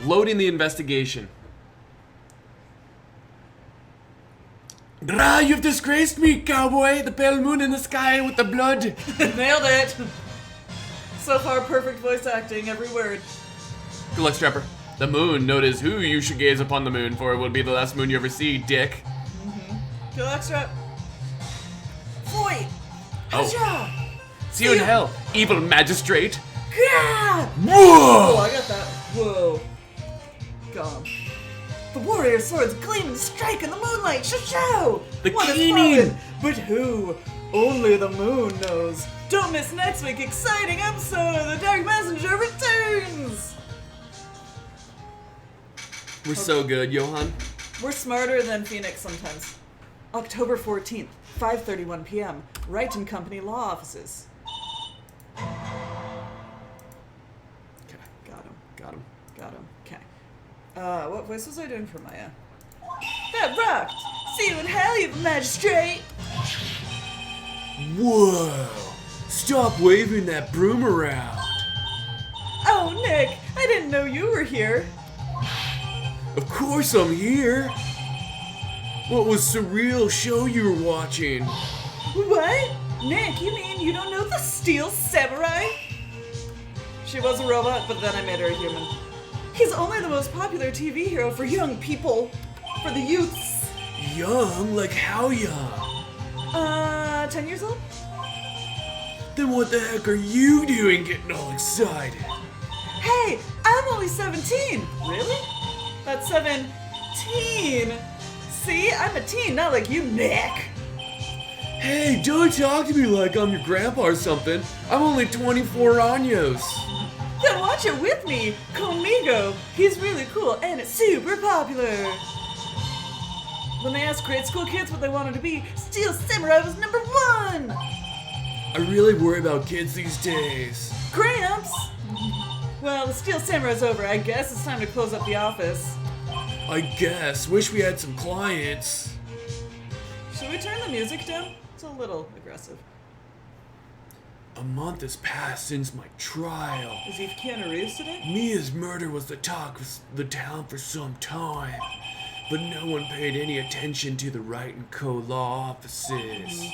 Loading the investigation. You've disgraced me, cowboy! The pale moon in the sky with the blood! Nailed it! So far, perfect voice acting, every word. Good luck, Strapper. The moon, notice who you should gaze upon the moon, for it will be the last moon you ever see, dick. Good luck, Strap. Floyd! Oh. See you in hell, evil magistrate! Yeah! Whoa! Oh, I got that. Whoa. Gone. The warrior swords gleam and strike in the moonlight. Show! The One is keening! fallen, but who? Only the moon knows. Don't miss next week's exciting episode of The Dark Messenger Returns! We're so good, Johan. We're smarter than Phoenix sometimes. October 14th, 5:31 p.m. Wright & Company Law Offices. Okay, Got him. got him. Got him. Okay. What voice was I doing for Maya? That rocked! See you in hell, you magistrate! Whoa! Stop waving that broom around! Oh, Nick! I didn't know you were here! Of course I'm here! What was surreal show you were watching? What? Nick, you mean you don't know the Steel Samurai? She was a robot, but then I made her a human. He's only the most popular TV hero for young people. For the youths. Young? Like how young? 10 years old? Then what the heck are you doing getting all excited? Hey, I'm only 17. Really? That's 17. See, I'm a teen, not like you, Nick. Hey, don't talk to me like I'm your grandpa or something. I'm only 24 años. Then watch it with me, Conmigo. He's really cool and it's super popular. When they asked grade school kids what they wanted to be, Steel Samurai was number 1. I really worry about kids these days. Gramps. Well, the Steel Samurai's over. I guess it's time to close up the office. I guess. Wish we had some clients. Should we turn the music down? It's a little aggressive. A month has passed since my trial. Is Eve Keanu Reeves today? Mia's murder was the talk of the town for some time, but no one paid any attention to the Wright & Co. law offices.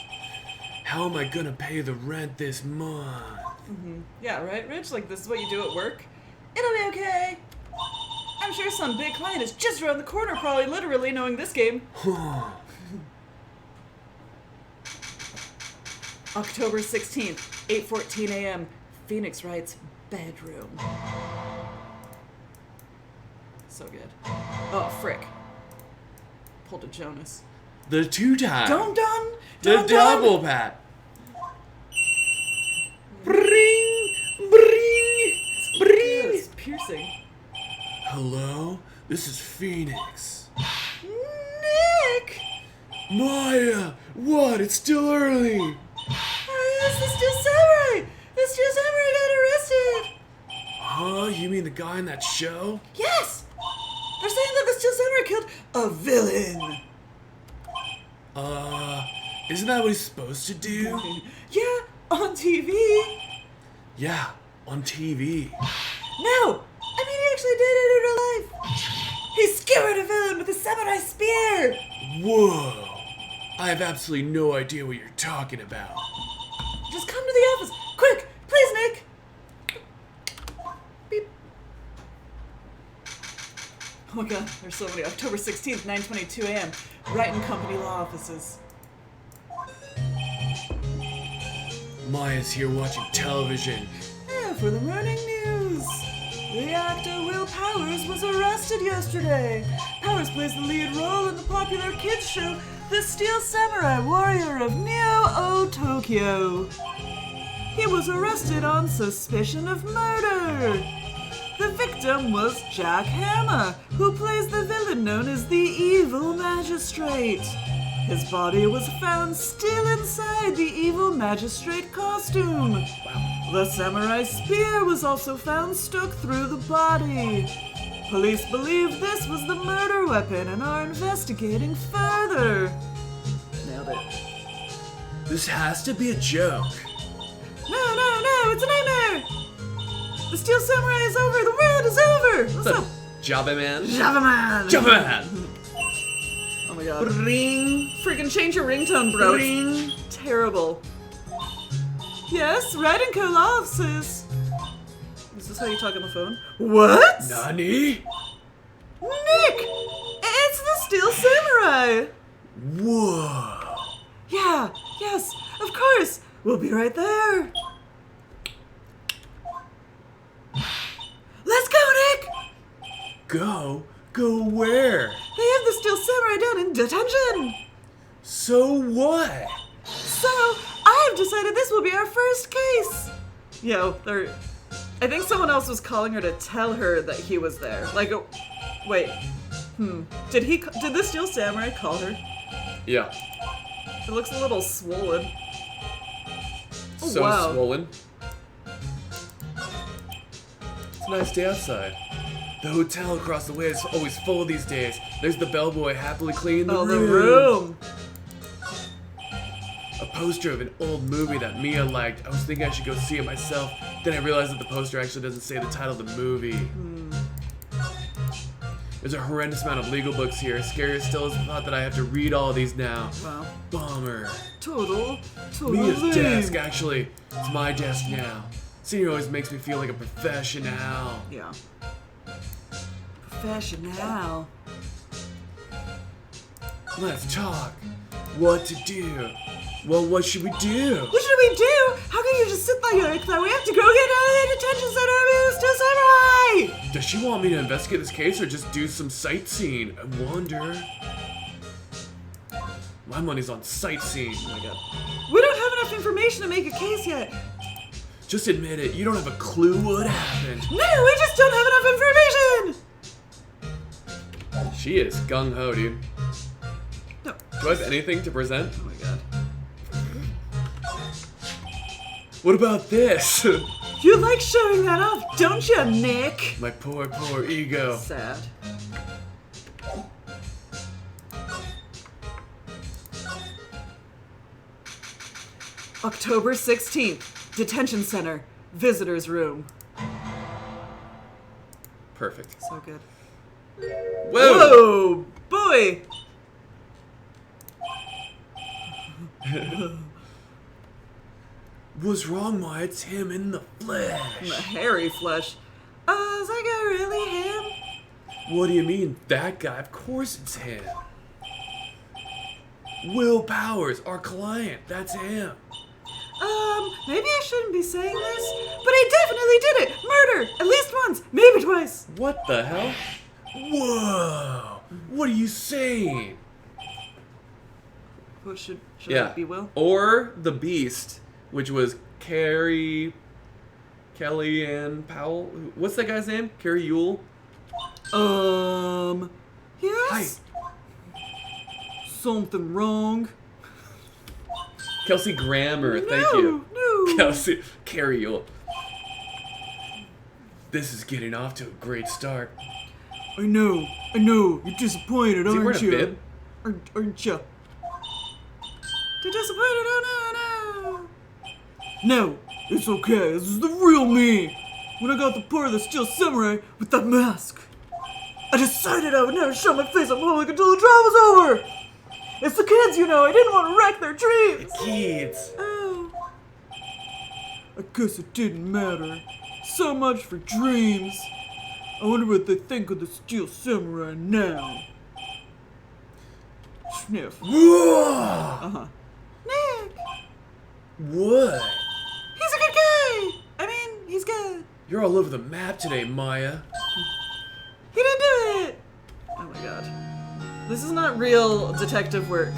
How am I gonna pay the rent this month? Yeah, right, Rich? Like, this is what you do at work? It'll be okay. I'm sure some big client is just around the corner, probably literally knowing this game. October 16th, 8:14 a.m. Phoenix Wright's bedroom. So good. Oh, frick. Pulled a Jonas. The two-time. Dun. Double pat. Bring, bring, bring. It's piercing. Hello? This is Phoenix. Nick! Maya! What? It's still early. It's the Steel Samurai! The Steel Samurai got arrested! Huh? You mean the guy in that show? Yes! They're saying that the Steel Samurai killed a villain. Isn't that what he's supposed to do? Yeah, on TV. Yeah, on TV. No! I mean, he actually did it in real life. He skewered a villain with a samurai spear. Whoa! I have absolutely no idea what you're talking about. Just come to the office. Quick! Please, Nick! Beep. Oh my god, there's so many. October 16th, 9:22 a.m. Wright & Company Law Offices. Maya's here watching television. For the morning news. The actor Will Powers was arrested yesterday. Powers plays the lead role in the popular kids show The Steel Samurai Warrior of Neo-O Tokyo. He was arrested on suspicion of murder. The victim was Jack Hammer, who plays the villain known as the Evil Magistrate. His body was found still inside the Evil Magistrate costume. The samurai spear was also found stuck through the body. Police believe this was the murder weapon and are investigating further. Nailed it. This has to be a joke. No, it's a nightmare! The Steel Samurai is over! The world is over! What's up? Jabba Man. Java Man! Jabba Man! Oh my god. Ring. Freaking change your ringtone, bro. Ring. Terrible. Yes, Wright and Co. Law offices. Is this how you talk on the phone? What? Nani? Nick! It's the Steel Samurai! Whoa. Yeah, yes, of course. We'll be right there. Let's go, Nick! Go? Go where? They have the Steel Samurai down in detention. So what? So, I've decided this will be our first case. I think someone else was calling her to tell her that he was there. Wait. Did the Steel Samurai call her? Yeah. It looks a little swollen. Oh, So wow. swollen. It's a nice day outside. The hotel across the way is always full these days. There's the bellboy happily cleaning the The room. room. A poster of an old movie that Mia liked. I was thinking I should go see it myself. Then I realized that the poster actually doesn't say the title of the movie. There's a horrendous amount of legal books here. Scarier still is the thought that I have to read all of these now. Wow. Bummer. Totally. Mia's desk, actually. It's my desk now. Senior always makes me feel like a professional. Yeah. Professional. Let's talk. What to do? Well, what should we do? What should we do? How can you just sit there like that? We have to go get out of the detention center and Steel Samurai! Does she want me to investigate this case or just do some sightseeing? I wonder. My money's on sightseeing. Oh my god. We don't have enough information to make a case yet. Just admit it. You don't have a clue what happened. No, we just don't have enough information! She is gung-ho, dude. No. Do I have anything to present? Oh my god. What about this? You like showing that off, don't you, Nick? My poor, poor ego. Sad. October 16th, detention center, visitor's room. Perfect. So good. Whoa! Whoa, boy! What's wrong, Ma? It's him in the The flesh. hairy flesh. Is that guy really him? What do you mean, that guy? Of course it's him. Will Powers, our client. That's him. Maybe I shouldn't be saying this, but he definitely did it! Murder! At least once, maybe twice! What the hell? Whoa! What are you saying? What should Yeah. it be, Will? Or the Beast, which was Kellyanne Powell. What's that guy's name? Carrie Yule. Yes? Something wrong? Kelsey Grammer. Thank No, you. no. Kelsey. Carrie Yule. This is getting off to a great start. I know. You're disappointed, Is he aren't wearing a you? bib? Aren't you? You're disappointed, oh no. No, it's okay. This is the real me. When I got the part of the Steel Samurai with that mask, I decided I would never show my face in public until the trial was over. It's the kids, you know. I didn't want to wreck their dreams. Kids. Oh. I guess it didn't matter. So much for dreams. I wonder what they think of the Steel Samurai now. Sniff. Whoa! Nick! What? He's a good guy! I mean, he's good. You're all over the map today, Maya. He didn't do it! Oh my god. This is not real detective work.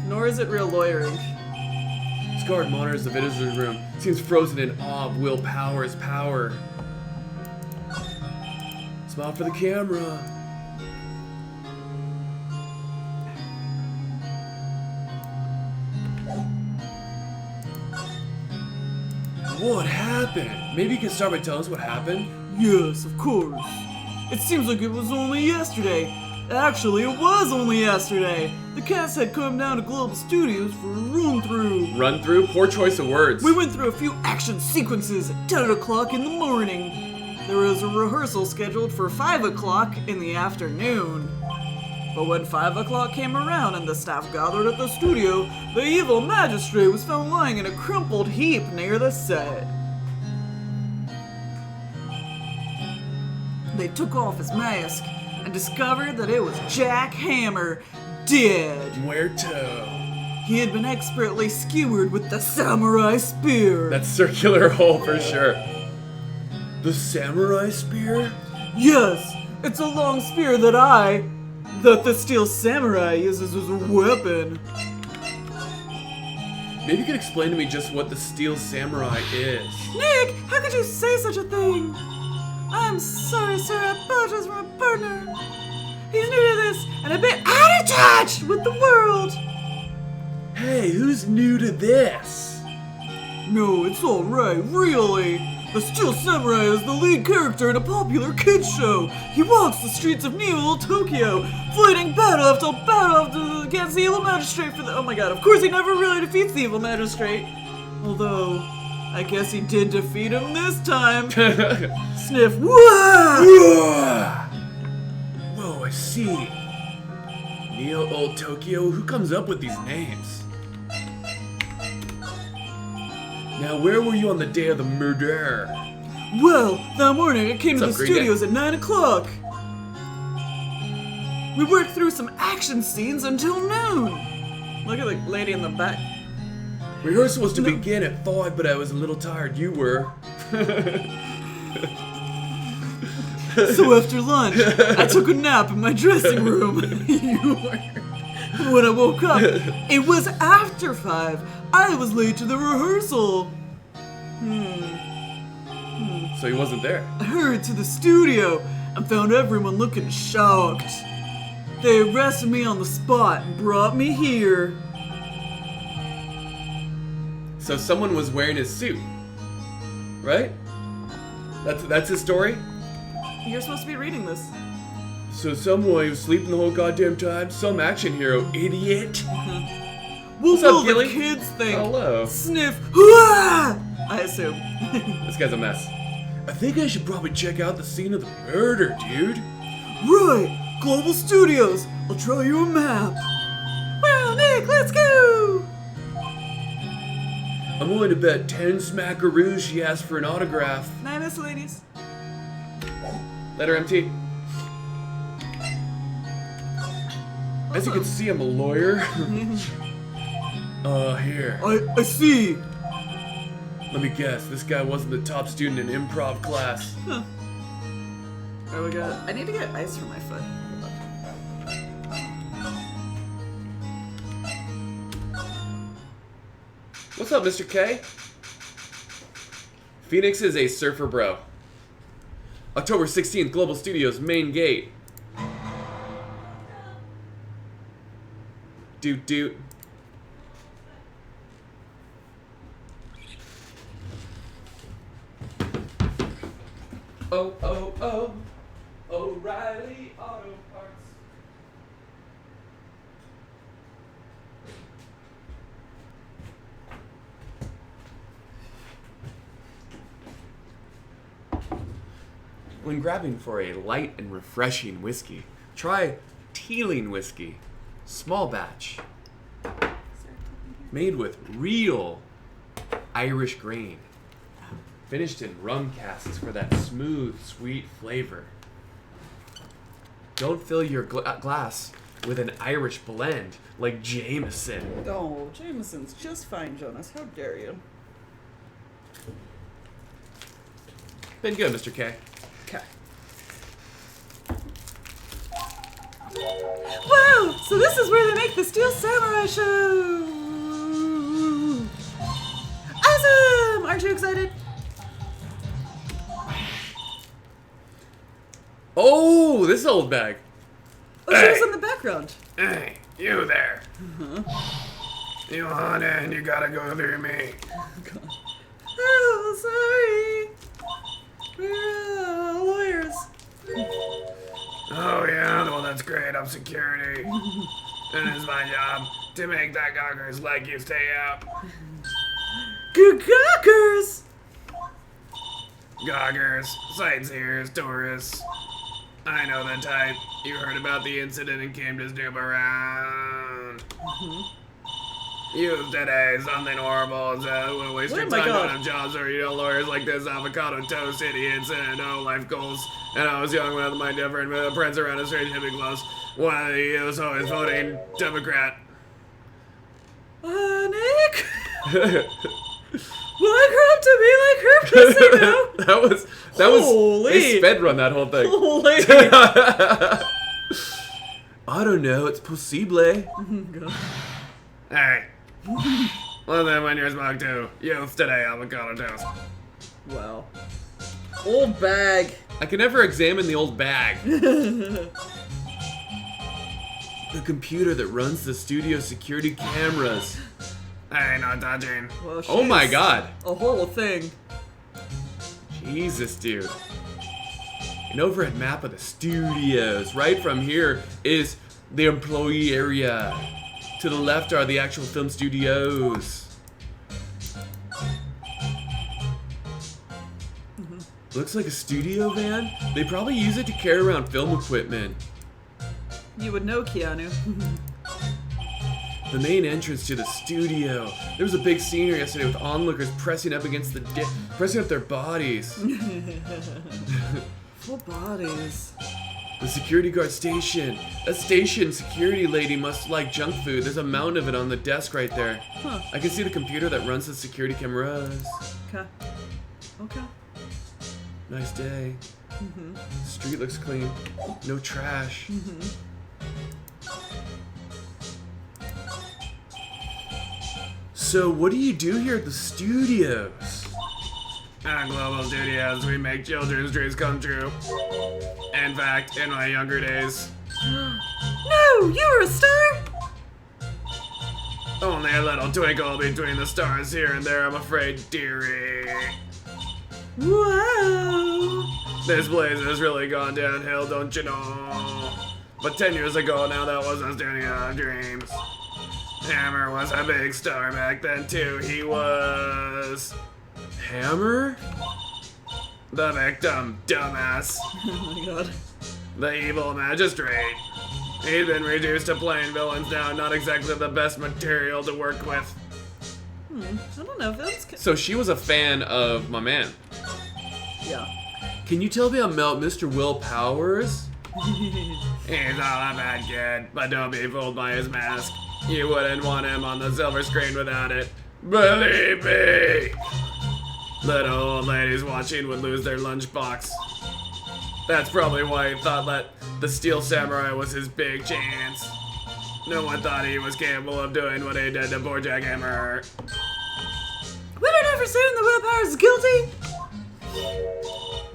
Nor is it real lawyering. This guard monitors the visitor's room. Seems frozen in awe of Will Powers' power. Smile for the camera. What happened? Maybe you can start by telling us what happened? Yes, of course. It seems like it was only yesterday. Actually, it was only yesterday. The cast had come down to Global Studios for a run-through. Run through? Poor choice of words. We went through a few action sequences at 10 o'clock in the morning. there was a rehearsal scheduled for 5 o'clock in the afternoon. But when 5 o'clock came around and the staff gathered at the studio, the evil magistrate was found lying in a crumpled heap near the set. They took off his mask and discovered that it was Jack Hammer, dead. Muerto. He had been expertly skewered with the samurai spear. That circular hole for sure. The samurai spear? Yes, it's a long spear that the steel samurai uses as a weapon. Maybe you could explain to me just what the steel samurai is. Nick, how could you say such a thing? I'm sorry, sir, I apologize for my partner. He's new to this and a bit out of touch with the world. Hey, who's new to this? No, it's alright, really. The Steel Samurai is the lead character in a popular kids show. He walks the streets of New Tokyo, fighting battle after battle against the evil magistrate for the— oh my god, of course he never really defeats the evil magistrate. Although, I guess he did defeat him this time. Sniff. Whoa! Whoa, I see. Neo Old Tokyo, who comes up with these names? Now, where were you on the day of the murder? Well, that morning I came to the What's up, Green studios at 9 o'clock. We worked through some action scenes until noon. Look at the lady in the back. Rehearsal was to begin at 5, but I was a little tired. You were. So after lunch, I took a nap in my dressing room. You were. When I woke up, it was after 5. I was late to the rehearsal. So he wasn't there. I hurried to the studio and found everyone looking shocked. They arrested me on the spot and brought me here. So someone was wearing his suit, right? That's his story? You're supposed to be reading this. So someone was sleeping the whole goddamn time? Some action hero, idiot. We'll What's up, do the Gilly? kids thing. Hello. Sniff. Hooah! I assume. This guy's a mess. I think I should probably check out the scene of the murder, dude. Right. Global Studios. I'll draw you a map. Well, Nick, let's go. I'm willing to bet 10 smackaroos she asked for an autograph. Night, Miss Ladies. Letter MT. As you can see, I'm a lawyer. Here. I see. Let me guess, this guy wasn't the top student in improv class. Huh. There we go. I need to get ice for my foot. What's up, Mr. K? Phoenix is a surfer bro. October 16th, Global Studios, main gate. Doot doot. Oh, oh, oh. O'Reilly Auto Parts. When grabbing for a light and refreshing whiskey, try Teeling whiskey, small batch, made with real Irish grain, finished in rum casks for that smooth, sweet flavor. Don't fill your glass with an Irish blend like Jameson. Oh, Jameson's just fine, Jonas. How dare you? Been good, Mr. K. Okay. Wow! So this is where they make the Steel Samurai show! Awesome! Aren't you excited? Oh, this old bag. Oh, she was in the background. Hey, you there. You want in, you gotta go through me. Oh, sorry. We're lawyers. Oh yeah, well that's great, I'm security. And it's my job to make that gawkers like you stay up. Gawkers! Goggers, sightseers, tourists. I know the type. You heard about the incident and came to snoop around. Youth today, something horrible. So waste your Oh my time God. out of jobs or you know lawyers like this avocado toast idiots and no life goals. And I was young with my different friends around a strange hippie close. One of the youths always voting Democrat. Nick? Will I grow up to be like her? Please say no. that was Holy. they sped run that whole thing. Holy. I don't know, it's possible. Hey. Well then when you're smoked too. Youth today, avocado toast. Wow. Old bag. I can never examine the old bag. The computer that runs the studio security cameras. Hey, not touching. Well, Oh my she's god. A whole thing. Jesus, dude. An overhead map of the studios. Right from here is the employee area. To the left are the actual film studios. Looks like a studio van. They probably use it to carry around film equipment. You would know, Keanu. The main entrance to the studio. There was a big scene here yesterday with onlookers pressing up against pressing up their bodies. Full bodies. The security guard station. That station security lady must like junk food. There's a mound of it on the desk right there. Huh. I can see the computer that runs the security cameras. Okay. Okay. Nice day. Street looks clean. No trash. So what do you do here at the studios? At Global Studios, we make children's dreams come true. In fact, in my younger days, No, you were a star? only a little twinkle between the stars here and there, I'm afraid, dearie. Wow. This place has really gone downhill, don't you know? But 10 years ago now, that was a studio of dreams. Hammer was a big star back then too, he was... Hammer? The victim, dumbass. Oh my god. The evil magistrate. He'd been reduced to playing villains now, not exactly the best material to work with. I don't know if that's... So she was a fan of my man. Yeah. Can you tell me about Mr. Will Powers? He's all a bad kid, but don't be fooled by his mask. You wouldn't want him on the silver screen without it. Believe me! Little old ladies watching would lose their lunchbox. That's probably why he thought that the Steel Samurai was his big chance. No one thought he was capable of doing what he did to poor Jackhammer. We don't ever assume that Will Powers is guilty.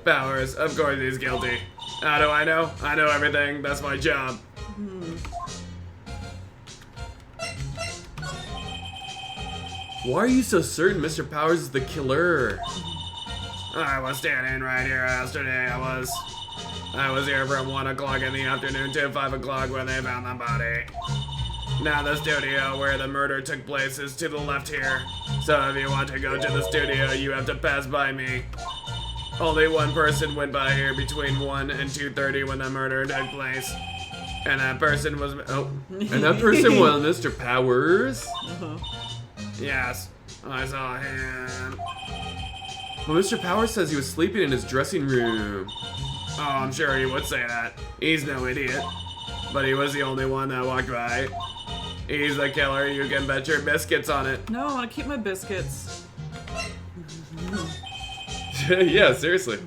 Powers, of course he's guilty. How do I know? I know everything. That's my job. Why are you so certain Mr. Powers is the killer? I was standing right here yesterday. I was here from 1 o'clock in the afternoon to 5 o'clock when they found the body. Now the studio where the murder took place is to the left here. So if you want to go to the studio, you have to pass by me. Only one person went by here between 1 and 2:30 when the murder took place. And that person was, and that person was Mr. Powers? Yes, I saw him. Well, Mr. Powers says he was sleeping in his dressing room. Oh, I'm sure he would say that. He's no idiot. But he was the only one that walked by. He's the killer, you can bet your biscuits on it. No, I want to keep my biscuits. Yeah, seriously.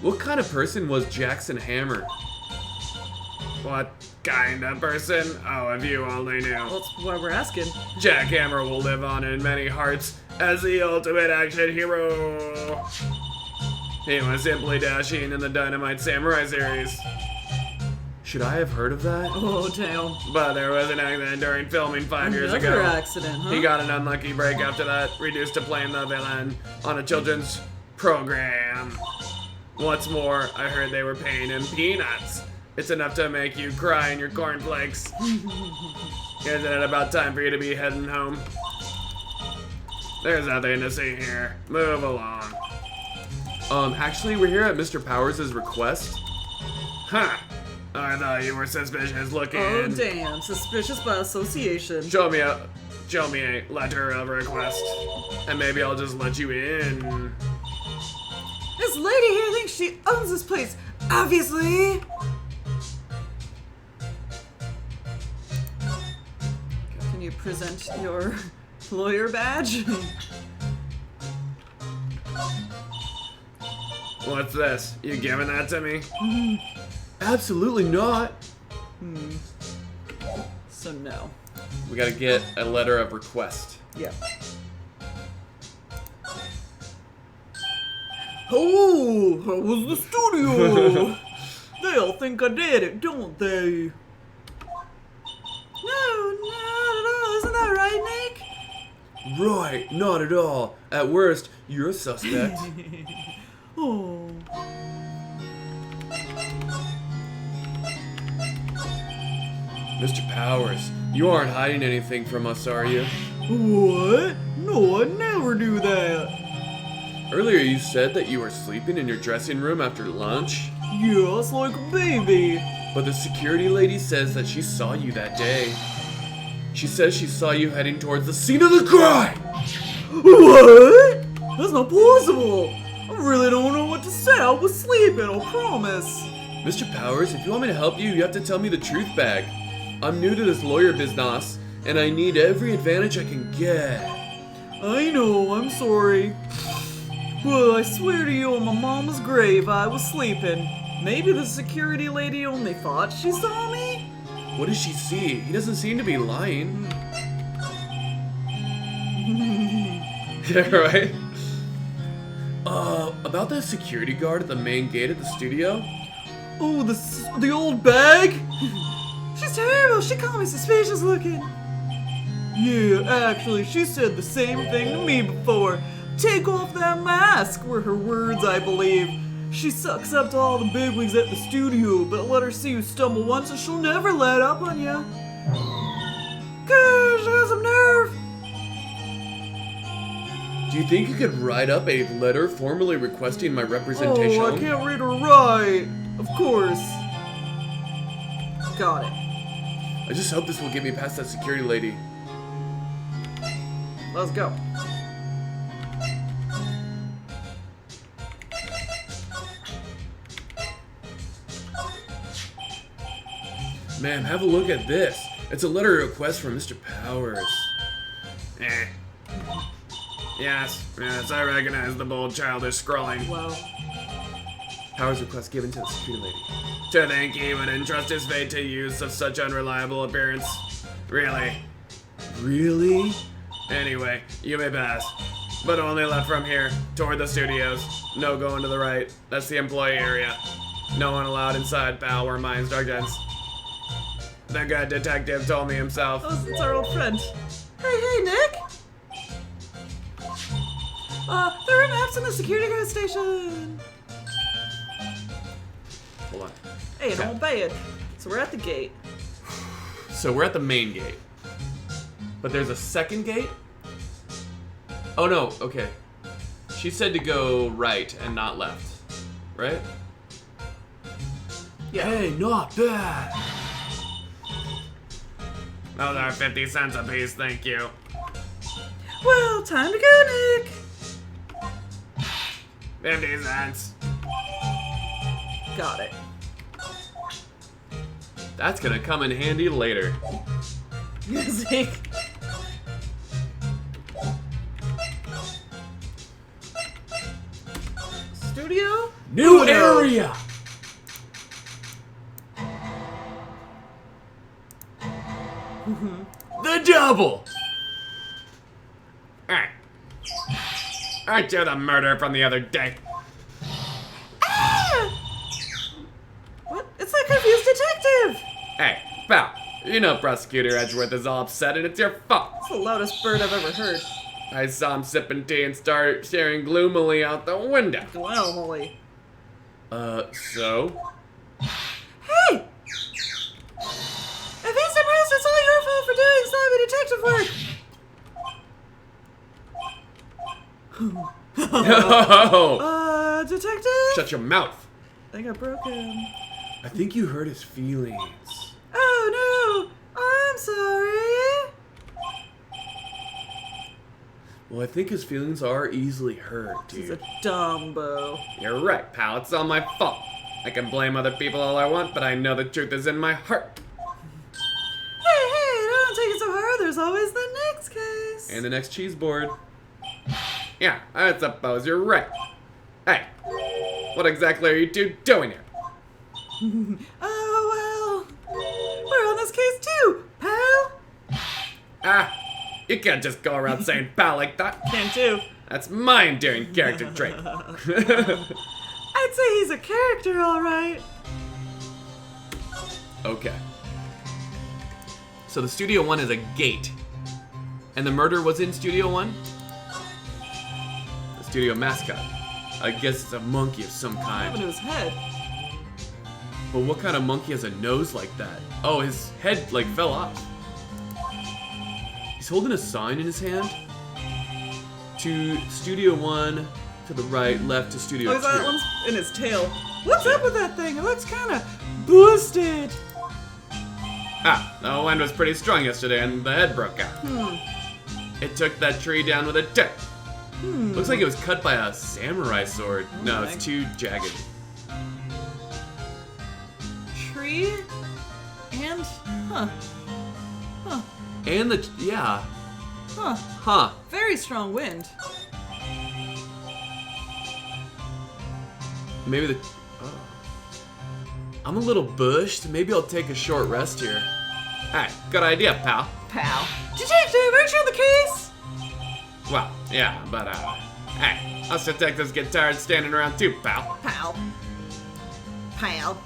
What kind of person was Jackson Hammer? What kind of person? Oh, if you only knew. Well, that's why we're asking. Jack Hammer will live on in many hearts as the ultimate action hero. He was simply dashing in the Dynamite Samurai series. Should I have heard of that? Oh, damn. But there was an accident during filming 5 years ago. Another accident, huh? He got an unlucky break after that, reduced to playing the villain on a children's program. What's more, I heard they were paying him peanuts. It's enough to make you cry in your cornflakes. Isn't it about time for you to be heading home? There's nothing to see here. Move along. Actually, we're here at Mr. Powers' request. Huh. I thought you were suspicious looking. Oh, damn. Suspicious by association. Show me a letter of request, and maybe I'll just let you in. This lady here thinks she owns this place, obviously. Can you present your lawyer badge? What's this? You giving that to me? Absolutely not. So no. We gotta get a letter of request. Yeah. Oh, how was the studio? They all think I did it, don't they? No, not at all. Isn't that right, Nick? Right, not at all. At worst, you're a suspect. Oh. Mr. Powers, you aren't hiding anything from us, are you? What? No, I'd never do that. Earlier you said that you were sleeping in your dressing room after lunch, Yes, like a baby. but the security lady says that she saw you that day. She says she saw you heading towards the scene of the crime! What? That's not possible. I really don't know what to say. I was sleeping, I promise. Mr. Powers, if you want me to help you, you have to tell me the truth bag. I'm new to this lawyer business, and I need every advantage I can get. I know, I'm sorry. But I swear to you on my mama's grave, I was sleeping. Maybe the security lady only thought she saw me? What does she see? He doesn't seem to be lying. Yeah, right? About the security guard at the main gate at the studio? Oh, the old bag? She's terrible. She called me suspicious looking. Yeah, actually, she said the same thing to me before. Take off that mask, were her words, I believe. She sucks up to all the bigwigs at the studio, but let her see you stumble once and she'll never let up on you. Gosh, she has some nerve. Do you think you could write up a letter formally requesting my representation? Oh, I can't read or write. Of course. Got it. I just hope this will get me past that security lady. Let's go. Ma'am, have a look at this. It's a letter of request from Mr. Powers. Yes, I recognize the bold childish scrawling. Wow. Powers request given to the security lady. To think he would entrust his fate to use of such unreliable appearance. Really? Really? Anyway, you may pass. But only left from here, toward the studios. No going to the right. That's the employee area. No one allowed inside, pal, where my instructions. The good detective told me himself. Oh, it's our old friend. Hey, Nick! There are maps in the security guard station! Hold on. Hey, don't bad. So we're at the gate. So we're at the main gate. But there's a second gate? Oh no, okay. She said to go right and not left. Right? Yeah. Hey, not bad. Those are 50 cents a piece, thank you. Well, time to go, Nick! 50 cents. Got it. That's gonna come in handy later. Zeke. Studio? New area! The double! Alright. Aren't you the murderer from the other day? What? It's that confused detective! Hey, pal, you know Prosecutor Edgeworth is all upset and it's your fault. That's the loudest bird I've ever heard. I saw him sipping tea and start staring gloomily out the window. Wow, Molly. So? Hey! If he's depressed, it's all your fault for doing sloppy detective work! No! Detective? Shut your mouth. I think I broke him. I think you hurt his feelings. Oh no! I'm sorry. Well, I think his feelings are easily hurt, He's dude. a Dumbo. You're right, pal. It's all my fault. I can blame other people all I want, but I know the truth is in my heart. Hey, don't take it so hard. There's always the next case. And the next cheese board. Yeah, I suppose you're right. Hey, what exactly are you two doing here? Oh, well. We're on this case too, pal. Ah, you can't just go around saying pal like that. Can too. That's my endearing character trait. I'd say he's a character, all right. Okay. So the Studio 1 is a gate. And the murder was in Studio 1? The studio mascot. I guess it's a monkey of some What happened to kind. his head? But what kind of monkey has a nose like that? Oh, his head like fell off. He's holding a sign in his hand. To Studio 1, to the right, left to Studio Oh, 2. that one's in his tail. What's up with that thing? It looks kind of boosted. Ah, the wind was pretty strong yesterday and the head broke out. It took that tree down with a tick. Looks like it was cut by a samurai sword. No, Okay. it's too jagged. Tree and And the, yeah, huh. huh. Very strong wind. Maybe the, oh. I'm a little bushed. Maybe I'll take a short rest here. Hey, good idea, pal. Pal. Detective, aren't you on the case? Well, yeah, but, hey, us detectives get tired standing around too, pal. Pal. Pal.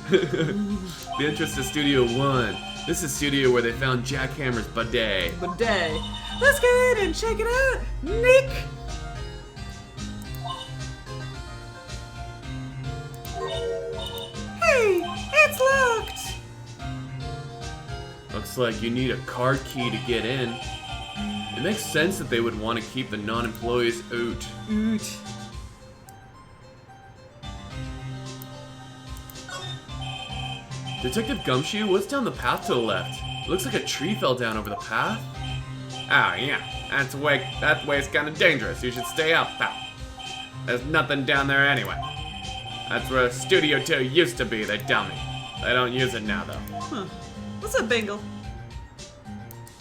The entrance to Studio 1. This is studio where they found Jackhammer's bidet. Bidet. Let's go in and check it out, Nick. Hey, it's locked. Looks like you need a card key to get in. It makes sense that they would want to keep the non-employees out. Oot. Detective Gumshoe, what's down the path to the left? It looks like a tree fell down over the path. Oh yeah, that way's kinda dangerous. You should stay out, pal. There's nothing down there anyway. That's where Studio 2 used to be, they tell me. They don't use it now though. Huh. What's up, Bengal?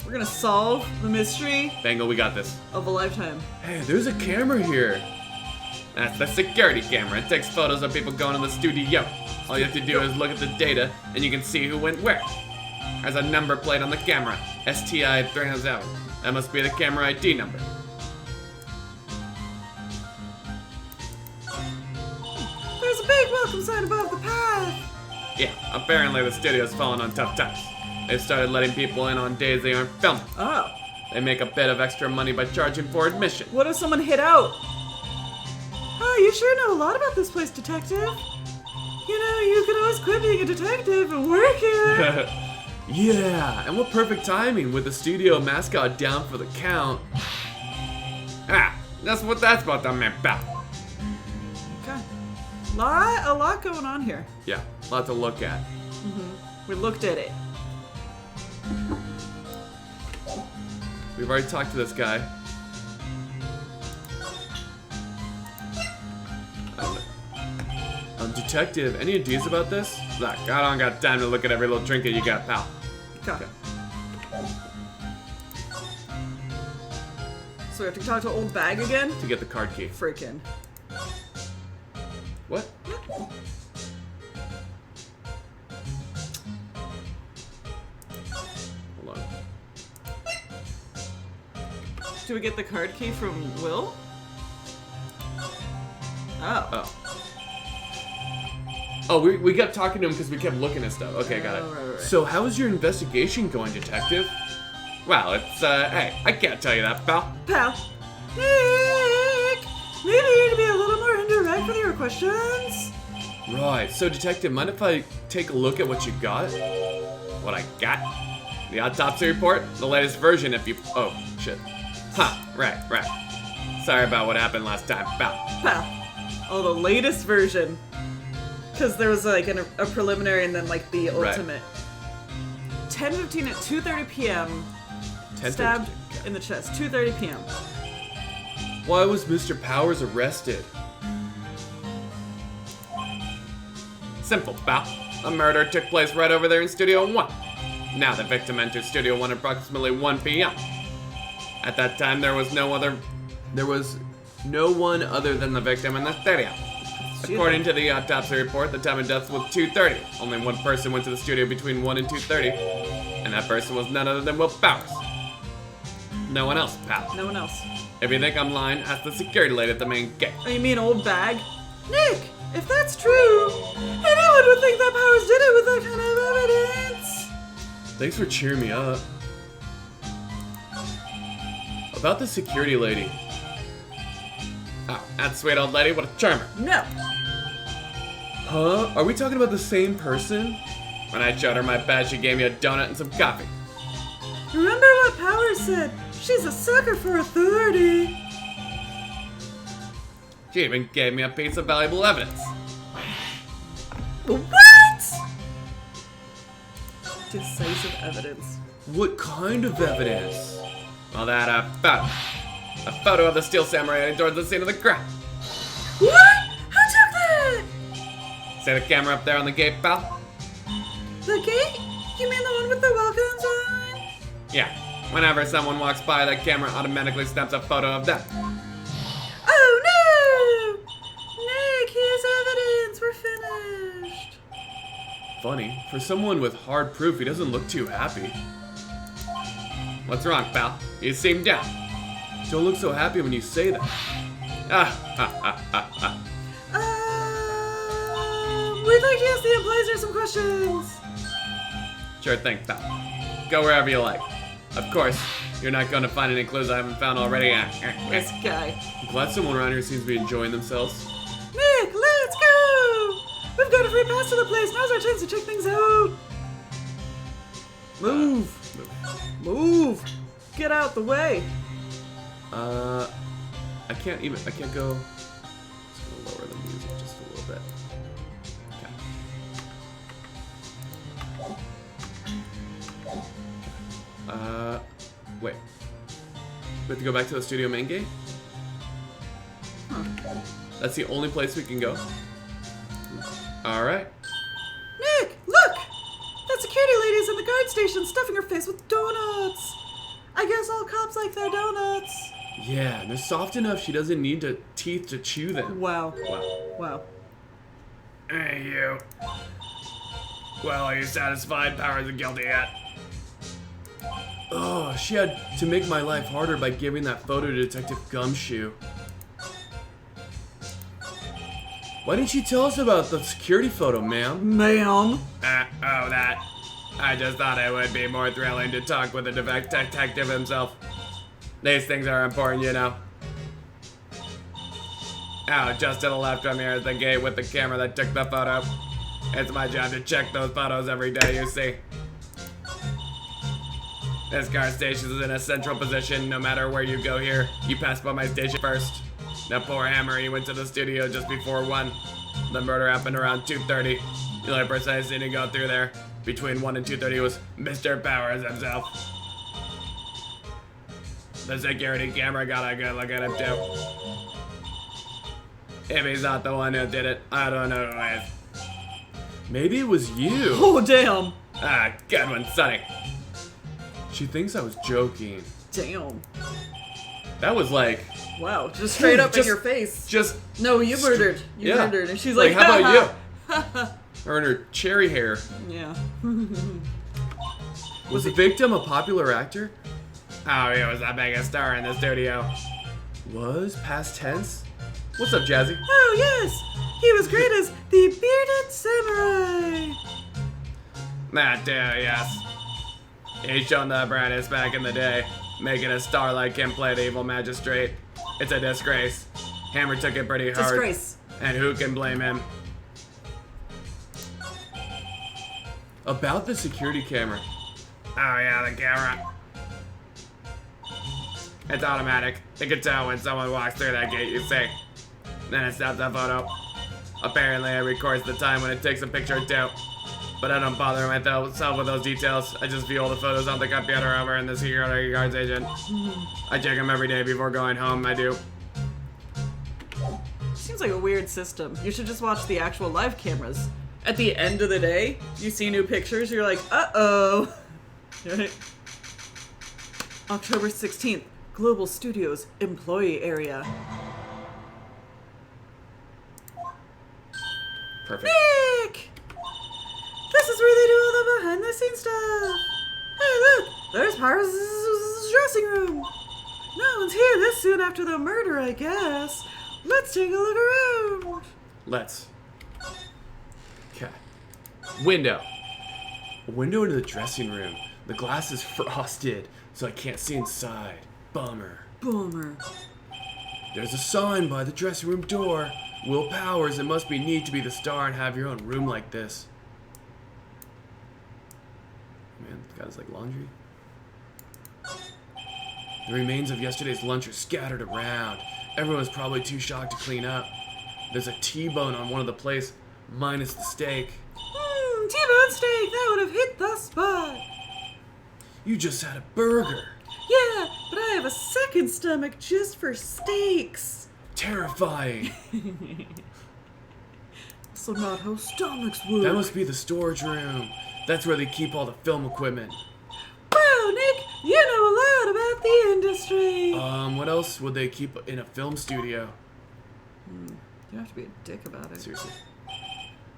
We're gonna solve the mystery Bengal, we got this. of a lifetime. Hey, there's a camera here. That's the security camera. It takes photos of people going to the studio. All you have to do is look at the data, and you can see who went where. There's a number plate on the camera, STI 307. That must be the camera ID number. There's a big welcome sign above the path. Yeah, apparently the studio's fallen on tough times. They've started letting people in on days they aren't filming. Oh. They make a bit of extra money by charging for admission. What if someone hid out? Oh, you sure know a lot about this place, detective. You know, you could always quit being a detective and work here. Yeah, and what perfect timing with the studio mascot down for the count. Ah, that's what that's about, that man, pal. Okay. A lot going on here. Yeah, lot to look at. We looked at it. We've already talked to this guy. Detective, any ideas about this? Look, I don't got time to look at every little trinket you got, pal. Okay. So we have to talk to old bag again? To get the card key. Freaking. What? Hold on. Do we get the card key from Will? Oh. Oh. Oh, we kept talking to him because we kept looking at stuff. Okay, got it. Oh, right. So, how is your investigation going, detective? Well, it's, hey, I can't tell you that, pal. Pal. Nick! Maybe you need to be a little more indirect with your questions? Right, so, detective, mind if I take a look at what you got? What I got? The autopsy report? The latest version if you... Oh, shit. Huh, right. Sorry about what happened last time, pal. Oh, the latest version. Because there was like a preliminary and then like the ultimate. 10:15 at 2:30 p.m. Stabbed in the chest. 2:30 p.m. Why was Mr. Powers arrested? Simple, pal. A murder took place right over there in Studio 1. Now the victim entered Studio 1 approximately 1 p.m. At that time, there was no one other than the victim in the studio. According to the autopsy report, the time of death was 2:30. Only one person went to the studio between 1 and 2:30, and that person was none other than Will Powers. No one else, pal. No one else. If you think I'm lying, ask the security lady at the main gate. Oh, you mean old bag? Nick, if that's true, anyone would think that Powers did it with that kind of evidence. Thanks for cheering me up. About the security lady. Oh, that sweet old lady, what a charmer. No. Huh? Are we talking about the same person? When I showed her my badge, she gave me a donut and some coffee. Remember what Powers said? She's a sucker for authority. She even gave me a piece of valuable evidence. What? Decisive evidence. What kind of evidence? Well, that photo. A photo of the Steel Samurai heading towards the scene of the crime. What? Who took that? See the camera up there on the gate, pal? The gate? You mean the one with the welcome sign? Yeah. Whenever someone walks by, that camera automatically snaps a photo of them. Oh no! Nick, here's evidence. We're finished. Funny, for someone with hard proof, he doesn't look too happy. What's wrong, pal? You seem down. Don't look so happy when you say that. We'd like to ask the employees some questions. Sure thing, pal. Go wherever you like. Of course, you're not going to find any clues I haven't found already. This guy. I'm glad someone around here seems to be enjoying themselves. Nick, let's go! We've got a free pass to the place. Now's our chance to check things out. Move. Get out the way. I can't go. Just gonna lower the music just a little bit. Okay. Wait. We have to go back to the studio main gate? Huh. That's the only place we can go? Alright. Nick, look! That security lady's in the guard station stuffing her face with donuts. I guess all cops like their donuts. Yeah, and they're soft enough she doesn't need teeth to chew them. Wow. Wow. Hey, you. Well, are you satisfied? Powers isn't guilty yet. Oh, she had to make my life harder by giving that photo to Detective Gumshoe. Why didn't you tell us about the security photo, ma'am? Ma'am. That. I just thought it would be more thrilling to talk with the detective himself. These things are important, you know. Oh, just to the left from here is the gate with the camera that took the photo. It's my job to check those photos every day, you see. This guard station is in a central position. No matter where you go here, you pass by my station first. That poor hammer, he went to the studio just before 1. The murder happened around 2:30. The only person I seen to go through there between 1 and 2:30 was Mr. Powers himself. The security camera got a good look at him too. If he's not the one who did it, I don't know who is. Maybe it was you. Oh, damn. Good one, Sonny. She thinks I was joking. Damn. That was like... Wow, just straight up in your face. Just... No, you murdered. You murdered. And she's like, like, how about you? Her and her cherry hair. Yeah. Was the victim a popular actor? Oh, he was the biggest star in the studio. Was? Past tense? What's up, Jazzy? Oh, yes. He was great as the bearded samurai. That too, yes. He's shown the brightest back in the day, making a star like him play the evil magistrate. It's a disgrace. Hammer took it pretty hard. Disgrace. And who can blame him? About the security camera. Oh yeah, the camera. It's automatic. It can tell when someone walks through that gate, you see. Then it snaps a photo. Apparently it records the time when it takes a picture too. But I don't bother myself with those details. I just view all the photos on the computer over in the security guards agent. I check them every day before going home, I do. Seems like a weird system. You should just watch the actual live cameras. At the end of the day, you see new pictures, you're like, uh-oh. Right? October 16th, Global Studios Employee Area. Perfect. Nick! This is where they do all the behind-the-scenes stuff. Hey, look! There's Paris' dressing room. No one's here this soon after the murder, I guess. Let's take a look around. Let's. Okay. Window. A window into the dressing room. The glass is frosted, so I can't see inside. Bummer. Boomer. There's a sign by the dressing room door. Will Powers, it must be neat to be the star and have your own room like this. Man, this guy's like laundry. The remains of yesterday's lunch are scattered around. Everyone's probably too shocked to clean up. There's a T-bone on one of the plates, minus the steak. T-bone steak, that would have hit the spot. You just had a burger. Yeah, but I have a second stomach just for steaks. Terrifying. So not how stomachs work. That must be the storage room. That's where they keep all the film equipment. Wow, Nick, you know a lot about the industry. What else would they keep in a film studio? You have to be a dick about it. Seriously.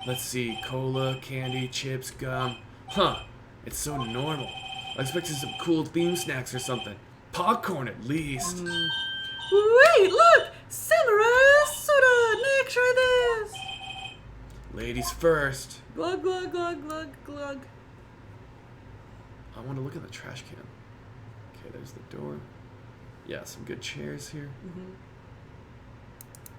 Let's see. Cola, candy, chips, gum. Huh. It's so normal. I expected some cool theme snacks or something. Popcorn at least. Wait, look! Samurai soda! Nick, try this! Ladies first. Glug, glug, glug, glug, glug. I want to look at the trash can. Okay, there's the door. Yeah, some good chairs here.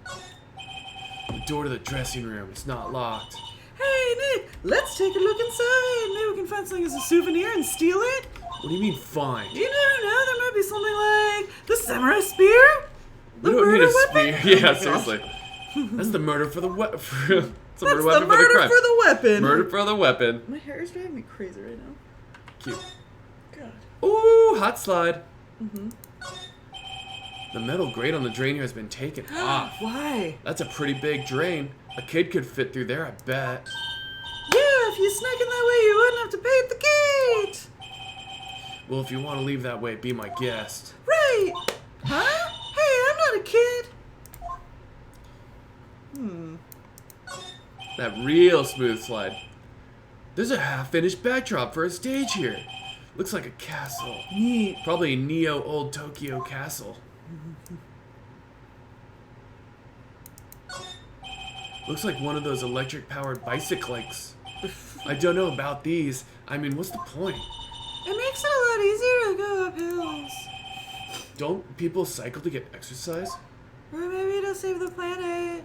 The door to the dressing room. It's not locked. Hey, Nick, let's take a look inside. Maybe we can find something as a souvenir and steal it. What do you mean fine? You never know, there might be something like the samurai spear? We The don't need murder a weapon? spear. Yeah, Oh my gosh. seriously. That's the murder for the weapon. It's the That's murder the weapon murder for the crime. for the weapon. Murder for the weapon. My hair is driving me crazy right now. Cute. God. Ooh, hot slide. The metal grate on the drain here has been taken off. Why? That's a pretty big drain. A kid could fit through there, I bet. Yeah, if you snuck in that way, you wouldn't have to pay at the gate. Well, if you want to leave that way, be my guest. Right. Huh? Hey, I'm not a kid. That real smooth slide. There's a half-finished backdrop for a stage here. Looks like a castle. Neat. Probably a Neo Old Tokyo castle. Looks like one of those electric-powered bicycles. I don't know about these. I mean, what's the point? It makes it a lot easier to go up hills. Don't people cycle to get exercise? Or maybe to save the planet.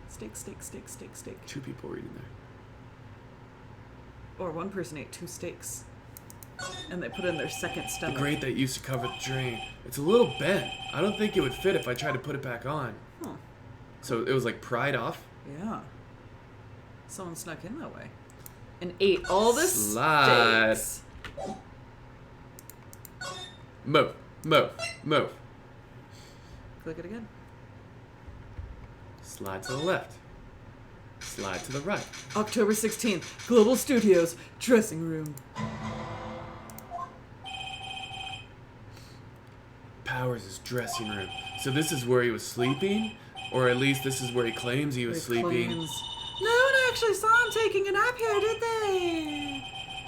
Steak, steak, steak, steak, steak. 2 people reading there. Or one person ate 2 steaks. And they put in their second The stomach. grate that used to cover the drain. It's a little bent. I don't think it would fit if I tried to put it back on. Huh. So it was like pried off? Yeah. Someone snuck in that way. And ate all the Slide. steaks. Move, move, move. Click it again. Slide to the left. Slide to the right. October 16th, Global Studios, dressing room. Powers' dressing room. So this is where he was sleeping? Or at least this is where he claims he was sleeping. Claims. No one actually saw him taking a nap here, did they?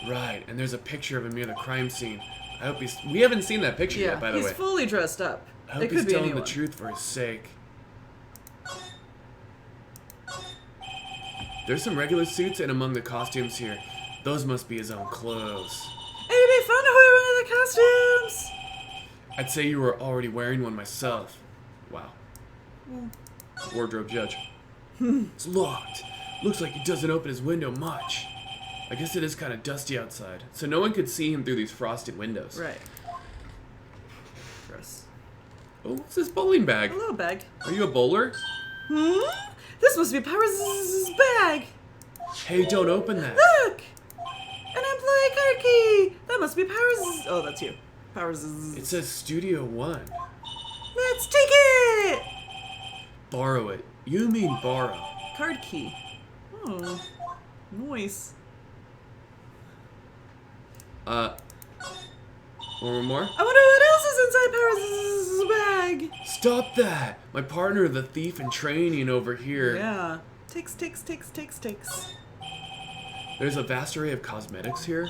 Right, and there's a picture of him near the crime scene. I hope he's... We haven't seen that picture yet, by the he's way. fully dressed up. I hope It he's could be telling anyone. the truth for his sake. There's some regular suits and among the costumes here. Those must be his own clothes. It'd be fun to wear one of the costumes. I'd say you were already wearing one myself. Wow. Wardrobe judge. It's locked. Looks like he doesn't open his window much. I guess it is kind of dusty outside, so no one could see him through these frosted windows. Right. Gross. Oh, what's this bowling bag? Hello, bag. Are you a bowler? This must be Powers' bag. Hey, don't open that. Look! An employee card key! That must be Powers'. Oh, that's you. Powers'. It says Studio One. Let's take it! Borrow it. You mean borrow. Card key. Oh. Nice. One more? I wonder what else is inside Powers' bag. Stop that! My partner, the thief in training over here. Yeah. Takes. There's a vast array of cosmetics here.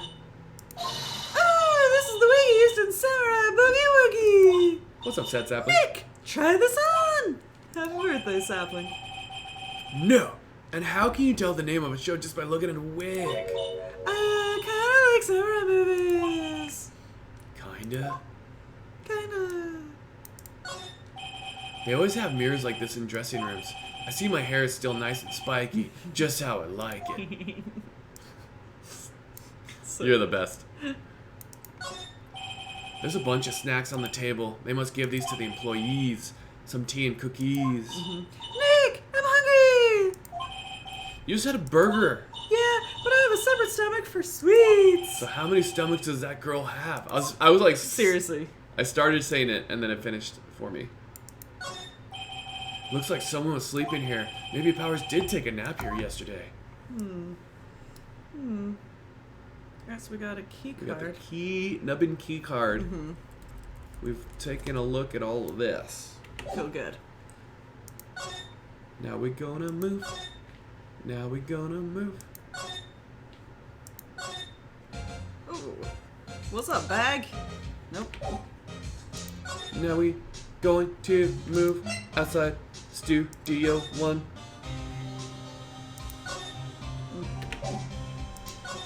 Oh, this is the way you used in Samurai Boogie Woogie. What's up, Set Sapling? Nick, try this on. Happy birthday, sapling. No! And how can you tell the name of a show just by looking at a wig? Kinda like samurai movies. Kinda? Kinda. They always have mirrors like this in dressing rooms. I see my hair is still nice and spiky, just how I like it. You're the best. There's a bunch of snacks on the table. They must give these to the employees. Some tea and cookies. Nick, I'm hungry. You just had a burger. Yeah, but I have a separate stomach for sweets. So how many stomachs does that girl have? I was like... Seriously. I started saying it, and then it finished for me. Looks like someone was sleeping here. Maybe Powers did take a nap here yesterday. Guess we got a key We got the card. nubbin key card. We've taken a look at all of this. Feel good. Now we're gonna move. Now we're gonna move. Ooh. What's up, bag? Nope. Now we going to move outside Studio One.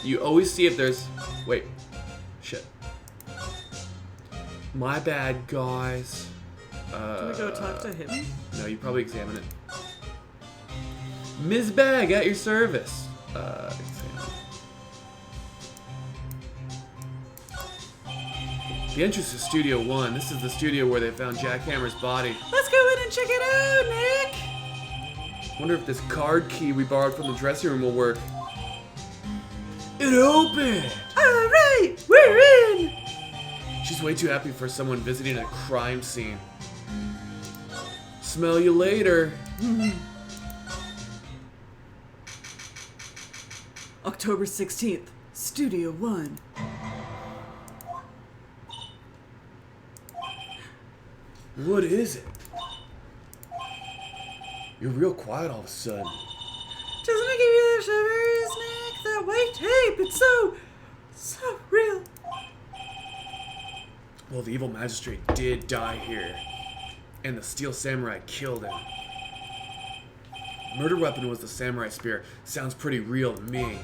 You always see if there's... Wait. Shit. My bad, guys. Can we go talk to him? No, you probably examine it. Ms. Bag, at your service. Examine. The entrance to Studio One. This is the studio where they found Jack Hammer's body. Let's go in and check it out, Nick. Wonder if this card key we borrowed from the dressing room will work. It opened! All right, we're in. She's way too happy for someone visiting a crime scene. Smell you later. October 16th, Studio One. What is it? You're real quiet all of a sudden. Doesn't it give you the shivers, Nick? That white tape, it's so real. Well, the evil magistrate did die here, and the steel samurai killed him. Murder weapon was the samurai spear. Sounds pretty real to me.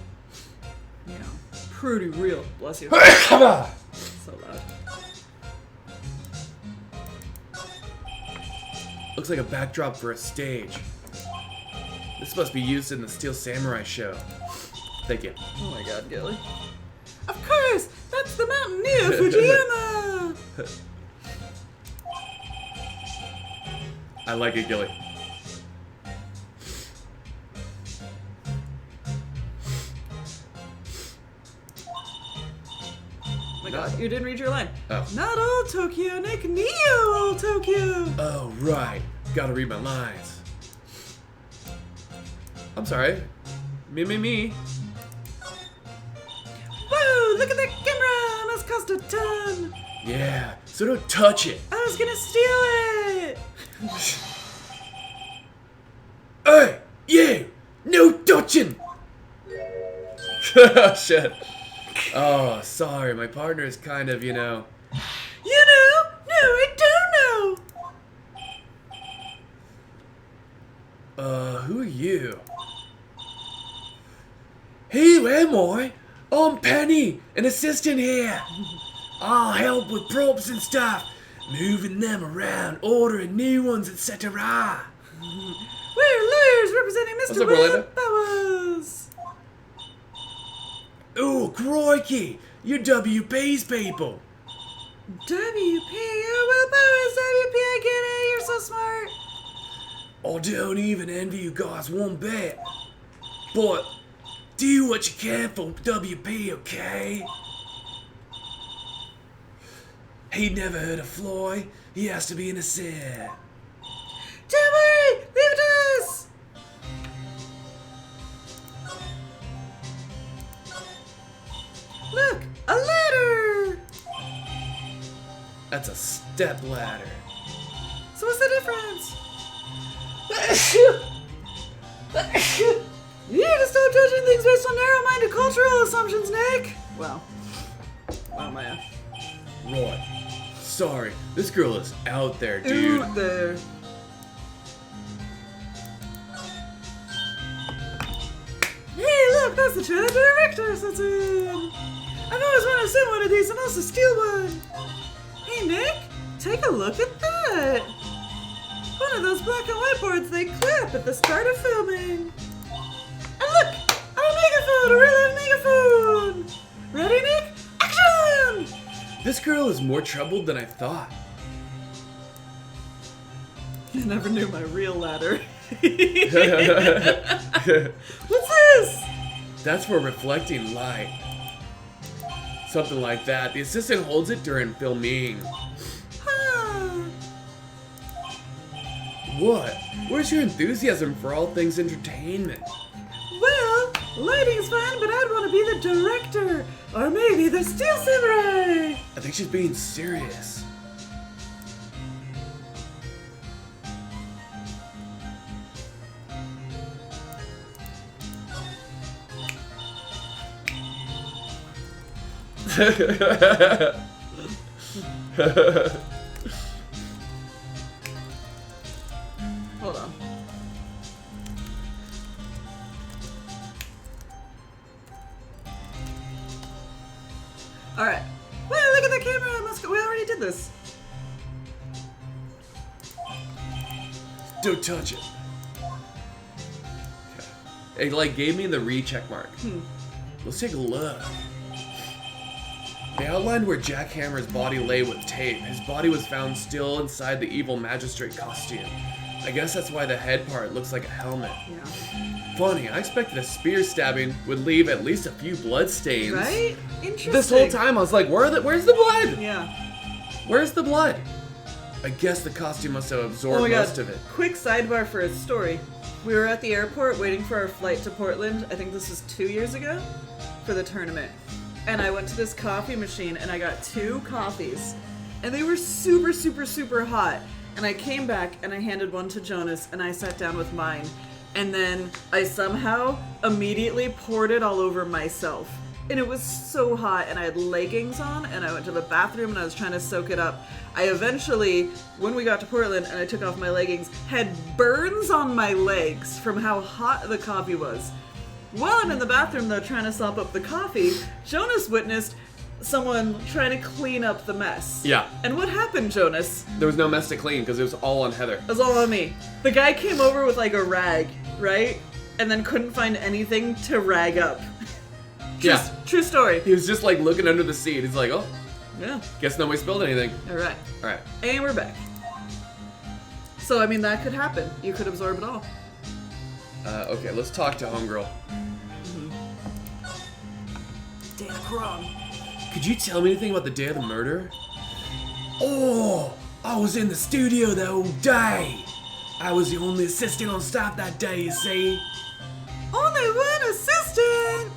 Yeah, pretty real. Bless you. So loud. Looks like a backdrop for a stage. This must be used in the Steel Samurai show. Thank you. Oh my god, Gilly. Of course! That's the Mountain Dew Fujiyama! I like it, Gilly. Oh my god, you didn't read your line. Oh. Not all Tokyo, Nick. Neo all Tokyo! Oh, right. Gotta read my lines. I'm sorry. Me. Whoa, look at that camera! Must cost a ton! Yeah, so don't touch it. I was gonna steal it! Hey, you! No touching! Shit. Oh, sorry. My partner is kind of, You know? No, I don't know! Who are you? Who am I? I'm Penny, an assistant here. I'll help with props and stuff, moving them around, ordering new ones, etc. We're lawyers representing Mr. What's up, Orlando? Will Powers! Oh, crikey! You're WP's people! WP? Oh, Will Powers, WP, I get it. You're so smart. I don't even envy you guys one bit. But do what you can for WP, okay? He'd never hurt a fly. He has to be innocent. Don't worry, leave it to us. Look, a ladder. That's a step ladder. So what's the difference? You need to stop judging things based on narrow-minded cultural assumptions, Nick. Wow, Maya. Right. Sorry, this girl is out there, dude. Out there. Hey, look, that's the trailer director sits in. I've always wanted to send one of these and also steal one. Hey, Nick, take a look at that. One of those black and white boards they clip at the start of filming. And look, a megaphone, a real life megaphone. Ready, Nick? Action! This girl is more troubled than I thought. You never knew my real ladder. What's this? That's for reflecting light. Something like that. The assistant holds it during filming. Huh. What? Where's your enthusiasm for all things entertainment? Well, lighting's fine, but I'd want to be the director. Or maybe the Steel Samurai. I think she's being serious. Hold on. Alright. Well, look at the camera. We already did this. Don't touch it. Okay. It like gave me the recheck mark. Let's take a look. They outlined where Jack Hammer's body lay with tape. His body was found still inside the evil magistrate costume. I guess that's why the head part looks like a helmet. Yeah. Funny, I expected a spear stabbing would leave at least a few blood stains. Right? Interesting. This whole time I was like, where's the blood? Yeah. Where's the blood? I guess the costume must have absorbed most of it. Quick sidebar for a story. We were at the airport waiting for our flight to Portland. I think this was 2 years ago for the tournament. And I went to this coffee machine and I got 2 coffees. And they were super, super, super hot. And I came back and I handed one to Jonas and I sat down with mine. And then I somehow immediately poured it all over myself. And it was so hot and I had leggings on and I went to the bathroom and I was trying to soak it up. I eventually, when we got to Portland and I took off my leggings, had burns on my legs from how hot the coffee was. While I'm in the bathroom though trying to sop up the coffee, Jonas witnessed someone trying to clean up the mess. Yeah. And what happened, Jonas? There was no mess to clean because it was all on Heather. It was all on me. The guy came over with like a rag, right? And then couldn't find anything to rag up. True story. He was just like looking under the seat. He's like, oh, Yeah. guess nobody spilled anything. Alright. Alright. And we're back. So, I mean, that could happen. You could absorb it all. Okay, let's talk to Homegirl. Dana Crum. Could you tell me anything about the day of the murder? Oh, I was in the studio the whole day. I was the only assistant on staff that day, you see. Only one assistant!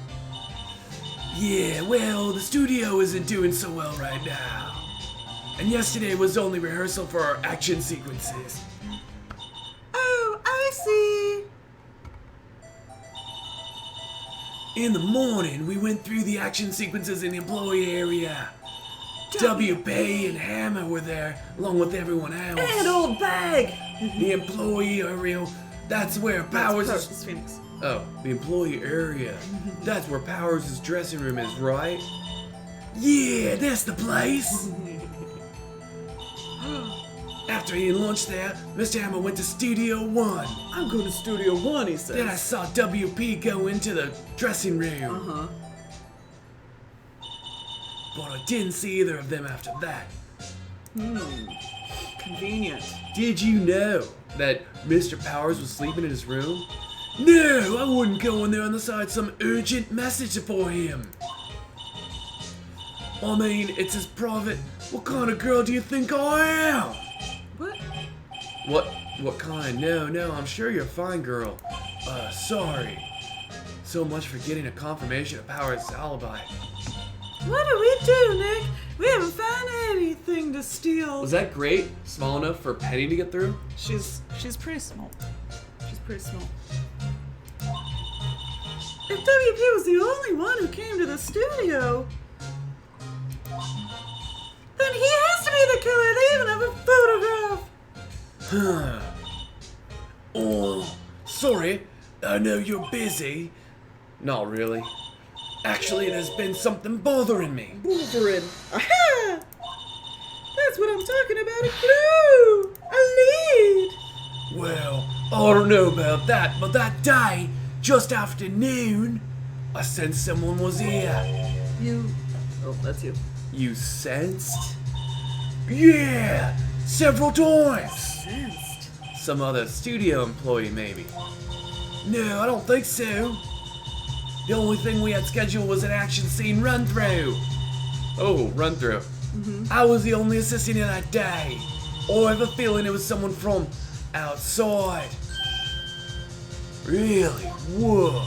Yeah, well, the studio isn't doing so well right now. And yesterday was only rehearsal for our action sequences. Oh, I see. In the morning, we went through the action sequences in the employee area. WP and Hammer were there, along with everyone else. And old bag! The employee area, that's where Powers That's is... Phoenix. Oh, the employee area. That's where Powers' dressing room is, right? Yeah, that's the place. After eating lunch there, Mr. Hammer went to Studio 1. I'm going to Studio 1, he says. Then I saw WP go into the dressing room. Uh-huh. I didn't see either of them after that. Convenient. Did you know that Mr. Powers was sleeping in his room? No, I wouldn't go in there unless I had some urgent message for him. I mean, it's his private. What kind of girl do you think I am? What? What kind? No, I'm sure you're a fine girl. Sorry. So much for getting a confirmation of Powers' alibi. What do we do, Nick? We haven't found anything to steal. Was that great? Small enough for Penny to get through? She's pretty small. She's pretty small. If WP was the only one who came to the studio, then he has to be the killer. They even have a photograph. Oh, sorry. I know you're busy. Not really. Actually, there's been something bothering me. Wolverine. Aha! That's what I'm talking about. A clue. A lead. Well, I don't know about that, but that day, just after noon, I sensed someone was here. Oh, that's you. You sensed? Yeah, several times. Sensed. Some other studio employee, maybe. No, I don't think so. The only thing we had scheduled was an action scene run-through. Oh, run-through. I was the only assistant in that day. Oh, I have a feeling it was someone from outside. Really? Whoa.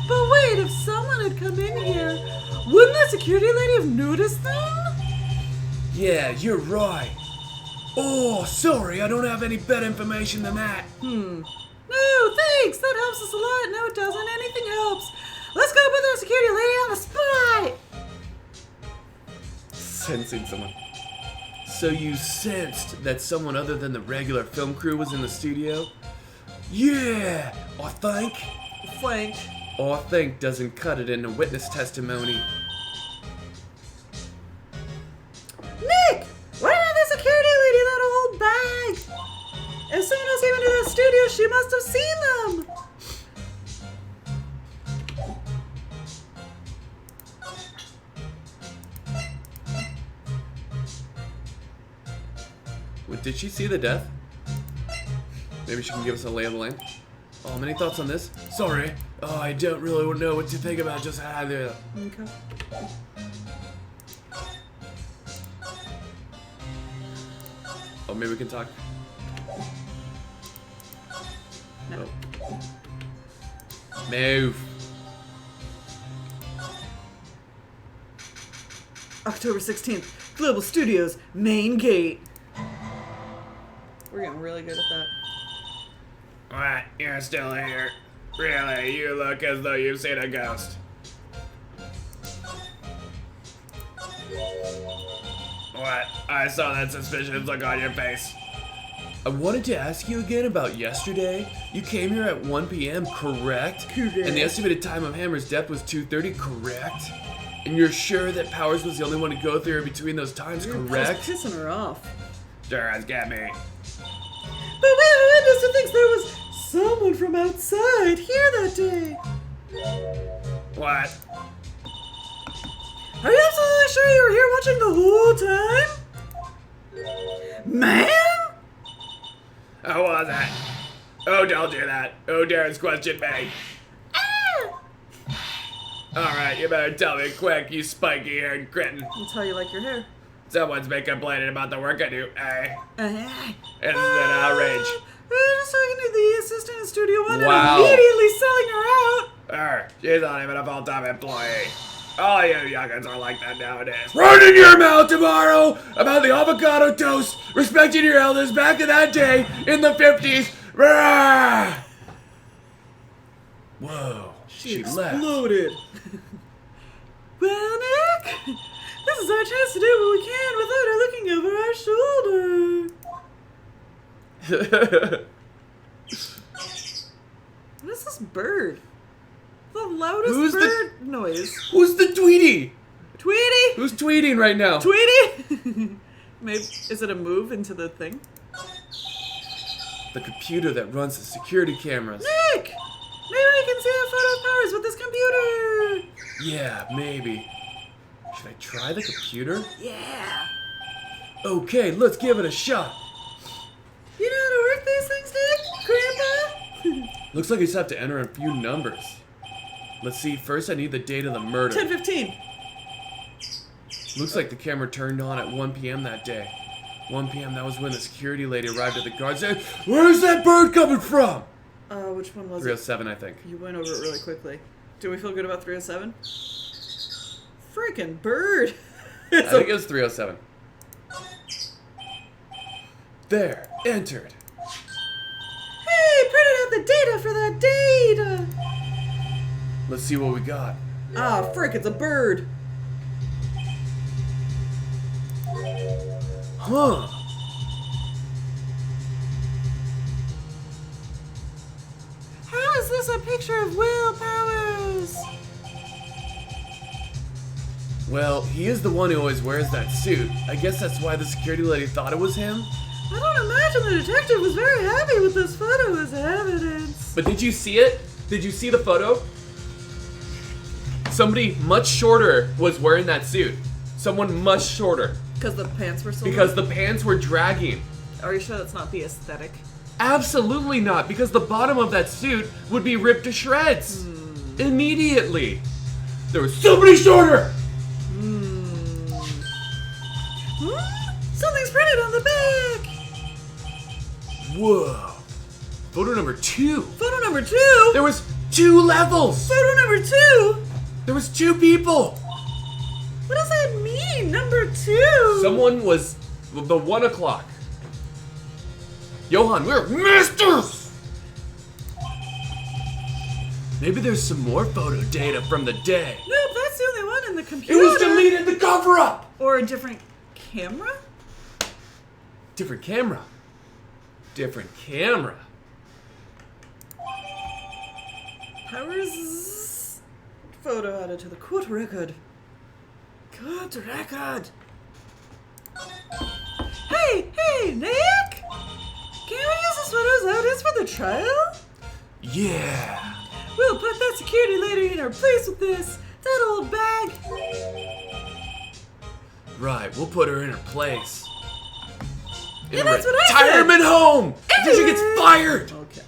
But wait, if someone had come in here, wouldn't the security lady have noticed them? Yeah, you're right. Oh, sorry, I don't have any better information than that. No, thanks. That helps us a lot. No, it doesn't. Anything helps. Let's go put the security lady on the spot. Sensing someone. So you sensed that someone other than the regular film crew was in the studio? Yeah, I think. Frank. I think doesn't cut it into witness testimony. Nick, what about the security lady in that old bag? If someone else came into the studio, she must have seen them. Did she see the death? Maybe she can give us a lay of the land. Oh, any thoughts on this? Sorry. Oh, I don't really know what to think about just how they. Okay. Oh, maybe we can talk. No. Oh. Move. October 16th, Global Studios, main gate. We're getting really good at that. What? You're still here? Really? You look as though you've seen a ghost. What? I saw that suspicious look on your face. I wanted to ask you again about yesterday. You came here at 1 p.m., correct? Correct. And the estimated time of Hammer's death was 2:30, correct? And you're sure that Powers was the only one to go through between those times, correct? Just pissing her off. Sure as get me. But we have a witness who thinks there was someone from outside here that day. What? Are you absolutely sure you were here watching the whole time? Ma'am? Who was it? Oh, don't do that. Oh, dares question me. Alright, you better tell me quick, you spiky-haired kitten. That's how you like your hair. Someone's been complaining about the work I do, eh? It's an Uh, outrage. We're just talking to the assistant in Studio One Wow. and immediately selling her out. She's not even a full-time employee. All you youngins are like that nowadays. Running your mouth tomorrow about the avocado toast, respecting your elders back in that day in the 50s. Rah! Whoa, she left. exploded. Well, Nick, this is our chance to do what we can without her looking over our shoulder. What is this bird? The loudest Who's the- bird noise. Who's the Tweety? Tweety? Who's tweeting right now? Tweety? Maybe is it a move into the thing? The computer that runs the security cameras. Nick! Maybe we can see a photo of Powers with this computer. Yeah, maybe. Should I try the computer? Yeah. Okay, let's give it a shot. You know how to work these things, Dick? Grandpa? Looks like I just have to enter a few numbers. Let's see, first I need the date of the murder. 10:15. Looks like the camera turned on at 1 p.m. that day. 1 p.m., that was when the security lady arrived at the guard and said, "Where's that bird coming from?" Which one was 307, I think. it? You went over it really quickly. Do we feel good about 307? Freaking bird. I think it was 307. There, entered. Hey, printed out the data for that data. Let's see what we got. Ah, frick, it's a bird. Huh. How is this a picture of Will Powers? Well, he is the one who always wears that suit. I guess that's why the security lady thought it was him. I don't imagine the detective was very happy with this photo as evidence. But did you see it? Did you see the photo? Somebody much shorter was wearing that suit. Someone much shorter. Because the pants were so Because the pants were dragging. Are you sure that's not the aesthetic? Absolutely not, because the bottom of that suit would be ripped to shreds. Immediately. There was somebody shorter! Something's printed on the back. Whoa. Photo number 2. Photo number 2. There was 2 levels. Photo number 2. There was 2 people. What does that mean? Number 2. Someone was the 1 o'clock. Johan, we're masters! Maybe there's some more photo data from the day. Nope, that's the only one in the It computer. was deleted the cover-up! Or a different camera? Different camera. Different camera. Powers photo added to the court record. Court record. Hey, Nick! Can we use this photo as evidence for the trial? Yeah. We'll put that security lady in her place with this. That old bag. Right, we'll put her in her place. In Yeah, a that's what I said. retirement home! Until she gets fired! Okay.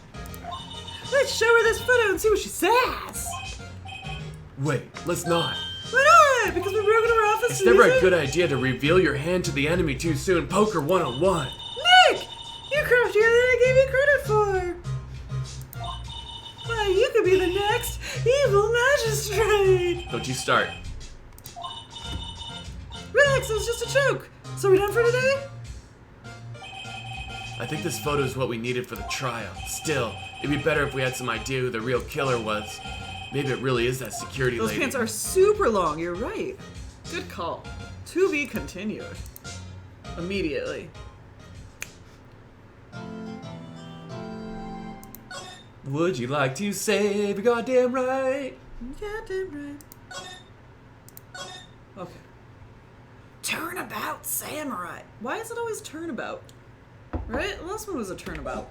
Let's show her this photo and see what she says. Wait, let's not. Why not? Because we broke into her office. It's to never use a it? good idea to reveal your hand to the enemy too soon. Poker 101. Nick! You're craftier than I gave you credit for. Why, you could be the next evil magistrate. Don't you start. Relax, it was just a joke. So we done for today? I think this photo is what we needed for the trial. Still, it'd be better if we had some idea who the real killer was. Maybe it really is that security Those lady. pants are super long, you're right. Good call. To be continued. Immediately. Would you like to save your goddamn right? Goddamn right. Okay. Turnabout samurai. Why is it always turnabout? Right? The last one was a turnabout.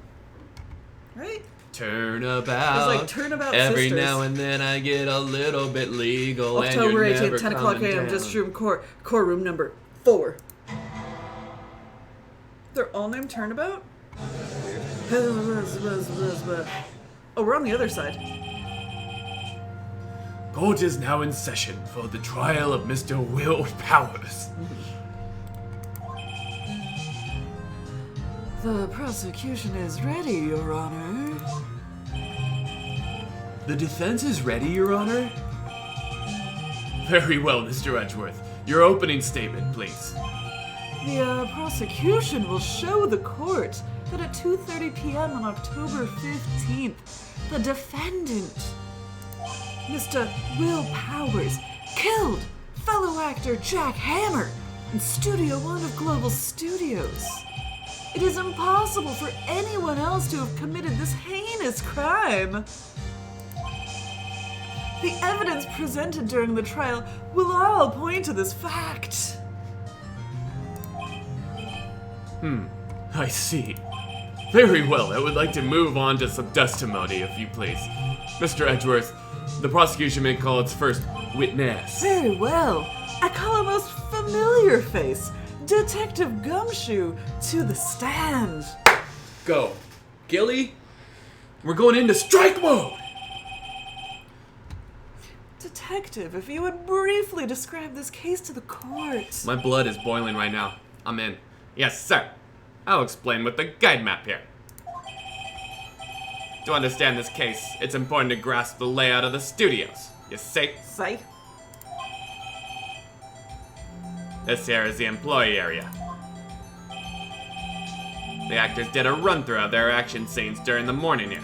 Right? Turnabout. It was like Turnabout Every Sisters. now and then I get a little bit legal. and October you're 18th, never 10 o'clock coming a.m. down. Just room core room number 4. They're all named Turnabout? Oh, we're on the other side. Court is now in session for the trial of Mr. Will Powers. The prosecution is ready, Your Honor. The defense is ready, Your Honor? Very well, Mr. Edgeworth. Your opening statement, please. The prosecution will show the court that at 2:30 p.m. on October 15th, the defendant, Mr. Will Powers, killed fellow actor Jack Hammer in Studio One of Global Studios. It is impossible for anyone else to have committed this heinous crime. The evidence presented during the trial will all point to this fact. I see. Very well, I would like to move on to some testimony, if you please. Mr. Edgeworth, the prosecution may call its first witness. Very well. I call a most familiar face, Detective Gumshoe, to the stand. Go. Gilly, we're going into strike mode! Detective, if you would briefly describe this case to the court. My blood is boiling right now. I'm in. Yes, sir. I'll explain with the guide map here. To understand this case, it's important to grasp the layout of the studios. You see? Say? This here is the employee area. The actors did a run-through of their action scenes during the morning here.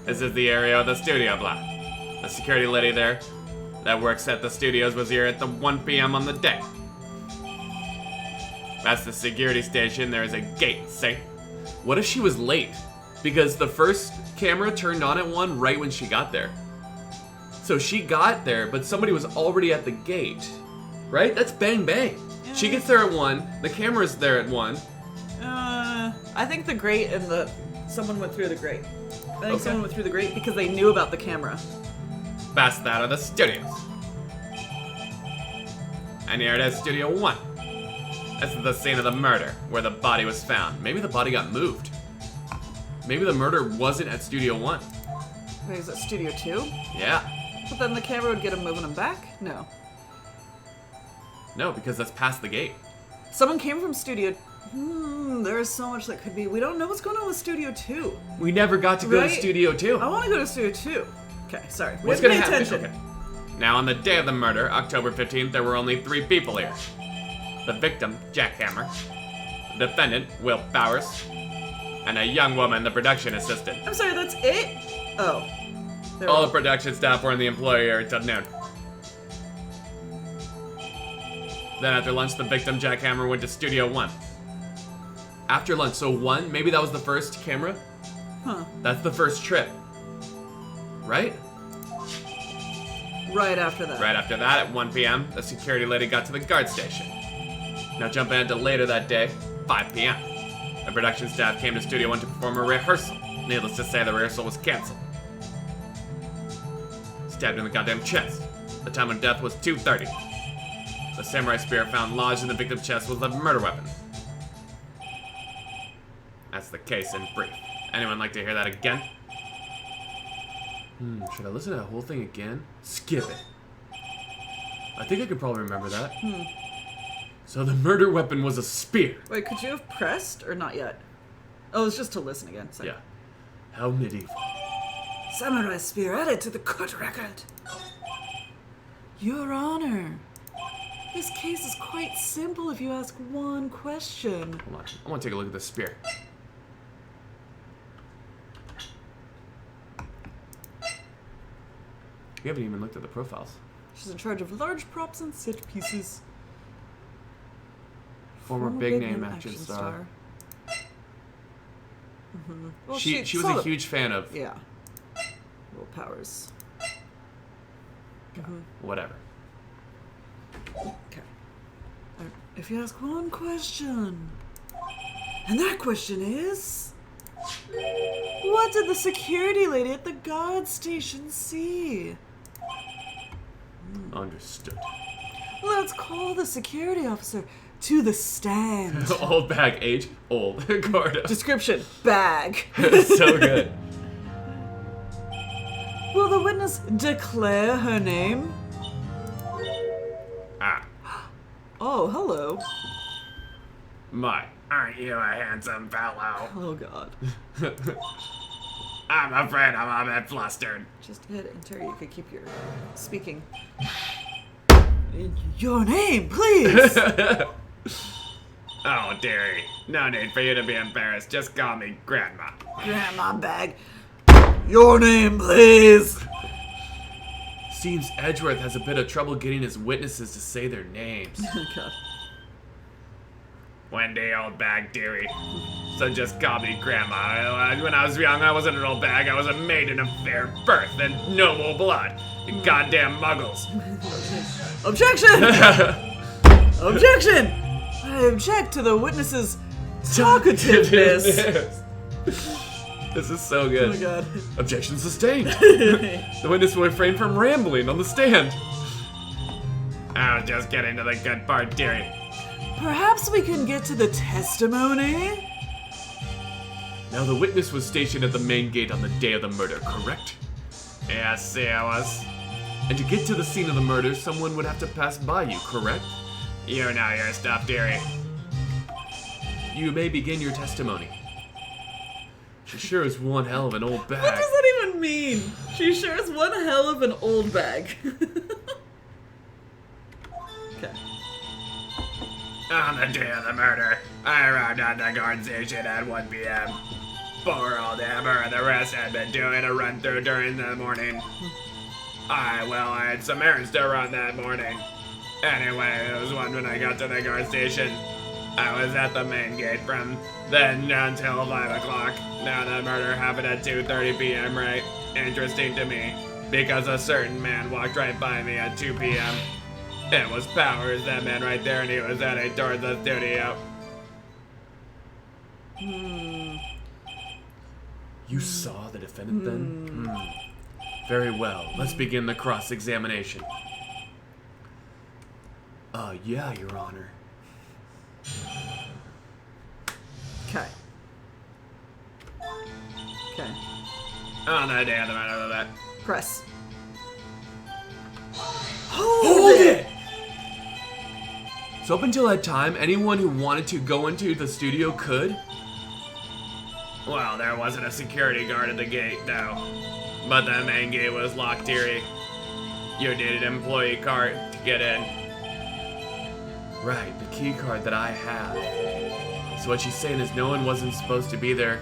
This is the area of the studio block. The security lady there that works at the studios was here at the 1 p.m. on the day. That's the security station. There is a gate, see? What if she was late? Because the first camera turned on at 1 right when she got there. So she got there, but somebody was already at the gate. Right? That's bang bang. Yeah. She gets there at 1, the camera's there at 1. I think the grate and someone went through the grate. I think Okay. someone went through the grate because they knew about the camera. Past that are the studios. And here it is, Studio 1. This is the scene of the murder, where the body was found. Maybe the body got moved. Maybe the murder wasn't at Studio 1. Wait, is it Studio 2? Yeah. But then the camera would get him moving him back? No. No, because that's past the gate. Someone came from Studio... there is so much that could be. We don't know what's going on with Studio 2. We never got to go to Right? Studio 2. I want to go to Studio 2. Okay, sorry. We What's have gonna to pay happen? attention. Okay. Now, on the day of the murder, October 15th, there were only 3 people here. The victim, Jack Hammer, the defendant, Will Bowers, and a young woman, the production assistant. I'm sorry, that's it? Oh. There All we the go. production staff were in the employee area until noon. Then after lunch, the victim, Jack Hammer, went to Studio 1. After lunch, so 1, maybe that was the first camera? Huh. That's the first trip. Right? Right after that. Right after that, at 1 p.m., the security lady got to the guard station. Now jump ahead to later that day, 5 p.m. The production staff came to Studio 1 to perform a rehearsal. Needless to say, the rehearsal was canceled. Stabbed in the goddamn chest. The time of death was 2:30. The samurai spear found lodged in the victim's chest was a murder weapon. That's the case in brief. Anyone like to hear that again? Should I listen to that whole thing again? Skip it. I think I could probably remember that. So the murder weapon was a spear. Wait, could you have pressed or not yet? Oh, it's just to listen again. Sorry. Yeah. How medieval. Samurai spear added to the court record. Your Honor, this case is quite simple if you ask one question. Hold on. I want to take a look at this spear. We haven't even looked at the profiles. She's in charge of large props and set pieces. Former big name action star. Well, She was saw a the- huge fan of Yeah. Will Powers. whatever. Okay. If you ask one question, and that question is, what did the security lady at the guard station see? Understood. Let's call the security officer to the stand. Old bag, age, old. Gordo. Description, bag. So good. Will the witness declare her name? Ah, Oh, hello. my. Aren't you a handsome fellow? Oh, God. I'm afraid I'm a bit flustered. Just hit enter. You could keep your speaking. Your name, please. Oh, dearie. No need for you to be embarrassed. Just call me Grandma. Grandma bag. Your name, please. Seems Edgeworth has a bit of trouble getting his witnesses to say their names. Oh, God. Wendy, old bag, dearie. So just call me Grandma. When I was young, I wasn't an old bag. I was a maiden of fair birth and noble blood. You goddamn muggles. Objection! Objection! I object to the witness's talkativeness. This is so Oh good. my god. Objection sustained. The witness will refrain from rambling on the stand. Oh, just getting to the good part, dearie. Perhaps we can get to the testimony? Now, the witness was stationed at the main gate on the day of the murder, correct? Yes, I was. And to get to the scene of the murder, someone would have to pass by you, correct? You know your stuff, dearie. You may begin your testimony. She sure is one hell of an old What bag. does that even mean? She sure is one hell of an old bag. Okay. On the day of the murder, I arrived at the guard station at 1 p.m. Poor old Hammer and the rest had been doing a run-through during the morning. I had some errands to run that morning. Anyway, it was when I got to the guard station. I was at the main gate from then until 5 o'clock. Now the murder happened at 2:30 p.m., right? Interesting to me, because a certain man walked right by me at 2 p.m. It was Powers, that man right there, and he was heading towards the studio. You saw the defendant then? Very well. Let's begin the cross-examination. Yeah, Your Honor. Okay. Okay. On the day of the murder, Press. Hold it! So up until that time, anyone who wanted to go into the studio could? well, there wasn't a security guard at the gate, no. But the main gate was locked, dearie. You needed an employee card to get in. Right, the key card that I have. So what she's saying is no one wasn't supposed to be there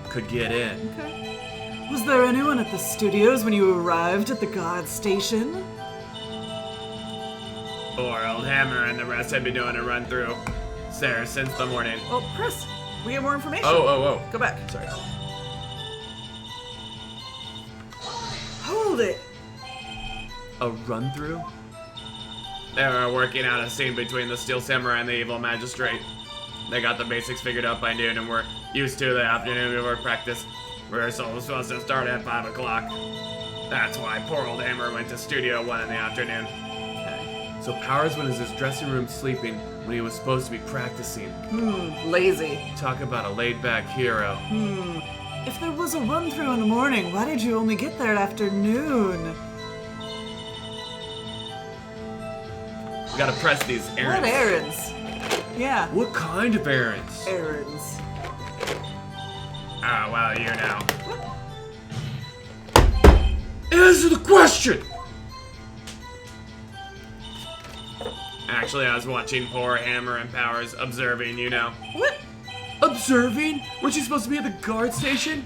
could get in. Okay. Was there anyone at the studios when you arrived at the guard station? Poor old Hammer and the rest had been doing a run-through there since the morning. Oh, press. We get more information. Oh. Go back. Sorry. Hold it. A run-through? They were working out a scene between the Steel Samurai and the Evil Magistrate. They got the basics figured out by noon and were used to the afternoon rework practice. Rehearsal was supposed to start at 5 o'clock. That's why poor old Hammer went to Studio 1 in the afternoon. So Powers went in his dressing room sleeping when he was supposed to be practicing. Lazy. Talk about a laid-back hero. If there was a run-through in the morning, why did you only get there at afternoon? We gotta press these errands. What errands? Yeah. What kind of errands? Errands. Oh, well, you know. Answer the question! Actually, I was watching poor Hammer and Powers observing, you know. What? Observing? Weren't you supposed to be at the guard station?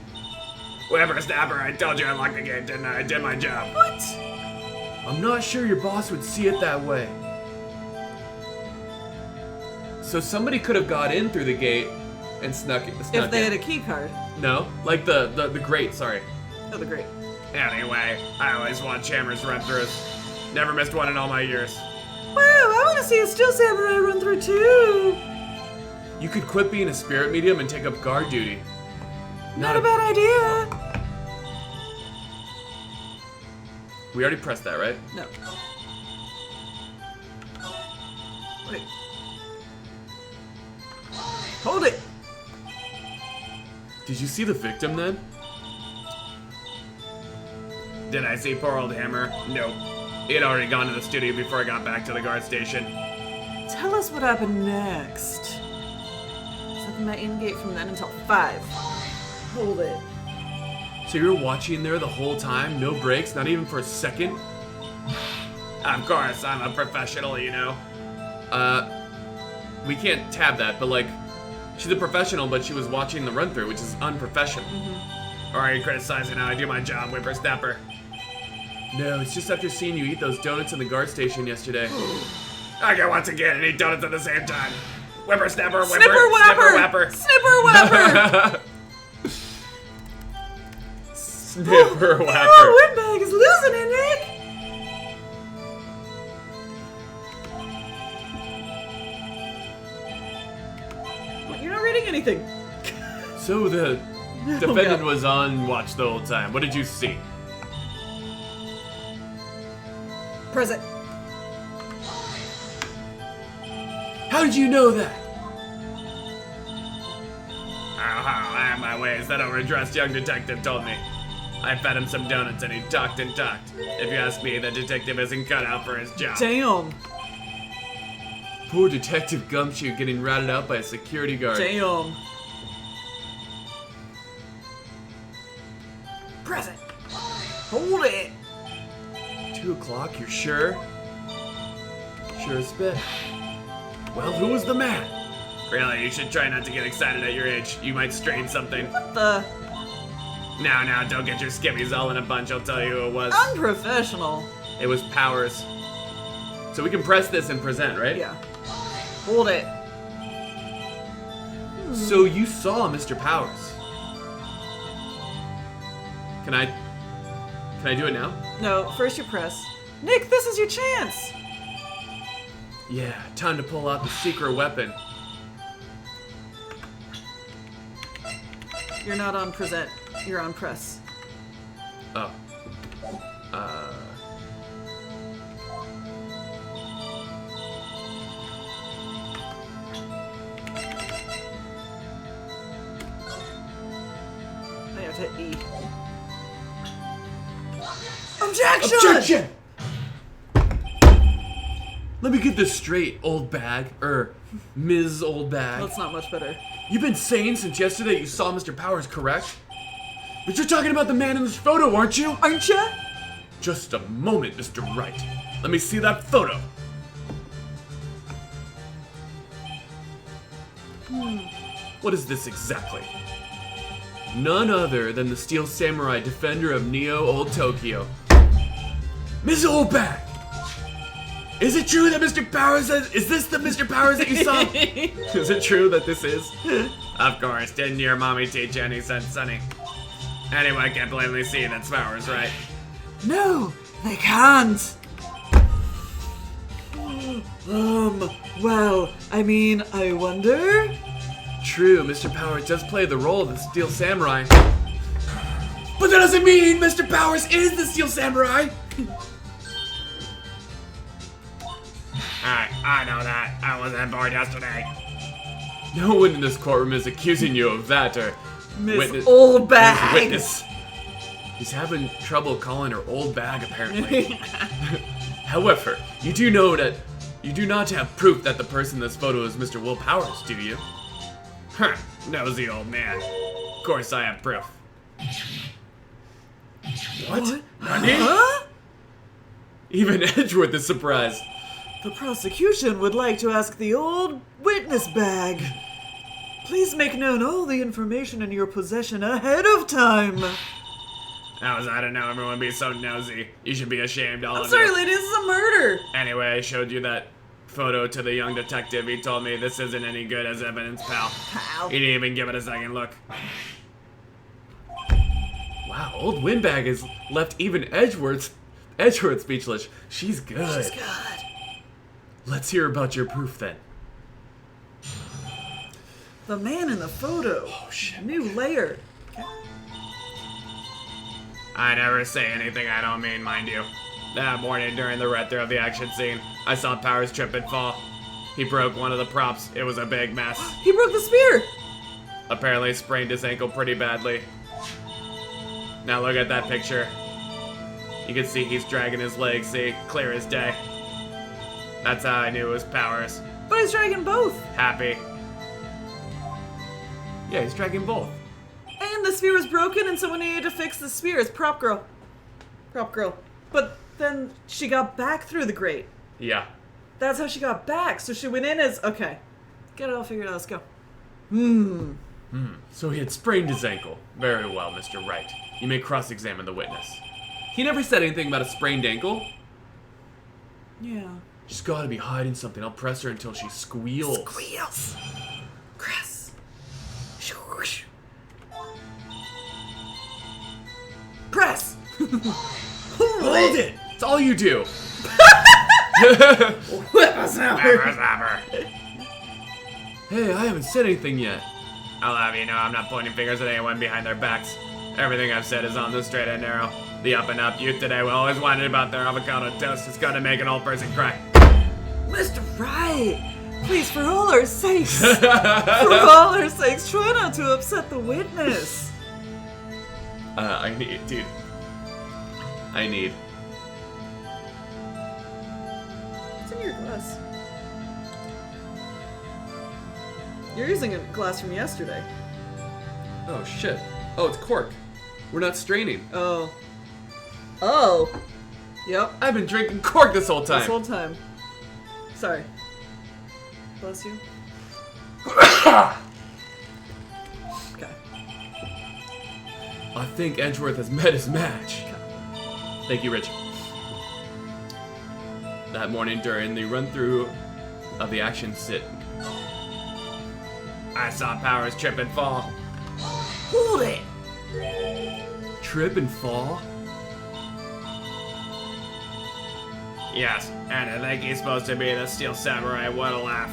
Whippersnapper, I told you I locked the gate, didn't I? I did my job. What? I'm not sure your boss would see it that way. So somebody could have got in through the gate and snuck If in. they had a key card. No, like the grate, sorry. Oh, the great. Anyway, I always watch Hammer's run-throughs. Never missed one in all my years. Wow, I want to see a Steel Samurai run through too. You could quit being a spirit medium and take up guard duty. Not a bad idea. We already pressed that, right? No. Wait. Hold it. Did you see the victim then? Did I see poor old Hammer? Nope. He had already gone to the studio before I got back to the guard station. Tell us what happened next. I was at the main gate from then until 5. Hold it. So you were watching there the whole time? No breaks? Not even for a second? Of course, I'm a professional, you know. We can't tab that, but like, she's a professional, but she was watching the run-through, which is unprofessional. Or are you criticizing how I do my job, Whippersnapper? No, it's just after seeing you eat those donuts in the guard station yesterday. I can once again and eat donuts at the same time. Whippersnapper, Snipper Whapper! Whapper. Snipper Whapper! Snipper Whapper. Oh, Windbag is losing it, Nick! What, you're not reading anything. So the Defendant God. was on watch the whole time. What did you see? Present. How did you know that? I have my ways, that overdressed young detective told me. I fed him some donuts and he talked and talked. If you ask me, the detective isn't cut out for his job. Damn. Poor Detective Gumshoe getting ratted out by a security guard. Damn. Present. Hold it. 2 o'clock, you're sure? Sure as bit. Well, who was the man? Really, you should try not to get excited at your age. You might strain something. The Now, don't get your skimmies all in a bunch. I'll tell you who it was. unprofessional. It was Powers. So we can press this and present, right? Yeah. Hold it. So you saw Mr. Powers. Can I do it now? No, first you press. Nick, this is your chance. Yeah, time to pull out the secret weapon. You're not on present. You're on press. Oh. I have to hit E. Objection! Objection! Let me get this straight, old bag. Ms. Old Bag. That's not much better. You've been saying since yesterday you saw Mr. Powers, correct? But you're talking about the man in this photo, aren't you? Aren't ya? Just a moment, Mr. Wright. Let me see that photo. What is this exactly? None other than the Steel Samurai, defender of Neo Old Tokyo. Ms. Old Bag! Is it true that Mr. Powers is this the Mr. Powers that you saw? Is it true that this is? Of course, didn't your mommy teach you any sense, Sonny? Anyone can plainly see that's Powers, right? No, they can't. Well, I mean, I wonder. True, Mr. Powers does play the role of the Steel Samurai. But that doesn't mean Mr. Powers is the Steel Samurai! I know that. I was on board yesterday. No one in this courtroom is accusing you of that, or Miss Old Bag. witness. He's having trouble calling her old bag, apparently. However, you do know that you do not have proof that the person in this photo is Mr. Will Powers, do you? Huh, nosy old man. Of course I have proof. What? Huh? Even Edgeworth is surprised. The prosecution would like to ask the old witness bag. Please make known all the information in your possession ahead of time. How was I to know everyone would be so nosy? You should be ashamed, all I'm of sorry, you. lady, this is a murder. Anyway, I showed you that photo to the young detective. He told me this isn't any good as evidence, pal. Pal. He didn't even give it a second look. Wow, old Windbag has left even Edgeworth speechless. She's good. She's good. Let's hear about your proof then. The man in the photo. Oh shit. New layer. I never say anything I don't mean, mind you. That morning during the run-through of the action scene, I saw Powers trip and fall. He broke one of the props. It was a big mess. He broke the spear. Apparently sprained his ankle pretty badly. Now look at that picture. You can see he's dragging his legs, see? Clear as day. That's how I knew it was Powers. But he's dragging both. Happy. Yeah, he's dragging both. And the spear was broken and someone needed to fix the spear. It's prop girl. Prop girl. But then she got back through the grate. Yeah. That's how she got back. So she went in as, okay, get it all figured out, let's go. So he had sprained his ankle. Very well, Mr. Wright. You may cross-examine the witness. He never said anything about a sprained ankle. Yeah. She's gotta be hiding something. I'll press her until she squeals. Squeals. Chris. Press. Hold it! It's all you do. Never. Hey, I haven't said anything yet. I'll have you know I'm not pointing fingers at anyone behind their backs. Everything I've said is on the straight and narrow. The up and up youth today will always whine about their avocado toast. It's gonna make an old person cry. Mr. Wright, please, for all our sakes, for all our sakes, try not to upset the witness. I need, dude. I need. What's in your glass? You're using a glass from yesterday. Oh shit. Oh, it's cork. We're not straining. Oh. Oh. Yep. I've been drinking cork this whole time. This whole time. Sorry. Bless you. Okay. I think Edgeworth has met his match. Thank you, Rich. That morning during the run-through of the action sit, I saw Powers trip and fall. Hold it! trip and fall? Yes, and I think he's supposed to be the Steel Samurai. What a laugh.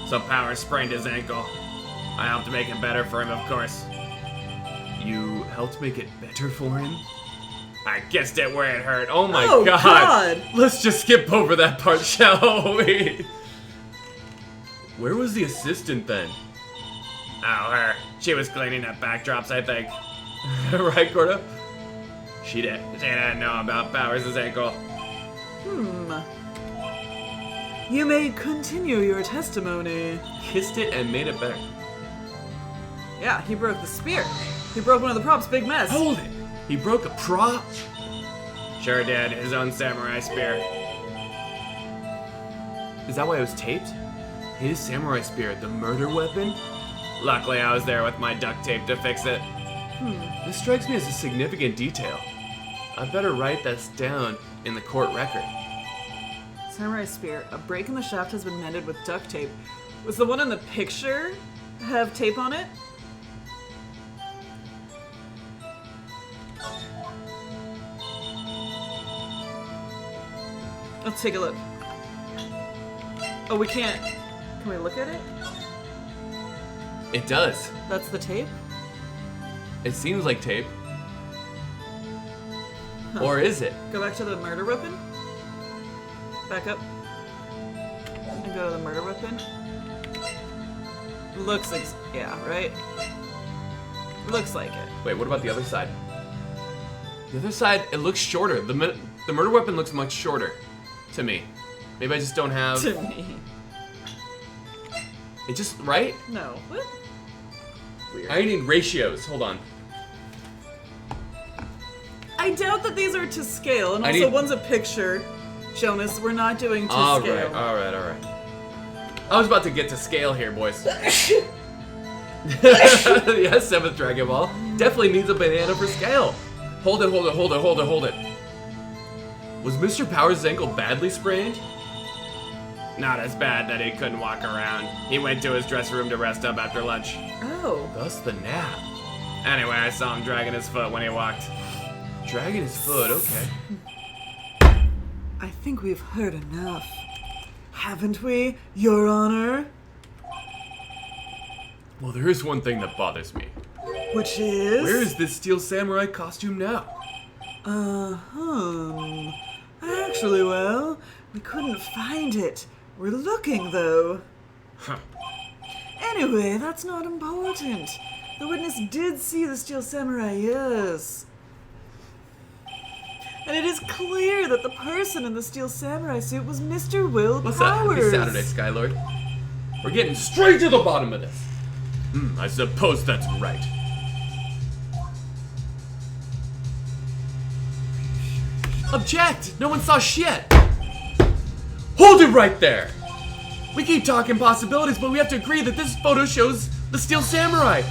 So Powers sprained his ankle. I helped make it better for him, of course. You helped make it better for him? I kissed it where it hurt. Oh my Oh, god. God. Let's just skip over that part, shall we? Where was the assistant then? Oh, her. She was cleaning up backdrops, I think. Right, Gordo? She didn't know about Powers' ankle. You may continue your testimony. Kissed it and made it better. Yeah, he broke the spear. He broke one of the props, big mess. Hold it! He broke a prop? Sure did. His own samurai spear. Is that why it was taped? His samurai spear, the murder weapon? Luckily, I was there with my duct tape to fix it. This strikes me as a significant detail. I better write this down in the court record. Samurai spear. A break in the shaft has been mended with duct tape. Was the one in the picture have tape on it? Let's take a look. Oh, we can't. Can we look at it? It does. That's the tape? It seems like tape. Or is it? Go back to the murder weapon. Back up. And go to the murder weapon. Looks like, yeah, right? Looks like it. Wait, what about the other side? The other side, it looks shorter. The murder weapon looks much shorter to me. Maybe I just don't have... To me. It just, right? No. What? Weird. I need ratios. Hold on. I doubt that these are to scale, and I also need- one's a picture. Jonas, we're not doing to All scale. right, all right, all right. I was about to get to scale here, boys. Yes, 7th Dragon Ball. Definitely needs a banana for scale. Hold it, hold it, hold it, hold it, hold it. Was Mr. Powers' ankle badly sprained? Not as bad that he couldn't walk around. He went to his dressing room to rest up after lunch. Oh. Thus the nap. Anyway, I saw him dragging his foot when he walked. Dragging his foot, okay. I think we've heard enough. Haven't we, Your Honor? Well, there is one thing that bothers me. Which is? Where is this Steel Samurai costume now? Actually, well, we couldn't find it. We're looking, though. Huh. Anyway, that's not important. The witness did see the Steel Samurai, yes. And it is clear that the person in the Steel Samurai suit was Mr. Will What's that? Powers. Happy Saturday, Skylord. We're getting straight to the bottom of this. I suppose that's right. Object! No one saw shit! Hold it right there! We keep talking possibilities, but we have to agree that this photo shows the Steel Samurai.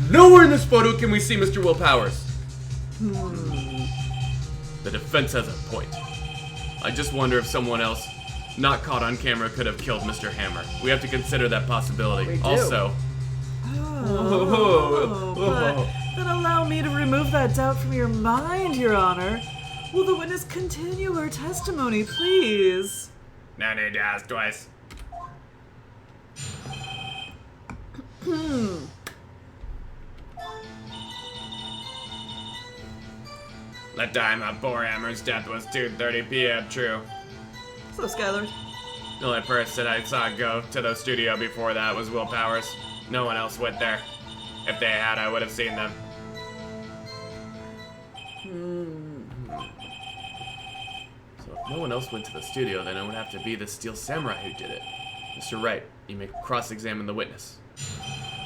Nowhere in this photo can we see Mr. Will Powers. The defense has a point. I just wonder if someone else, not caught on camera, could have killed Mr. Hammer. We have to consider that possibility. We do. Also, But then allow me to remove that doubt from your mind, Your Honor. Will the witness continue her testimony, please? No need to ask twice. The time of poor Hammer's death was 2:30 p.m. True. So, Skylar. The only person I saw go to the studio before that was Will Powers. No one else went there. If they had, I would have seen them. So if no one else went to the studio, then it would have to be the Steel Samurai who did it. Mr. Wright, you may cross-examine the witness.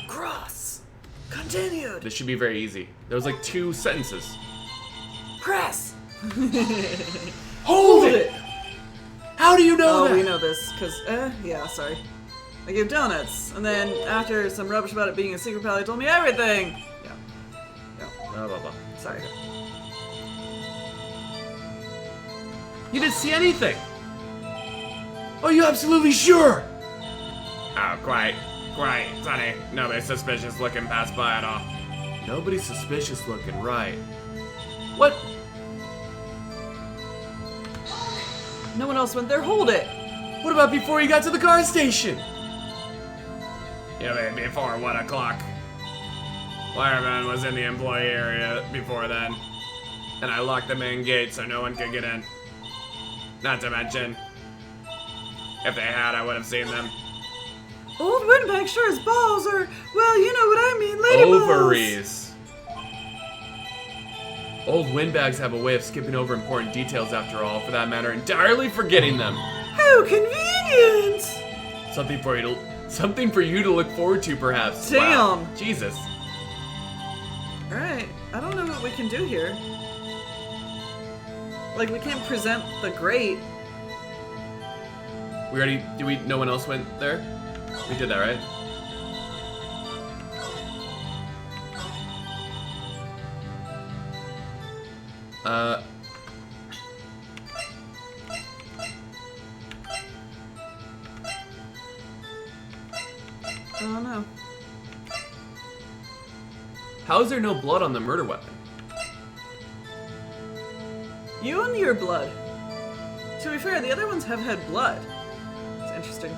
Cross. Continued. This should be very easy. There was like 2 sentences. Press. Hold it! How do you know that? We know this, because, yeah, sorry. I gave donuts, and then after some rubbish about it being a secret pal, he told me everything! Yeah. Blah, blah, blah. Sorry. You didn't see anything! Are you absolutely sure? Oh, quite, Sonny. Nobody suspicious looking passed by at all. Nobody's suspicious looking, right? What? No one else went there, hold it! What about before you got to the car station? You mean before 1 o'clock? Wireman was in the employee area before then. And I locked the main gate so no one could get in. Not to mention, if they had, I would have seen them. Old Windbag sure his balls are, well, you know what I mean, lady Ovaries. Old windbags have a way of skipping over important details after all, for that matter, entirely forgetting them. How convenient! Something for you to look forward to, perhaps. Damn. Wow. Jesus. Alright, I don't know what we can do here. Like, we can't present the grate. No one else went there? We did that, right? I don't know. How is there no blood on the murder weapon? You and your blood. To be fair, the other ones have had blood. It's interesting.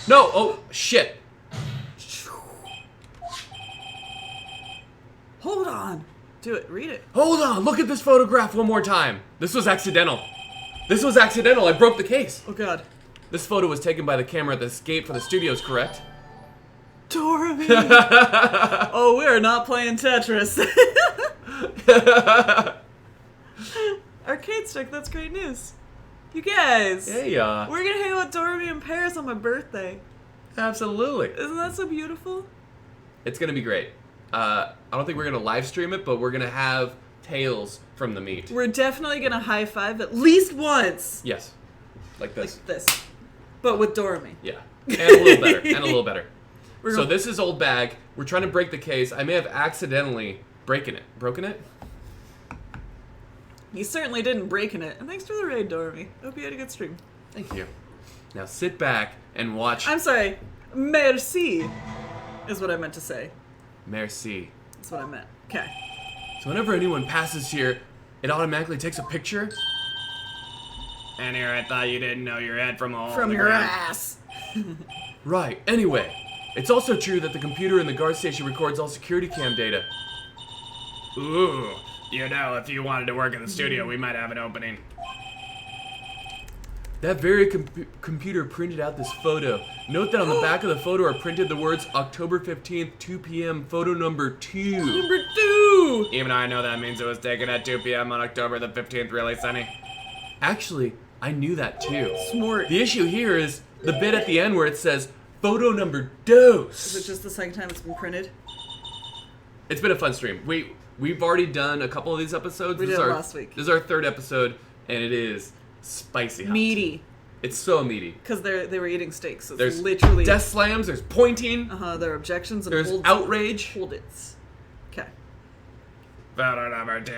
No! Oh, shit! Hold on. Do it. Read it. Hold on! Look at this photograph one more time! This was accidental. This was accidental. I broke the case. Oh, God. This photo was taken by the camera at the gate for the studios, correct? Dorothy! Oh, we are not playing Tetris. Arcade stick, that's great news. You guys! Hey, we're gonna hang out with Dorothy in Paris on my birthday. absolutely. Isn't that so beautiful? It's gonna be great. I don't think we're gonna live stream it, but we're gonna have tales from the meet. We're definitely gonna high five at least once. Yes. Like this. Like this. But with Dorothy. Yeah. And a little better. And a little better. So gonna- this is Old Bag. We're trying to break the case. I may have accidentally broken it. You certainly didn't break in it. And thanks for the raid, Dorothy. Hope you had a good stream. Thank you. Now sit back and watch. I'm sorry. Merci is what I meant to say. Merci. That's what I meant. Okay. So whenever anyone passes here, it automatically takes a picture. And here I thought you didn't know your head from a hole From in the your ground. ass. Right. Anyway, it's also true that the computer in the guard station records all security cam data. Ooh, you know, if you wanted to work in the studio, we might have an opening. That very computer printed out this photo. Note that on the back of the photo are printed the words October 15th, 2 p.m., photo number 2. Number 2! Even I know that means it was taken at 2 p.m. on October the 15th, really, Sonny? Actually, I knew that too. Smart. The issue here is the bit at the end where it says photo number 2. Is it just the second time it's been printed? It's been a fun stream. We've already done a couple of these episodes. We This did is it our- last week. This is our 3rd episode, and it is spicy hot. Meaty. It's so meaty. Because they were eating steaks. So it's There's literally... death slams, there's pointing, there are objections and there's holds. outrage. Hold it. Okay. Photo number 2.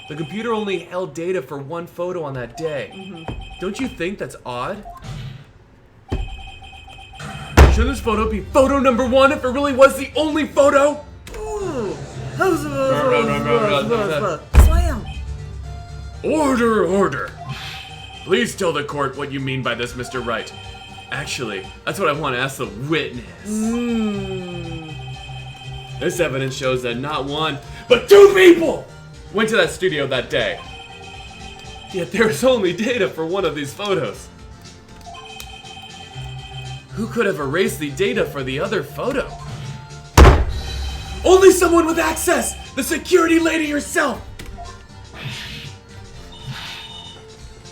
The computer only held data for one photo on that day. Don't you think that's odd? Shouldn't this photo be photo number 1 if it really was the only photo? Ooh. no. Slam. Order! Please tell the court what you mean by this, Mr. Wright. Actually, that's what I want to ask the witness. This evidence shows that not one, but 2 people went to that studio that day. Yet there was only data for one of these photos. Who could have erased the data for the other photo? Only someone with access! The security lady herself!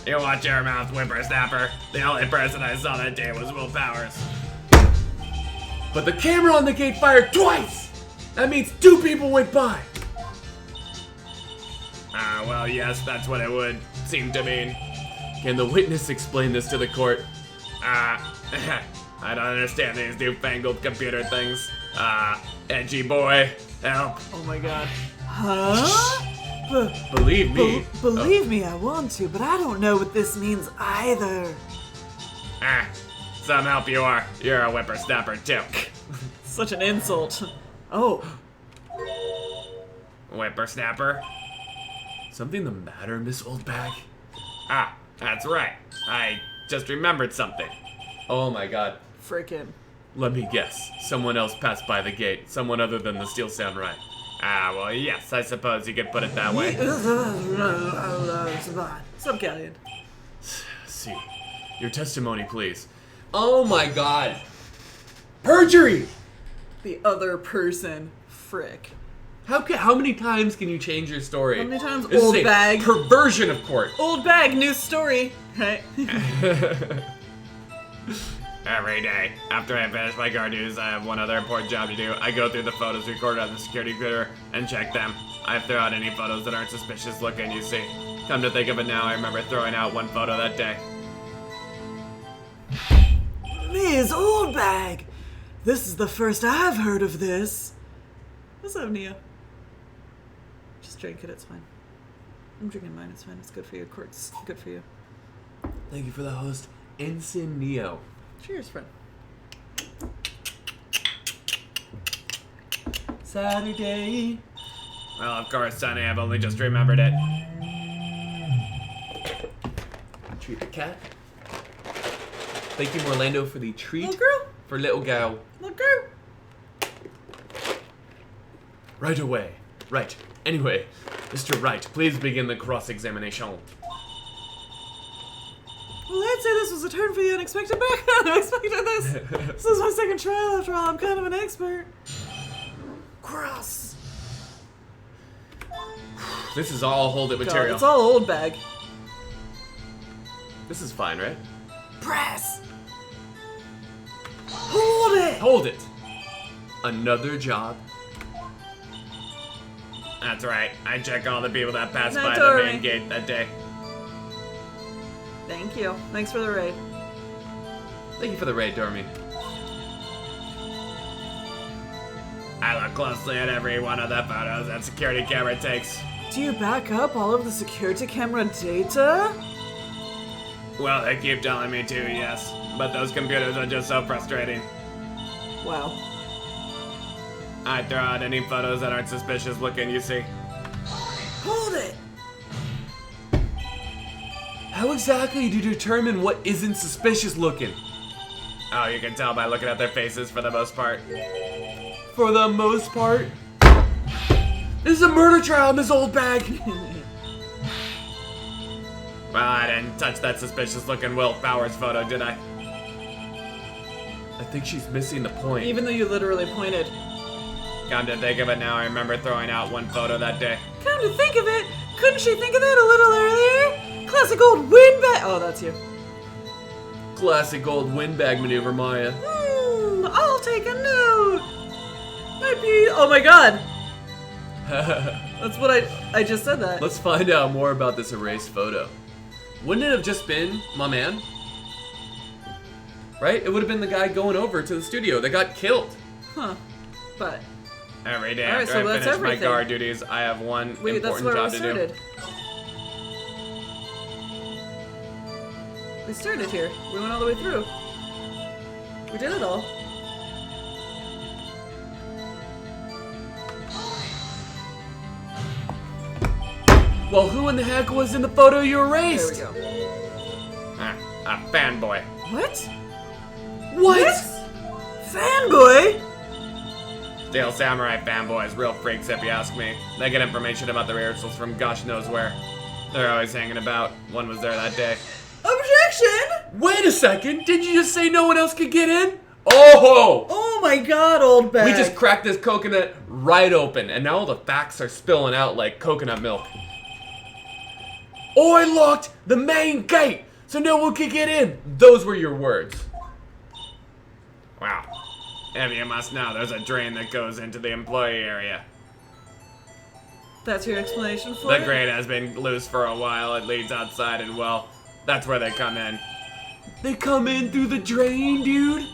You watch your mouth, whippersnapper. The only person I saw that day was Will Powers. But the camera on the gate fired twice! That means 2 people went by! Well, yes, that's what it would seem to mean. Can the witness explain this to the court? I don't understand these newfangled computer things. Edgy boy, help. Oh my god. Huh? Believe me. Believe me, I want to, but I don't know what this means either. Some help you are. You're a whippersnapper too. Such an insult. Oh. Whippersnapper? Something the matter, Miss Oldbag? That's right. I just remembered something. Oh my god. Frickin'. Let me guess. Someone else passed by the gate. Someone other than the Steel Samurai. Well, yes, I suppose you could put it that way. Subcallion. See. Your testimony, please. Oh my god. Perjury! The other person. Frick. How many times can you change your story? How many times? This Old is a bag. perversion of court. Old bag, new story. Right? Every day, after I finish my guard duties, I have one other important job to do. I go through the photos recorded on the security computer and check them. I throw out any photos that aren't suspicious looking, you see. Come to think of it now, I remember throwing out one photo that day. Ms. Oldbag! This is the first I've heard of this. What's up, Nia? Just drink it, it's fine. I'm drinking mine, it's fine. It's good for you. Court's good for you. Thank you for the host, Ensign Neo. Cheers, friend. Saturday. Well, of course, Sonny, I've only just remembered it. Treat the cat. Thank you, Orlando, for the treat. Little girl. For little gal. Little girl. Right away. Right. Anyway, Mr. Wright, please begin the cross-examination. Well, I'd say this was a turn for the unexpected. Back unexpected this. This is my second trial after all. I'm kind of an expert. Cross. This is all hold it material. God, it's all old bag. This is fine, right? Press. Hold it. Hold it. Another job. That's right. I check all the people that passed Not by the Dory. main gate that day. Thank you. Thanks for the raid. Thank you for the raid, Dormy. I look closely at every one of the photos that security camera takes. Do you back up all of the security camera data? Well, they keep telling me to, yes. But those computers are just so frustrating. Wow. I throw out any photos that aren't suspicious looking, you see. Hold it. How exactly do you determine what isn't suspicious looking? Oh, you can tell by looking at their faces for the most part. For the most part. This is a murder trial, Miss Oldbag. Well, I didn't touch that suspicious looking Will Powers photo, did I? I think she's missing the point. Even though you literally pointed. Come to think of it now, I remember throwing out one photo that day. Come to think of it, couldn't she think of that a little earlier? Classic old windbag. Oh, that's you. Classic old windbag maneuver, Maya. I'll take a note. Might be. Oh my god. That's what I just said that. Let's find out more about this erased photo. Wouldn't it have just been my man? Right? It would have been the guy going over to the studio that got killed. Huh. But. Every day Alright, after so I that's finish my everything. guard duties, I have one Wait, that's important where job we to do. started. We started here. We went all the way through. We did it all. Well, who in the heck was in the photo you There erased? we go. A fanboy. What? What? Fanboy? Steel Samurai fanboys, real freaks if you ask me. They get information about the rehearsals from gosh knows where. They're always hanging about. One was there that day. Objection! Wait a second, did you just say no one else could get in? Oh! Oh my god, old bag. We just cracked this coconut right open, and now all the facts are spilling out like coconut milk. Oh, I locked the main gate, so no one could get in. Those were your words. Wow. If you must know, there's a drain that goes into the employee area. That's your explanation for The it? grate has been loose for a while. It leads outside, and well, that's where they come in. They come in through the drain, dude.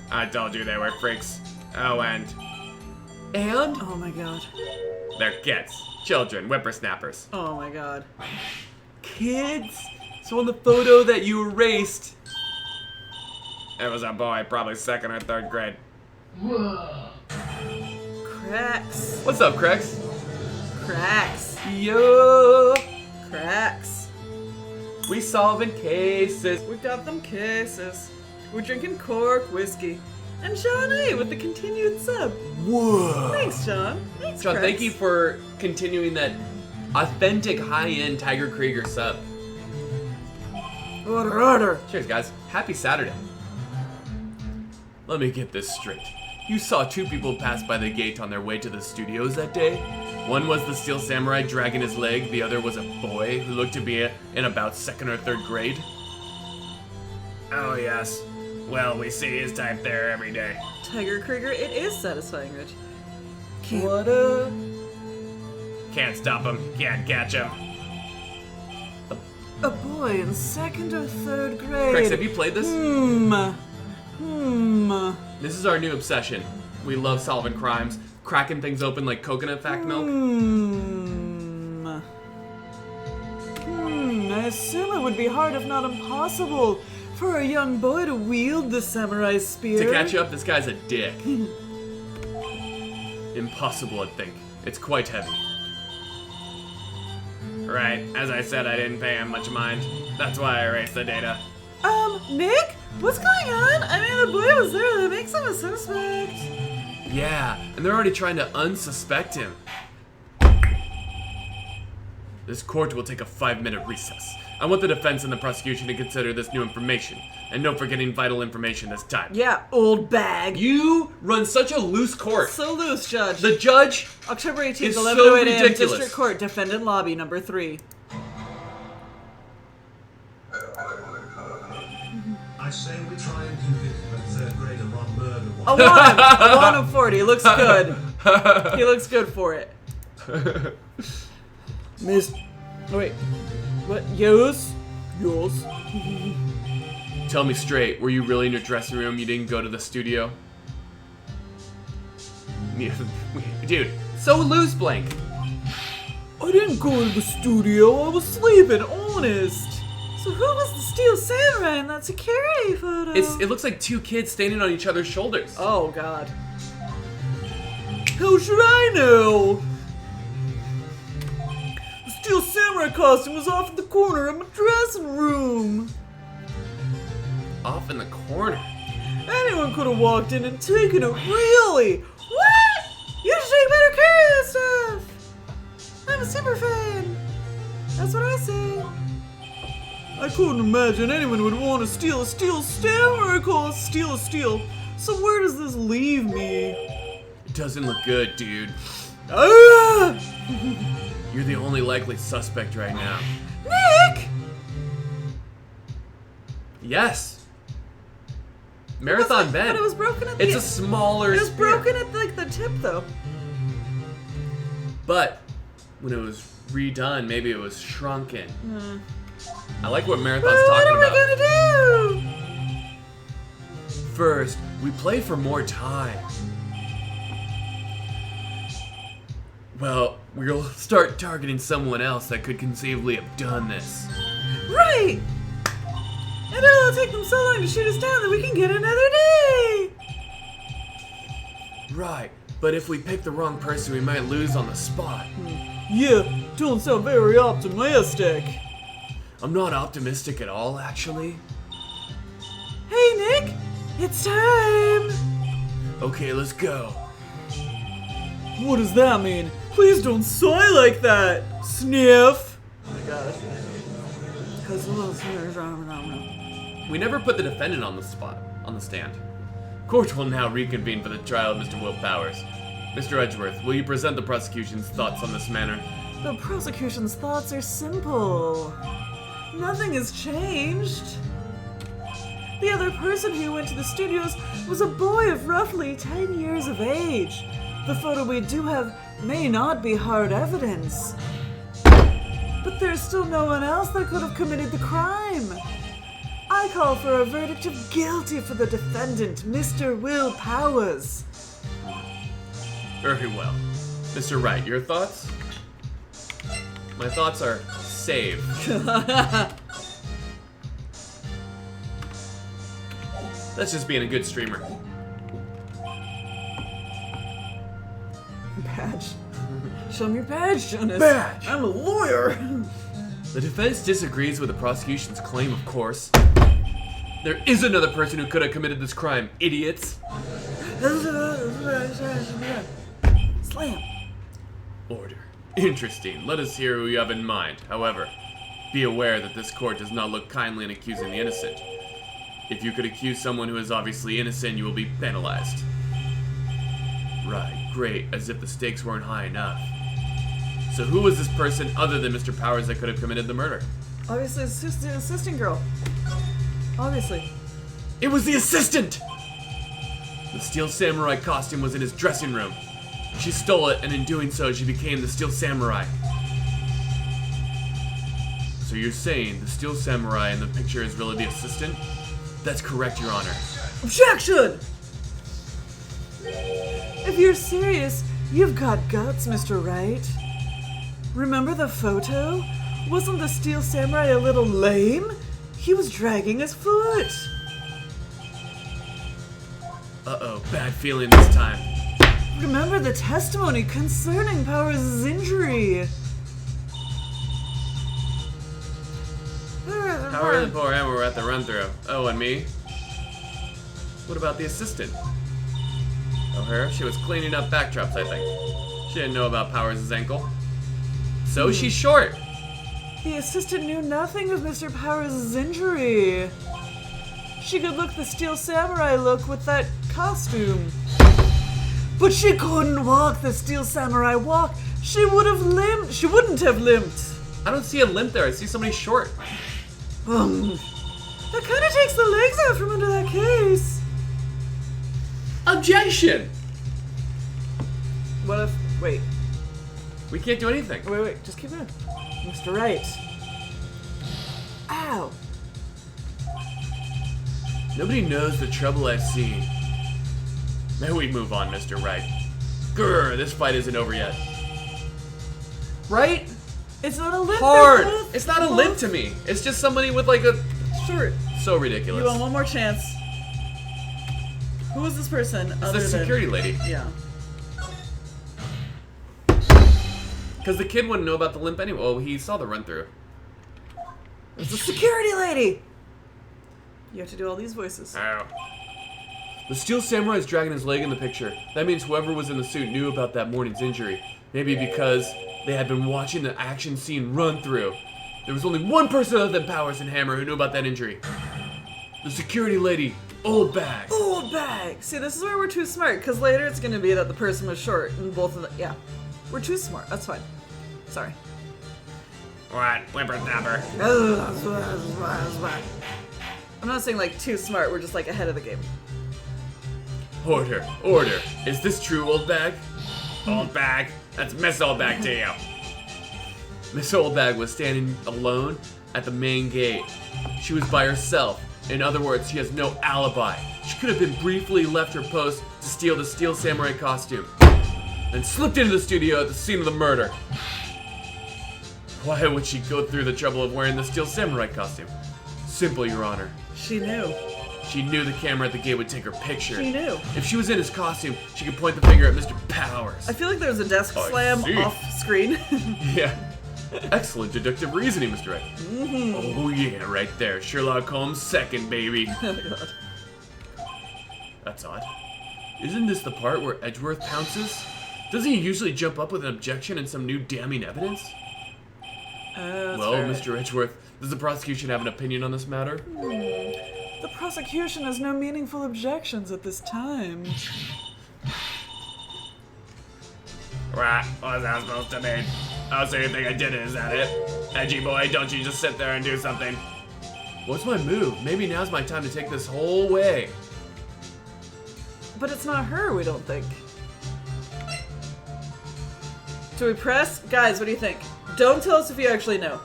I told you they were freaks. Oh, and And? Oh my god. they're kids. Children, whippersnappers. Oh my god. Kids? So on the photo that you erased. It was a boy, probably 2nd or 3rd grade. Cracks. What's up, Crex? Cracks. Yo! Cracks. We solving cases. We got them cases. We're drinking cork whiskey. And Sean A with the continued sub. Whoa! Thanks, Sean. Thanks, John, Cracks. thank you for continuing that authentic high-end Tiger Krieger sub. Order. Cheers, guys. Happy Saturday. Let me get this straight. You saw 2 people pass by the gate on their way to the studios that day? One was the Steel Samurai dragging his leg, the other was a boy who looked to be in about 2nd or 3rd grade. Oh, yes. Well, we see his type there every day. Tiger Krieger, it is satisfying, Rich. What up? Can't stop him. Can't catch him. A boy in 2nd or 3rd grade. Crex, have you played this? This is our new obsession. We love solving crimes, cracking things open like coconut fact milk. I assume it would be hard, if not impossible, for a young boy to wield the samurai spear. To catch you up, this guy's a dick. Impossible, I think. It's quite heavy. Right, as I said, I didn't pay him much mind. That's why I erased the data. Nick? What's going on? I mean, the boy was there. That makes him a suspect. Yeah, and they're already trying to unsuspect him. This court will take a 5-minute recess. I want the defense and the prosecution to consider this new information, and no forgetting vital information this time. Yeah, old bag. You run such a loose court. So loose, Judge. The judge October 18th, is 11:08 so a.m. ridiculous. District Court, Defendant Lobby, number 3. I say we try and convict the 3rd grader on murder one. A one of 40. Looks good. He looks good for it. Miss. Oh, wait. What? Yes? Yes. Tell me straight, were you really in your dressing room? You didn't go to the studio? Dude, so loose, Blank. I didn't go to the studio. I was sleeping, honest. So who was the Steel Samurai in that security photo? It looks like 2 kids standing on each other's shoulders. Oh, God. How should I know? The Steel Samurai costume was off in the corner of my dressing room. Off in the corner. Anyone could have walked in and taken it, really. What? You should take better care of that stuff. I'm a super fan. That's what I say. I couldn't imagine anyone would want to steal a Steel Samurai costume. Steal a steel. So where does this leave me? It doesn't look good, dude. Ah! You're the only likely suspect right now. Nick! Yes. Marathon But Ben. it was broken at the It's a smaller It was spear. broken at like the tip though. But when it was redone, maybe it was shrunken. I like what Marathon's Well, what talking are we about. gonna do? First, we play for more time. Well, we'll start targeting someone else that could conceivably have done this. Right! And it'll take them so long to shoot us down that we can get another day! Right, but if we pick the wrong person, we might lose on the spot. Yeah, don't sound very optimistic. I'm not optimistic at all, actually. Hey, Nick! It's time! Okay, let's go. What does that mean? Please don't sigh like that. Sniff. Oh my god. We never put the defendant on the stand. Court will now reconvene for the trial of Mr. Will Powers. Mr. Edgeworth, will you present the prosecution's thoughts on this matter? The prosecution's thoughts are simple. Nothing has changed. The other person who went to the studios was a boy of roughly 10 years of age. The photo we do have may not be hard evidence. But there's still no one else that could have committed the crime. I call for a verdict of guilty for the defendant, Mr. Will Powers. Very well. Mr. Wright, your thoughts? My thoughts are save. That's just being a good streamer. Badge. Show me your badge, Jonas. Badge! I'm a lawyer. The defense disagrees with the prosecution's claim, of course. There is another person who could have committed this crime, idiots. Slam. Order. Interesting. Let us hear who you have in mind. However, be aware that this court does not look kindly in accusing the innocent. If you could accuse someone who is obviously innocent, you will be penalized. Right, great, as if the stakes weren't high enough. So who was this person other than Mr. Powers that could have committed the murder? Obviously, it's just the assistant girl. Obviously. It was the assistant! The Steel Samurai costume was in his dressing room. She stole it, and in doing so, she became the Steel Samurai. So you're saying the Steel Samurai in the picture is really the assistant? That's correct, Your Honor. Objection! If you're serious, you've got guts, Mr. Wright. Remember the photo? Wasn't the Steel Samurai a little lame? He was dragging his foot. Uh-oh, bad feeling this time. Remember the testimony concerning Powers' injury. Howard and poor Emma were at the run-through. Oh, and me? What about the assistant? Oh, her? She was cleaning up backdrops, I think. She didn't know about Powers' ankle. So she's short. The assistant knew nothing of Mr. Powers' injury. She could look the Steel Samurai look with that costume. But she couldn't walk the Steel Samurai walk. She would have limped. She wouldn't have limped. I don't see a limp there. I see somebody short. That kind of takes the legs out from under that case. Objection! What if... Wait. We can't do anything. Wait. Just keep it. Mr. Wright. Ow. Nobody knows the trouble I've seen. May we move on, Mr. Wright? Grr, this fight isn't over yet. Right? It's not a limp. Hard! It's not a limp to me. It's just somebody with like a... Short. So ridiculous. You want one more chance. Who is this person? It's the security lady. Yeah. Because the kid wouldn't know about the limp anyway. Oh, he saw the run-through. It's the security lady! You have to do all these voices. Oh. The Steel Samurai is dragging his leg in the picture. That means whoever was in the suit knew about that morning's injury. Maybe because they had been watching the action scene run through. There was only one person other than Powers and Hammer who knew about that injury. The security lady, Old Bag. Old Bag! See, this is where we're too smart, because later it's going to be that the person was short, and both of them, yeah. We're too smart, that's fine. Sorry. What? Whippersnapper. I'm not saying like too smart, we're just like ahead of the game. Order, order. Is this true, Old Bag? Old Bag. That's Miss Old Bag to you. Miss Old Bag was standing alone at the main gate. She was by herself. In other words, she has no alibi. She could have been briefly left her post to steal the Steel Samurai costume, and slipped into the studio at the scene of the murder. Why would she go through the trouble of wearing the Steel Samurai costume? Simple, Your Honor. She knew. She knew the camera at the gate would take her picture. She knew. If she was in his costume, she could point the finger at Mr. Powers. I feel like there was a desk I slam see. off screen. Yeah. Excellent deductive reasoning, Mr. Wright. Oh yeah, right there. Sherlock Holmes second, baby. Oh god. That's odd. Isn't this the part where Edgeworth pounces? Doesn't he usually jump up with an objection and some new damning evidence? Well, right. Mr. Edgeworth, does the prosecution have an opinion on this matter? The prosecution has no meaningful objections at this time. What was that supposed to mean? Oh, so you think I did it, is that it? Edgy boy, don't you just sit there and do something? What's my move? Maybe now's my time to take this whole way. But it's not her, we don't think. Do we press? Guys, what do you think? Don't tell us if you actually know.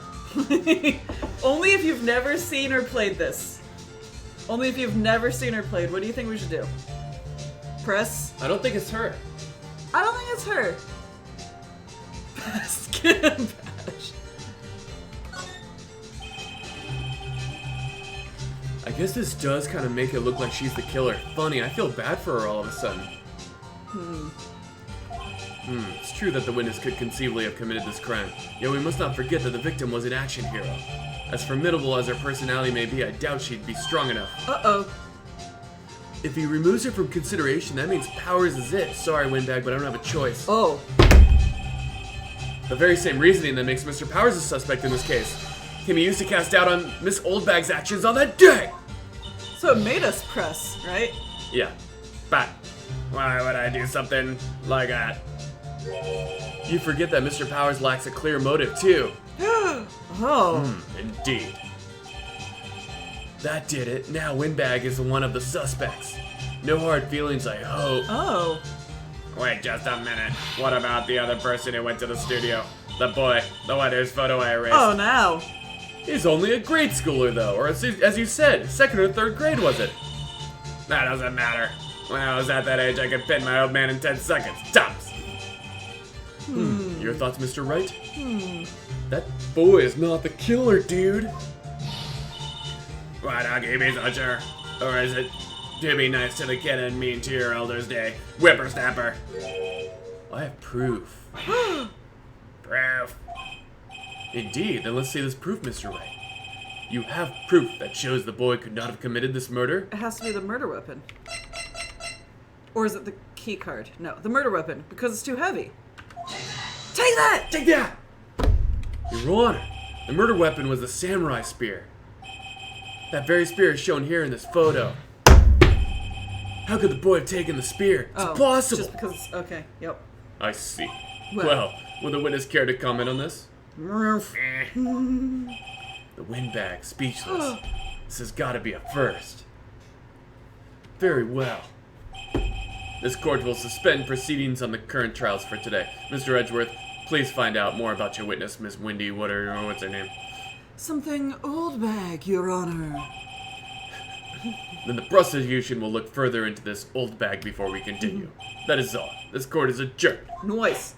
Only if you've never seen or played this. Only if you've never seen or played. What do you think we should do? Press? I don't think it's her. I don't think it's her. Skin badge. I guess this does kind of make it look like she's the killer. Funny, I feel bad for her all of a sudden. It's true that the witness could conceivably have committed this crime. Yet we must not forget that the victim was an action hero. As formidable as her personality may be, I doubt she'd be strong enough. Uh-oh. If he removes her from consideration, that means Powers is it. Sorry, Windbag, but I don't have a choice. Oh. The very same reasoning that makes Mr. Powers a suspect in this case can be used to cast doubt on Miss Oldbag's actions on that day! So it made us press, right? Yeah. But why would I do something like that? You forget that Mr. Powers lacks a clear motive, too. Oh. Indeed. That did it. Now Windbag is one of the suspects. No hard feelings, I hope. Oh. Wait just a minute. What about the other person who went to the studio? The boy, the one whose photo I erased. Oh, now. He's only a grade schooler, though, or as you said, second or third grade, was it? That doesn't matter. When I was at that age, I could pin my old man in 10 seconds. Tops. Your thoughts, Mr. Wright? That boy is not the killer, dude. Why not give me so sure? Or is it to be nice to the kid and mean to your elder's day? Whippersnapper. I have proof. Proof. Indeed, then let's see this proof, Mr. Wright. You have proof that shows the boy could not have committed this murder? It has to be the murder weapon. Or is it the key card? No, the murder weapon, because it's too heavy. Take that! Take that! Your Honor, the murder weapon was the samurai spear. That very spear is shown here in this photo. How could the boy have taken the spear? It's impossible! Just because, okay, yep. I see. Well. Well, will the witness care to comment on this? Eh. The Windbag, speechless. This has got to be a first. Very well. This court will suspend proceedings on the current trials for today. Mr. Edgeworth, please find out more about your witness, Miss Windy, what's her name? Something old bag, Your Honor. Then the prosecution will look further into this old bag before we continue. That is all. This court is adjourned. Noise.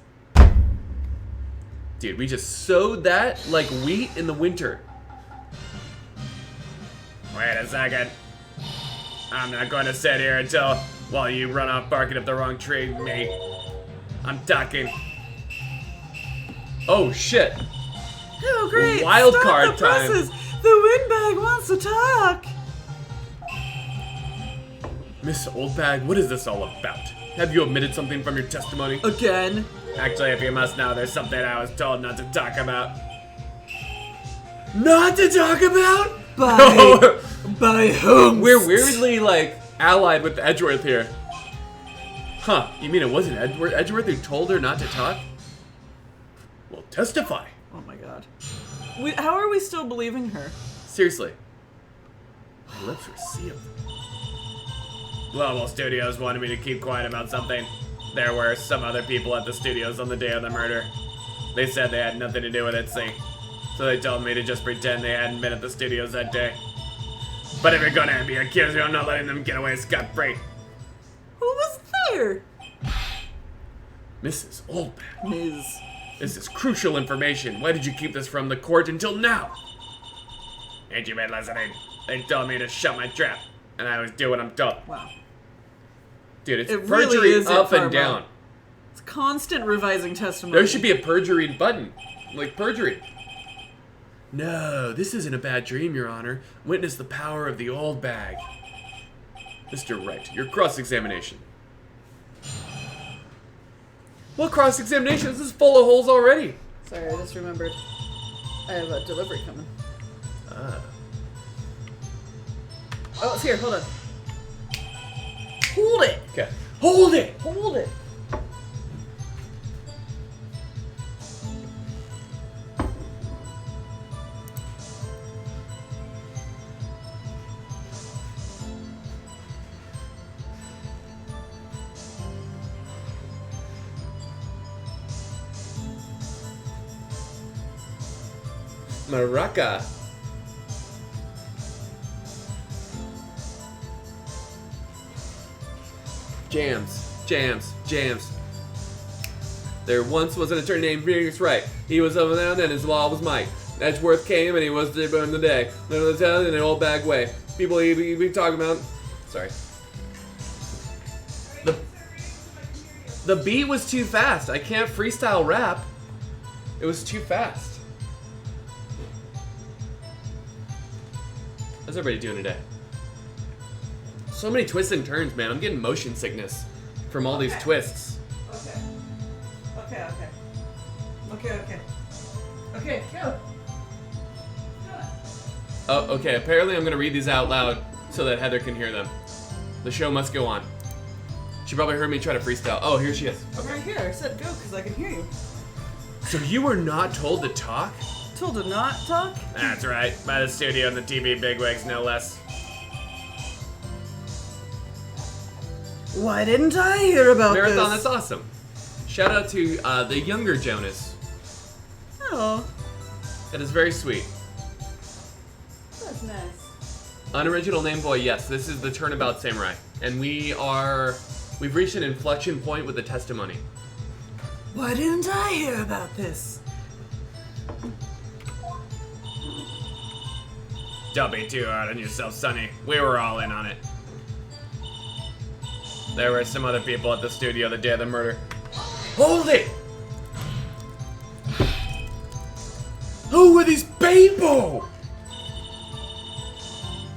Dude, we just sowed that like wheat in the winter. Wait a second. I'm not going to sit here while you run off barking up the wrong tree, mate. I'm talking. Oh shit. Oh, great. Wild Stop card the presses. time. The Windbag wants to talk. Miss Oldbag, what is this all about? Have you omitted something from your testimony? Again. Actually, if you must know, there's something I was told not to talk about. Not to talk about? By whom? We're weirdly, like, allied with Edgeworth here. Huh, you mean it wasn't Edgeworth who told her not to talk? Well, testify. Oh my god. How are we still believing her? Seriously. My lips were sealed. Global Studios wanted me to keep quiet about something. There were some other people at the studios on the day of the murder. They said they had nothing to do with it, see? So they told me to just pretend they hadn't been at the studios that day. But if you're gonna be accused, I'm not letting them get away scot-free. Who was there? Mrs. Oldbag. Ms. This is crucial information. Why did you keep this from the court until now? Ain't you been listening? They told me to shut my trap, and I always do what I'm told. Wow. Dude, it's It perjury really is up and Karma. down. It's constant revising testimony. There should be a perjury button. Like perjury. No, this isn't a bad dream, Your Honor. Witness the power of the old bag. Mr. Wright, your cross-examination. What cross-examination? This is full of holes already. Sorry, I just remembered. I have a delivery coming. Oh, it's here. Hold on. Hold it! Okay. Hold it! Hold it! Maraca. Jams. There once was an attorney named Wright. He was of them and his law was might. Edgeworth came and he was to burn the day. Live in the town in an old bag way. People we talking about. Sorry. The beat was too fast. I can't freestyle rap. It was too fast. How's everybody doing today? So many twists and turns, man. I'm getting motion sickness from all these twists. Okay, go. Oh, okay. Apparently I'm gonna read these out loud so that Heather can hear them. The show must go on. She probably heard me try to freestyle. Oh, here she is. Right here. I said go because I can hear you. So you were not told to talk? Told to not talk? That's right, by the studio and the TV bigwigs, no less. Why didn't I hear about Marathon, this? that's awesome. Shout out to the younger Jonas. Oh, That is very sweet. that's nice. Unoriginal name boy, yes, this is the Turnabout Samurai. And we've reached an inflection point with the testimony. Why didn't I hear about this? Don't be too hard on yourself, Sonny. We were all in on it. There were some other people at the studio the day of the murder. Hold it! Who were these people?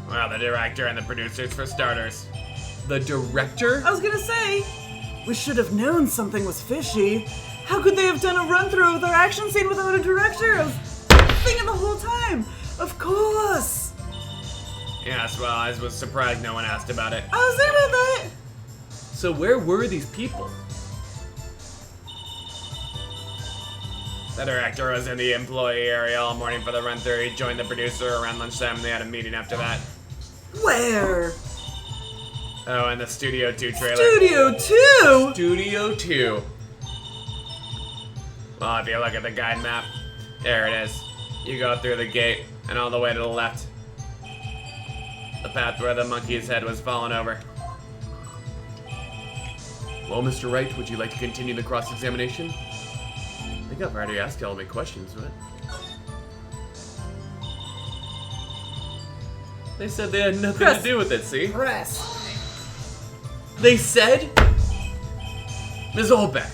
Well, the director and the producers for starters. The director? I was gonna say, we should have known something was fishy. How could they have done a run-through of their action scene without a director? I was thinking the whole time. Of course. Yes, well, I was surprised no one asked about it. I was thinking about that. So where were these people? The director was in the employee area all morning for the run-through. He joined the producer around lunchtime and they had a meeting after that. Where? Oh, and the Studio 2 trailer. Studio 2? Studio 2. Well, if you look at the guide map, there it is. You go through the gate and all the way to the left. The path where the monkey's head was fallen over. Well, Mr. Wright, would you like to continue the cross-examination? I think I've already asked all my questions, but... They said they had nothing to do with it, see? Press. They said... Ms. Olbeck,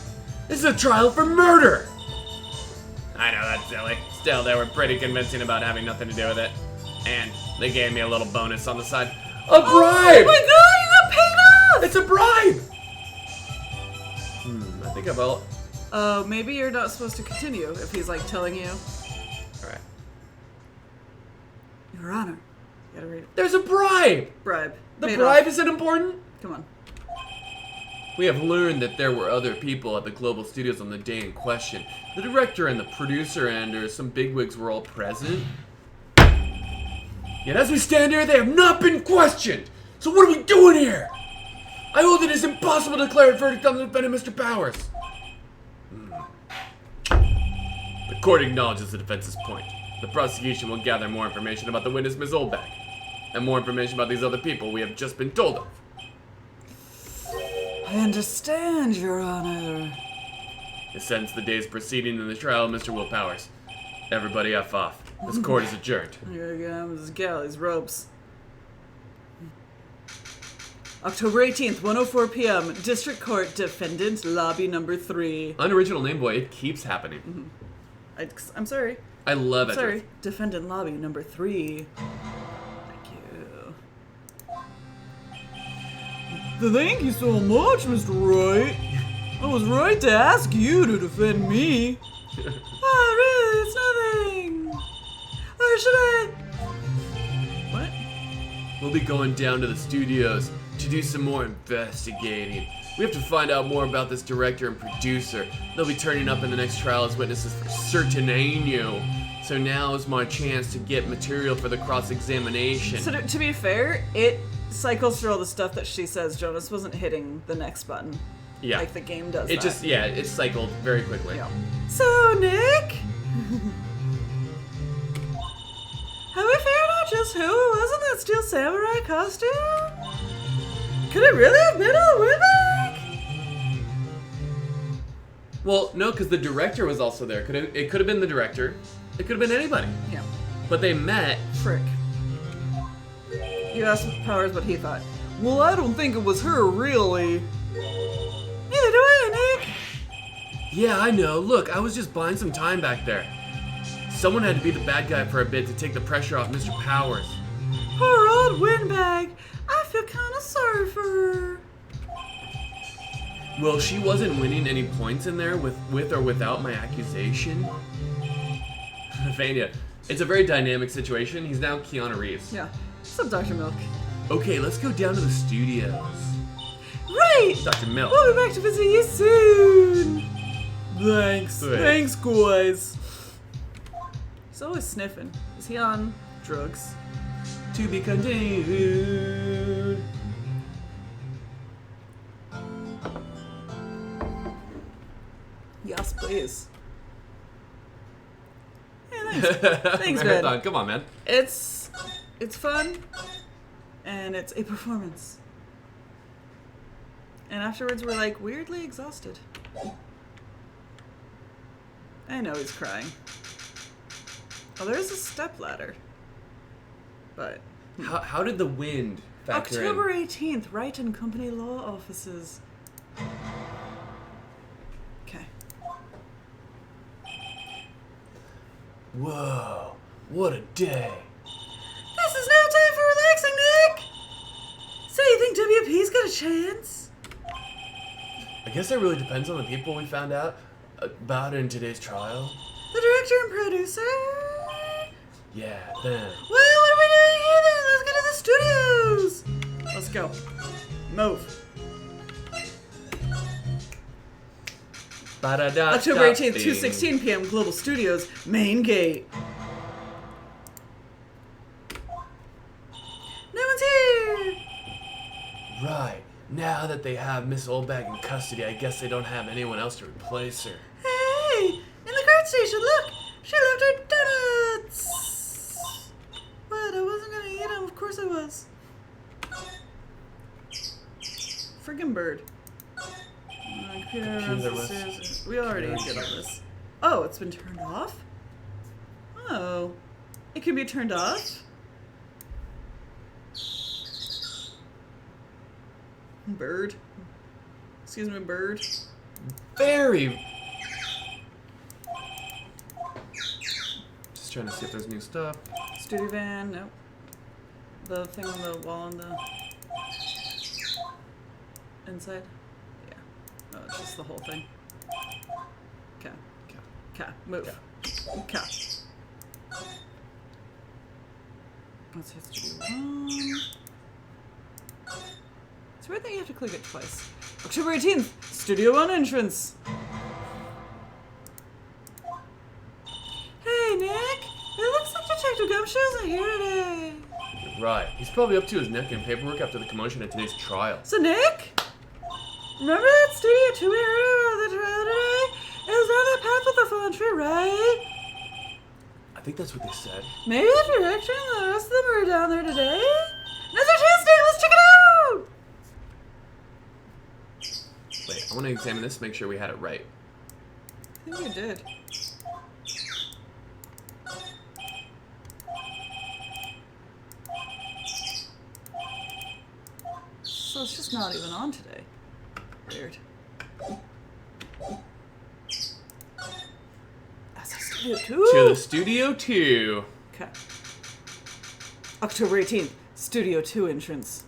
this is a trial for murder! I know, that's silly. Still, they were pretty convincing about having nothing to do with it. And they gave me a little bonus on the side. A bribe! Oh my god, you got paid off! It's a bribe! I think about... Maybe you're not supposed to continue if he's like telling you. Alright. Your Honor. You gotta read it. There's a bribe! Bribe. The Paid bribe off. isn't important? Come on. We have learned that there were other people at the Global Studios on the day in question. The director and the producer and some bigwigs were all present. Yet as we stand here, they have not been questioned! So what are we doing here? I hold it is impossible to declare a verdict on the defendant, Mr. Powers. The court acknowledges the defense's point. The prosecution will gather more information about the witness, Ms. Olbeck, and more information about these other people we have just been told of. I understand, Your Honor. This ends the day's proceeding in the trial of Mr. Will Powers. Everybody F off. This court is adjourned. Here again, this galleys, ropes. October 18th, 1:04 p.m. District Court, Defendant, Lobby Number 3. Unoriginal name boy, it keeps happening. I'm sorry. I love it. Sorry. Defendant Lobby Number 3. Thank you so much, Mr. Wright. I was right to ask you to defend me. Oh, really? It's nothing. Or should I? What? We'll be going down to the studios to do some more investigating. We have to find out more about this director and producer. They'll be turning up in the next trial as witnesses for Certinano. So now is my chance to get material for the cross-examination. So to be fair, it cycles through all the stuff that she says. Jonas wasn't hitting the next button. Yeah. Like the game does. It just, yeah, it cycled very quickly. Yeah. So, Nick? Have we figured out just who it was in that steel samurai costume? Could it really have been a Whitbeck? Well, no, because the director was also there. It could have been the director. It could have been anybody. Yeah. But they met. Frick. You asked Powers what he thought. Well, I don't think it was her, really. Neither do I, Nick. Yeah, I know. Look, I was just buying some time back there. Someone had to be the bad guy for a bit to take the pressure off Mr. Powers. Poor old windbag. I feel kind of sorry for her. Well, she wasn't winning any points in there with or without my accusation. Vania, it's a very dynamic situation. He's now Keanu Reeves. Yeah. What's up, Dr. Milk? Okay, let's go down to the studios. Right! Dr. Milk. We'll be back to visit you soon. Thanks. Thanks. Thanks, guys. He's always sniffing. Is he on drugs? To be continued. Yes, please. Yeah, thanks. Thanks, man. Marathon, come on, man. It's fun, and it's a performance. And afterwards, we're like weirdly exhausted. I know he's crying. Oh, there's a stepladder. But How did the wind factor October in? 18th, Wright and Company law offices. Okay. Whoa, what a day. This is now time for relaxing, Nick! So you think WP's got a chance? I guess that really depends on the people we found out about in today's trial. The director and producer? Yeah, them. Well, what are we doing here then? Let's get to the studios! Let's go. Move. October 18th, 2:16 p.m. Global Studios, main gate. No one's here! Right. Now that they have Miss Oldbag in custody, I guess they don't have anyone else to replace her. Hey! In the guard station, look! She left her donuts! What? I wasn't gonna eat them. Of course I was. Friggin' bird. Computer runs the stairs. We already did all this. Oh, it's been turned off? Oh. It can be turned off? Bird. Excuse me, bird. Very. Just trying to see if there's new stuff. Studio van, nope. The thing on the wall on the inside? Yeah. No, it's just the whole thing. Okay. Okay. Move. Okay. Let's hit studio one. It's weird that you have to click it twice. October 18th, Studio 1 entrance. Hey, Nick. It looks like Detective Gumshoe isn't here today. Right. He's probably up to his neck in paperwork after the commotion at today's trial. So, Nick? Remember that Studio 2 we heard about the trial today? It was down that path with the fallen tree, right? I think that's what they said. Maybe the director and the rest of them are down there today? Now's our chance, Nick. Let's check it out! Wait, I want to examine this, make sure we had it right. I think you did. So it's just not even on today. Weird. That's a Studio 2? To the Studio 2. Okay. October 18th, Studio 2 entrance.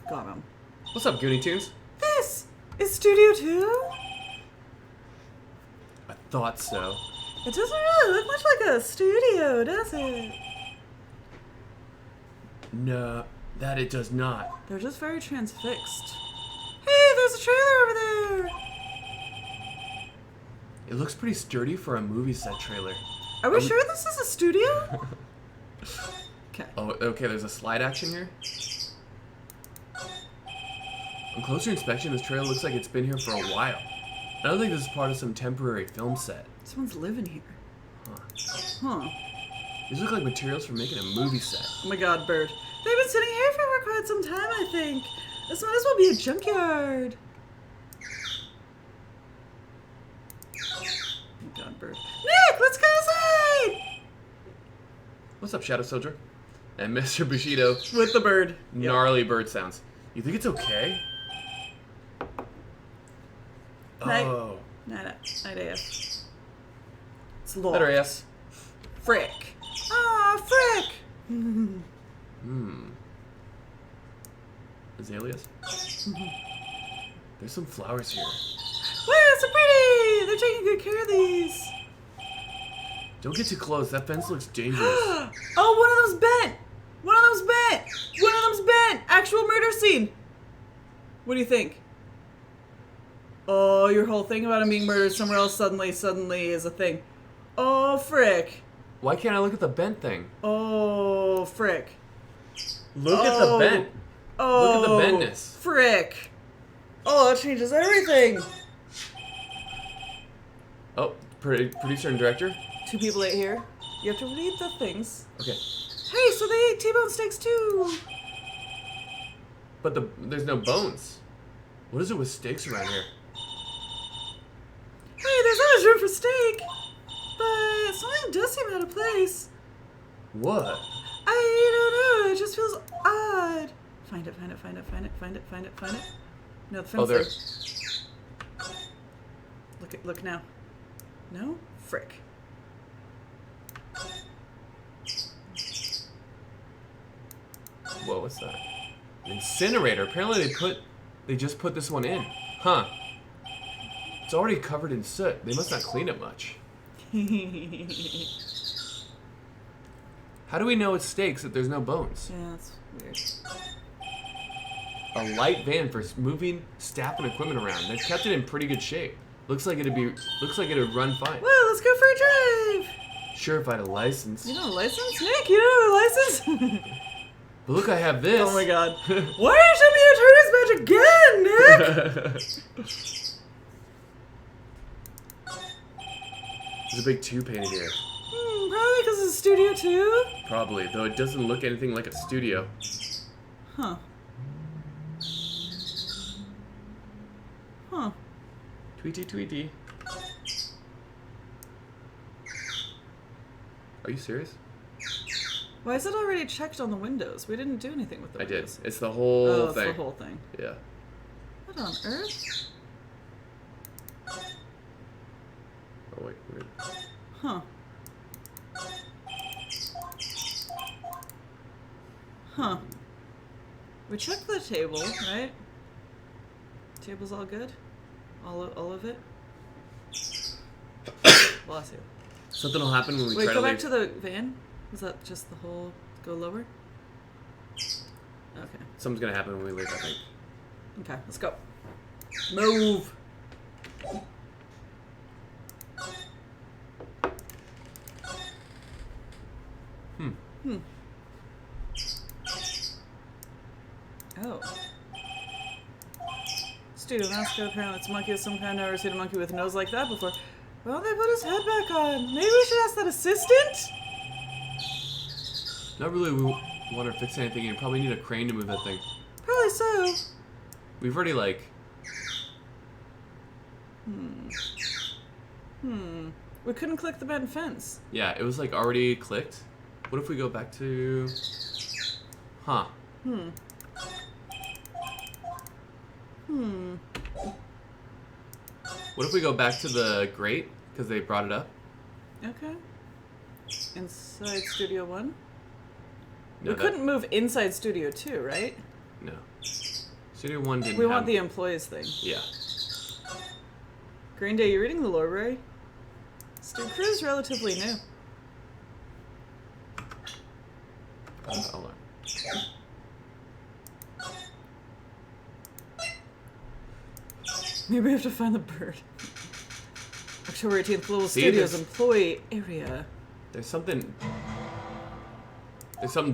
Got him. What's up, Goonie Tunes? This this? Is Studio 2? I thought so. It doesn't really look much like a studio, does it? No, that it does not. They're just very transfixed. Hey, there's a trailer over there! It looks pretty sturdy for a movie set trailer. Are we sure this is a studio? Okay. Oh, okay, there's a slide action here. On closer inspection, this trailer looks like it's been here for a while. I don't think this is part of some temporary film set. Someone's living here. Huh. These look like materials for making a movie set. Oh my god, Bird. They've been sitting here for quite some time, I think. This might as well be a junkyard. Oh my god, Bird. Nick, let's go outside! What's up, Shadow Soldier? And Mr. Bushido. With the bird. Gnarly bird sounds. You think it's okay? Night. Oh. Night AF. It's locked. Better ass. Frick. Ah, frick! Azaleas? There's some flowers here. Wow, so pretty! They're taking good care of these. Don't get too close. That fence looks dangerous. Oh, one of them's bent! One of them's bent! One of them's bent! Actual murder scene! What do you think? Oh, your whole thing about him being murdered somewhere else suddenly is a thing. Oh, frick. Why can't I look at the bent thing? Oh, frick. Look at the bent. Oh, Look at the bentness. Frick. Oh, that changes everything. Oh, producer and director? Two people ate here. You have to read the things. Okay. Hey, so they ate T-bone steaks too. But there's no bones. What is it with steaks around here? Hey, there's always room for steak. But something does seem out of place. What? I don't know. It just feels odd. Find it. No, the fence. Oh, there. Look now. No? Frick. Whoa, what's that? Incinerator. Apparently they just put this one in. Huh. It's already covered in soot. They must not clean it much. How do we know it's steaks if there's no bones? Yeah, that's weird. A light van for moving staff and equipment around. They've kept it in pretty good shape. Looks like it'd run fine. Well, let's go for a drive. Sure, if I had a license. You know the license? Nick, you know the license? But look, I have this. Oh my god. Why are you showing me your turtles magic again, Nick? There's a big 2 painted here. Probably because it's a studio too. Probably, though it doesn't look anything like a studio. Huh. Huh. Tweety. Are you serious? Why is it already checked on the windows? We didn't do anything with the I did. windows. It's the whole Oh, thing. it's the whole thing. Yeah. What on earth? Oh wait, weird. Huh. Huh. We checked the table, right? Table's all good? All of it? Bless you. Something will happen when we Wait, try go to back leave. to the van? Was that just the whole... Go lower? Okay. Something's gonna happen when we leave, I think. Okay, let's go. Move! Oh. Studio mascot, apparently it's a monkey of some kind. I've never seen a monkey with a nose like that before. Well, they put his head back on. Maybe we should ask that assistant? Not really. We want to fix anything. You probably need a crane to move that thing. Probably so. We've already We couldn't click the bent fence. Yeah, it was already clicked. What if we go back to? Huh. What if we go back to the grate because they brought it up? Okay. Inside Studio 1? No, We couldn't move inside Studio 2, right? No. Studio 1 didn't We have... want the employees thing. Yeah. Green Day, you reading the lore, Ray? Stu Crew's relatively new. Hold on. Maybe we have to find the bird. October 18th, Global See, Studios there's- employee area. There's something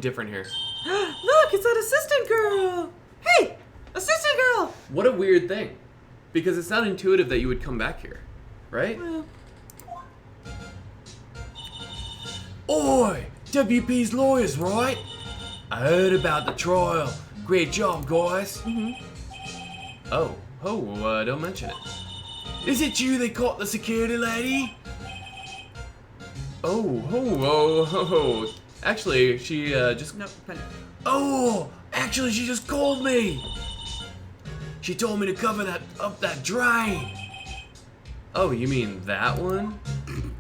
different here. Look, it's that assistant girl! Hey! Assistant girl! What a weird thing. Because it's not intuitive that you would come back here. Right? Well, Oi! WP's lawyers, right? I heard about the trial. Great job, guys. Oh, don't mention it. Is it you that caught the security lady? Oh. Actually, she just... nope, funny. Oh, actually, she just called me. She told me to cover up that drain. Oh, you mean that one?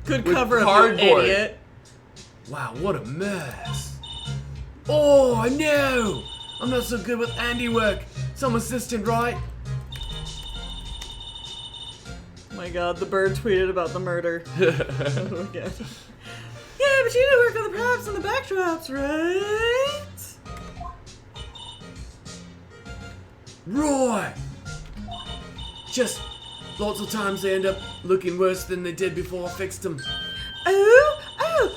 Good With cover up, you cardboard. idiot. Wow, what a mess. Oh, I know. I'm not so good with handiwork. Some assistant, right? Oh my god, the bird tweeted about the murder. Oh my god. Yeah, but you need to work on the props and the backdrops, right? Right. Just lots of times they end up looking worse than they did before I fixed them. Oh,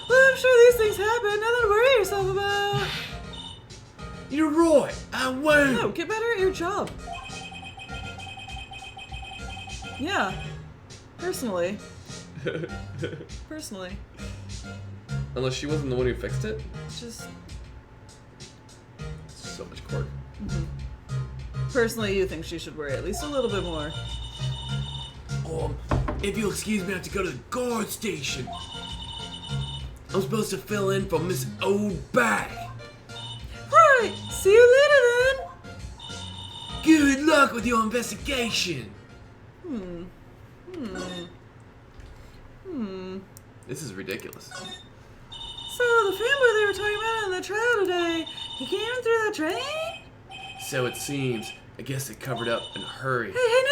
well, I'm sure these things happen. Nothing to worry yourself about. You're right. I won't. No, get better at your job. Yeah. Personally. Unless she wasn't the one who fixed it. Just So much cork. personally, you think she should worry at least a little bit more. If you'll excuse me, I have to go to the guard station. I'm supposed to fill in for Miss Old Bag. Right. See you later then. Good luck with your investigation. This is ridiculous. So the fanboy they were talking about in the trial today, he came in through that drain? So it seems. I guess they covered up in a hurry. Hey,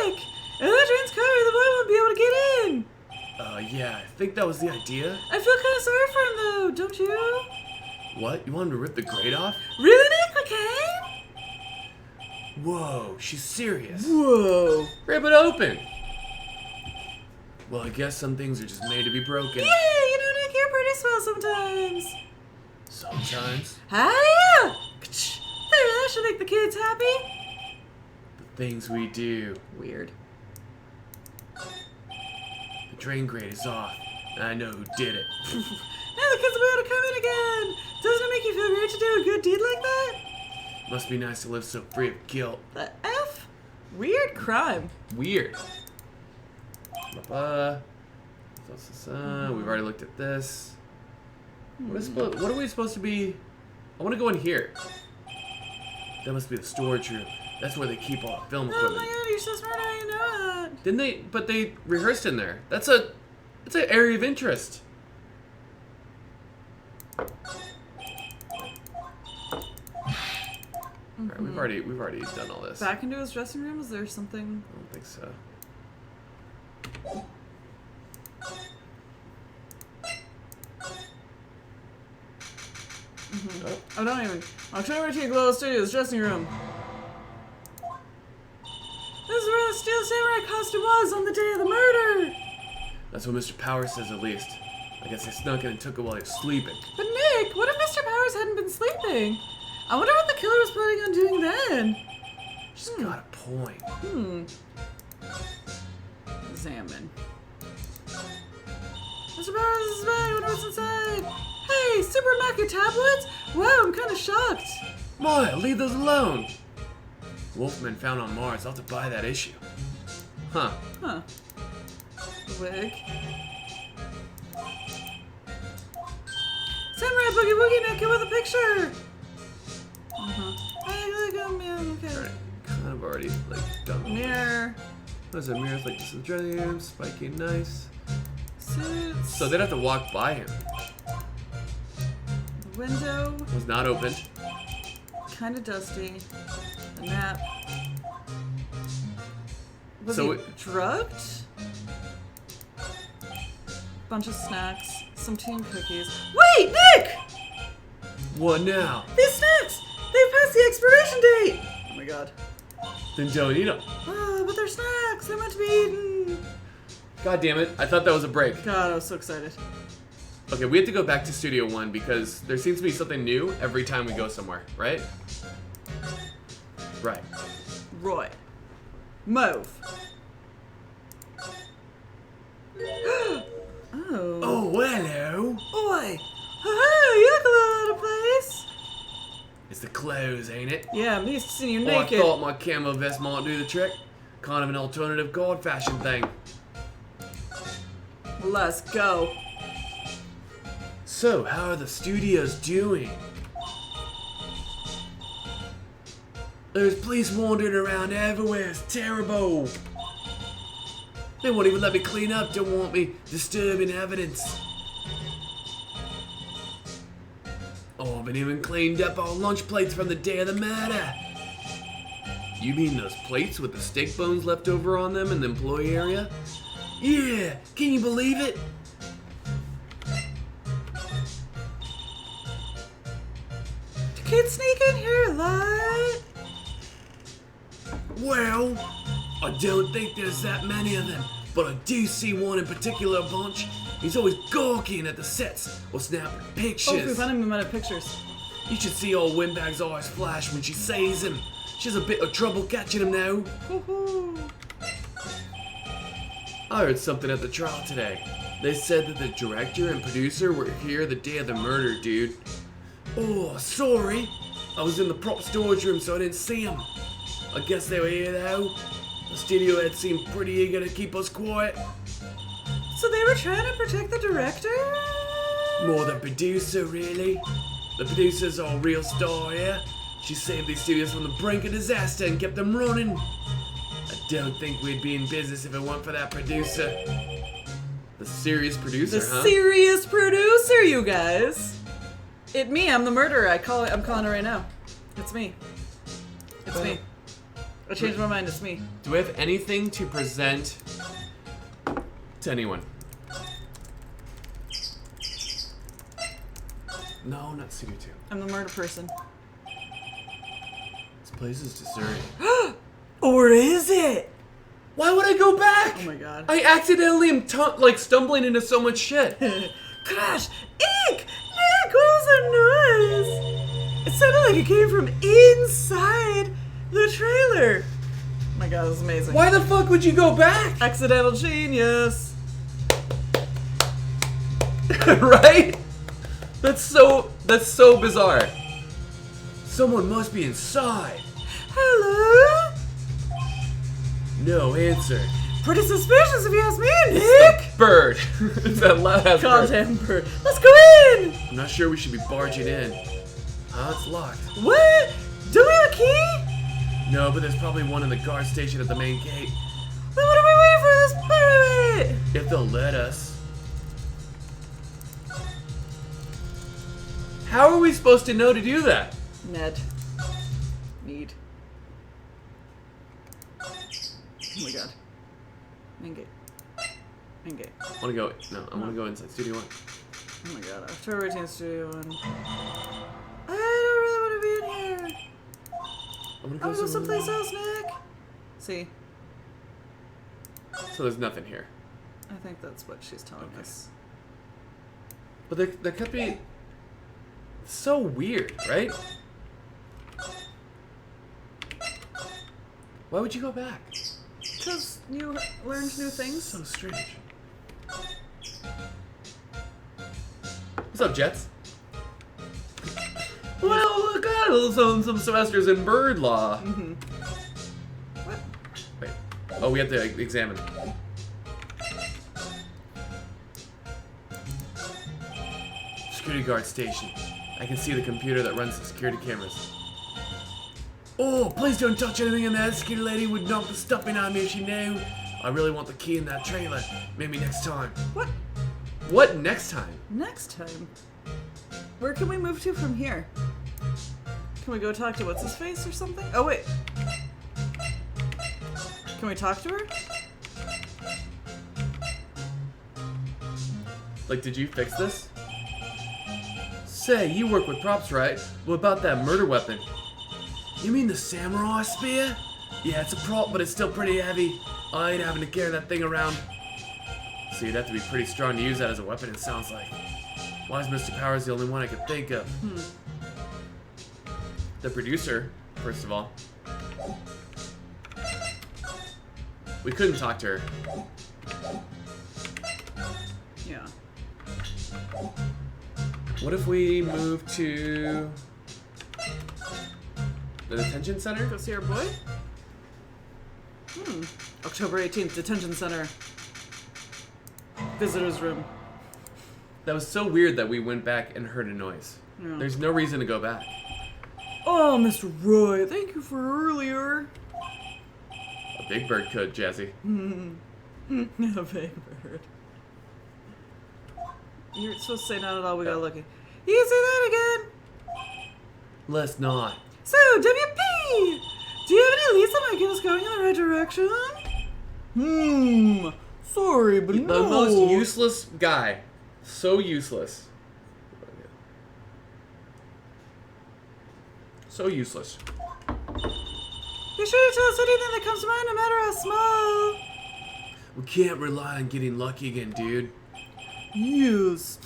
Nick! If that drain's covered, the boy won't be able to get in. Yeah, I think that was the idea. I feel kind of sorry for him though, don't you? What? You want him to rip the grate off? Really, Nick? We can? Whoa, she's serious. Whoa. Rip it open. Well, I guess some things are just made to be broken. Yeah, you know, Nick, you're pretty swell sometimes. Sometimes. Hiya! There, that should make the kids happy. The things we do. Weird. The drain grate is off, and I know who did it. Now the kids will be able to come in again. Doesn't it make you feel great to do a good deed like that? Must be nice to live so free of guilt. The F? Weird crime. Weird. We've already looked at this. What are we supposed to be? I want to go in here. That must be the storage room. That's where they keep all the film Oh equipment. my god, you're so smart, how do you know that? Didn't they? But they rehearsed in there. That's an area of interest. Alright, we've already done all this. Back into his dressing room? Is there something? I don't think so. Oh, Oh, don't even. October 18th, Global Studios dressing room. This is where the Steel Samurai costume was on the day of the murder. that's what Mr. Power says at least. I guess they snuck in and took it while he was sleeping. But Nick, what if Mr. Powers hadn't been sleeping? I wonder what the killer was planning on doing then. She's got a point. Examine. Mr. Powers is back. I wonder what's inside. Hey, Super Mac tablets? Wow, I'm kind of shocked. Maya, leave those alone. Wolfman found on Mars. I'll have to buy that issue. Huh. Huh. Wig. Samurai Boogie Woogie Nick, give with a picture. Hey, look, okay. Alright, kind of already done. Mirror. Those are mirrors like this adrenaline, spiky and nice. Suits. So they'd have to walk by him. The window. Was not opened. Kind of dusty. A nap. Was So he drugged? Bunch of snacks, some tea and cookies. Wait, Nick! What now? These snacks! They've passed the expiration date! Oh my god. Then don't eat them. Oh, but they're snacks. They're meant to be eaten. God damn it. I thought that was a break. God, I was so excited. Okay, we have to go back to Studio 1 because there seems to be something new every time we go somewhere, right? Right. Roy. Mauve. Oh. Oh, hello. Boy. Haha, you look a little out of place. It's the clothes, ain't it? Yeah, I'm used to seeing you Oh, I naked. thought my camo vest might do the trick. Kind of an alternative god fashion thing. Let's go. So, how are the studios doing? There's police wandering around everywhere. It's terrible. They won't even let me clean up. Don't want me disturbing evidence. Oh, I haven't even cleaned up our lunch plates from the day of the murder. You mean those plates with the steak bones left over on them in the employee area? Yeah, can you believe it? Kids sneak in here a lot. Well, I don't think there's that many of them, but I do see one in particular bunch. He's always gawking at the sets or snapping Oh, if we pictures. found him, we might have pictures. You should see old Windbag's eyes flash when she sees him. She has a bit of trouble catching him now. Woohoo. I heard something at the trial today. They said that the director and producer were here the day of the murder, dude. Oh, sorry. I was in the prop storage room, so I didn't see them. I guess they were here though. The studio head seemed pretty eager to keep us quiet. So they were trying to protect the director? More the producer, really. The producer's our real star here. She saved these studios from the brink of disaster and kept them running. I don't think we'd be in business if it weren't for that producer. The serious producer, The huh? serious producer, you guys. It me, I'm the murderer. I'm calling her right now. It's me. It's me. I changed my mind, it's me. Do we have anything to present to anyone? No, not Studio 2. I'm the murder person. This place is deserted. Or is it? Why would I go back? Oh my god. I accidentally am stumbling into so much shit. Crash! Eek! Nick, what was that noise? It sounded like it came from inside the trailer. Oh my god, this is amazing. Why the fuck would you go back? Accidental genius. Right? That's so bizarre. Someone must be inside. Hello? No answer. Pretty suspicious if you ask me, Nick. Bird. It's that loud ass bird. Goddamn bird. Let's go in. I'm not sure we should be barging in. It's locked. What? Do we have a key? No, but there's probably one in the guard station at the main gate. Then what are we waiting for? Let's pirate it. If they'll let us. How are we supposed to know to do that? Ned. Need. Oh my god. Main gate. Main gate. I wanna go. No, I wanna go inside Studio 1. Oh my god. After routine studio and I don't really want to be in here. I wanna I'll go go somewhere. someplace else, Nick. See, So there's nothing here. I think that's what she's telling us. But there could be. It's so weird, right? Why would you go back? Because you learned new things. So strange. What's up, Jets? Well, look, I was on some semesters in bird law. Mm-hmm. What? Wait. Oh, we have to examine. Security guard station. I can see the computer that runs the security cameras. Oh, please don't touch anything in there. Security lady would knock the stuffing out of me if she knew. I really want the key in that trailer. Maybe next time. What? What next time? Next time. Where can we move to from here? Can we go talk to what's his face or something? Oh wait. Can we talk to her? Like, did you fix this? Say, you work with props, right? What about that murder weapon? You mean the samurai spear? Yeah, it's a prop, but it's still pretty heavy. I ain't having to carry that thing around. So you'd have to be pretty strong to use that as a weapon, it sounds like. Why is Mr. Powers the only one I could think of? The producer, first of all. We couldn't talk to her. Yeah. What if we move to the detention center? Go see our boy? October 18th, detention center. Visitor's room. That was so weird that we went back and heard a noise. Yeah. There's no reason to go back. Oh, Mr. Wright, thank you for earlier. A big bird could, Jazzy. A big bird. You're supposed to say not at all, we got lucky. You can say that again. Let's not. So, WP! Do you have any leads that might get us going in the right direction? Sorry, but The no. most useless guy. So useless. So useless. Be sure to tell us anything that comes to mind, no matter how small. We can't rely on getting lucky again, dude. Yes.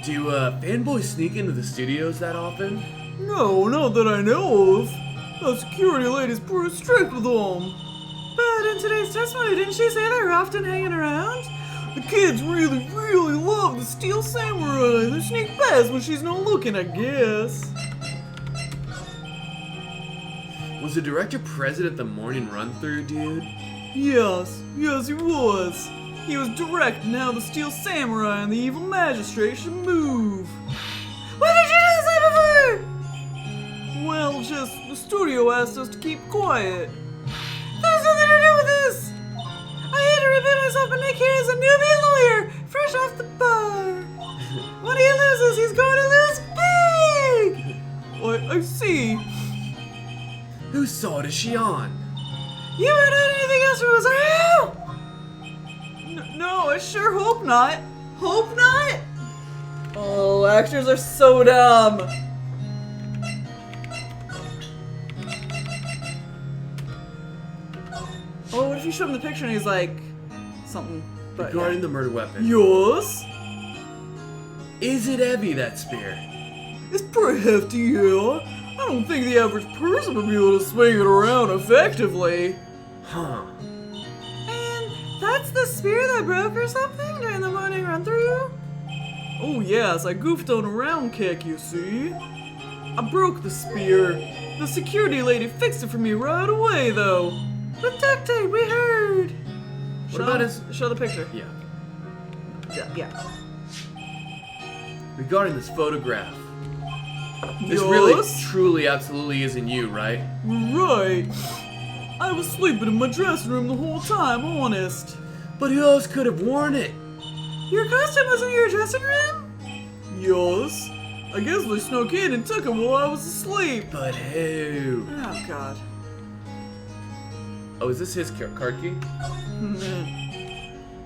Do fanboys sneak into the studios that often? No, not that I know of. The security lady's pretty strict with them. But in today's testimony, didn't she say they were often hanging around? The kids really, really love the Steel Samurai. They sneak past when she's not looking, I guess. Was the director present at the morning run-through, dude? Yes, he was. He was directing how the Steel Samurai and the evil magistrate should move. Why did you do this before? Well, just the studio asked us to keep quiet. That has nothing to do with this. I had to repeat myself, but Nick here is a newbie lawyer, fresh off the bar. When he loses, he's going to lose big. I see. Whose side is she on? You haven't heard anything else from us, are you? No, I sure hope not. Hope not? Oh, actors are so dumb. Oh, what if you show him the picture and he's like, something. But Regarding the murder weapon. Yes? Is it heavy, that spear? It's pretty hefty, yeah. I don't think the average person would be able to swing it around effectively. Huh. And that's the spear that broke or something during the morning run through? Oh yes, I goofed on a round kick, you see. I broke the spear. The security lady fixed it for me right away, though. With duct tape, we heard. What about his... Show the picture. Yeah. Yeah. Regarding this photograph. This Yes? really, truly, absolutely isn't you, right? Right. I was sleeping in my dressing room the whole time, honest. But who else could have worn it? Your costume was in your dressing room? Yes. I guess they snuck in and took it while I was asleep. But who? Oh, God. Oh, is this his card key?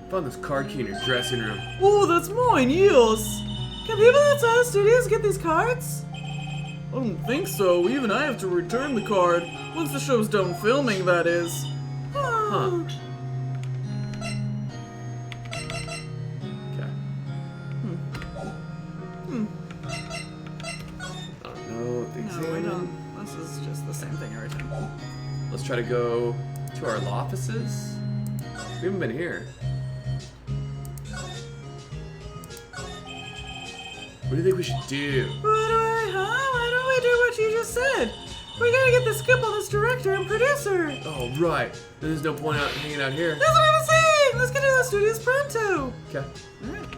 Found this card key in your dressing room. Oh, that's mine, yes. Can people outside the studios get these cards? I don't think so. Even I have to return the card. Once the show's done filming, that is. Huh. Okay. I don't know what these No, we don't. This is just the same thing every time. Let's try to go to our law offices. We haven't been here. What do you think we should do? Why don't we do what you just said? We gotta get the skip on this director and producer. Oh, right. Then there's no point out hanging out here. That's what I was saying. Let's get to the studios pronto. Okay. Alright.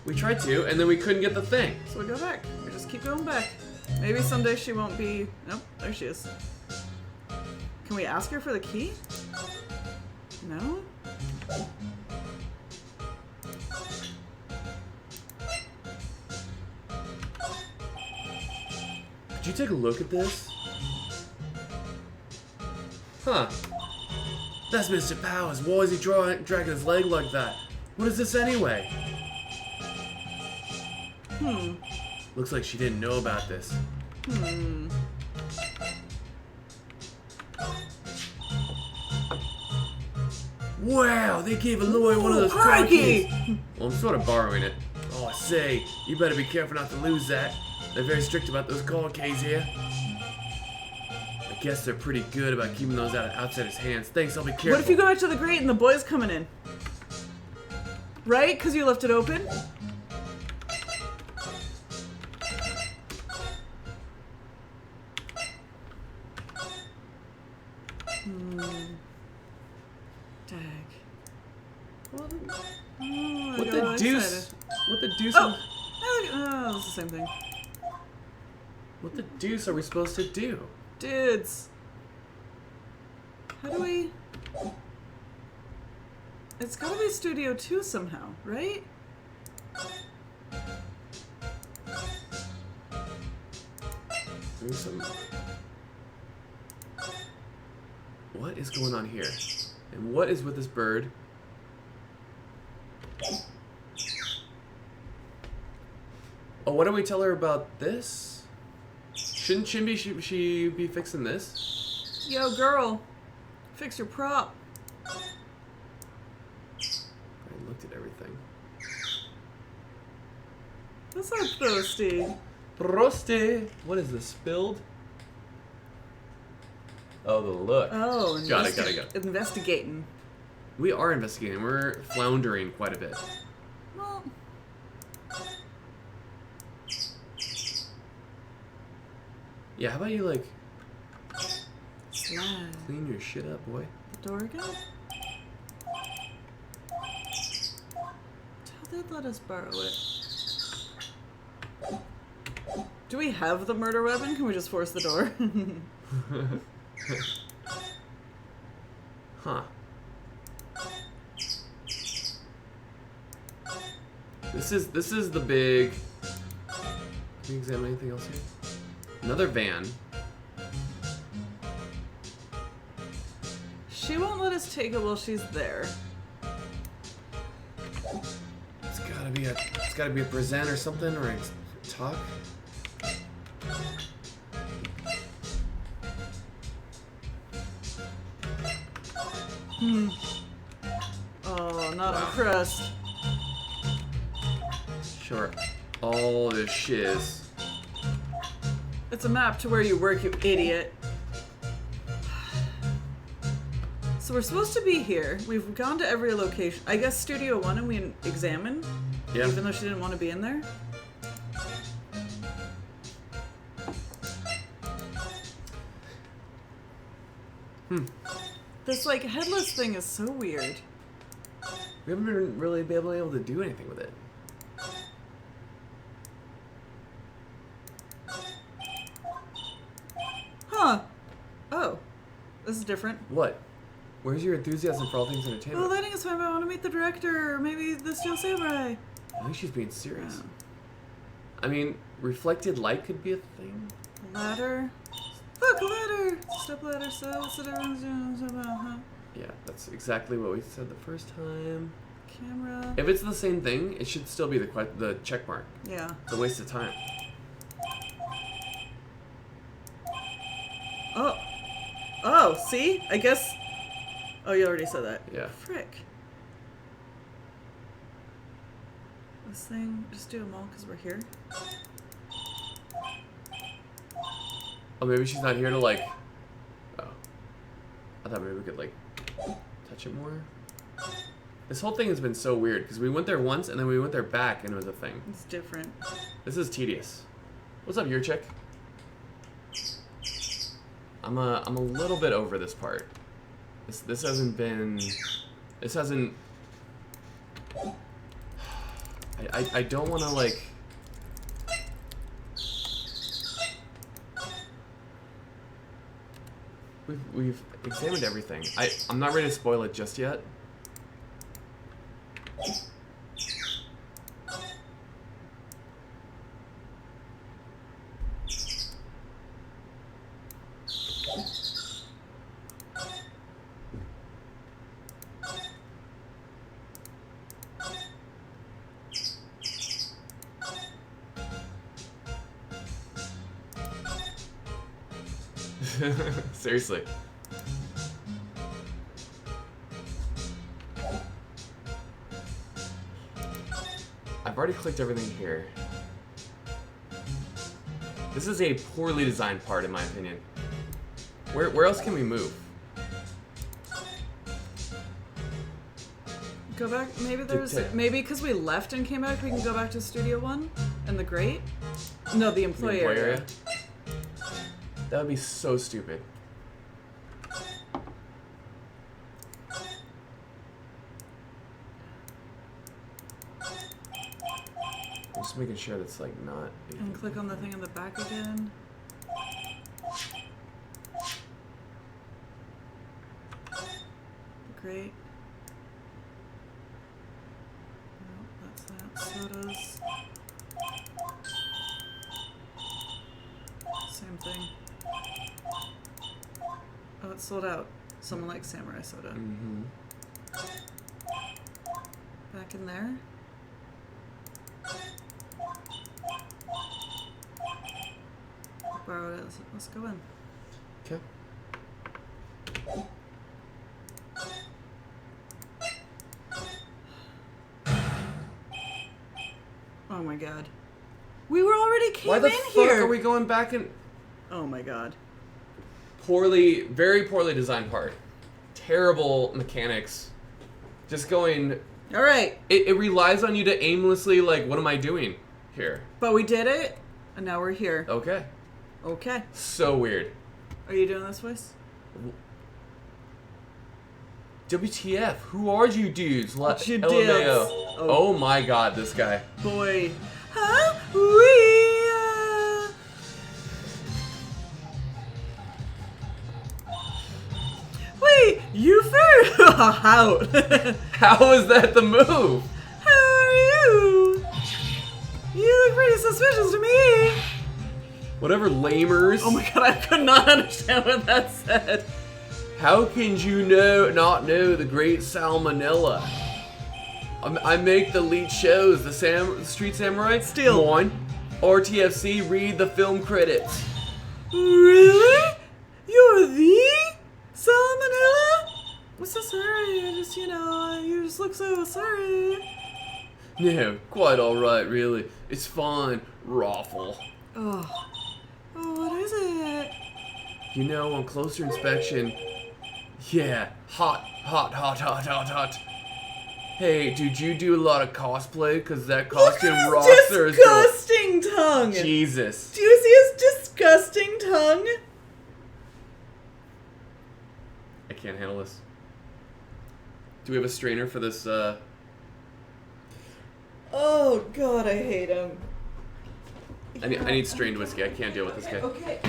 We tried to, and then we couldn't get the thing. So we go back. We just keep going back. Maybe someday she won't be... Nope, there she is. Can we ask her for the key? No? Did you take a look at this? Huh. That's Mr. Powers. Why is he dragging his leg like that? What is this anyway? Looks like she didn't know about this. Wow, they gave a lawyer one of those car keys. Well, I'm sort of borrowing it. Oh, I say, you better be careful not to lose that. They're very strict about those car keys here. I guess they're pretty good about keeping those outside his hands. Thanks, I'll be careful. What if you go out to the grate and the boy's coming in? Right? Because you left it open? Dag. Well, What the deuce? What the deuce? Oh, it's the same thing. What the deuce are we supposed to do? Dudes. How do we... It's gotta be Studio 2 somehow, right? There's some... What is going on here? And what is with this bird? Oh, what do we tell her about this? Shouldn't she be fixing this? Yo, girl. Fix your prop. I looked at everything. What's up, Toasty? Proste! What is this, spilled? Oh, the look. Oh, Got it. Investigating. We are investigating. We're floundering quite a bit. Well, Yeah, how about you, like, slide. clean your shit up, boy? The door again? They'd let us borrow it. Do we have the murder weapon? Can we just force the door? Huh. This is the big... Can we examine anything else here? Another van. She won't let us take it while she's there. It's gotta be a present or something, or a talk. Oh, not Wow. a crust. Sure. All this shiz. It's a map to where you work, you idiot. So we're supposed to be here. We've gone to every location. I guess Studio 1 and we examined. Yeah. Even though she didn't want to be in there. This, like, headless thing is so weird. We haven't been really been able to do anything with it. Huh. Oh. This is different. What? Where's your enthusiasm for all things Well, entertainment? lighting is fine, but I want to meet the director, or maybe the Steel Samurai. I think she's being serious. Yeah. I mean, reflected light could be a thing. Ladder. Look, a ladder! Step ladder, so sit around, Yeah, that's exactly what we said the first time. camera. If it's the same thing, it should still be the check mark. Yeah. It's a waste of time. Oh. Oh, see? I guess... Oh, you already said that. Yeah. Frick. This thing, just do them all because we're here. Oh, maybe she's not here to, like... Oh. I thought maybe we could, like, touch it more. This whole thing has been so weird, because we went there once, and then we went there back, and it was a thing. It's different. This is tedious. What's up, your chick? I'm a little bit over this part. This hasn't been... This hasn't... I don't want to, like... We've examined everything. I'm not ready to spoil it just yet. Seriously. I've already clicked everything here. This is a poorly designed part, in my opinion. Where else can we move? Go back. Maybe there's. Maybe because we left and came back, we can go back to Studio 1 and the Great. No, the employee area. That would be so stupid. I'm just making sure that's like not. And click on the thing in the back again. Great. No, that's that. Sodas. Same thing. Oh, it's sold out. Someone likes Samurai Soda. Mm-hmm. Back in there. Borrow it. Let's go in. Okay. Oh my god. We were already came Why the in fuck here. are we going back and Oh my god. very poorly designed part. Terrible mechanics. Just going. All right. It relies on you to aimlessly, like, what am I doing here? But we did it, and now we're here. Okay. Okay. So weird. Are you doing this voice? WTF? Who are you dudes? You LMAO. dudes. Oh my god, this guy. Boy. Huh? Wait, you first. Out. How is that the move? How are you? You look pretty suspicious to me. Whatever, lamers. Oh my god, I could not understand what that said. How can you not know the great salmonella? I make the lead shows, the Street Samurai. Still. Come on. RTFC, read the film credits. Really? You're the Salmonella? I'm so sorry. I just, you just look so sorry. No, quite alright, really. It's fine, Raffle. Oh, what is it? On closer inspection, yeah, hot. Hey, did you do a lot of cosplay? Cause that costume rocks. Disgusting tongue. Jesus. Do you see his disgusting tongue? I can't handle this. Do we have a strainer for this? Oh god, I hate him. I need strained whiskey. I can't deal with this guy. Okay.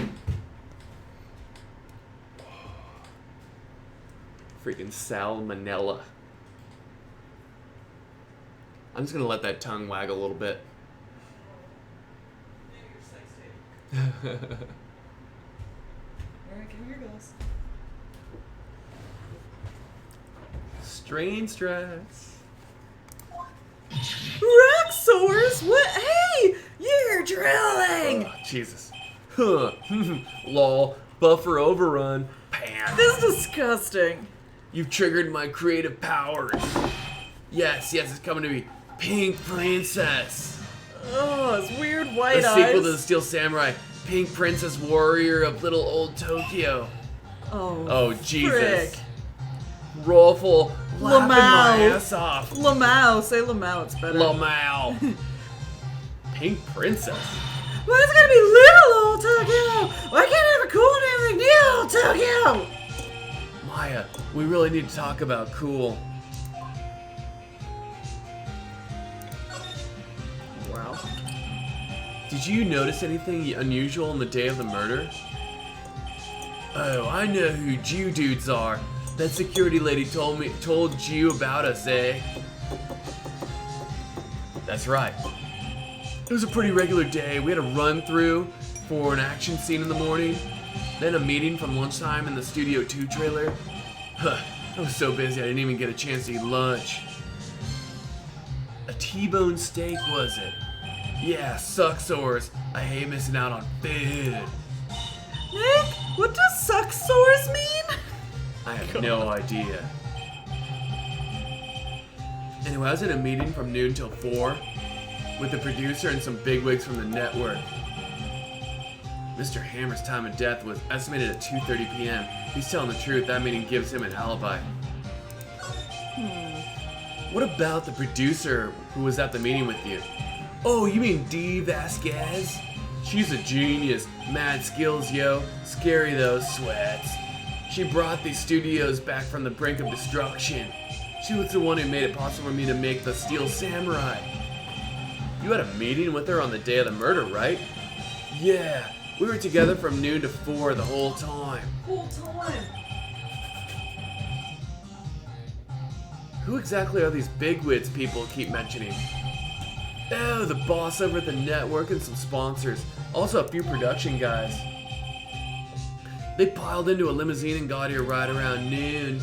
Freaking salmonella. I'm just gonna let that tongue wag a little bit. Alright, give me your glass. Strain strats. Roxors? What? Hey! You're drilling! Oh, Jesus. Huh. Lol. Buffer overrun. Pan. This is disgusting. You've triggered my creative powers. Yes, it's coming to me. Pink Princess. Oh, it's weird white The eyes. sequel to the Steel Samurai. Pink Princess Warrior of Little Old Tokyo. Oh, Jesus. Frick. Rollful. Laughing my Lamau. ass off. Lamau. Say Lamau, it's better. Lamau. Pink Princess. Why is it gotta be Little Old Tokyo? Why can't I have a cool name like New Old Tokyo? Maya, we really need to talk about cool. Wow. Did you notice anything unusual on the day of the murder? Oh, I know who you dudes are. That security lady told you about us, eh? That's right. It was a pretty regular day. We had a run through for an action scene in the morning, then a meeting from lunchtime in the Studio 2 trailer. Huh, I was so busy I didn't even get a chance to eat lunch. A T-bone steak, was it? Yeah, suck sores. I hate missing out on food. Nick? What does suck sores mean? I have no idea. Anyway, I was in a meeting from noon till 4 with the producer and some bigwigs from the network. Mr. Hammer's time of death was estimated at 2:30 p.m. He's telling the truth. That meeting gives him an alibi. What about the producer who was at the meeting with you? Oh, you mean Dee Vasquez? She's a genius. Mad skills, yo. Scary though, sweats. She brought these studios back from the brink of destruction. She was the one who made it possible for me to make the Steel Samurai. You had a meeting with her on the day of the murder, right? Yeah, we were together from noon to 4 the whole time. Whole time. Who exactly are these bigwigs people keep mentioning? Oh, the boss over at the network and some sponsors. Also a few production guys. They piled into a limousine and got here right around noon.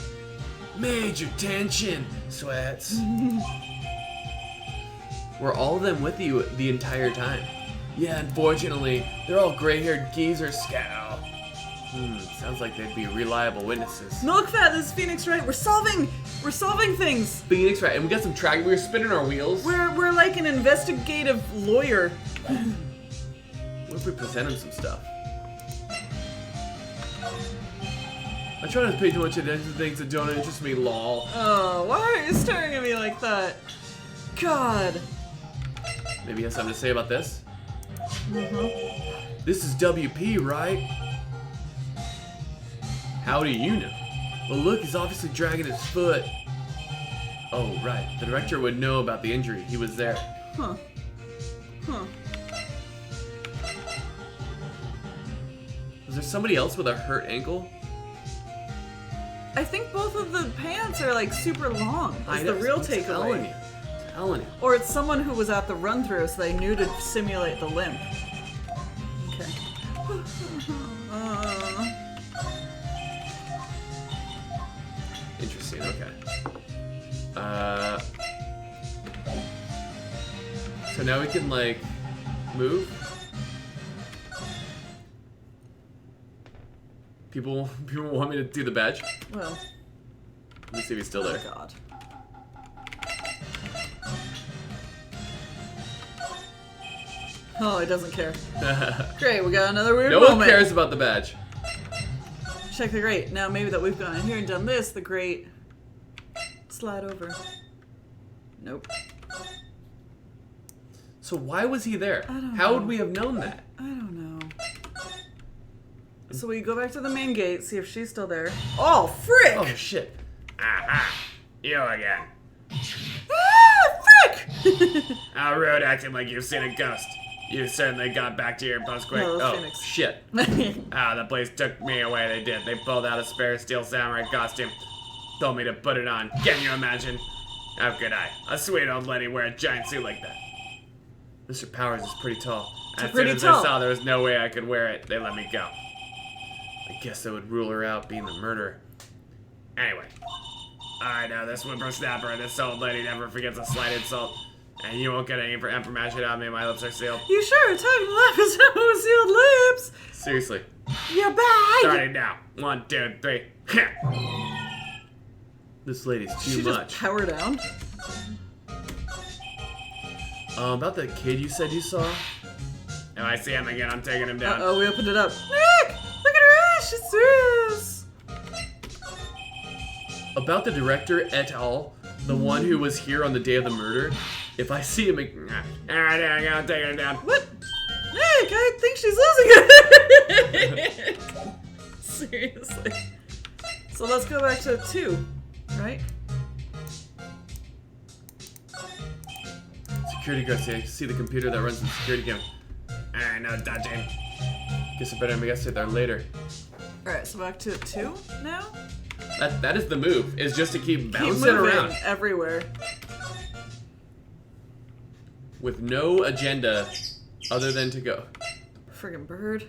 Major tension, sweats. Were all of them with you the entire time? Yeah, unfortunately, they're all gray-haired geezers, Scout. Sounds like they'd be reliable witnesses. Milkfat, this is Phoenix Wright. We're solving things. Phoenix, right? And we got some track. We were spinning our wheels. We're like an investigative lawyer. What if we present him some stuff? I try not to pay too much attention to things that don't interest me, lol. Oh, why are you staring at me like that? God. Maybe he has something to say about this? This is WP, right? How do you know? Well, look, he's obviously dragging his foot. Oh, right. The director would know about the injury. He was there. Huh. Was there somebody else with a hurt ankle? I think both of the pants are like super long. That's I the know, real I'm telling takeaway. you. Telling you. Or it's someone who was at the run through, so they knew to simulate the limp. Okay. Interesting, okay. So now we can, like, move? People want me to do the badge? Well, Let me see if he's still there. oh God. Oh, he doesn't care. Great, we got another weird No moment. one cares about the badge. Check the grate. Now maybe that we've gone in here and done this, the grate slide over. Nope. So why was he there? I don't How know. would we have known that? I don't know. So we go back to the main gate, see if she's still there. Oh, frick! Oh shit. Aha! You again. Ah, frick! How rude, acting like you've seen a ghost. You certainly got back to your post quick. No, that's Oh, Phoenix. Shit. the police took me away, they did. They pulled out a spare Steel Samurai costume. Told me to put it on. Can you imagine? How could I? A sweet old lady wear a giant suit like that. Mr. Powers is pretty tall. As pretty soon as tall. I saw there was no way I could wear it, they let me go. I guess that would rule her out being the murderer. Anyway. I know this whippersnapper, this old lady never forgets a slight insult. And you won't get any information out of me, my lips are sealed. You sure? Time to laugh is no sealed lips. Seriously. You're bad. Starting now. 1, 2, 3. This lady's too She much. just power down. About the kid you said you saw? If I see him again, I'm taking him down. Uh-oh, we opened it up. Nick! Look at her eyes, she's serious. About the director et al., the one who was here on the day of the murder, if I see him again... Alright, there I go, I'm taking him down. What? Nick, I think she's losing it. Seriously. So let's go back to 2, right? Security guard say I can see the computer that runs the security cam. Alright, no dodging. Guess I better investigate there later. Alright, so back to 2 now? That is the move, is just to keep Keep bouncing moving around. everywhere. With no agenda other than to go. Friggin' bird.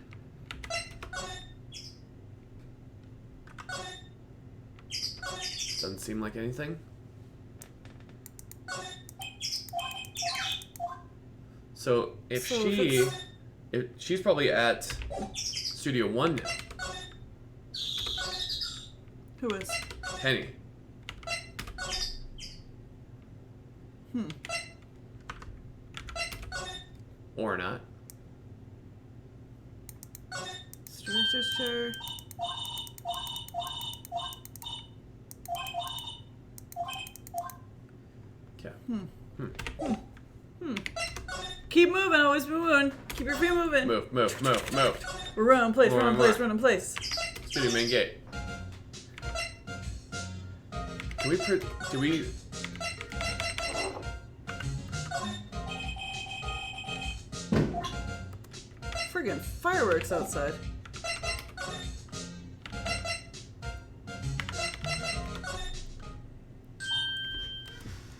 Doesn't seem like anything. So if So she's probably at Studio 1 now. Who is? Penny. Or not. Director's chair. Okay. Keep moving, always moving. Keep your feet moving. Move. We're running place, More, running more. place, running place. Studio main gate. Can we do we... Friggin' fireworks outside.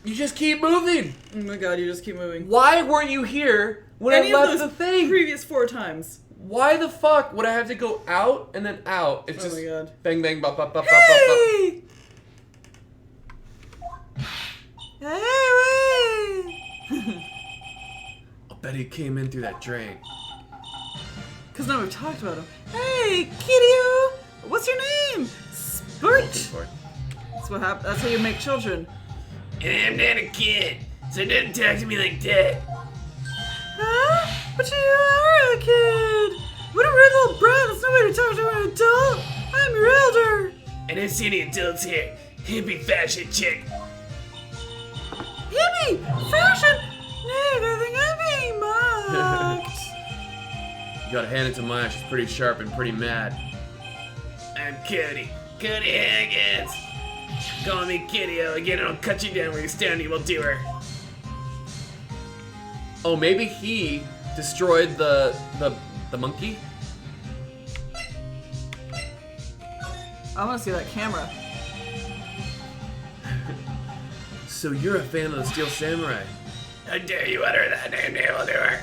You just keep moving! Oh my god, you just keep moving. Why weren't you here when Any I of left those the thing? previous 4 times. Why the fuck would I have to go out and then out? It's Oh just my god. bang bang bop bop bop bop bop. Hey! Hey, wait! I'll bet he came in through that drain. Because now we've talked about him. Hey, Kitty! What's your name? Spurt! That's what happens. That's how you make children. And I'm not a kid, so don't talk to me like that. Huh? But you are a kid! What a weird little brat! That's no way to talk to an adult! I'm your elder! I don't see any adults here. Hippie fashion chick. Hippie! Fashion! Nick, I think I'm being mocked! You gotta hand it to Maya, she's pretty sharp and pretty mad. I'm Cody. Cody Higgins. Call me Kitty again and I'll cut you down where you stand, evil doer. Oh, maybe he destroyed the monkey? I want to see that camera. So you're a fan of the Steel Samurai? How dare you utter that name, evil doer?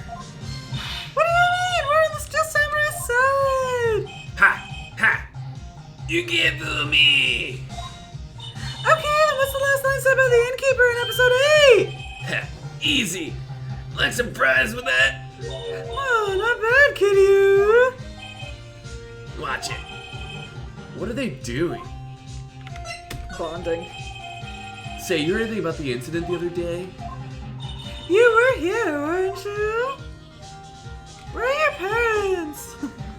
What do you mean? We're on the Steel Samurai side! Ha! Ha! You can't fool me! Okay, then what's the last line said by the innkeeper in episode 8? Ha! Easy! Like surprise with that? Oh, not bad, kitty. Watch it. What are they doing? Bonding. Say, you heard anything about the incident the other day? You were here, weren't you? Where are your parents?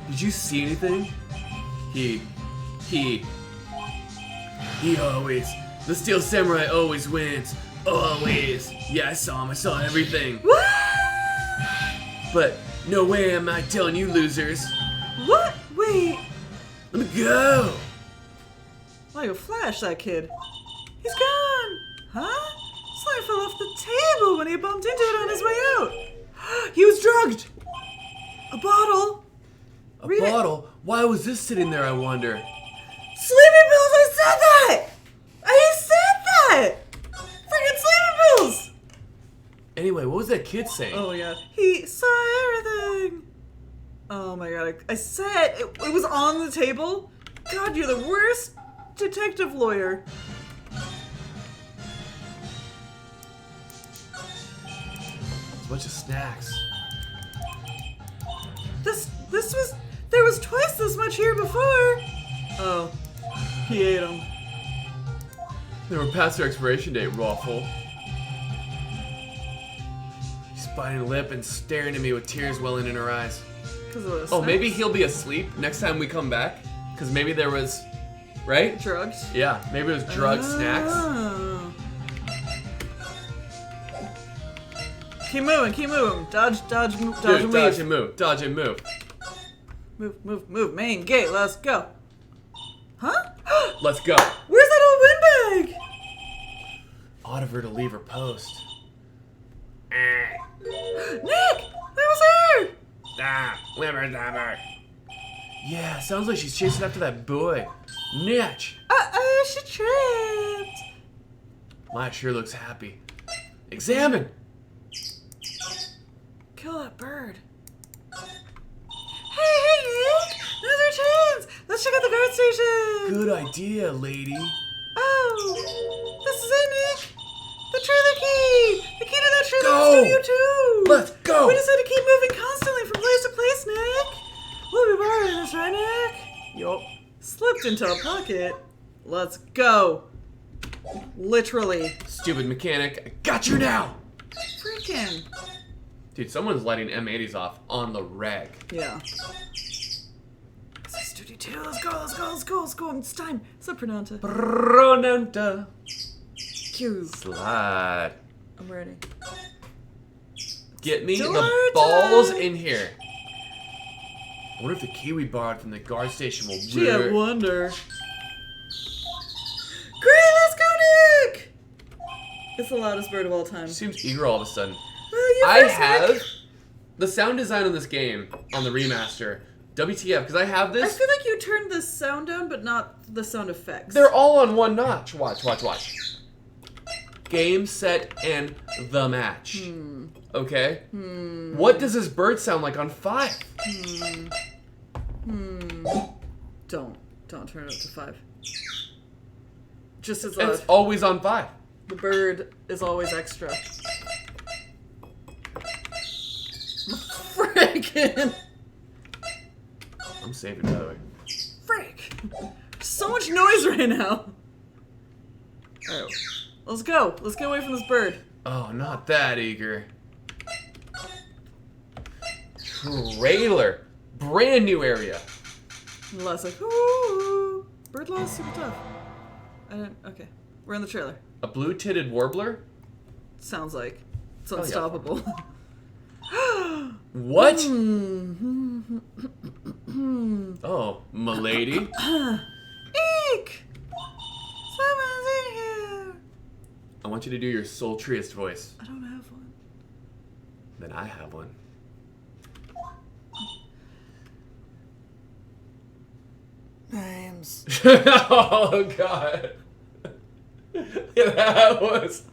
Did you see anything? He always, the Steel Samurai always wins. Always. Yeah, I saw him, I saw everything. What? But no way am I telling you losers. What? Wait. Let me go. Like a flash, that kid. He's gone. Huh? Slime fell off the table when he bumped into it on his way out. He was drugged. A bottle. A Read it. bottle? Why was this sitting there, I wonder? Sleeping pills! I said that! I said that! Freaking sleeping pills! Anyway, what was that kid saying? Oh my god. He saw everything! Oh my god. I said it was on the table? God, you're the worst detective lawyer. It's a bunch of snacks. This was... There was twice this much here before! Oh. He ate them. They were past their expiration date, Raffle. She's biting her lip and staring at me with tears welling in her eyes. Oh, maybe he'll be asleep next time we come back? Because maybe there was... Right? Drugs? Yeah, maybe it was drugs, snacks. Oh. Keep moving, keep moving. Dodge, dodge, move, dodge, Dude, and dodge weave. and move, dodge and move. Move, move, move. Main gate, let's go. Huh? Let's go. Where's that old windbag? Ought of her to leave her post. Nick! That was her! Stop! Whimmer-dammer. Yeah, sounds like she's chasing after that boy. Natch! Uh-oh, she tripped. Maya sure looks happy. Examine! Kill that bird. Hey, Nick! Now's our chance! Let's check out the guard station! Good idea, lady. Oh! This is it, Nick! The trailer key! The key to that trailer Go! studio too! Let's go! We just had to keep moving constantly from place to place, Nick! We'll be borrowing this, right, Nick? Yup. Slipped into a pocket. Let's go. Literally. Stupid mechanic. I got you now! Freaking. Dude, someone's lighting M80s off on the reg. Yeah. This is Studio 2. Let's go. It's time. Soprananta. Pronanta. Cue. Slide. I'm ready. Get me Door the balls time. in here. I wonder if the key we borrowed from the guard station will Gee, I work. wonder. Great, let's go, Nick! It's the loudest bird of all time. She seems eager all of a sudden. Well, you I first, have Nick. the sound design on this game, on the remaster. WTF, because I have I this. feel like you turned the sound down, but not the sound effects. They're all on one notch. Watch. Game, set, and the match. Okay? What does this bird sound like on 5? Don't turn it up to 5. Just as It's always on 5. the bird is always extra. Frickin'! I'm saving by the way. Frick! So much noise right now. Alright, let's go. Let's get away from this bird. Oh, not that eager. Trailer. Brand new area. Unless like, ooh, bird law is super tough. Okay. We're in the trailer. A blue-titted warbler? Sounds like. It's yeah. unstoppable. What? Oh, milady. Eek! Someone's in here! I want you to do your sultriest voice. I don't have one. Then I have one. Names. Oh, God. That was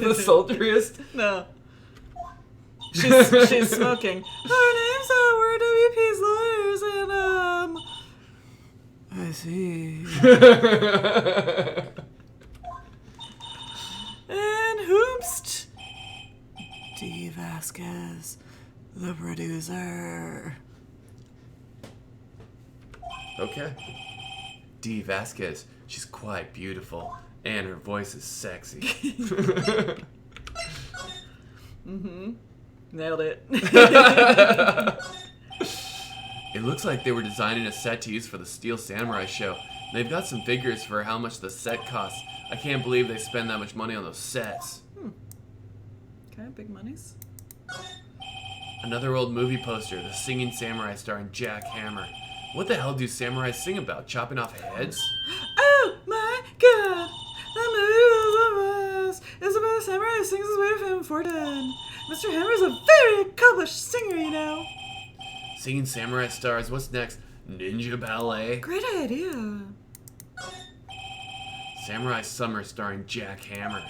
the sultriest. No. She's smoking. Our names are we're WP's lawyers and I see. And hoopst. D. Vasquez, the producer. Okay. D. Vasquez. She's quite beautiful. And her voice is sexy. Nailed it. It looks like they were designing a set to use for the Steel Samurai show. They've got some figures for how much the set costs. I can't believe they spend that much money on those sets. Okay, big monies. Another old movie poster, The Singing Samurai starring Jack Hammer. What the hell do samurais sing about? Chopping off heads? Oh my god! That movie was it's about a samurai who sings his way to fame and fortune. Mr. Hammer's a very accomplished singer, you know. Singing Samurai stars, what's next? Ninja Ballet? Great idea. Samurai Summer starring Jack Hammer.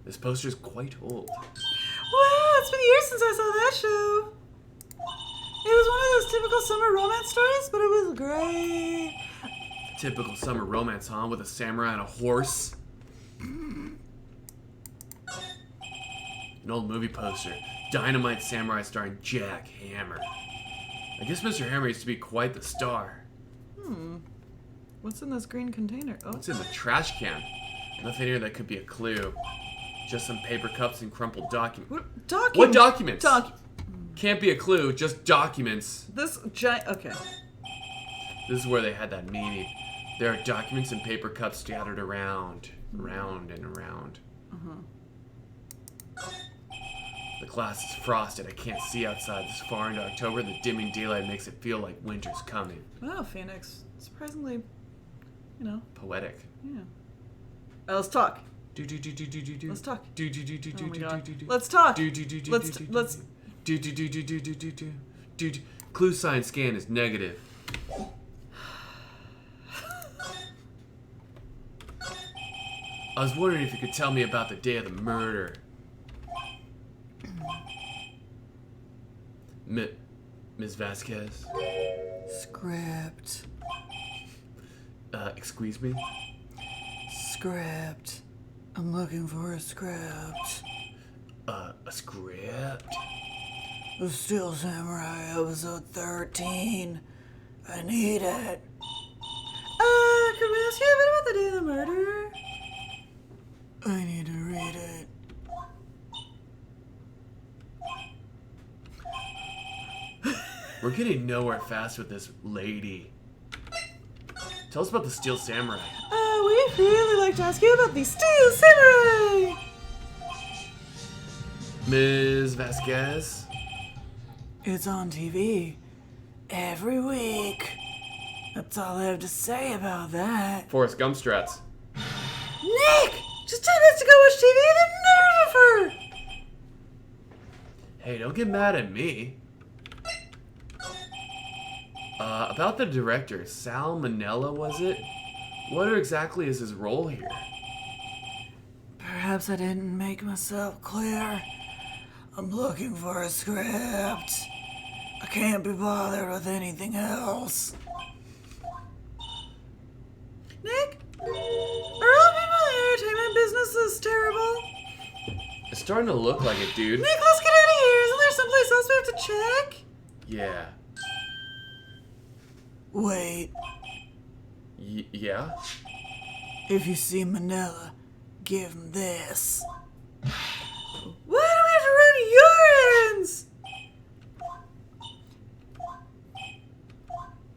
This poster's quite old. Wow, it's been years since I saw that show. It was one of those typical summer romance stories, but it was great. Typical summer romance, huh? With a samurai and a horse? An old movie poster. Dynamite Samurai starring Jack Hammer. I guess Mr. Hammer used to be quite the star. What's in this green container? Oh, What's in the trash can? Nothing here that could be a clue. Just some paper cups and crumpled documents. what document? What documents? Can't be a clue, just documents. This giant. Okay. This is where they had that meeting. There are documents and paper cups scattered around and around. The glass is frosted. I can't see outside this far into October. The dimming daylight makes it feel like winter's coming. Wow, Phoenix. Surprisingly, Poetic. yeah. Let's talk. Let's talk. Oh my God. Let's talk. Let's. Clue sign scan is negative. I was wondering if you could tell me about the day of the murder. Ms. Vasquez? Script. Excuse me? Script. I'm looking for a script. A script? The Steel Samurai, episode 13. I need it. Could we ask you a bit about the day of the murder? I need to read it. We're getting nowhere fast with this lady. Tell us about the Steel Samurai. We'd really like to ask you about the Steel Samurai! Ms. Vasquez? It's on TV. Every week. That's all I have to say about that. Forrest Gump strats. Nick! Just 10 minutes to go watch TV, the nerve of her! Hey, don't get mad at me. About the director, Sal Manella, was it? What exactly is his role here? Perhaps I didn't make myself clear. I'm looking for a script. I can't be bothered with anything else. Nick? Are all people in the entertainment business this terrible? It's starting to look like it, dude. Nick, let's get out of here. Isn't there someplace else we have to check? Yeah. Wait. Yeah? If you see Manila, give him this. Why do we have to run your errands?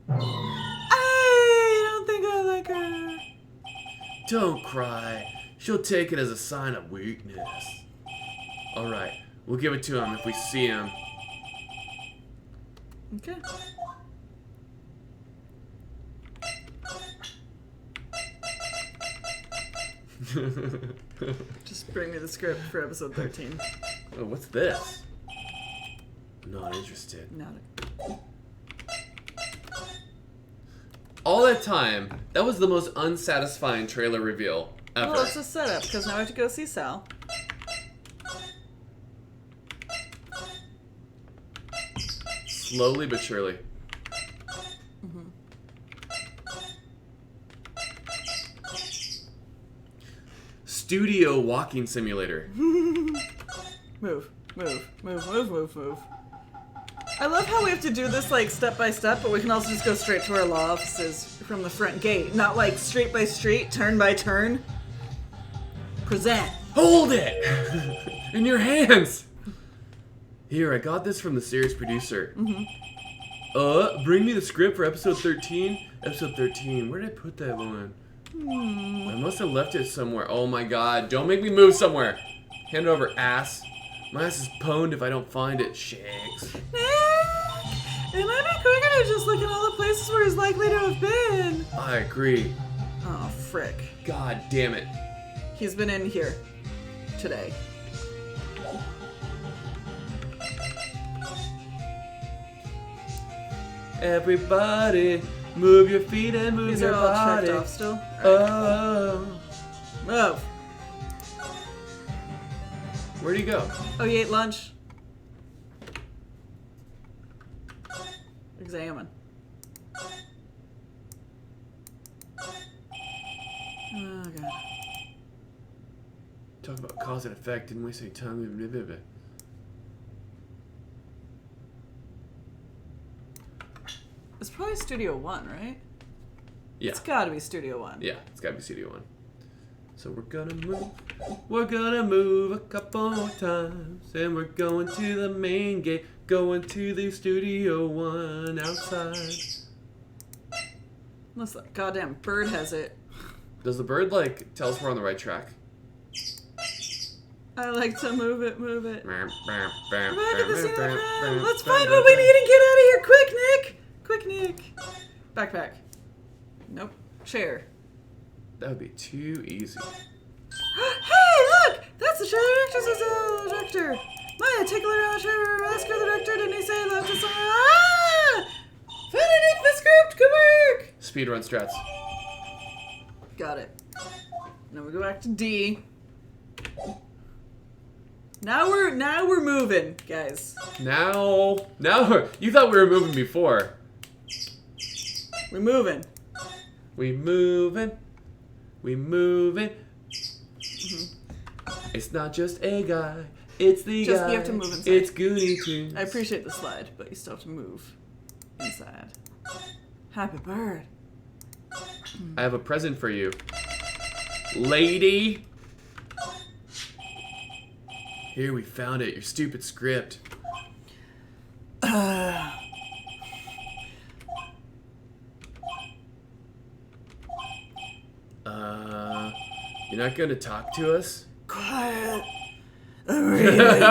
I don't think I like her. Don't cry. She'll take it as a sign of weakness. Alright, we'll give it to him if we see him. Okay. Just bring me the script for episode 13. Oh, what's this? Not interested. Not All that time, that was the most unsatisfying trailer reveal ever. Well, it's a setup, because now I have to go see Sal. Slowly but surely. Studio walking simulator. Move. I love how we have to do this like step by step, but we can also just go straight to our law offices from the front gate. Not like street by street, turn by turn. Present. Hold it! In your hands! Here, I got this from the series producer. Bring me the script for episode 13. Episode 13, where did I put that one? I must have left it somewhere. Oh my god, don't make me move somewhere. Hand it over, ass. My ass is pwned if I don't find it, shakes. Nick! It might be quicker to just look at all the places where he's likely to have been. I agree. Oh, frick. God damn it. He's been in here. Today. Everybody, move your feet and move These your are all body. checked off still? Alright. Oh. Move. Where'd he go? Oh, you ate lunch? Examine. Oh, God. Talk about cause and effect, didn't waste any time. Blah, blah, blah. It's probably Studio One, right? Yeah. It's gotta be Studio One. Yeah, it's gotta be Studio One. So we're gonna move a couple more times, and we're going to the main gate, going to the Studio One outside. Unless that goddamn bird has it. Does the bird, like, tell us we're on the right track? I like to move it, move it. Back Back at the scene of the crime. Let's find what we need and get out of here. Quick, Nick! Quick, Nick. Backpack. Nope. Chair. That would be too easy. Hey, look! That's the show director. Maya, take a look around the chair. Ask her the director. Didn't he say he left us somewhere? Ah! Finally, Nick, the script. Good work. Speedrun strats. Got it. Now we go back to D. Now we're moving, guys. Now, you thought we were moving before. We're moving. We moving. It's not just a guy, it's the Just- guy. you have to move inside. It's Goonie too. I appreciate the slide, but you still have to move inside. Happy bird. I have a present for you. Lady! Here, we found it. Your stupid script. You're not gonna talk to us? Quiet. I'm reading. Just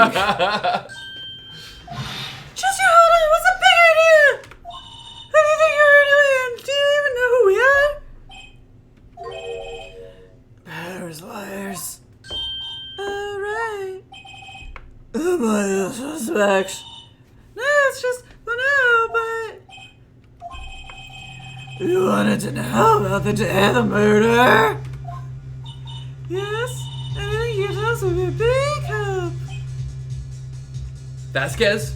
your hold on. What's a big idea? Who do you think you are doing? Do you even know who we are? Powers, liars. Alright. Am I the suspect? No, it's just, well, no, but... You wanted to know about the day of the murder? Yes, and I think you'd also be a big help. Vasquez?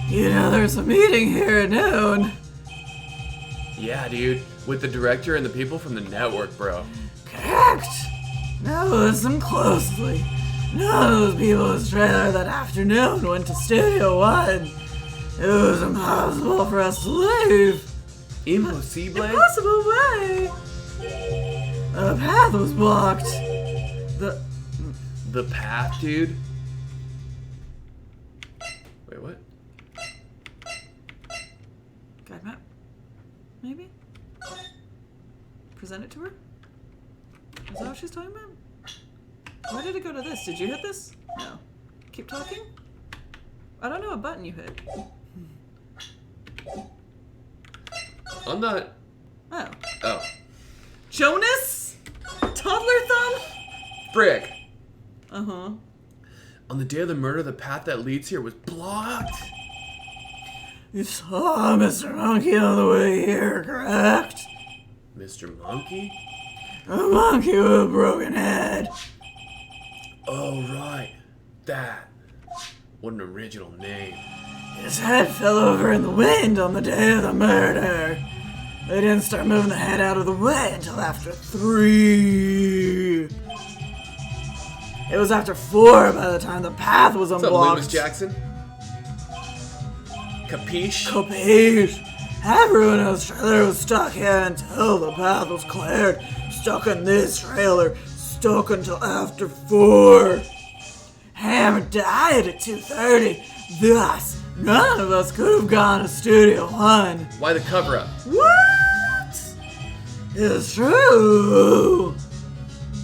You know, there's a meeting here at noon. Yeah, dude. With the director and the people from the network, bro. Correct. Now listen closely. None of those people in this trailer that afternoon went to Studio One. It was impossible for us to leave. Impossible? Impossible way. The path was blocked. The path, dude? Wait, what? Guide map? Maybe? Present it to her? Is that what she's talking about? Why did it go to this? Did you hit this? No. Keep talking? I don't know what button you hit. I'm not. Oh. Oh. Jonas? Toddler thumb? Frick. Uh-huh. On the day of the murder, the path that leads here was blocked. You saw Mr. Monkey on the way here, correct? Mr. Monkey? A monkey with a broken head. Oh, right. That. What an original name. His head fell over in the wind on the day of the murder. They didn't start moving the head out of the way until after 3. It was after 4 by the time the path was What's up, unblocked. Loomis Jackson? Capiche? Capiche? Everyone in this trailer was stuck here until the path was cleared. Stuck in this trailer. Stuck until after 4. Hammer died at 2:30. Thus, none of us could have gone to Studio One. Why the cover-up? What? It's true.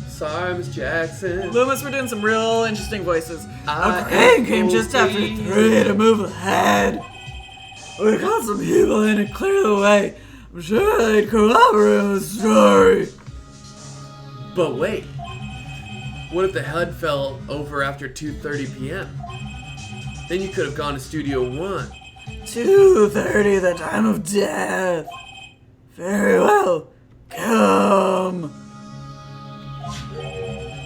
Sorry, Miss Jackson. Loomis, we're doing some real interesting voices. I A crane came am just after believe. 3 to move the head. We got some people in to clear the way. I'm sure they'd corroborate the story. But wait. What if the head fell over after 2:30 p.m.? Then you could have gone to Studio One. 2:30, the time of death. Very well. Come.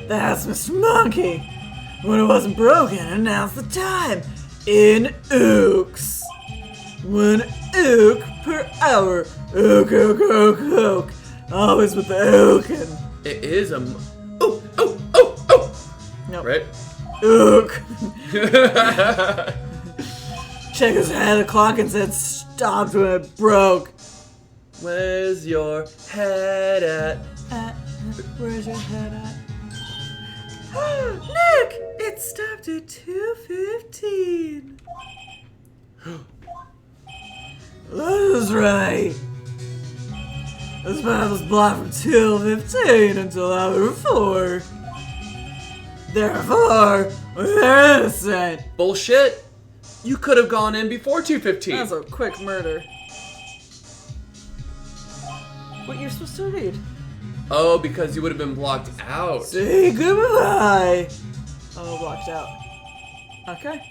That's Mr. Monkey. When it wasn't broken, announced the time in ooks. 1 ook per hour. Ook, ook, ook, ook. Always with the ookin. It is a. Oh, oh, oh, oh! Nope. Right? Ook. Check his head, the clock, and said stopped when it broke. Where's your head at? Where's your head at? Nick! It stopped at 2:15. That's right. This path was blocked from 2:15 until after 4. Therefore, we're innocent. Bullshit! You could have gone in before 2:15. That's a quick murder. What you're supposed to read? Oh, because you would have been blocked out. Say goodbye. Oh, blocked out. Okay.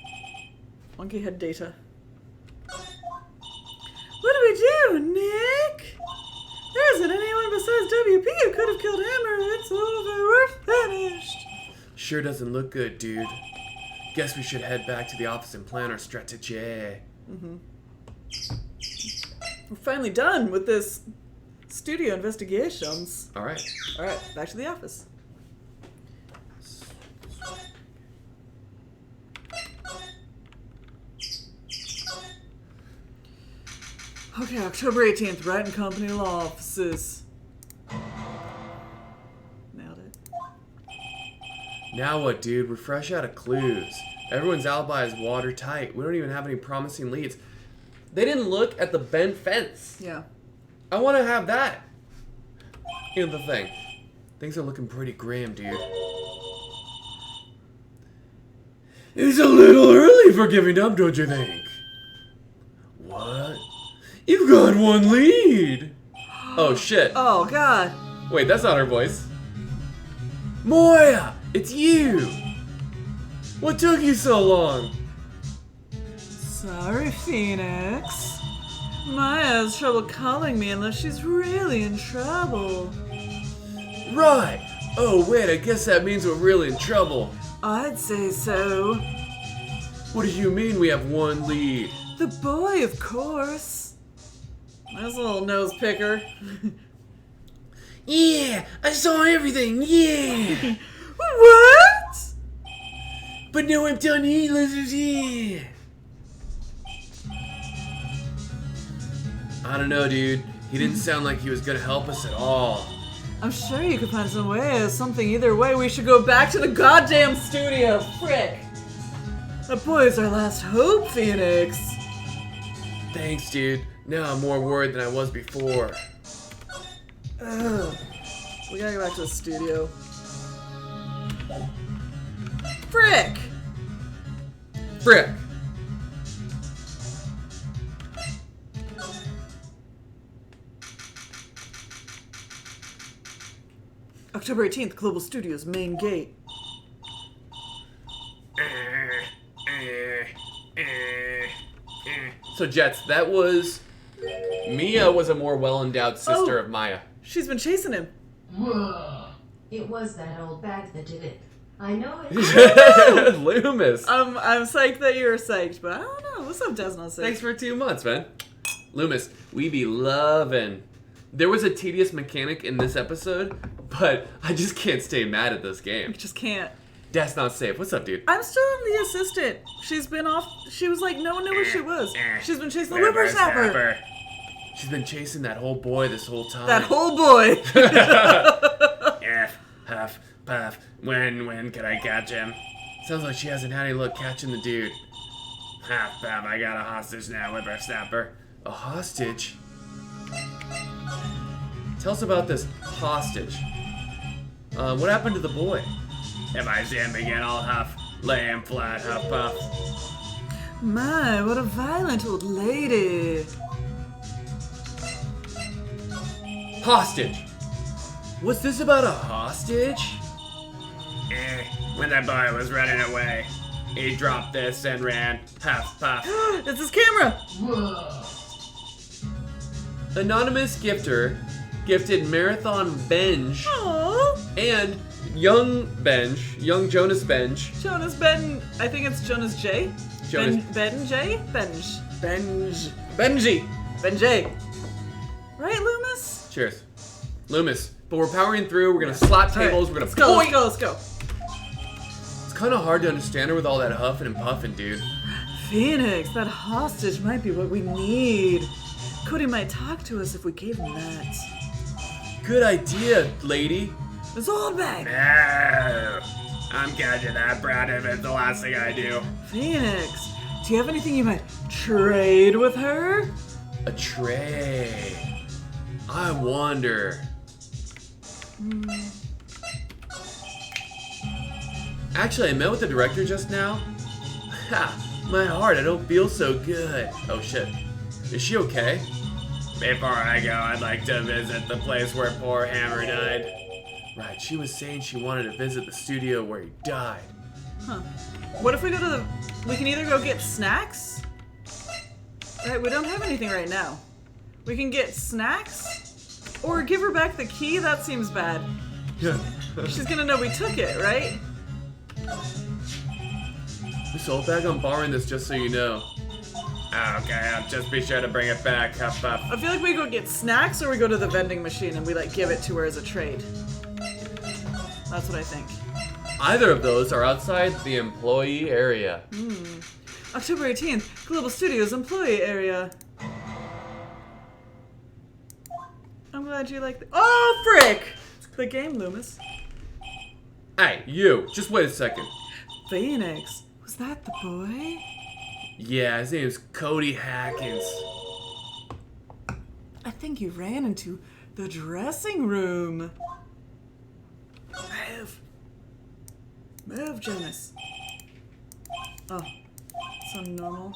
Monkey head data. What do we do, Nick? There isn't anyone besides WP who could have killed him, or it's over. We're finished. Sure doesn't look good, dude. Guess we should head back to the office and plan our strategy. We're finally done with this studio investigations. Alright. Alright, back to the office. Okay, October 18th, Wright and Company Law Offices. Nailed it. Now what, dude? We're fresh out of clues. Everyone's alibi is watertight. We don't even have any promising leads. They didn't look at the bent fence. Yeah. I want to have that. Here's the thing. Things are looking pretty grim, dude. It's a little early for giving up, don't you think? What? You've got one lead. Oh, shit. Oh, God. Wait, that's not her voice. Moya, it's you. What took you so long? Sorry, Phoenix. Maya has trouble calling me unless she's really in trouble. Right. Oh, wait, I guess that means we're really in trouble. I'd say so. What do you mean we have one lead? The boy, of course. Nice little nose picker. Yeah, I saw everything, yeah. What? But no, I'm telling you, lizards, yeah. I don't know, dude. He didn't sound like he was gonna help us at all. I'm sure you could find some way, something either way. We should go back to the goddamn studio. Frick. That boy's our last hope, Phoenix. Thanks, dude. Now I'm more worried than I was before. Ugh. We gotta go back to the studio. Frick! Frick! October 18th, Global Studios main gate. So, Jets, that was... Mia was a more well-endowed sister Oh. of Maya. She's been chasing him. It was that old bag that did it. I know it. Loomis. I'm psyched that you're psyched, but I don't know. What's up, Desmond? Thanks for 2 months, man. Loomis, we be lovin'. There was a tedious mechanic in this episode, but I just can't stay mad at this game. You just can't. That's not safe. What's up, dude? I'm still the assistant. She's been off. She was like, no one knew where she was. She's been chasing the Whippersnapper. whippersnapper. She's been chasing that whole boy this whole time. That whole boy. F, huff, puff. When can I catch him? Sounds like she hasn't had any luck catching the dude. Huff, puff. I got a hostage now, whippersnapper. A hostage? Tell us about this hostage. What happened to the boy? If I see him again, I'll huff. Lay him flat, huff, puff. My, what a violent old lady. Hostage! What's this about a hostage? When that boy was running away, he dropped this and ran. Huff, puff. It's his camera. Anonymous gifter gifted Marathon Benj Aww. and Young Jonas Benj. Jonas Ben. I think it's Jonas J. Jonas- Ben J. Benji. Right, Loomis? Cheers. Loomis, but we're powering through, we're gonna slap tables, we're gonna Let's go. point. Let's go. It's kinda hard to understand her with all that huffing and puffing, dude. Phoenix, that hostage might be what we need. Cody might talk to us if we gave him that. Good idea, lady. It's old bag. No. I'm catching that brat if it's the last thing I do. Phoenix, do you have anything you might trade with her? A tray. I wonder. Actually, I met with the director just now. Ha! My heart, I don't feel so good. Oh shit. Is she okay? Before I go, I'd like to visit the place where poor Hammer died. Right, she was saying she wanted to visit the studio where he died. Huh. What if we go to the... We can either go get snacks. Right, we don't have anything right now. We can get snacks. Or give her back the key. That seems bad. Yeah. She's gonna know we took it, right? Miss Oldbag, I'm borrowing this just so you know. Okay, I'll just be sure to bring it back. Huff, puff. I feel like we go get snacks or we go to the vending machine and we like give it to her as a trade. That's what I think. Either of those are outside the employee area. October 18th, Global Studios employee area. glad you like Oh, frick! The game, Loomis. Hey, you. Just wait a second. Phoenix. Was that the boy? Yeah, his name's Cody Hackins. I think you ran into the dressing room. Move, Jonas. Oh, so normal.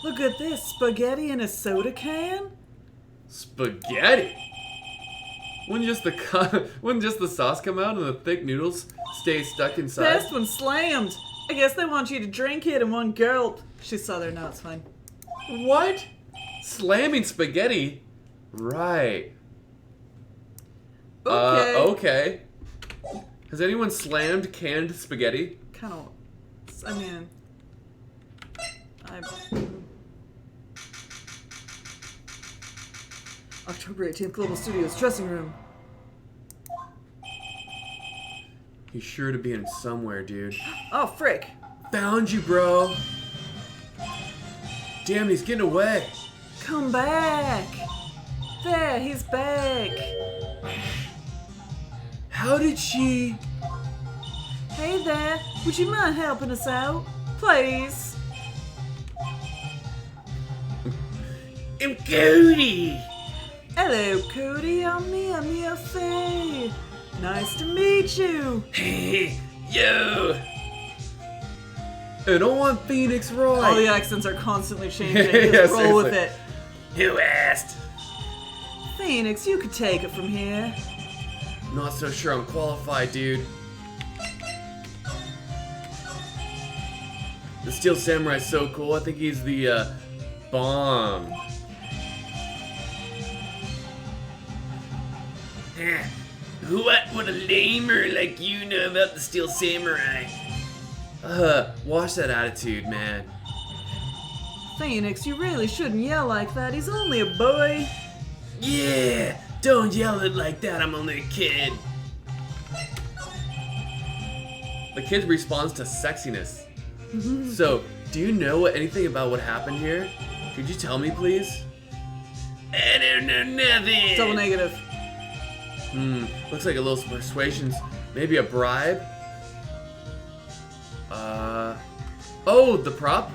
Look at this, spaghetti in a soda can? Spaghetti? Wouldn't just the sauce come out and the thick noodles stay stuck inside? Best one slammed. I guess they want you to drink it in one gulp. She's southern, no, it's fine. What? Slamming spaghetti? Right. Okay. Okay. Has anyone slammed canned spaghetti? Kind of, I mean, October 18th, Global Studios dressing room. He's sure to be in somewhere, dude. Oh, frick. Found you, bro. Damn, he's getting away. Come back. There, he's back. How did she... Hey there, would you mind helping us out? Please. I'm Cody. Hello, Cody. I'm Mia Faye. Nice to meet you. Hey, yo. And I'm Phoenix Wright. All the accents are constantly changing. Yeah, Just roll with seriously. it. Who asked? Phoenix, you could take it from here. Not so sure I'm qualified, dude. The Steel Samurai's so cool. I think he's the bomb. What would a lamer like you know about the Steel Samurai? Watch that attitude, man. Phoenix, you really shouldn't yell like that. He's only a boy. Yeah, don't yell it like that. I'm only a kid. The kid responds to sexiness. So, do you know anything about what happened here? Could you tell me, please? I don't know nothing. Double negative. Looks like a little persuasions. Maybe a bribe? Oh, the prop?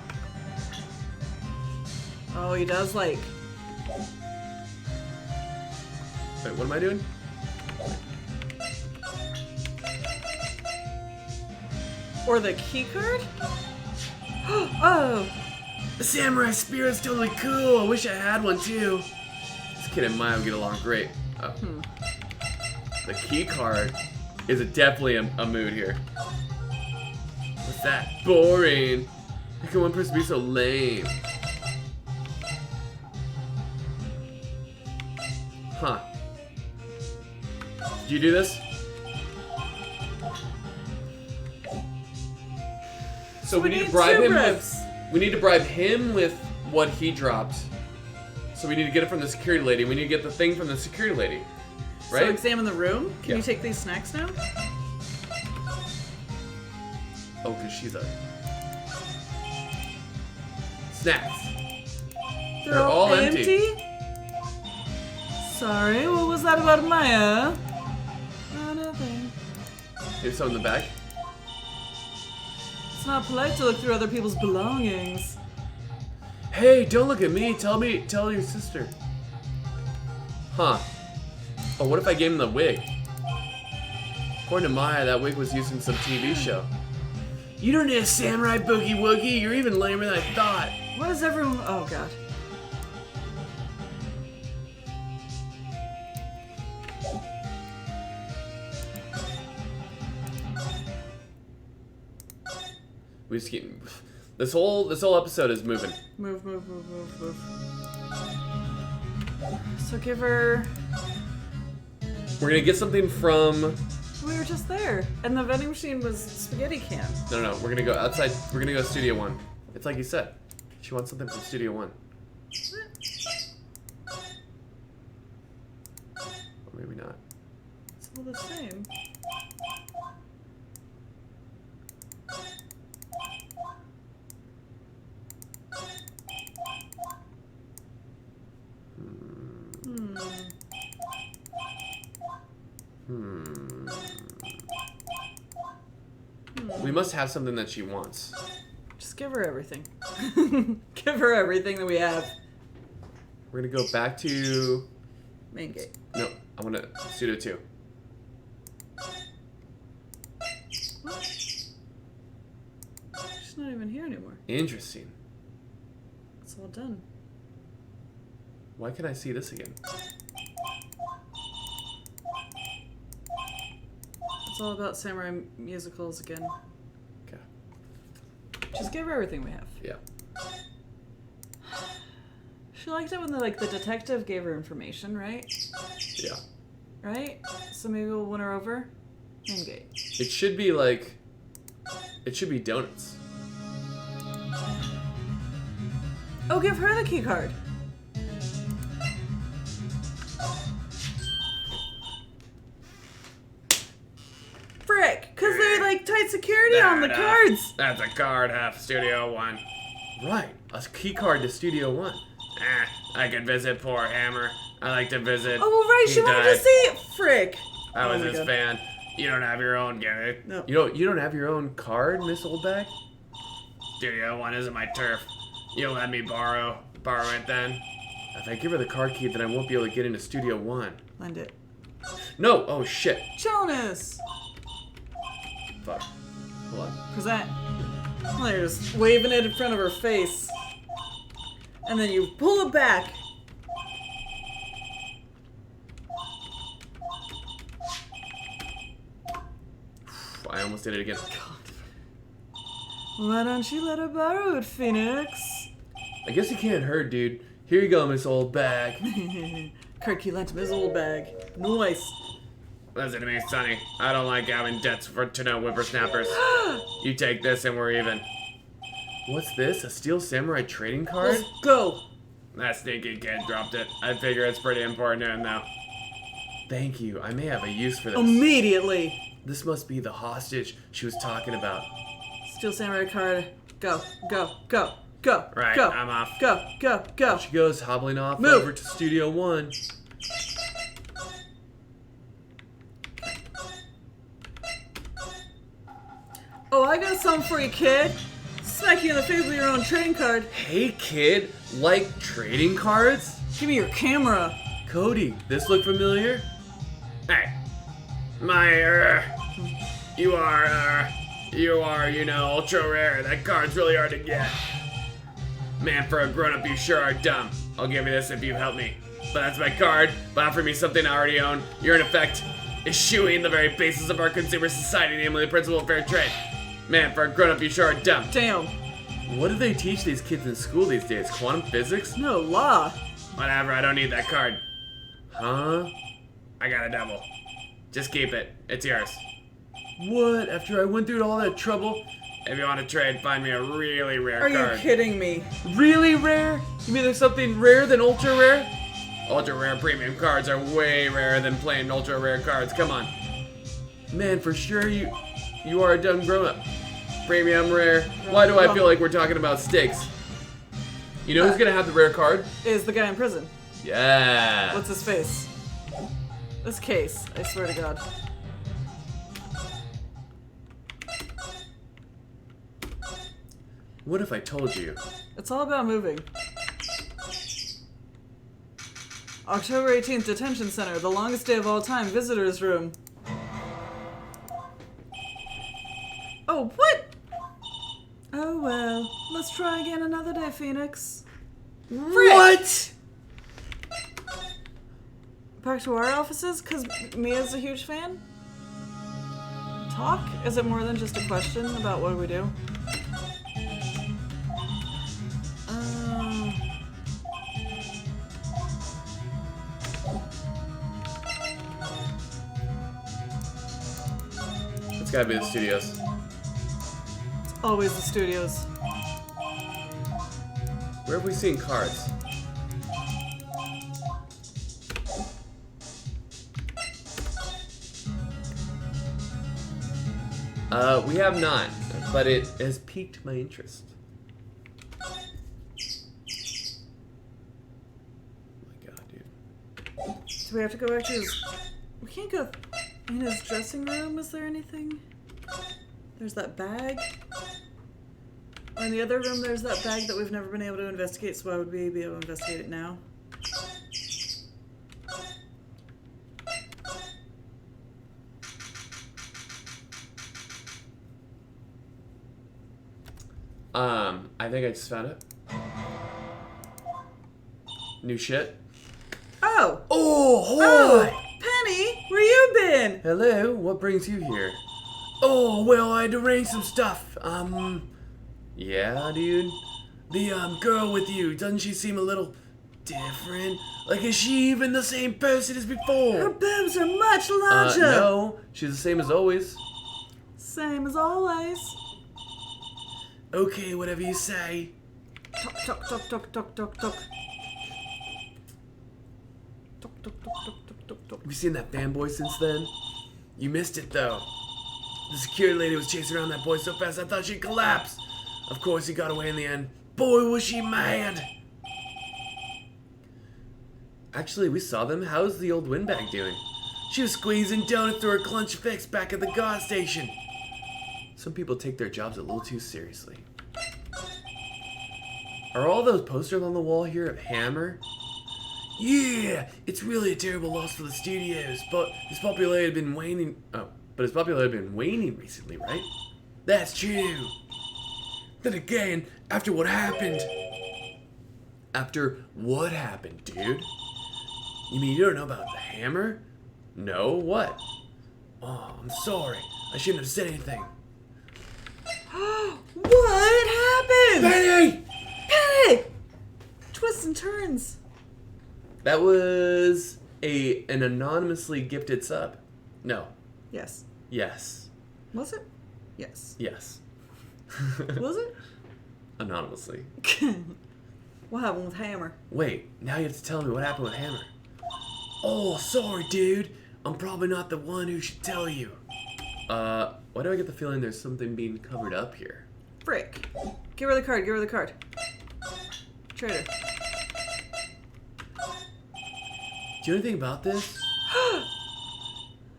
Oh, he does like. Wait, what am I doing? Or the key card? Oh. The samurai spirit's totally cool. I wish I had one too. This kid and mine would get along great. Oh. The key card is definitely a mood here. What's that? Boring. How can one person be so lame? Huh. Did you do this? So we need to bribe him with. We need to bribe him with what he dropped. So we need to get it from the security lady. We need to get the thing from the security lady. Right? So examine the room. Can Yeah. you take these snacks now? Oh, because she's a... Snacks. They're all empty? Sorry, what was that about Maya? Oh, nothing. Maybe some in the back. It's not polite to look through other people's belongings. Hey, don't look at me. Tell your sister. Huh. Oh, what if I gave him the wig? According to Maya, that wig was used in some TV show. You don't need a samurai boogie woogie. You're even lamer than I thought. What is everyone? Oh god. We just keep... This whole episode is moving. Move. So give her. We're gonna get something from... We were just there, and the vending machine was spaghetti can. No, we're gonna go outside. We're gonna go to Studio One. It's like you said. She wants something from Studio One. Or maybe not. It's all the same. We must have something that she wants. Just give her everything. Give her everything that we have. We're gonna go back to... Main gate. No, I want to Studio 2. What? She's not even here anymore. Interesting. It's all done. Why can't I see this again? It's all about samurai musicals again. Okay. Just give her everything we have. Yeah. She liked it when the detective gave her information, right? Yeah. Right? So maybe we'll win her over. Main gate. It should be like... It should be donuts. Oh, give her the key card. Frick! Because they tight security on the cards. That's a card, half Studio 1. Right. A key card to Studio 1. I could visit poor Hammer. I like to visit. Oh, well, right. He She wanted died. to see it. Frick. I was Oh my his God. fan. You don't have your own gimmick. No. You don't have your own card, Miss Oldbag? Studio 1 isn't my turf. You'll let me borrow it then. If I give her the card key, then I won't be able to get into Studio 1. Lend it. No! Oh, shit. Jonas! Fuck. Hold on. Present. Well, you're just waving it in front of her face. And then you pull it back. I almost did it again. Why don't you let her borrow it, Phoenix? I guess you can't hurt, dude. Here you go, Miss Oldbag. Kirky lent him his old bag. Nice. Listen to me, Sonny. I don't like having debts to no whippersnappers. You take this and we're even. What's this? A Steel Samurai trading card? Let's go. That sneaky kid dropped it. I figure it's pretty important to him though. Thank you. I may have a use for this. Immediately. This must be the hostage she was talking about. Steel samurai card. Go. Go. Go. Go. Right, Go. I'm off. Go. Go. Go. She goes hobbling off Move. over to Studio 1. Oh, I got something for you, kid. Smack you in the face with your own trading card. Hey, kid. Like trading cards? Give me your camera. Cody, this look familiar? Hey, you are, ultra rare. That card's really hard to get. Man, for a grown-up, you sure are dumb. I'll give you this if you help me. But that's my card. But offer me something I already own. You're in effect eschewing the very basis of our consumer society, namely the principle of fair trade. Man, for a grown-up, you sure are dumb. Damn. What do they teach these kids in school these days? Quantum physics? No law. Whatever, I don't need that card. Huh? I got a double. Just keep it. It's yours. What? After I went through all that trouble? If you want to trade, find me a really rare Are card. you kidding me? Really rare? You mean there's something rare than ultra rare? Ultra rare premium cards are way rarer than plain ultra rare cards. Come on. Man, for sure you are a dumb grown-up. Premium rare. Why do I feel like we're talking about stakes? You know who's gonna have the rare card? Is the guy in prison. Yeah. What's his face? This case, I swear to God. What if I told you? It's all about moving. October 18th, detention center, the longest day of all time, visitors room. Oh, what? Oh well, let's try again another day, Phoenix. What? Back to our offices, because Mia's a huge fan? Talk? Is it more than just a question about what do we do? It's gotta be the studios. Always the studios. Where have we seen cards? We have not, but it has piqued my interest. Oh my god, dude. Do we have to go back to his... We can't go... In his dressing room, is there anything? There's that bag. In the other room, there's that bag that we've never been able to investigate, so why would we be able to investigate it now? I think I just found it. New shit. Oh! Oh, hi! Penny, where you been? Hello, what brings you here? Oh, well, I had to arrange some stuff. Yeah, dude? The, girl with you, doesn't she seem a little different? Like, is she even the same person as Her before? boobs are much larger. No, she's the same as always. Same as always. Okay, whatever you say. Talk, talk, talk, talk, talk, talk, talk. Talk, talk, talk, talk, talk, talk, talk. Have you seen that fanboy since then? You missed it, though. The security lady was chasing around that boy so fast I thought she'd collapse. Of course, he got away in the end. Boy, was she mad! Actually, we saw them. How's the old windbag doing? She was squeezing donuts through her clench fix back at the gas station. Some people take their jobs a little too seriously. Are all those posters on the wall here of Hammer? Yeah, it's really a terrible loss for the studios, but his popularity had been waning. Oh, but his popularity had been waning recently, right? That's true. Then again, after what happened. After what happened, dude? You mean you don't know about the Hammer? No, what? Oh, I'm sorry. I shouldn't have said anything. What happened? Penny! Penny! Twists and turns. That was an anonymously gifted sub. No. Yes. Yes. Was it? Yes. Yes. Was it? Anonymously. What happened with Hammer? Wait, now you have to tell me what happened with Hammer. Oh, sorry, dude. I'm probably not the one who should tell you. Why do I get the feeling there's something being covered up here? Frick. Give her the card, give her the card. Traitor. Do you know anything about this?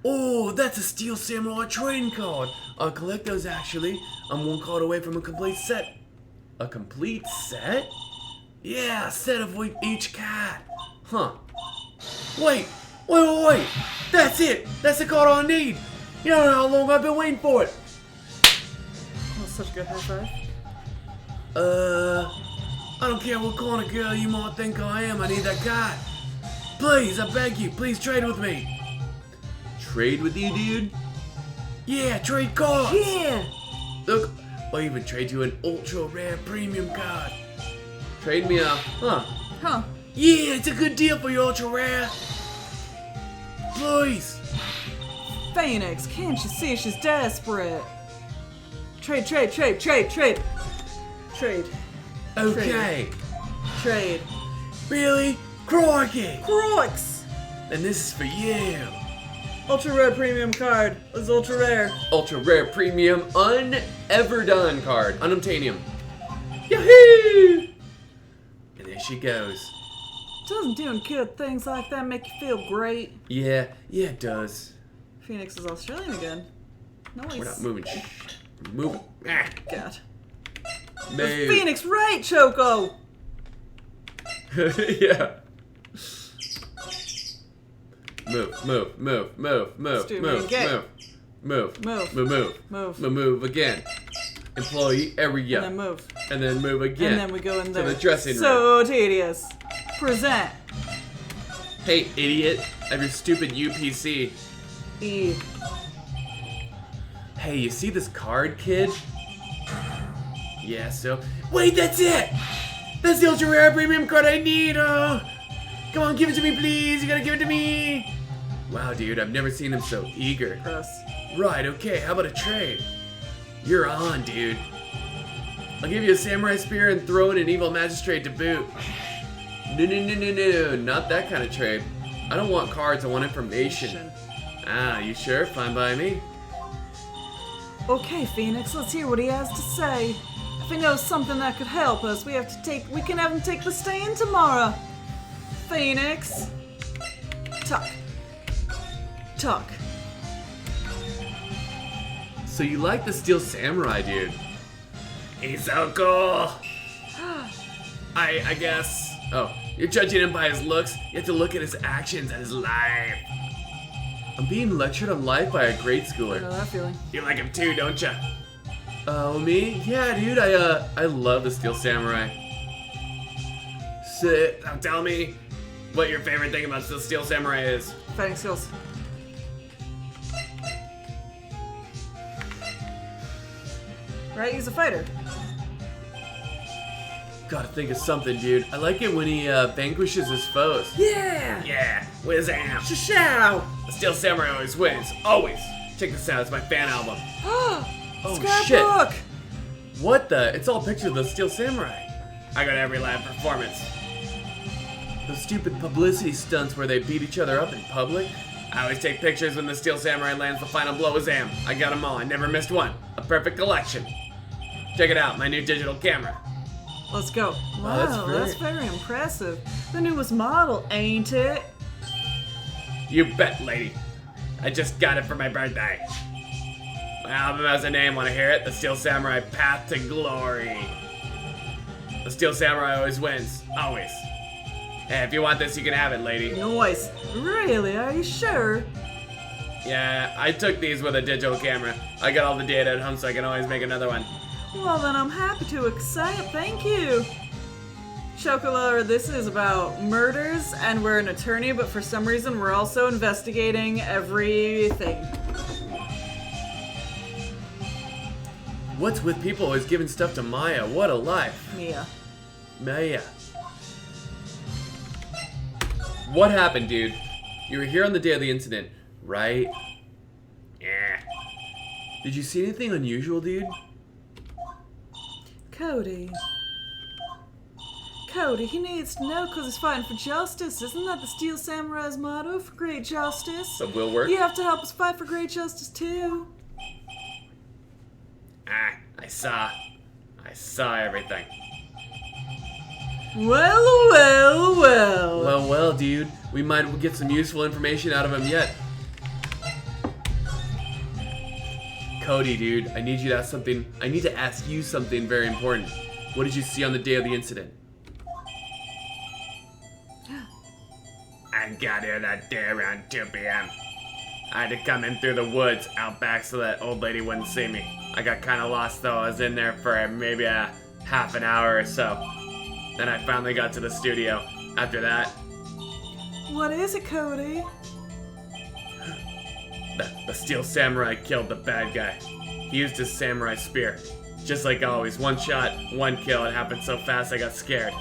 Oh, that's a Steel Samurai trading card. I'll collect those, actually. I'm one card away from a complete set. A complete set? Yeah, a set of each card. Huh. Wait. That's it. That's the card I need. You don't know how long I've been waiting for it. That's such a good high five. I don't care what kind of girl you might think I am. I need that card. Please, I beg you, please trade with me. Trade with you, dude? Yeah, trade cards. Yeah! Look, I'll even trade you an ultra rare premium card. Trade me a, Huh. Yeah, it's a good deal for your ultra rare. Please. Phoenix, can't you see she's desperate? Trade, trade, trade, trade, trade. Trade. Okay. Trade. Really? Crikey. Croix! Then this is for you. Ultra rare premium card. It's ultra rare. Ultra rare premium unever done card. Unobtainium. Yahoo! And there she goes. Doesn't doing good things like that make you feel great? Yeah, it does. Phoenix is Australian again. Nice. We're not moving. We're moving. Ah, God. move. Phoenix right, Choco! Yeah. Move. Stupid gay. Move again. Employee area. And then move. And then move again. And then we go in there. To the dressing room. So tedious. Present. Hey, idiot. I have your stupid UPC. E. Hey, you see this card, kid? Yeah, so... Wait, that's it! That's the ultra rare premium card I need! Come on, give it to me, please! You gotta give it to me! Wow, dude, I've never seen him so eager. Gross. Right, okay, how about a trade? You're on, dude. I'll give you a samurai spear and throw in an evil magistrate to boot. No, not that kind of trade. I don't want cards, I want information. Ah, you sure? Fine by me. Okay, Phoenix, let's hear what he has to say. If he knows something that could help us, we can have him take the stand tomorrow. Phoenix. Talk. So you like the Steel Samurai, dude? He's so cool. I guess. Oh, you're judging him by his looks. You have to look at his actions and his life. I'm being lectured on life by a grade I know schooler. that feeling. You like him too, don't you? Oh, me? Yeah, dude. I love the Steel Samurai. Sit. Now tell me what your favorite thing about the Steel Samurai is. Fighting skills. Right, he's a fighter. Gotta think of something, dude. I like it when he vanquishes his foes. Yeah! Yeah, Wizam. Show! The Steel Samurai always wins. Always. Check this out. It's my fan album. Oh, Scrapbook! What the? It's all pictures of the Steel Samurai. I got every live performance. Those stupid publicity stunts where they beat each other up in public. I always take pictures when the Steel Samurai lands the final blow. Wizam. I got them all. I never missed one. A perfect collection. Check it out. My new digital camera. Let's go. Wow, that's that's very impressive. The newest model, ain't it? You bet, lady. I just got it for my birthday. My album has a name. Want to hear it? The Steel Samurai Path to Glory. The Steel Samurai always wins. Always. Hey, if you want this, you can have it, lady. Noise. Really? Are you sure? Yeah, I took these with a digital camera. I got all the data at home, so I can always make another one. Well, then I'm happy to accept. Thank you. Chocolate, this is about murders, and we're an attorney, but for some reason we're also investigating everything. What's with people always giving stuff to Maya? What a life. Mia. Maya. What happened, dude? You were here on the day of the incident, right? Yeah. Did you see anything unusual, dude? Cody. Cody, he needs to know because he's fighting for justice. Isn't that the Steel Samurai's motto for great justice? So will work? You have to help us fight for great justice too. I saw everything. Well. Well, dude. We might get some useful information out of him yet. Cody, dude, I need to ask you something very important. What did you see on the day of the incident? I got here that day around 2 p.m. I had to come in through the woods out back so that old lady wouldn't see me. I got kind of lost though. I was in there for maybe a half an hour or so. Then I finally got to the studio. After that, What is it, Cody? the Steel Samurai killed the bad guy. He used his samurai spear. Just like always, one shot, one kill. It happened so fast I got scared.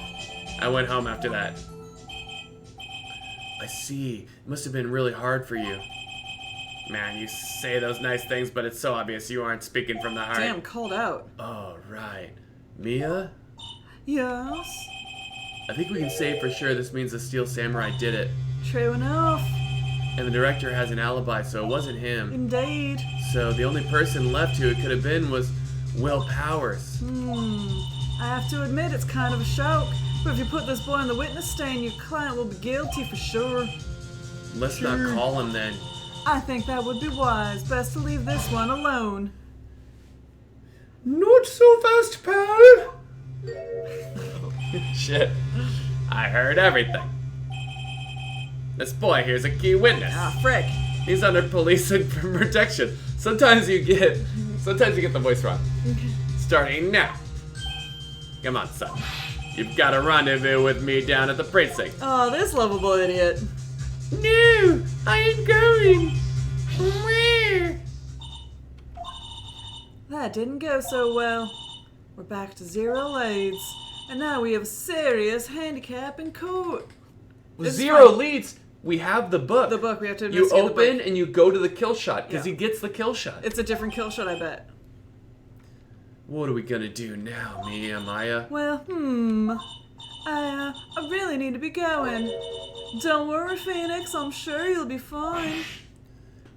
I went home after that. I see. It must have been really hard for you. Man, you say those nice things, but it's so obvious you aren't speaking from the heart. Damn, called out. Oh, right. Mia? Yes. I think we can say for sure this means the Steel Samurai did it. True enough. And the director has an alibi, so it wasn't him. Indeed. So the only person left who it could have been was Will Powers. I have to admit it's kind of a shock. But if you put this boy on the witness stand, your client will be guilty for sure. Let's not call him then. I think that would be wise. Best to leave this one alone. Not so fast, pal. Shit. I heard everything. This boy here's a key witness. Ah, frick. He's under police protection. Sometimes you get the voice wrong. Starting now. Come on, son. You've got a rendezvous with me down at the precinct. Oh, this lovable idiot. No, I ain't going. Where? That didn't go so well. We're back to 0 leads. And now we have a serious handicap in court. With It's 0 fine. leads, we have the book. The book, we have to You investigate the open book. and you go to the kill shot, because Yeah. he gets the kill shot. It's a different kill shot, I bet. What are we gonna do now, Mia, Maya? Well, I really need to be going. Don't worry, Phoenix. I'm sure you'll be fine.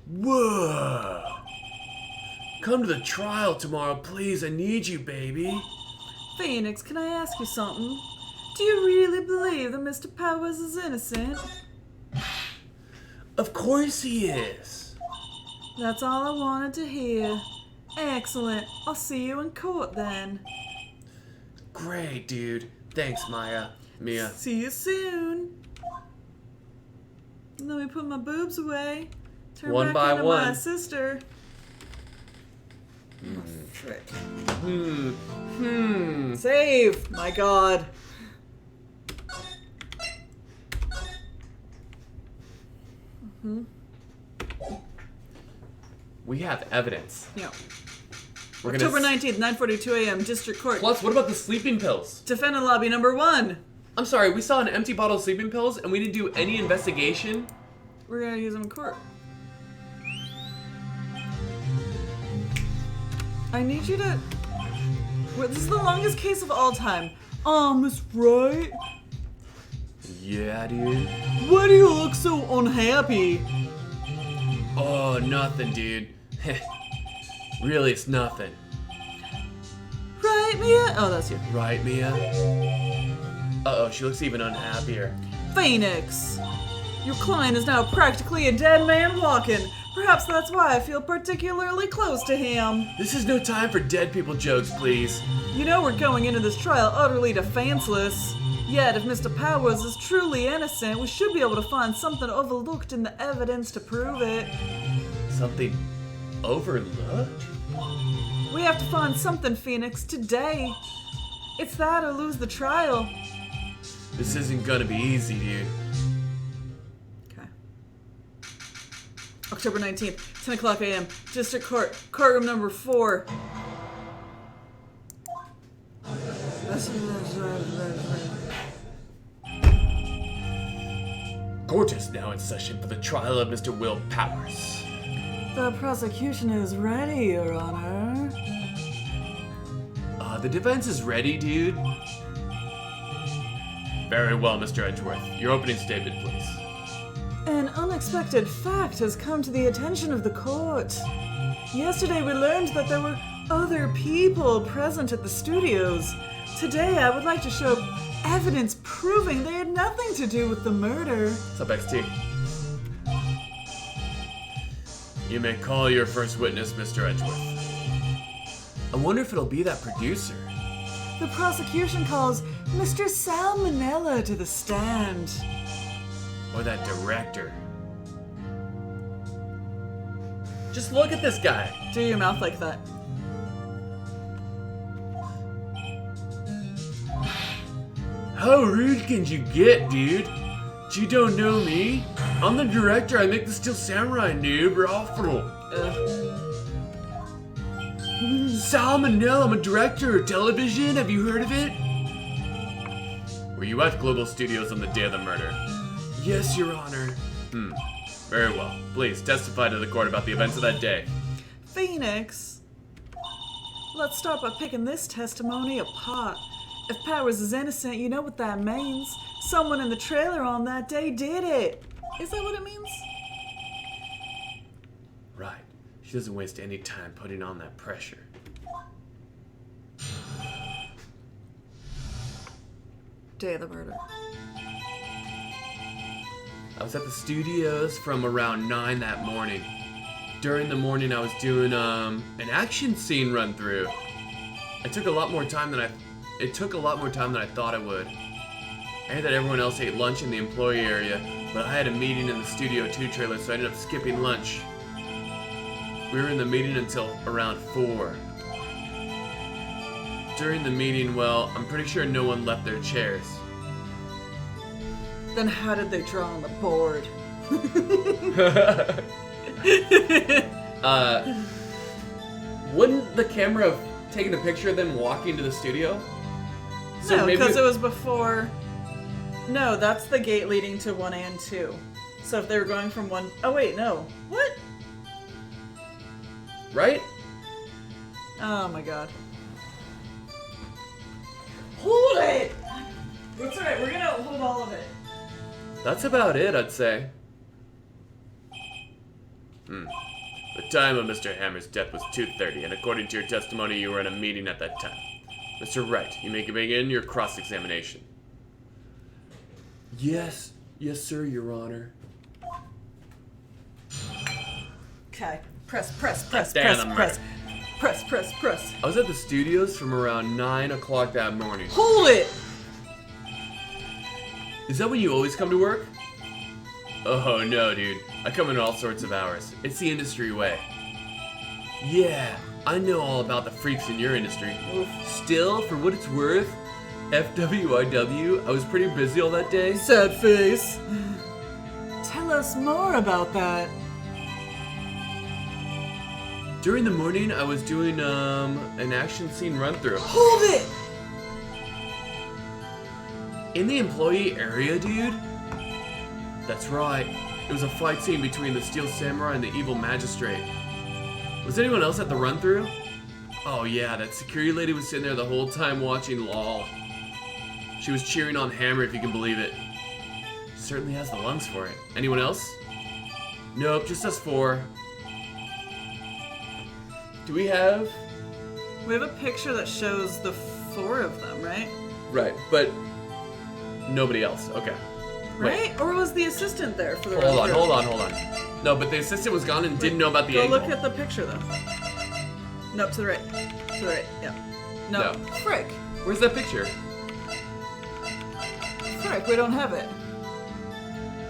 Whoa! Come to the trial tomorrow, please. I need you, baby. Phoenix, can I ask you something? Do you really believe that Mr. Powers is innocent? Of course he is. That's all I wanted to hear. Excellent. I'll see you in court then. Great, dude. Thanks, Mia. See you soon. Let me put my boobs away. Turn One back by into one. my sister. Oh, frick. Save! My God. We have evidence. Yeah. We're October gonna. 19th, 9:42 a.m. District Court. Plus, what about the sleeping pills? Defendant lobby number 1. I'm sorry, we saw an empty bottle of sleeping pills and we didn't do any investigation. We're gonna use them in court. I need you to... Wait, this is the longest case of all time. Miss Wright? Yeah, dude. Why do you look so unhappy? Oh, nothing, dude. Really, it's nothing. Right, Mia? Oh, that's you. Right, Mia? Uh-oh, she looks even unhappier. Phoenix! Your client is now practically a dead man walking. Perhaps that's why I feel particularly close to him. This is no time for dead people jokes, please. You know we're going into this trial utterly defenseless. Yet, if Mr. Powers is truly innocent, we should be able to find something overlooked in the evidence to prove it. Something overlooked? We have to find something, Phoenix, today. It's that or lose the trial. This isn't gonna be easy, dude. Okay. October 19th, 10 o'clock a.m. District Court, courtroom number 4. Court is now in session for the trial of Mr. Will Powers. The prosecution is ready, Your Honor. The defense is ready, dude. Very well, Mr. Edgeworth. Your opening statement, please. An unexpected fact has come to the attention of the court. Yesterday we learned that there were other people present at the studios. Today I would like to show evidence proving they had nothing to do with the murder. What's up, XT? You may call your first witness, Mr. Edgeworth. I wonder if it'll be that producer. The prosecution calls Mr. Salmonella to the stand. Or that director. Just look at this guy. Do your mouth like that. How rude can you get, dude? You don't know me? I'm the director. I make the Steel Samurai, noob. Raffle. Salmonella, I'm a director of television. Have you heard of it? Were you at Global Studios on the day of the murder? Yes, Your Honor. Very well. Please testify to the court about the events of that day. Phoenix, let's start by picking this testimony apart. If Powers is innocent, you know what that means. Someone in the trailer on that day did it. Is that what it means? Right. She doesn't waste any time putting on that pressure. Day of the murder. I was at the studios from around 9 that morning. During the morning, I was doing an action scene run through. It took a lot more time than I thought it would. I heard that everyone else ate lunch in the employee area, but I had a meeting in the Studio 2 trailer, so I ended up skipping lunch. We were in the meeting until around 4. During the meeting, well, I'm pretty sure no one left their chairs. Then how did they draw on the board? Wouldn't the camera have taken a picture of them walking to the studio? No, because it was before... No, that's the gate leading to 1 and 2. So if they were going from 1... Oh wait, no. What? Right? Oh my god. Hold it! It's alright, we're gonna hold all of it. That's about it, I'd say. The time of Mr. Hammer's death was 2:30, and according to your testimony, you were in a meeting at that time. Mr. Wright, you may begin your cross-examination. Yes, sir, Your Honor. Okay. Press. Day of the Press. Press. I was at the studios from around 9 o'clock that morning. Hold it! Is that when you always come to work? Oh no, dude. I come in all sorts of hours. It's the industry way. Yeah, I know all about the freaks in your industry. Still, for what it's worth, FWIW, I was pretty busy all that day. Sad face. Tell us more about that. During the morning, I was doing an action scene run-through. Hold it! In the employee area, dude? That's right. It was a fight scene between the Steel Samurai and the evil magistrate. Was anyone else at the run-through? Oh yeah, that security lady was sitting there the whole time watching LOL. She was cheering on Hammer, if you can believe it. She certainly has the lungs for it. Anyone else? Nope, just us four. Do we have... We have a picture that shows the 4 of them, right? Right, but nobody else. Okay. Wait. Right? Or was the assistant there for the Hold on. No, but the assistant was gone and didn't know about the Go angle. look at the picture, though. No, to the right. To the right, yeah. No. No. Frick. Where's that picture? Frick, we don't have it.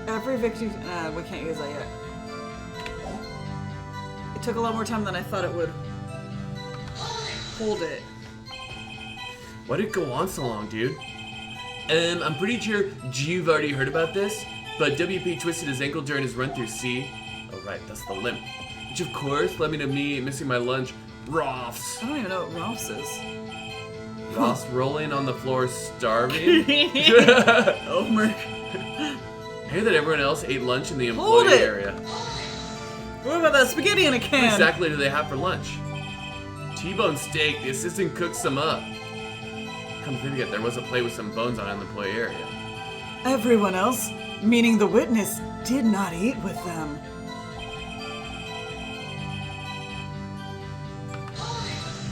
Every victory... we can't use that yet. It took a lot more time than I thought it would. Hold it. Why did it go on so long, dude? I'm pretty sure you've already heard about this, but WP twisted his ankle during his run through C. Oh right, that's the limp. Which of course led me to me missing my lunch. Roths. I don't even know what Ralph's is. Roths rolling on the floor starving. Oh my. I hear that everyone else ate lunch in the Hold employee it. area. What about that spaghetti in a can? What exactly do they have for lunch? T-bone steak, the assistant cooked some up. Come to think of it, there was a plate with some bones on it in the employee area. Everyone else, meaning the witness, did not eat with them.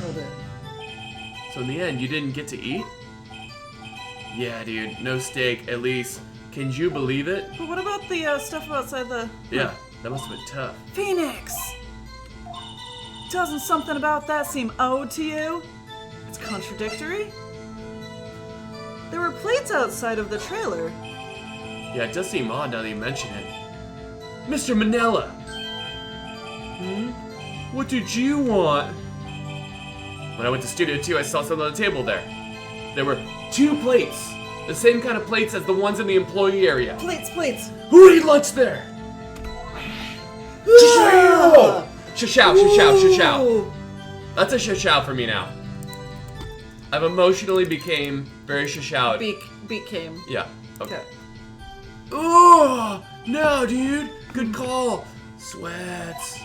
Hold it. So in the end, you didn't get to eat? Yeah, dude, no steak, at least. Can you believe it? But what about the stuff outside the... Yeah, that must have been tough. Phoenix! Doesn't something about that seem owed to you? It's contradictory? There were plates outside of the trailer. Yeah, it does seem odd now that you mention it. Mr. Manella! What did you want? When I went to Studio 2, I saw something on the table there. There were 2 plates. The same kind of plates as the ones in the employee area. Plates! Who ate lunch there? Shashao. Ooh. That's a shashao for me now. I've emotionally became very shashao. Beak came. Yeah, okay. Okay. Oh, no, dude. Good call. Sweats.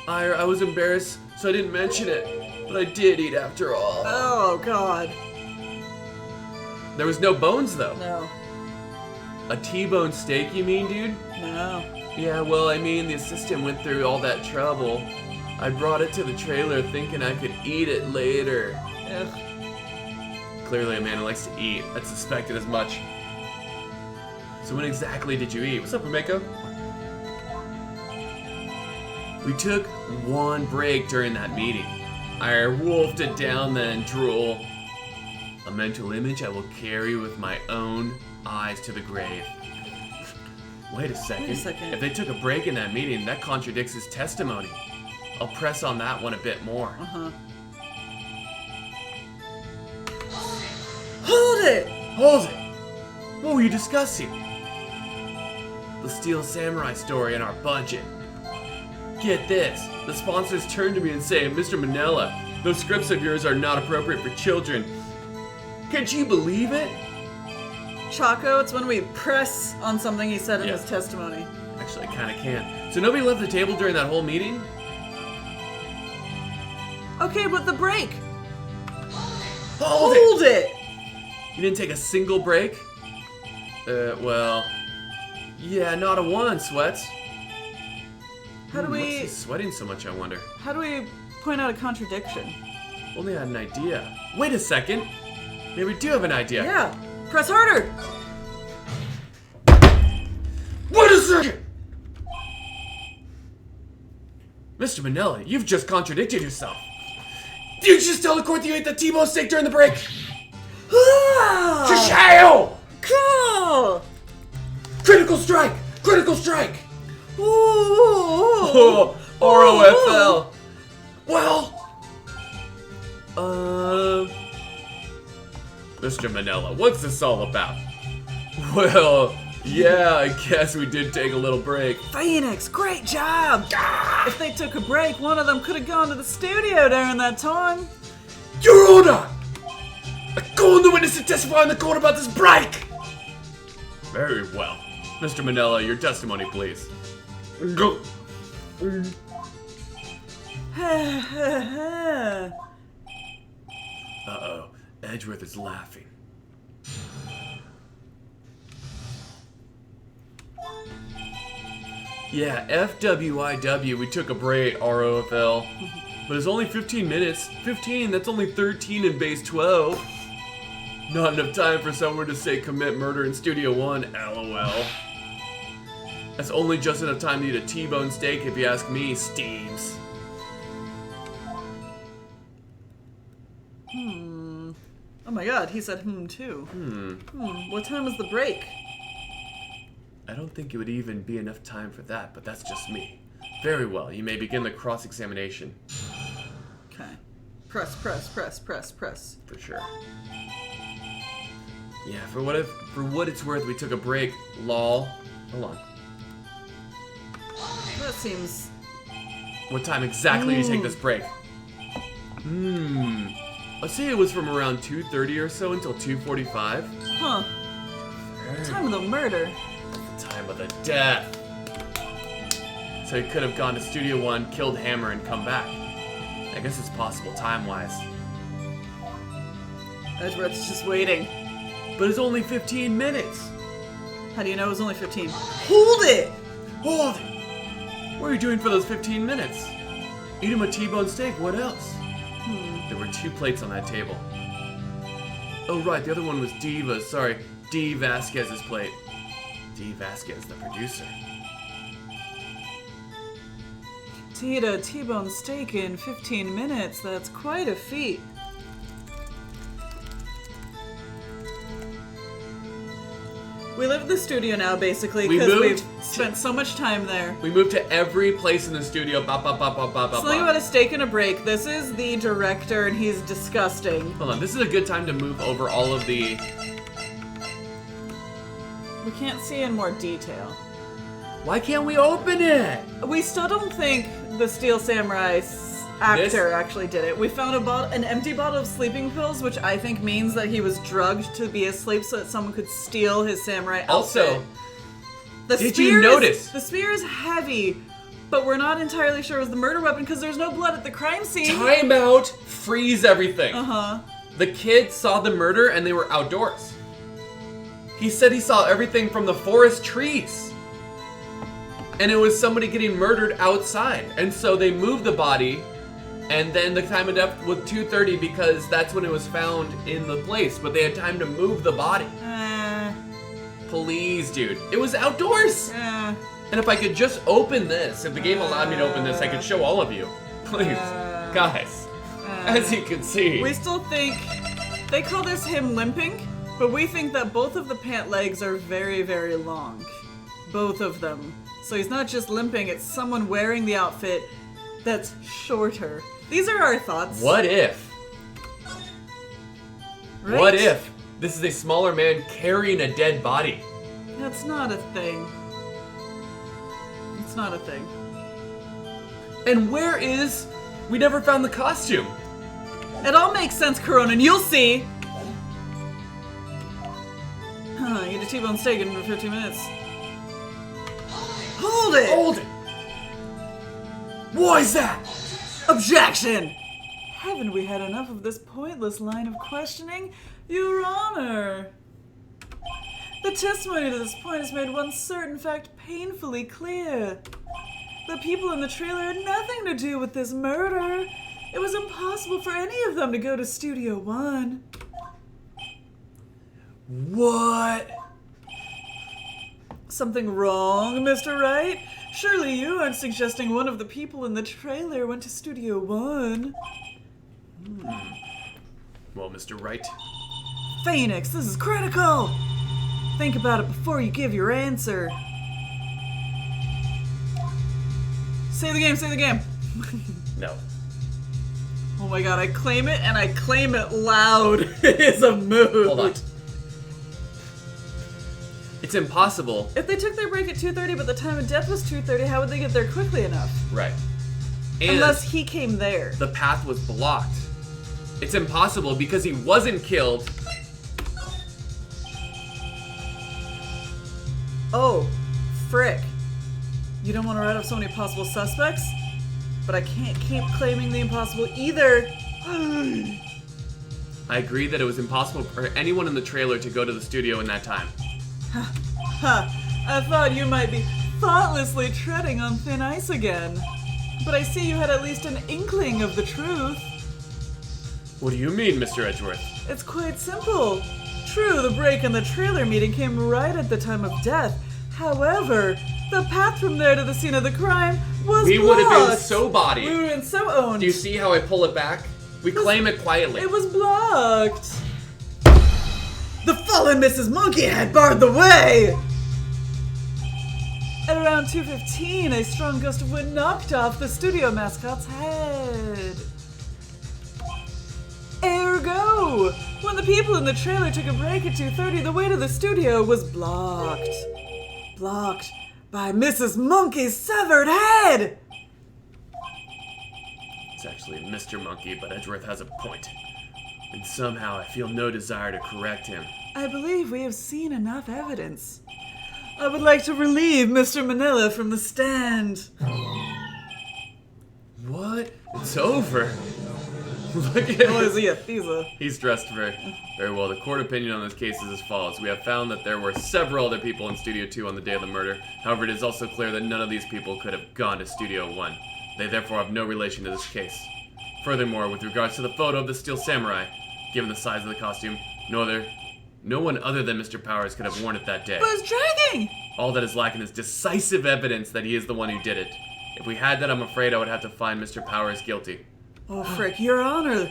I was embarrassed, so I didn't mention it. But I did eat after all. Oh, God. There was no bones, though. No. A T-bone steak, you mean, dude? No. Yeah, well, I mean, the assistant went through all that trouble. I brought it to the trailer thinking I could eat it later. Ugh. Clearly a man who likes to eat. I suspected as much. So when exactly did you eat? What's up, Rumeko? We took 1 break during that meeting. I wolfed it down then, drool. A mental image I will carry with my own eyes to the grave. Wait a second. If they took a break in that meeting, that contradicts his testimony. I'll press on that one a bit more. Uh-huh. Hold it! Hold it! What were you discussing? The Steel Samurai story and our budget. Get this. The sponsors turned to me and say, Mr. Manella, those scripts of yours are not appropriate for children. Can't you believe it? Choco, it's when we press on something he said in his testimony. Actually, I kind of can. So nobody left the table during that whole meeting? Okay, but the break. Hold it! You didn't take a single break? Well... Yeah, not a one, Sweats. How do What's we... he sweating so much, I wonder? How do we point out a contradiction? Only had an idea. Wait a second. Maybe we do have an idea. Yeah. Press harder! Wait a second! Mr. Manella, you've just contradicted yourself. Did you just tell the court that you ate the T-bone steak during the break? Ah! To jail! Cool! Critical strike! Critical strike! Ooh! ROFL. Well, Mr. Manella, what's this all about? Well, yeah, I guess we did take a little break. Phoenix, great job! If they took a break, one of them could have gone to the studio during that time. Your Honor! I call on the witness to testify in the court about this break! Very well. Mr. Manella, your testimony, please. Go. Uh-oh. Edgeworth is laughing. Yeah, FWIW, we took a break, ROFL. But it's only 15 minutes. 15, that's only 13 in base 12. Not enough time for someone to say commit murder in Studio 1, LOL. That's only just enough time to eat a T-bone steak if you ask me, Steves. Oh my god, he said too. What time was the break? I don't think it would even be enough time for that, but that's just me. Very well, you may begin the cross-examination. Okay. Press. For sure. Yeah, for what it's worth, we took a break. Lol. Hold on. That seems... What time exactly do you take this break? Let's say it was from around 2:30 or so until 2:45. Huh. Time of the murder. Time of the death. So he could have gone to Studio 1, killed Hammer, and come back. I guess it's possible time-wise. Edgeworth's just waiting. But it's only 15 minutes. How do you know it was only 15? Hold it! Hold it! What are you doing for those 15 minutes? Eat him a T-bone steak, what else? There were 2 plates on that table. Oh right, the other one was D. Vasquez's plate. D. Vasquez, the producer. To eat a T-bone steak in 15 minutes, that's quite a feat. We live in the studio now, basically, because we've spent so much time there. We moved to every place in the studio. Something about a steak and a break. This is the director, and he's disgusting. Hold on, this is a good time to move over all of the... We can't see in more detail. Why can't we open it? We still don't think the Steel Samurai actor actually did it. We found an empty bottle of sleeping pills, which I think means that he was drugged to be asleep so that someone could steal his samurai outfit. Also, the did you notice? The spear is heavy, but we're not entirely sure it was the murder weapon because there's no blood at the crime scene. Time out, freeze everything. Uh-huh. The kid saw the murder and they were outdoors. He said he saw everything from the forest trees. And it was somebody getting murdered outside. And so they moved the body, and then the time of death was 2:30 because that's when it was found in the place. But they had time to move the body. Please, dude. It was outdoors. And if I could just open this, if the game allowed me to open this, I could show all of you. Please. Guys, as you can see. We still think, they call this him limping, but we think that both of the pant legs are very, very long. Both of them. So he's not just limping, it's someone wearing the outfit that's shorter. These are our thoughts. What if? Right? What if this is a smaller man carrying a dead body? That's not a thing. It's not a thing. And where is... We never found the costume. It all makes sense, Coronin. You'll see. Eat a T-bone steak in 15 minutes. Hold it! Hold it! Why is that? Objection! Haven't we had enough of this pointless line of questioning? Your Honor! The testimony to this point has made one certain fact painfully clear. The people in the trailer had nothing to do with this murder. It was impossible for any of them to go to Studio 1. What? Something wrong, Mr. Wright? Surely you aren't suggesting one of the people in the trailer went to Studio One? Well, Mr. Wright, Phoenix, this is critical! Think about it before you give your answer. Say the game. no. Oh my god, I claim it, and I claim it loud. It is a mood. Hold on. It's impossible. If they took their break at 2:30 but the time of death was 2:30, how would they get there quickly enough? Right. And Unless he came there. the path was blocked. It's impossible because he wasn't killed. Oh, frick. You don't want to write up so many possible suspects? But I can't keep claiming the impossible either. I agree that it was impossible for anyone in the trailer to go to the studio in that time. Ha! I thought you might be thoughtlessly treading on thin ice again. But I see you had at least an inkling of the truth. What do you mean, Mr. Edgeworth? It's quite simple. True, the break in the trailer meeting came right at the time of death. However, the path from there to the scene of the crime was We blocked. would have been so body. We would have been so owned. Do you see how I pull it back? We claim it quietly. It was blocked. The fallen Mrs. Monkey had barred the way. At around 2:15, a strong gust of wind knocked off the studio mascot's head. Ergo, when the people in the trailer took a break at 2:30, the way to the studio was blocked. Blocked by Mrs. Monkey's severed head! It's actually Mr. Monkey, but Edgeworth has a point. And somehow I feel no desire to correct him. I believe we have seen enough evidence. I would like to relieve Mr. Manila from the stand. What? It's over. Look at Oh, is he a Thesa? He's dressed very well. The court opinion on this case is as follows. We have found that there were several other people in Studio 2 on the day of the murder. However, it is also clear that none of these people could have gone to Studio 1. They therefore have no relation to this case. Furthermore, with regards to the photo of the Steel Samurai, given the size of the costume, no one other than Mr. Powers could have worn it that day. But it's dragging! All that is lacking is decisive evidence that he is the one who did it. If we had that, I'm afraid I would have to find Mr. Powers guilty. Oh, frick, Your Honor.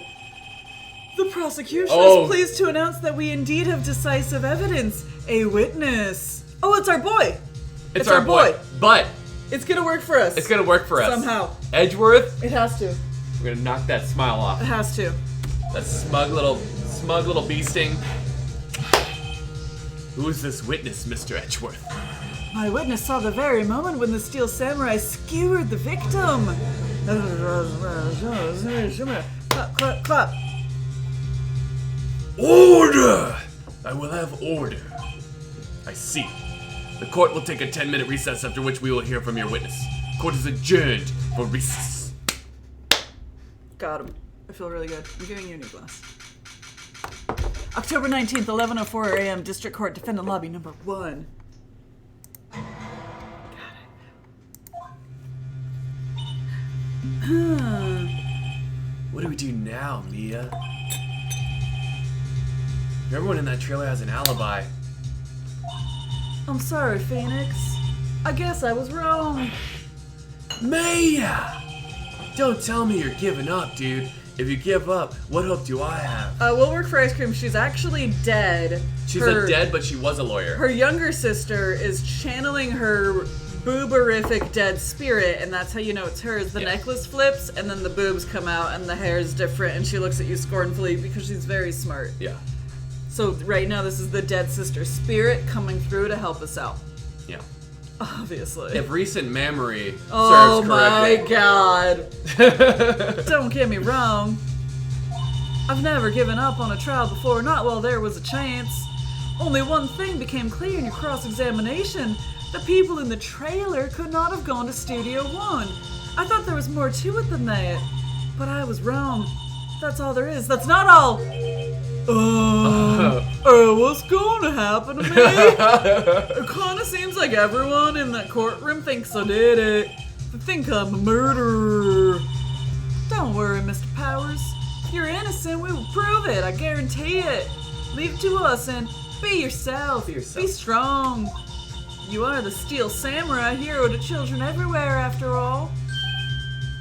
The prosecution Oh. is pleased to announce that we indeed have decisive evidence. A witness. Oh, it's our boy. It's our boy. But It's gonna work for us. it's gonna work for us. Somehow. Edgeworth, It has to. we're gonna knock that smile off. It has to. That smug little bee sting. Who is this witness, Mr. Edgeworth? My witness saw the very moment when the Steel Samurai skewered the victim. Clap, clap, clap. Order! I will have order. I see. The court will take a 10-minute recess, after which we will hear from your witness. Court is adjourned for recess. Got him. I feel really good. I'm giving you a new glass. October 19th, 11:04 a.m. District Court, Defendant Lobby number 1. What do we do now, Mia? Everyone in that trailer has an alibi. I'm sorry, Phoenix. I guess I was wrong. Mia! Don't tell me you're giving up, dude. If you give up, what hope do I have? We'll work for ice cream. She's actually dead. She's a dead, but she was a lawyer. Her younger sister is channeling her booberific dead spirit, and that's how you know it's hers. The necklace flips, and then the boobs come out, and the hair is different, and she looks at you scornfully because she's very smart. Yeah. So right now, this is the dead sister spirit coming through to help us out. Yeah. Obviously. If recent memory Oh serves my correctly. god. Don't get me wrong. I've never given up on a trial before, not while there was a chance. Only one thing became clear in your cross-examination. The people in the trailer could not have gone to Studio 1. I thought there was more to it than that. But I was wrong. That's all there is. That's not all! What's gonna happen to me? It kinda seems like everyone in that courtroom thinks I did it. They think I'm a murderer. Don't worry, Mr. Powers. If you're innocent, we will prove it. I guarantee it. Leave it to us and be yourself. Be yourself. Be strong. You are the Steel Samurai, hero to children everywhere, after all.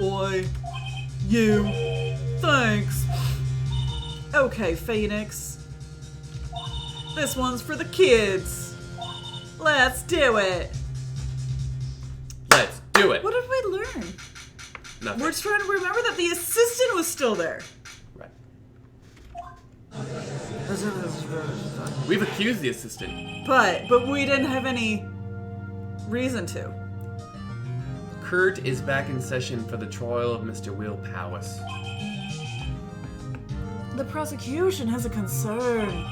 Oi. You. Thanks. Okay, Phoenix. This one's for the kids. Let's do it. Let's do it. What did we learn? Nothing. We're trying to remember that the assistant was still there. Right. We've accused the assistant. But we didn't have any reason to. Kurt is back in session for the trial of Mr. Will Powis. The prosecution has a concern.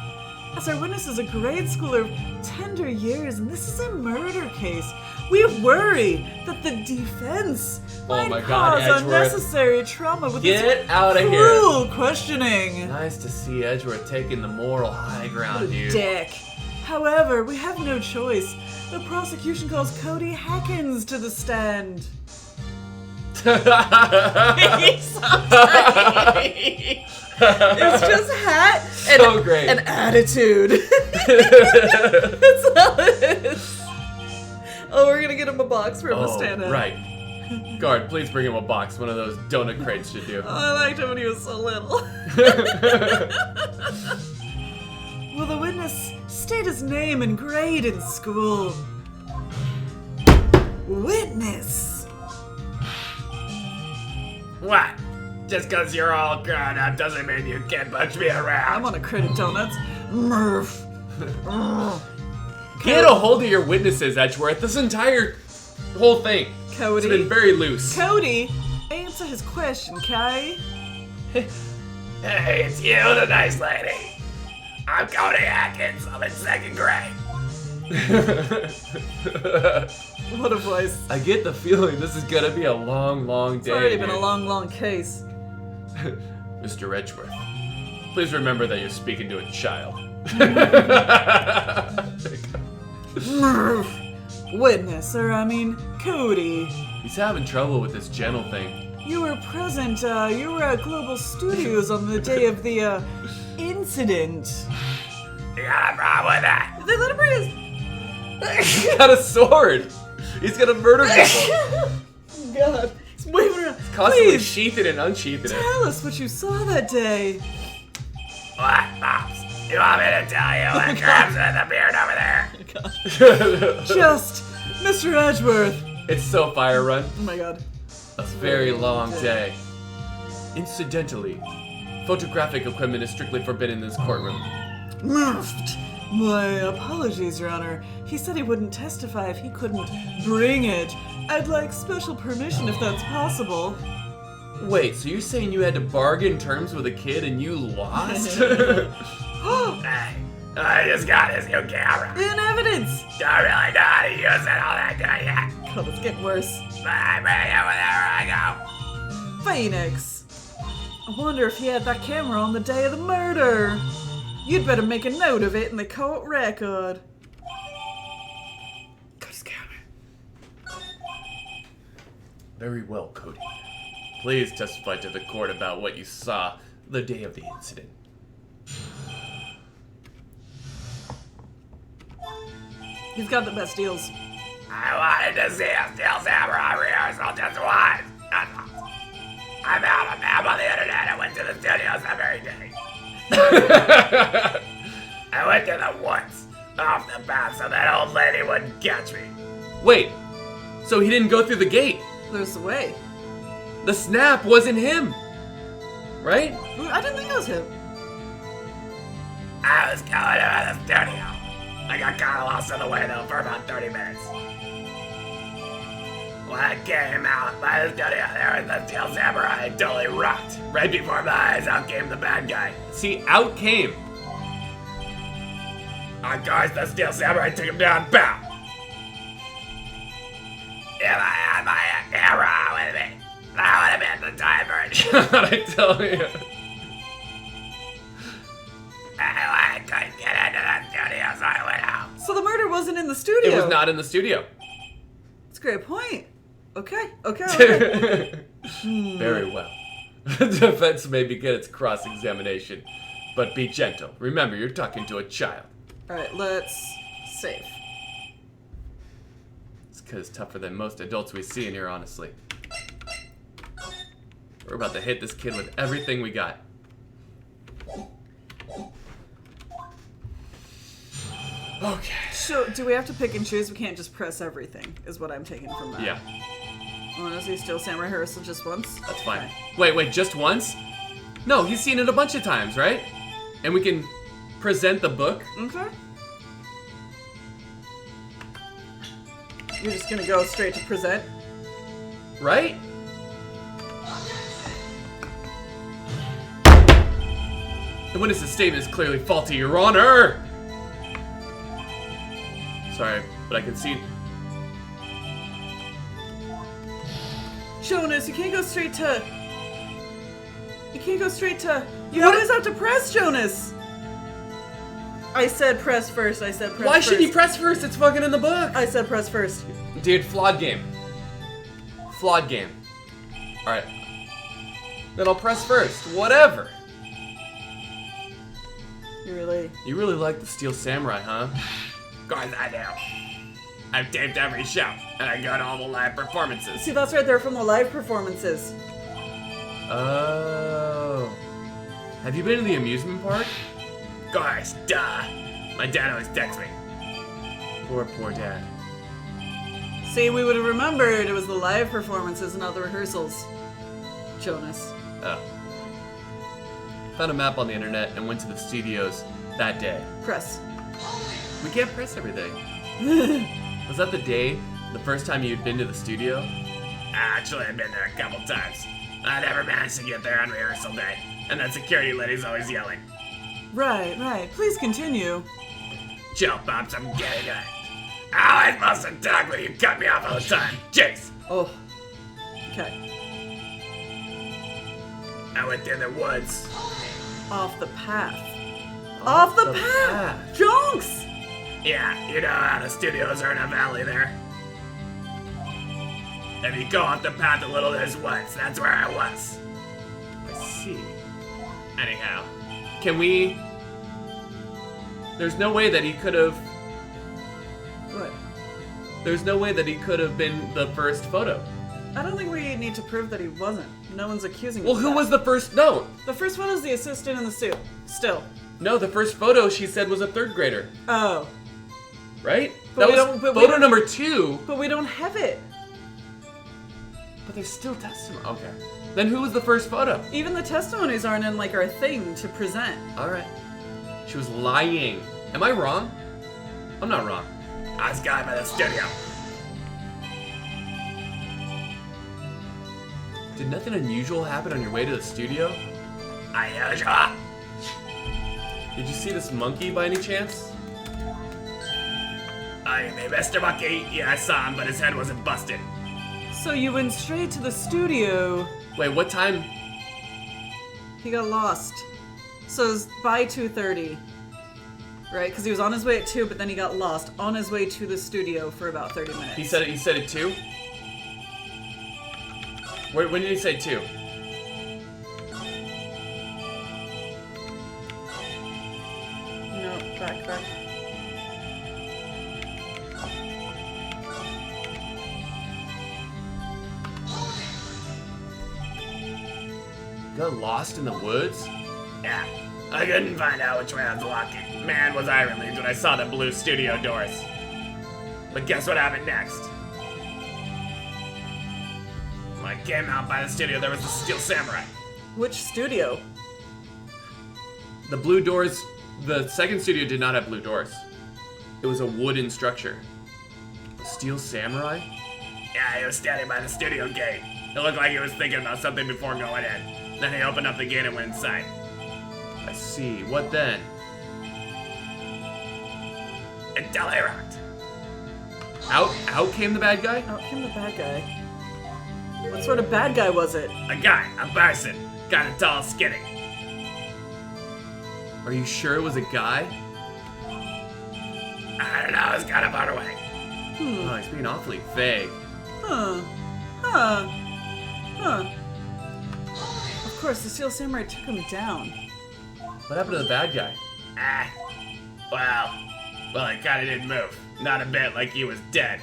As our witness is a grade schooler of tender years, and this is a murder case, we worry that the defense might my God, cause Edgeworth. unnecessary trauma with Get its out of here. cruel questioning. Nice to see Edgeworth taking the moral high ground, dude. Dick. However, we have no choice. The prosecution calls Cody Hackins to the stand. He's so tiny. It's just hat and, So great. and attitude. That's all it is. Oh, we're gonna get him a box for him to stand up. Right. Guard, please bring him a box. One of those donut crates should do. Oh, I liked him when he was so little. Will the witness state his name and grade in school? Witness. What? Just because you're all grown up doesn't mean you can't punch me I'm around. on a crate of donuts. Murph. Get a hold of your witnesses, Edgeworth. This entire whole thing. Cody. It's been very loose. Cody, answer his question, Kai. Hey, it's you, the nice lady. I'm Cody Atkins. I'm in 2nd grade. What a voice. I get the feeling this is gonna be a long, long day. It's already been a dude. long, long case. Mr. Edgeworth, please remember that you're speaking to a child. Murph. Witness, Cody. He's having trouble with this gentle thing. You were present, you were at Global Studios on the day of the, incident. You got a problem with that? They let him bring his... He's got a sword. He's gonna murder people. God. He's waving around. Constantly Please, sheathing and unsheathing it. tell us what you saw that day. What, Pops? You want me to tell you what grabs with the beard over there? Just Mr. Edgeworth. It's so Fire Run. Oh my god. A very long day. Incidentally, photographic equipment is strictly forbidden in this courtroom. Murphed. My apologies, Your Honor. He said he wouldn't testify if he couldn't bring it. I'd like special permission if that's possible. Wait, so you're saying you had to bargain terms with a kid and you lost? Hey, I just got this new camera. In evidence! Don't really know how to use it all that good yet. God, it's getting worse. But I bring it wherever I go. Phoenix. I wonder if he had that camera on the day of the murder. You'd better make a note of it in the court record. Got his camera. Very well, Cody. Please testify to the court about what you saw the day of the incident. He's got the best deals. I wanted to see a Steel Samurai rehearsal just once. That's all. I found a map on the internet and went to the studios that very day. I went to the woods, off the path, so that old lady wouldn't catch me. Wait, so he didn't go through the gate. There's the way. The snap wasn't him, right? I didn't think it was him. I was going to the studio. I got kind of lost on the way though for about 30 minutes. When I came out by the studio, there was the Steel Samurai totally rocked. Right before my eyes, out came the bad guy. See, out came. Of course, the Steel Samurai took him down, pow! If I had my camera with me, that would have been the time for it. I tell you. Anyway, I couldn't get into the studio, so I went out. So the murder wasn't in the studio. It was not in the studio. That's a great point. Okay. Very well. The defense may begin its cross-examination, but be gentle. Remember, you're talking to a child. Alright, let's save. kid is tougher than most adults we see in here, honestly. We're about to hit this kid with everything we got. Okay. So, do we have to pick and choose? We can't just press everything, is what I'm taking from that. Yeah, I want to see Steel Samurai rehearsal just once. that's fine. Wait, just once? No, he's seen it a bunch of times, right? And we can present the book. Okay. You're just gonna go straight to present? Right? The witness's statement is clearly faulty, Your Honor! Sorry, but I can see... Jonas, you can't go straight to... You can't go straight to... You always have to press, Jonas! I said press first, I said press Why first. should he press first? It's fucking in the book! I said press first. Dude, flawed game. Flawed game. Alright. Then I'll press first. Whatever. You really like the Steel Samurai, huh? Of course I do. I've taped every show, and I go to all the live performances. See, that's right there from the live performances. Oh. Have you been to the amusement park? Of course, duh. My dad always texts me. Poor dad. See, we would have remembered it was the live performances and not the rehearsals. Jonas. Oh. Found a map on the internet and went to the studios that day. Press. We can't press everything. Was that the first time you'd been to the studio? Actually, I've been there a couple times. I never managed to get there on rehearsal day, and that security lady's always yelling, Right. Please continue. "Chill, Pops, I'm getting it. I always must have talk when you cut me off all the time. Jeez." Oh. Okay. I went through the woods. Off the path. Off the path! Jonks! Yeah, you know how the studios are in a valley there. If you go off the path a little, there's woods. That's where I was. I see. Anyhow, Can we... There's no way that he could have... What? There's no way that he could have been the first photo. I don't think we need to prove that he wasn't. No one's accusing Well, him of who that. was the first... No. The first one is the assistant in the suit. Still. No, the first photo she said was a third grader. Oh. Right? But we that was don't- but we photo don't- number 2. But we don't have it. But there's still testimony. Okay. Then who was the first photo? Even the testimonies aren't in like our thing to present. Alright. She was lying. Am I wrong? I'm not wrong. I was going by the studio. Did nothing unusual happen on your way to the studio? Unusual. Did you see this monkey by any chance? Oh, you mean Mr. Monkey? Yeah, I saw him, but his head wasn't busted. So you went straight to the studio. Wait, what time? He got lost. So it was by 2:30. Right? Because he was on his way at 2, but then he got lost on his way to the studio for about 30 minutes. He said it 2? When did he say 2? No, back. Got lost in the woods? Yeah, I couldn't find out which way I was walking. Man, was I relieved when I saw the blue studio doors. But guess what happened next? When I came out by the studio, there was a Steel Samurai. Which studio? The blue doors, the second studio did not have blue doors. It was a wooden structure. A Steel Samurai? Yeah, he was standing by the studio gate. It looked like he was thinking about something before going in. Then he opened up the gate and went inside. I see. What then? Until he rocked. Out came the bad guy? Out came the bad guy. What sort of bad guy was it? A guy, a person, kinda tall, skinny. Are you sure it was a guy? I don't know, it's kind of far away. Oh, he's being awfully vague. Huh. Of course, the Steel Samurai took him down. What happened to the bad guy? Well, he kinda didn't move. Not a bit, like he was dead.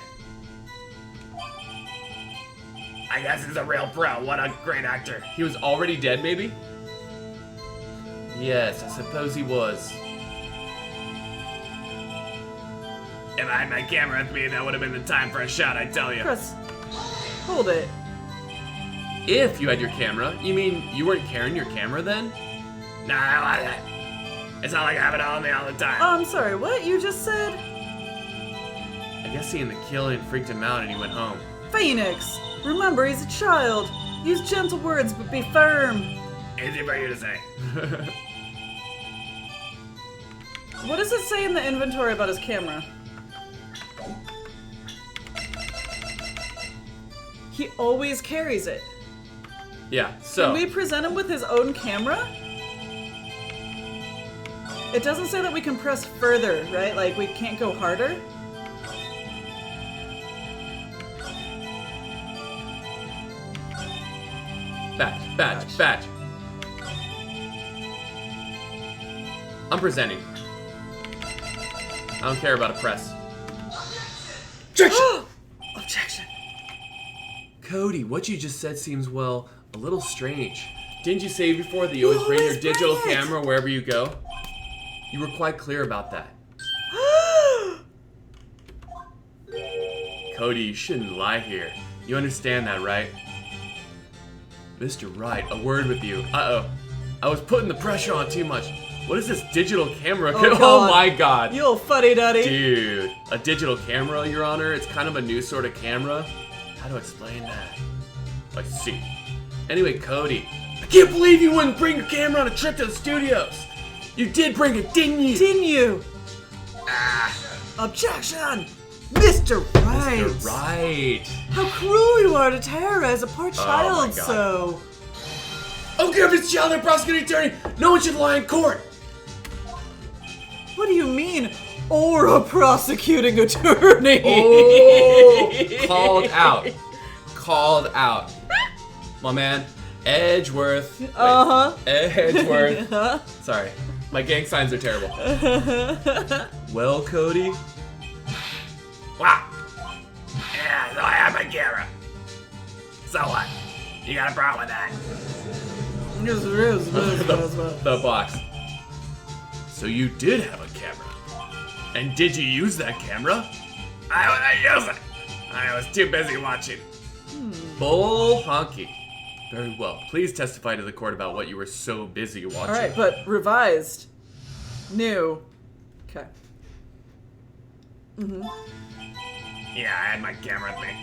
I guess he's a real pro. What a great actor. He was already dead, maybe? Yes, I suppose he was. If I had my camera with me, that would have been the time for a shot, I tell you. Chris, hold it. If you had your camera, you mean you weren't carrying your camera then? Nah, I like that. It's not like I have it on me all the time. I'm sorry, what you just said? I guess seeing the killing freaked him out and he went home. Phoenix, remember he's a child. Use gentle words, but be firm. Easy for you to say. What does it say in the inventory about his camera? He always carries it. Yeah, so. Can we present him with his own camera? It doesn't say that we can press further, right? Like, we can't go harder? Badge. I'm presenting. I don't care about a press. Objection! Objection. Cody, what you just said seems, well, a little strange. Didn't you say before that you always bring your always bring digital it. camera wherever you go? You were quite clear about that. Cody, you shouldn't lie here. You understand that, right? Mr. Wright, a word with you. Uh-oh. I was putting the pressure on too much. What is this digital camera? Oh, Oh God. my god. You old fuddy-duddy. Dude, a digital camera, Your Honor? It's kind of a new sort of camera. How to explain that? I see. Anyway, Cody, I can't believe you wouldn't bring your camera on a trip to the studios. You did bring it, didn't you? Didn't you? Objection! Mr. Wright! You're right. How cruel you are to terrorize a poor child God. so. I don't care if it's child or prosecuting attorney. No one should lie in court. What do you mean? Or a prosecuting attorney? Oh, called out. Called out. My man, Edgeworth. Wait, Uh-huh. Edgeworth. Sorry, my gang signs are terrible. Well, Cody. Wow. Yeah, so I have my camera. So what? You got a problem with that? The box. So you did have a camera. And did you use that camera? I wouldn't use it. I was too busy watching. Bull honky. Very well. Please testify to the court about what you were so busy watching. Alright, but revised. New. Okay. Yeah, I had my camera with me.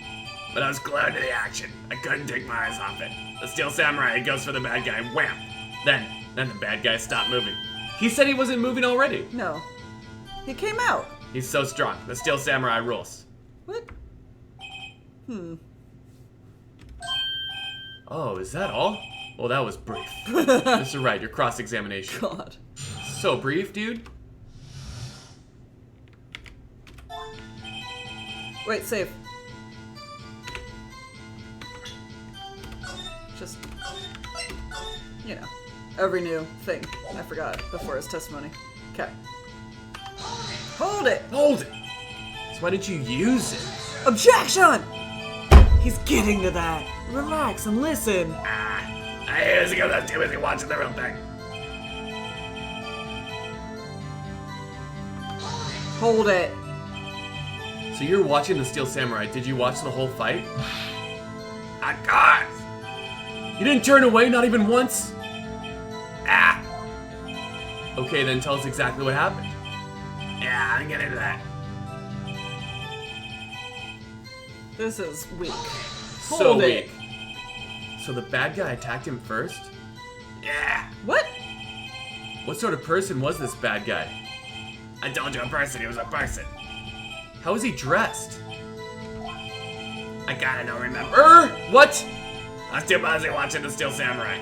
But I was glued to the action. I couldn't take my eyes off it. The Steel Samurai goes for the bad guy, wham! Then the bad guy stopped moving. He said he wasn't moving already. No. He came out. He's so strong. The Steel Samurai rules. What? Oh, is that all? Well, that was brief. Mr. Wright, your cross-examination. God. So brief, dude. Wait, save. Just, you know, every new thing I forgot before his testimony. Okay. Hold it! Hold it. So why didn't you use it? Objection! He's getting to that. Relax and listen. I was because I was too busy watching the real thing. Hold it. So you're watching the Steel Samurai. Did you watch the whole fight? Of course! You didn't turn away, not even once? Ah! Okay, then tell us exactly what happened. Yeah, I didn't get into that. This is weak. So Hold it. weak. So the bad guy attacked him first? Yeah! What? What sort of person was this bad guy? I told you a person, he was a person. How was he dressed? I kinda don't remember. What? I was too busy watching the Steel Samurai.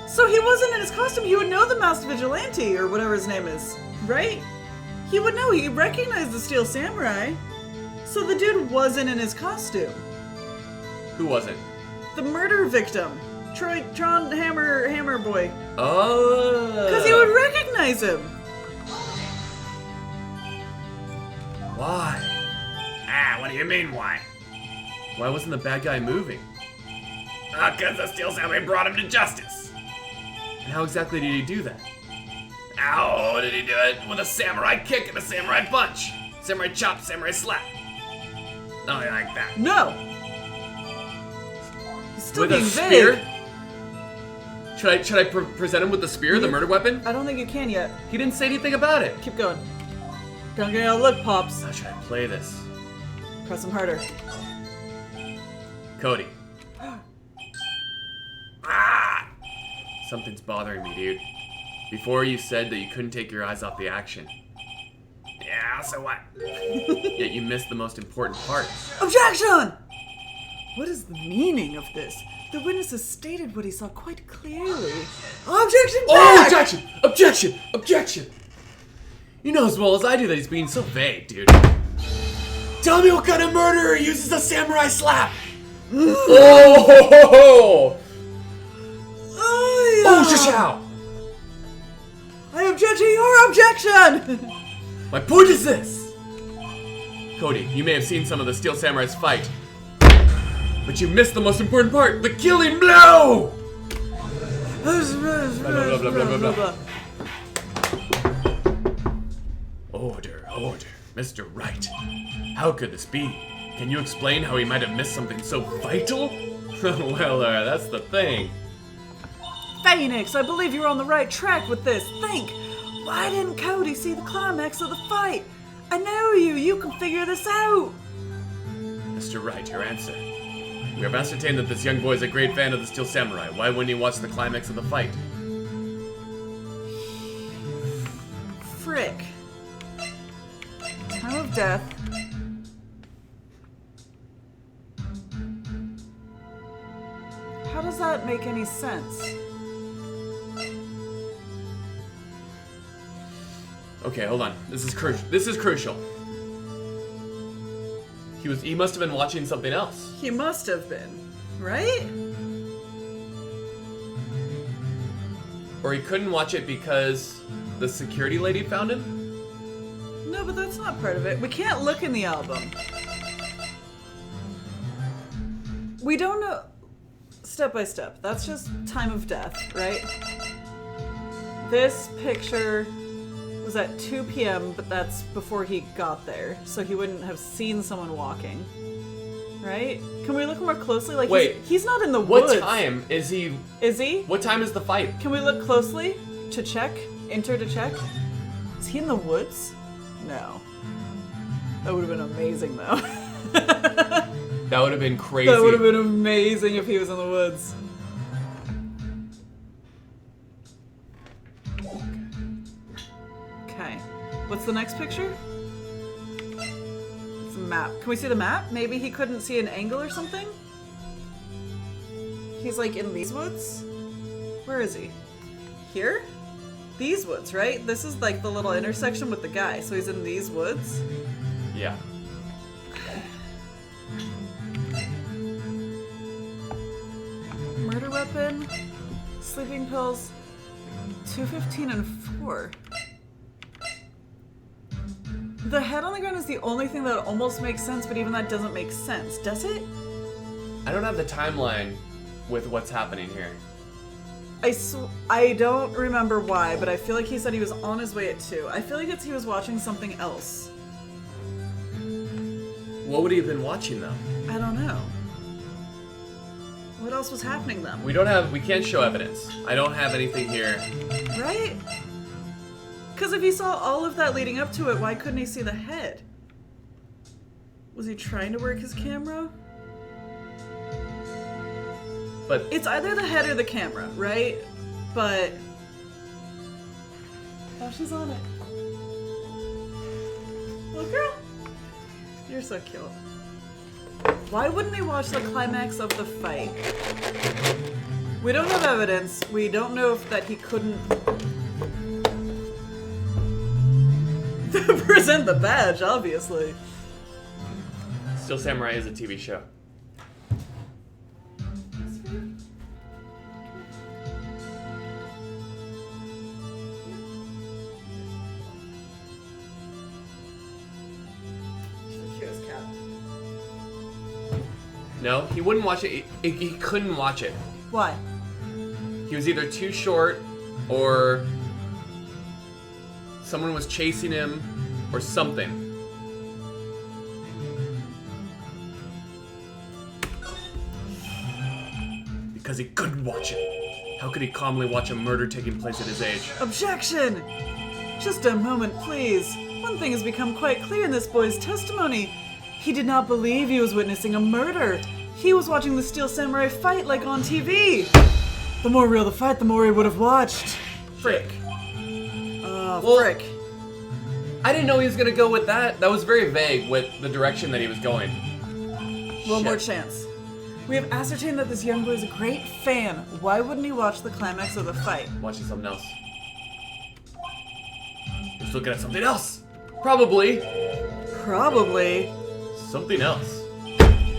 So he wasn't in his costume. He would know the masked vigilante or whatever his name is, right? He would know. He recognized the Steel Samurai. So the dude wasn't in his costume. Who wasn't? The murder victim, Tron Hammer Boy, Oh. because he would recognize him. Why? Ah, what do you mean, why? Why wasn't the bad guy moving? Because the Steel Samurai brought him to justice. And how exactly did he do that? How did he do it? With a samurai kick and a samurai punch. Samurai chop, samurai slap. Oh, you like that? No! He's still With a being spear? vague. Should I present him with the spear, the murder weapon? I don't think you can yet. He didn't say anything about it. Keep going. Don't get a look, Pops. How should I play this? Press him harder. Cody. Ah! Something's bothering me, dude. Before you said that you couldn't take your eyes off the action. Yeah, so what? Yet you missed the most important part. Objection! What is the meaning of this? The witness has stated what he saw quite clearly. Objection Oh, back! objection! Objection! Objection! You know as well as I do that he's being so vague, dude. Tell me what kind of murderer uses a samurai slap! Oh! Oh, Shishao! I object to your objection! My point is this! Cody, you may have seen some of the Steel Samurais fight, but you missed the most important part, the killing blow! Blah, blah, blah. Order, order. Mr. Wright. How could this be? Can you explain how he might have missed something so vital? Well, that's the thing. Phoenix, I believe you're on the right track with this. Think! Why didn't Cody see the climax of the fight? I know you. You can figure this out. Mr. Wright, your answer. We have ascertained that this young boy is a great fan of the Steel Samurai. Why wouldn't he watch the climax of the fight? Frick. Time of death. How does that make any sense? Okay, hold on. This is crucial. He must have been watching something else. He must have been, right? Or he couldn't watch it because the security lady found him? No, but that's not part of it. We can't look in the album. We don't know step by step. That's just time of death, right? This picture was at 2 p.m., but that's before he got there, so he wouldn't have seen someone walking. Right? Can we look more closely? Like, Wait, he's not in the woods. What time is he? Is he? What time is the fight? Can we look closely to check? Enter to check? Is he in the woods? No. That would have been amazing, though. That would have been crazy. That would have been amazing if he was in the woods. Okay. What's the next picture? It's a map. Can we see the map? Maybe he couldn't see an angle or something? He's like in these woods? Where is he? Here? These woods, right? This is like the little intersection with the guy. So he's in these woods? Yeah. Murder weapon, sleeping pills, 215 and 4. The head on the ground is the only thing that almost makes sense, but even that doesn't make sense, does it? I don't have the timeline with what's happening here. I don't remember why, but I feel like he said he was on his way at 2. I feel like he was watching something else. What would he have been watching though? I don't know. What else was happening then? We can't show evidence. I don't have anything here. Right? Because if he saw all of that leading up to it, why couldn't he see the head? Was he trying to work his camera? But It's either the head or the camera, right? But... Oh, she's on it. Little girl. You're so cute. Why wouldn't he watch the climax of the fight? We don't have evidence. We don't know if that he couldn't... present the badge, obviously. Steel Samurai is a TV show. She's the cutest cat. No, he wouldn't watch it. He couldn't watch it. Why? He was either too short, or someone was chasing him, or something. Because he couldn't watch it. How could he calmly watch a murder taking place at his age? Objection! Just a moment, please. One thing has become quite clear in this boy's testimony. He did not believe he was witnessing a murder. He was watching the Steel Samurai fight like on TV. The more real the fight, the more he would have watched. Frick. Well, frick. I didn't know he was gonna go with that. That was very vague with the direction that he was going. One more Shit. chance. We have ascertained that this young boy is a great fan. Why wouldn't he watch the climax of the fight? Watching something else. He's looking at something else. Probably Probably. something else.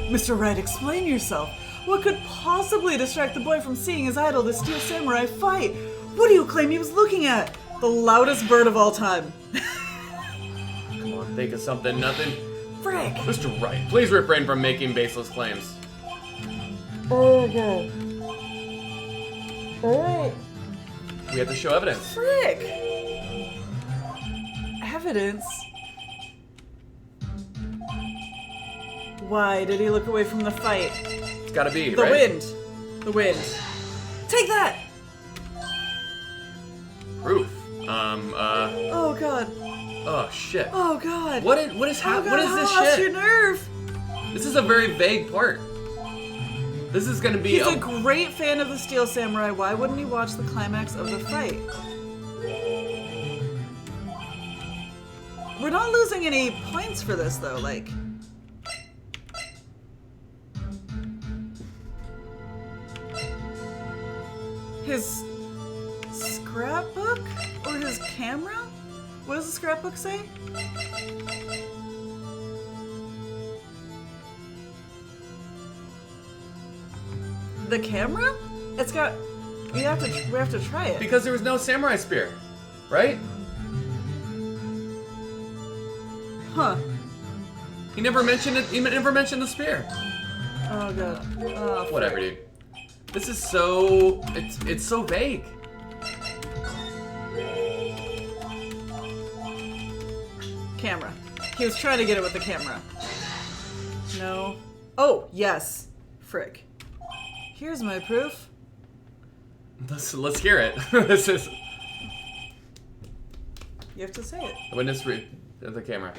Mr. Wright, explain yourself. What could possibly distract the boy from seeing his idol, the Steel Samurai, fight? What do you claim he was looking at? The loudest bird of all time. Come on, think of something. Nothing. Frick. Mr. Wright, please refrain from making baseless claims. Oh, God. Alright. We have to show evidence. Frick. Evidence? Why did he look away from the fight? It's gotta be, The right? wind. The wind. Take that! Proof. Oh, God. Oh shit. Oh, God. What is Oh, God, what is this I lost shit? your nerve. This is a very vague part. This is gonna be He's a great fan of the Steel Samurai. Why wouldn't he watch the climax of the fight? We're not losing any points for this, though. Like, his scrapbook or his camera? What does the scrapbook say? The camera? It's got. We have to try it. because there was no samurai spear, right? Huh? He never mentioned it. He never mentioned the spear. Oh, God. Oh, frick. Whatever, dude. This is so. It's so vague. Camera. He was trying to get it with the camera. No. Oh, yes. Frick. Here's my proof. Let's hear it. This is You have to say it. witness the camera.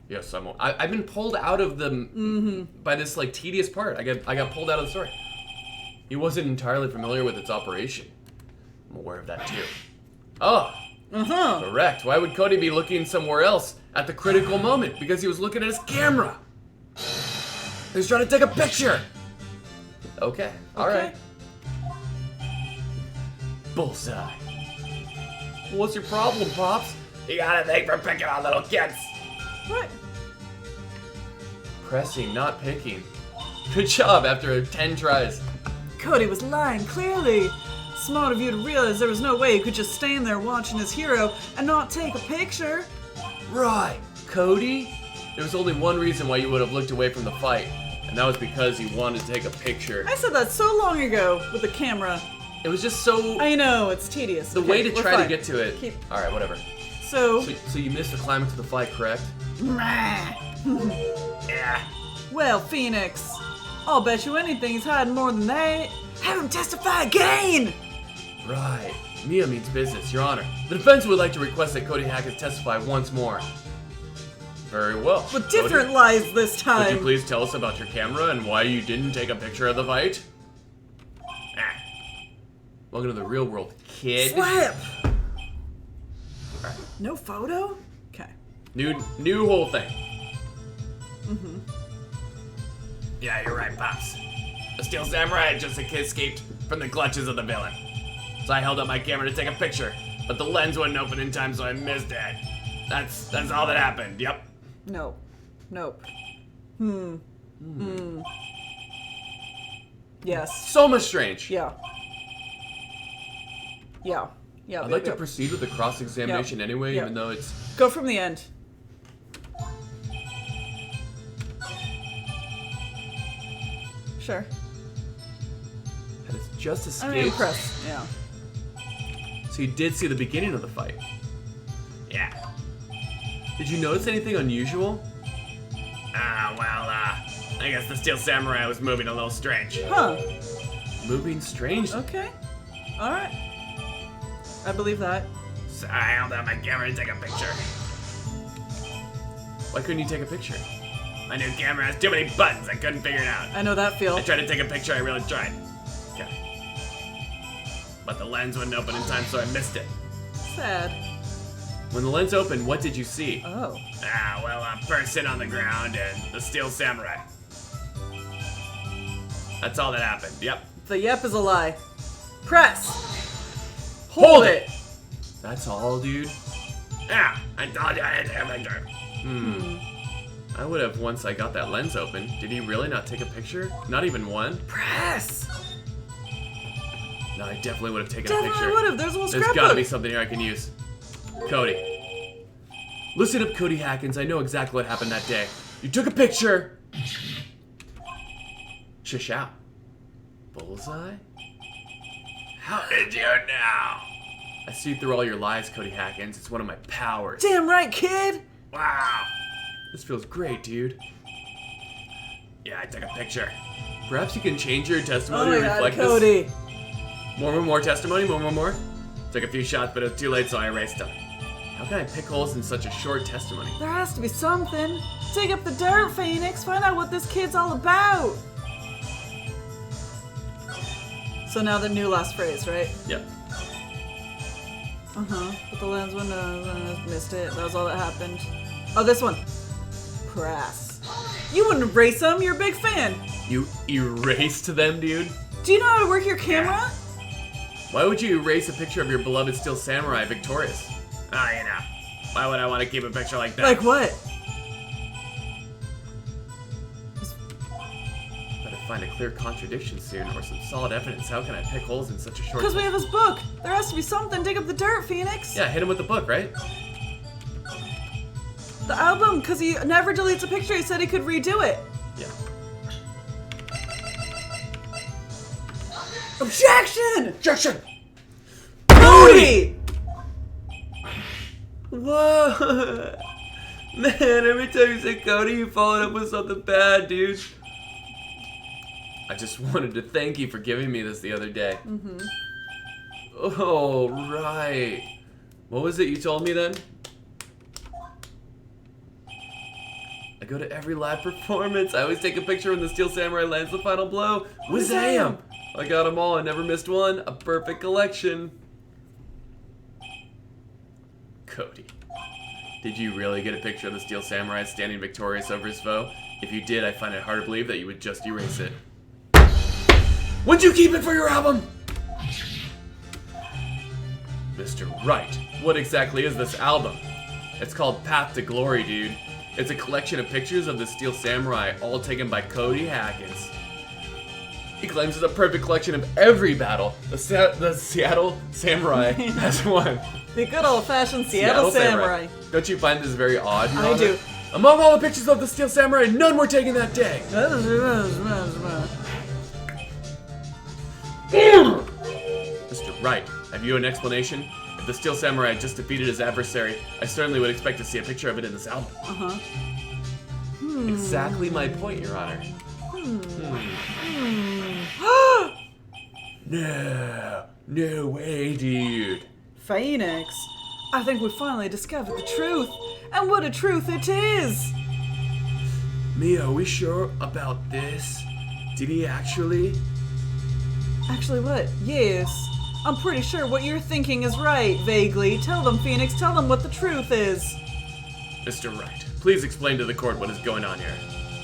Yes, I've been pulled out of the by this like tedious part. I got pulled out of the story. He wasn't entirely familiar with its operation. I'm aware of that too. Oh, correct. Why would Cody be looking somewhere else at the critical moment? Because he was looking at his camera. He was trying to take a picture. Okay, all right. Bullseye. What's your problem, Pops? You got a thing for picking on little kids. What? Pressing, not picking. Good job after 10 tries. Cody was lying, clearly. Smart of you to realize there was no way he could just stand there watching his hero and not take a picture. Right, Cody? There was only one reason why you would have looked away from the fight, and that was because you wanted to take a picture. I said that so long ago with the camera. It was just so... I know, it's tedious. the Okay, way to we're try to fine. get to it... Keep- Alright, whatever. So, So you missed the climax of the fight, correct? Yeah. well, Phoenix, I'll bet you anything he's hiding more than that. Have him testify again! Right. Mia means business, Your Honor. The defense would like to request that Cody Hackett testify once more. Very well. With different lies this Could time. you please tell us about your camera and why you didn't take a picture of the fight? Welcome to the real world, kid. Slap! Alright. No photo? Okay. New whole thing. Yeah, you're right, Pops. The Steel Samurai had just escaped from the clutches of the villain. So I held up my camera to take a picture, but the lens wouldn't open in time, so I missed it. That's all that happened. Yep. No. Nope. Yes. So strange. Yeah. Yeah. Yeah. I'd like to proceed with the cross-examination anyway, Yep. even though it's... Go from the end. Sure. Has just I escaped. mean, impressed. Yeah. So you did see the beginning of the fight. Yeah. Did you notice anything unusual? I guess the Steel Samurai was moving a little strange. Huh. Moving strange. Okay. All right. I believe that. So I held out my camera to take a picture. Why couldn't you take a picture? My new camera has too many buttons, I couldn't figure it out. I know that feel. I tried to take a picture, I really tried. Okay. But the lens wouldn't open in time, so I missed it. Sad. When the lens opened, what did you see? Oh. A person on the ground and the Steel Samurai. That's all that happened, yep. The yep is a lie. Press. Hold it! That's all, dude. Yeah, I told you I had to take a picture. I would have once I got that lens open. Did he really not take a picture? Not even one? Press. No, I definitely would have taken a picture. Definitely would have. There's a little There's scrapbook. gotta be something here I can use. Cody. Listen up, Cody Hackins. I know exactly what happened that day. You took a picture. Shush out. Bullseye? How did you know? I see through all your lies, Cody Hackins. It's one of my powers. Damn right, kid. Wow. This feels great, dude. Yeah, I took a picture. Perhaps you can change your testimony Oh to my God, reflect Cody. this. More testimony? More? Took a few shots, but it was too late, so I erased them. How can I pick holes in such a short testimony? There has to be something. Dig up the dirt, Phoenix. Find out what this kid's all about. So now the new last phrase, right? Yep. But the lens window, missed it. That was all that happened. Oh, this one. Press. You wouldn't erase them. You're a big fan. You erased them, dude? Do you know how to work your camera? Why would you erase a picture of your beloved Steel Samurai victorious? Oh, you know. Why would I want to keep a picture like that? Like what? Better find a clear contradiction soon, or some solid evidence. How can I pick holes in such a short Because we have his book. There has to be something. Dig up the dirt, Phoenix. Yeah, hit him with the book, right? The album, because he never deletes a picture. He said he could redo it. Yeah. Objection! Objection! Cody! Whoa! Man, every time you say Cody, you follow it up with something bad, dude. I just wanted to thank you for giving me this the other day. Oh, right. What was it you told me then? I go to every live performance. I always take a picture when the Steel Samurai lands the final blow. Wazam! I got them all. I never missed one. A perfect collection. Cody, did you really get a picture of the Steel Samurai standing victorious over his foe? If you did, I find it hard to believe that you would just erase it. Would you keep it for your album? Mr. Wright, what exactly is this album? It's called Path to Glory, dude. It's a collection of pictures of the Steel Samurai, all taken by Cody Hackins. He claims it's a perfect collection of every battle the Seattle Samurai has won. The good old-fashioned Seattle Samurai. Don't you find this very odd, Your I Honor? do. Among all the pictures of the Steel Samurai, none were taken that day. Mr. Wright, have you an explanation? If the Steel Samurai just defeated his adversary, I certainly would expect to see a picture of it in this album. Exactly my point, Your Honor. No way, dude. Phoenix, I think we finally discovered the truth. And what a truth it is! Mia, are we sure about this? Did he actually? Actually, what? Yes. I'm pretty sure what you're thinking is right, vaguely. Tell them, Phoenix, tell them what the truth is. Mr. Wright, please explain to the court what is going on here.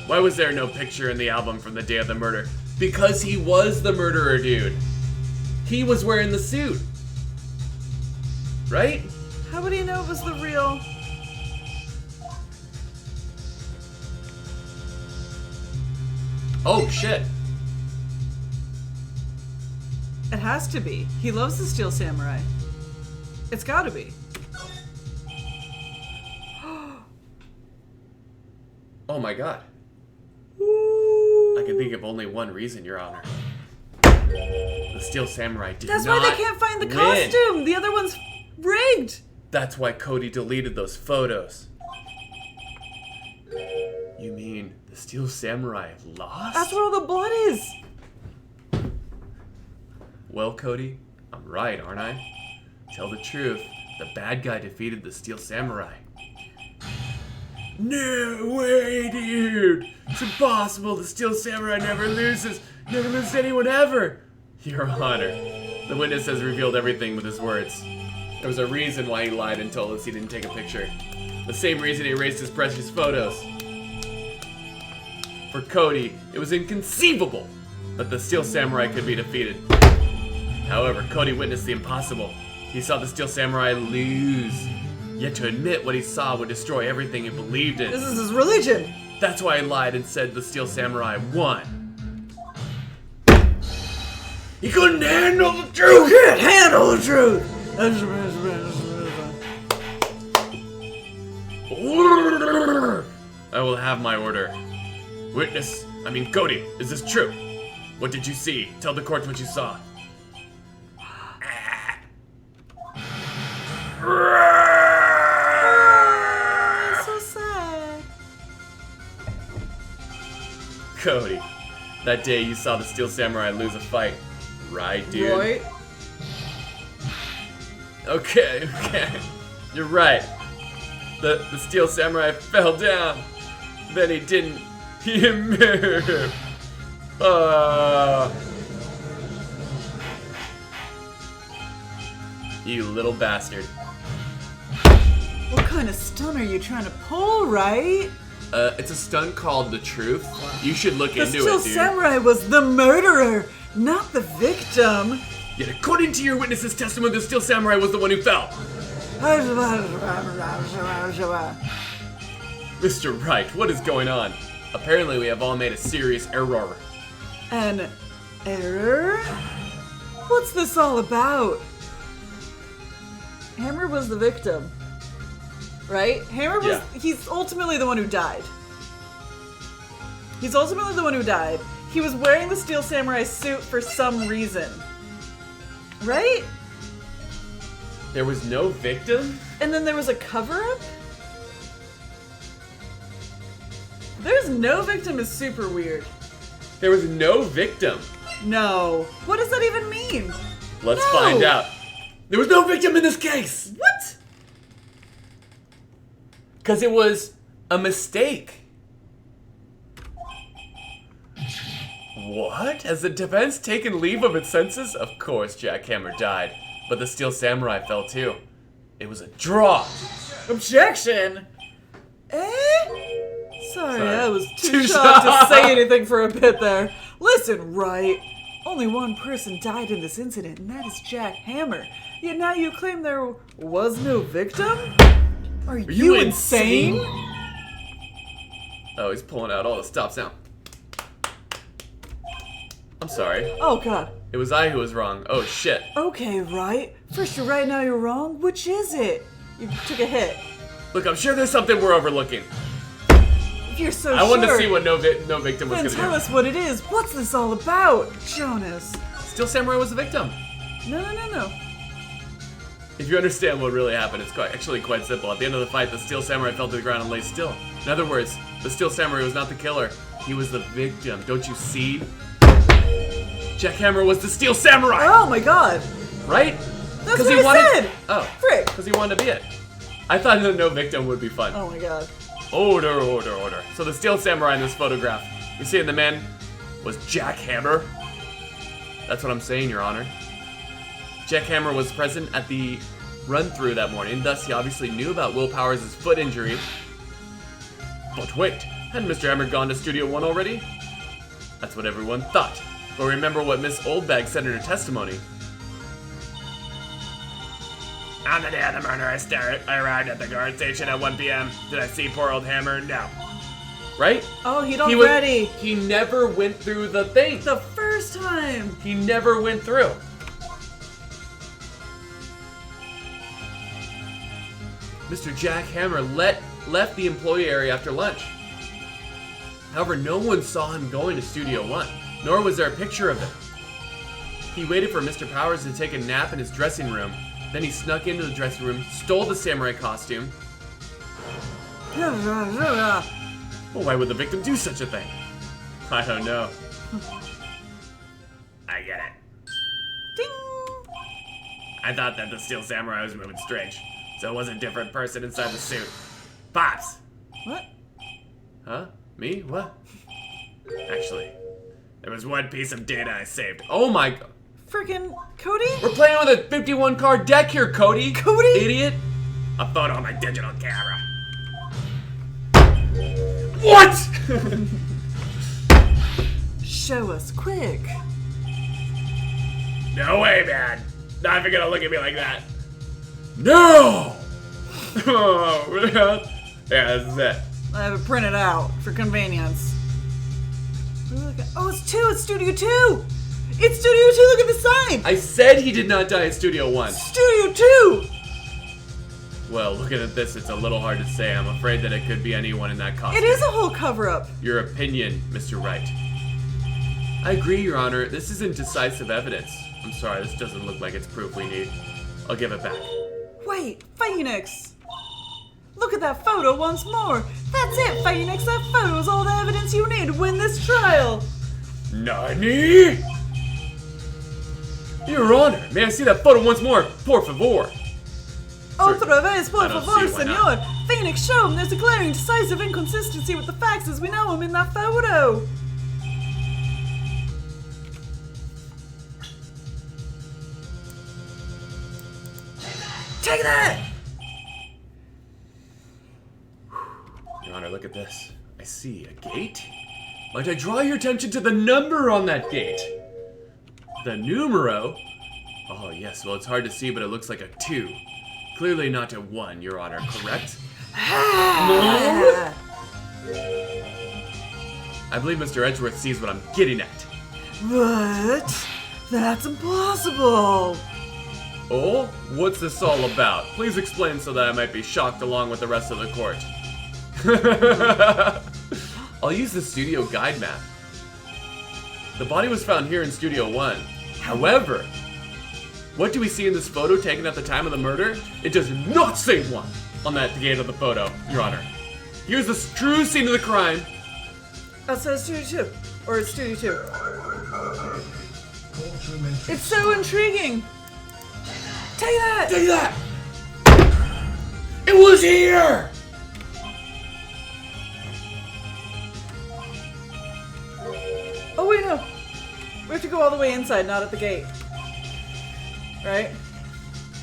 Why was there no picture in the album from the day of the murder? Because he was the murderer, dude. He was wearing the suit. Right? How would he know it was the real... Oh, shit. It has to be. He loves the Steel Samurai. It's gotta be. Oh my god. Ooh. I can think of only one reason, Your Honor. The Steel Samurai did That's not why they can't find the win. costume. The other one's rigged. That's why Cody deleted those photos. You mean the Steel Samurai lost? That's where all the blood is. Well, Cody, I'm right, aren't I? Tell the truth. The bad guy defeated the Steel Samurai. No way, dude! It's impossible. The Steel Samurai never loses. Never loses anyone ever. Your Honor, the witness has revealed everything with his words. There was a reason why he lied and told us he didn't take a picture. The same reason he erased his precious photos. For Cody, it was inconceivable that the Steel Samurai could be defeated. However, Cody witnessed the impossible. He saw the Steel Samurai lose. Yet to admit what he saw would destroy everything he believed in. This is his religion. That's why he lied and said the Steel Samurai won. He couldn't handle the truth! You can't handle the truth. I will have my order. Cody, is this true? What did you see? Tell the court what you saw. So sad. Cody, that day you saw the Steel Samurai lose a fight. Right, dude? Right? Okay. You're right. The Steel Samurai fell down. Then he didn't. He moved. You little bastard. What kind of stunt are you trying to pull, right? It's a stunt called The Truth. You should look The into Steel it, dude. Samurai was the murderer, not the victim. Yet according to your witness's testimony, the Steel Samurai was the one who fell. Mr. Wright, what is going on? Apparently we have all made a serious error. An error? What's this all about? Hammer was the victim, right? Hammer was, Yeah. he's ultimately the one who died. He's ultimately the one who died. He was wearing the Steel Samurai suit for some reason. Right? There was no victim? And then there was a cover-up? There's no victim is super weird. There was no victim. No. What does that even mean? Let's No. find out. There was no victim in this case! What? Because it was a mistake. What? Has the defense taken leave of its senses? Of course, Jack Hammer died, but the Steel Samurai fell too. It was a draw. Objection? Sorry, I was too shocked. shocked to say anything for a bit there. Listen, Wright. Only one person died in this incident, and that is Jack Hammer. Yet now you claim there was no victim? Are you insane? Oh, he's pulling out all the stops now. I'm sorry. Oh, God. It was I who was wrong. Oh, shit. Okay, Wright. First you're right, now you're wrong. Which is it? You took a hit. Look, I'm sure there's something we're overlooking. If you're so I sure, wanted to see what no victim was then going to tell do. us what it is. What's this all about, Jonas? Steel Samurai was the victim. No. If you understand what really happened, it's actually quite simple. At the end of the fight, the Steel Samurai fell to the ground and lay still. In other words, the Steel Samurai was not the killer. He was the victim. Don't you see? Jack Hammer was the Steel Samurai! Oh my God. Right? That's 'Cause what he I wanted- said. Oh. Frick. Because he wanted to be it. I thought the no victim would be fun. Oh my God. Order. So the Steel Samurai in this photograph, you see the man was Jack Hammer? That's what I'm saying, Your Honor. Jack Hammer was present at the run-through that morning, thus he obviously knew about Will Powers' foot injury. But wait, hadn't Mr. Hammer gone to Studio 1 already? That's what everyone thought. But remember what Miss Oldbag said in her testimony. On the day of the murder, I arrived at the guard station at 1 p.m. Did I see poor old Hammer? No. Right? Oh, he'd He was- already. He never went through the thing. The first time. He never went through. Mr. Jack Hammer left the employee area after lunch. However, no one saw him going to Studio 1, nor was there a picture of him. He waited for Mr. Powers to take a nap in his dressing room. Then he snuck into the dressing room, stole the samurai costume. Well, why would the victim do such a thing? I don't know. I get it. Ding! I thought that the Steel Samurai was moving strange, so it was a different person inside the suit. Pops! What? Huh? Me? What? Actually, there was one piece of data I saved. Oh my god. Freaking Cody? We're playing with a 51 card deck here, Cody. Cody? Idiot. A photo on my digital camera. What? Show us quick. No way, man. Not even gonna look at me like that. No! Oh, yeah, this is it. I have it printed out for convenience. Oh, it's 2. It's Studio 2. It's Studio 2. Look at the sign. I said he did not die in Studio 1. Studio 2. Well, looking at this, it's a little hard to say. I'm afraid that it could be anyone in that costume. It is a whole cover-up. Your opinion, Mr. Wright. I agree, Your Honor. This isn't decisive evidence. I'm sorry, this doesn't look like it's proof we need. I'll give it back. Wait, Phoenix. Look at that photo once more. That's it, Phoenix. That photo is all the evidence you need to win this trial. Nani? Your Honor, may I see that photo once more? Por favor. Otra vez, por I don't favor, see why not. senor. Phoenix, show him there's a glaring, decisive inconsistency with the facts as we know him in that photo. Take that! Your Honor, look at this. I see a gate. Might I draw your attention to the number on that gate? The numero? Oh, yes, well, it's hard to see, but it looks like a 2. Clearly not a 1, Your Honor, correct? No? I believe Mr. Edgeworth sees what I'm getting at. What? That's impossible. Oh? What's this all about? Please explain so that I might be shocked along with the rest of the court. I'll use the studio guide map. The body was found here in Studio 1. However, what do we see in this photo taken at the time of the murder? It does not say 1 on that gate of the photo, Your Honor. Here's the true scene of the crime. Oh, so it's Studio 2. Or it's Studio 2. Courtroom entry. It's so intriguing. Take that! Take that! It was here! Oh, wait, no. We have to go all the way inside, not at the gate. Right?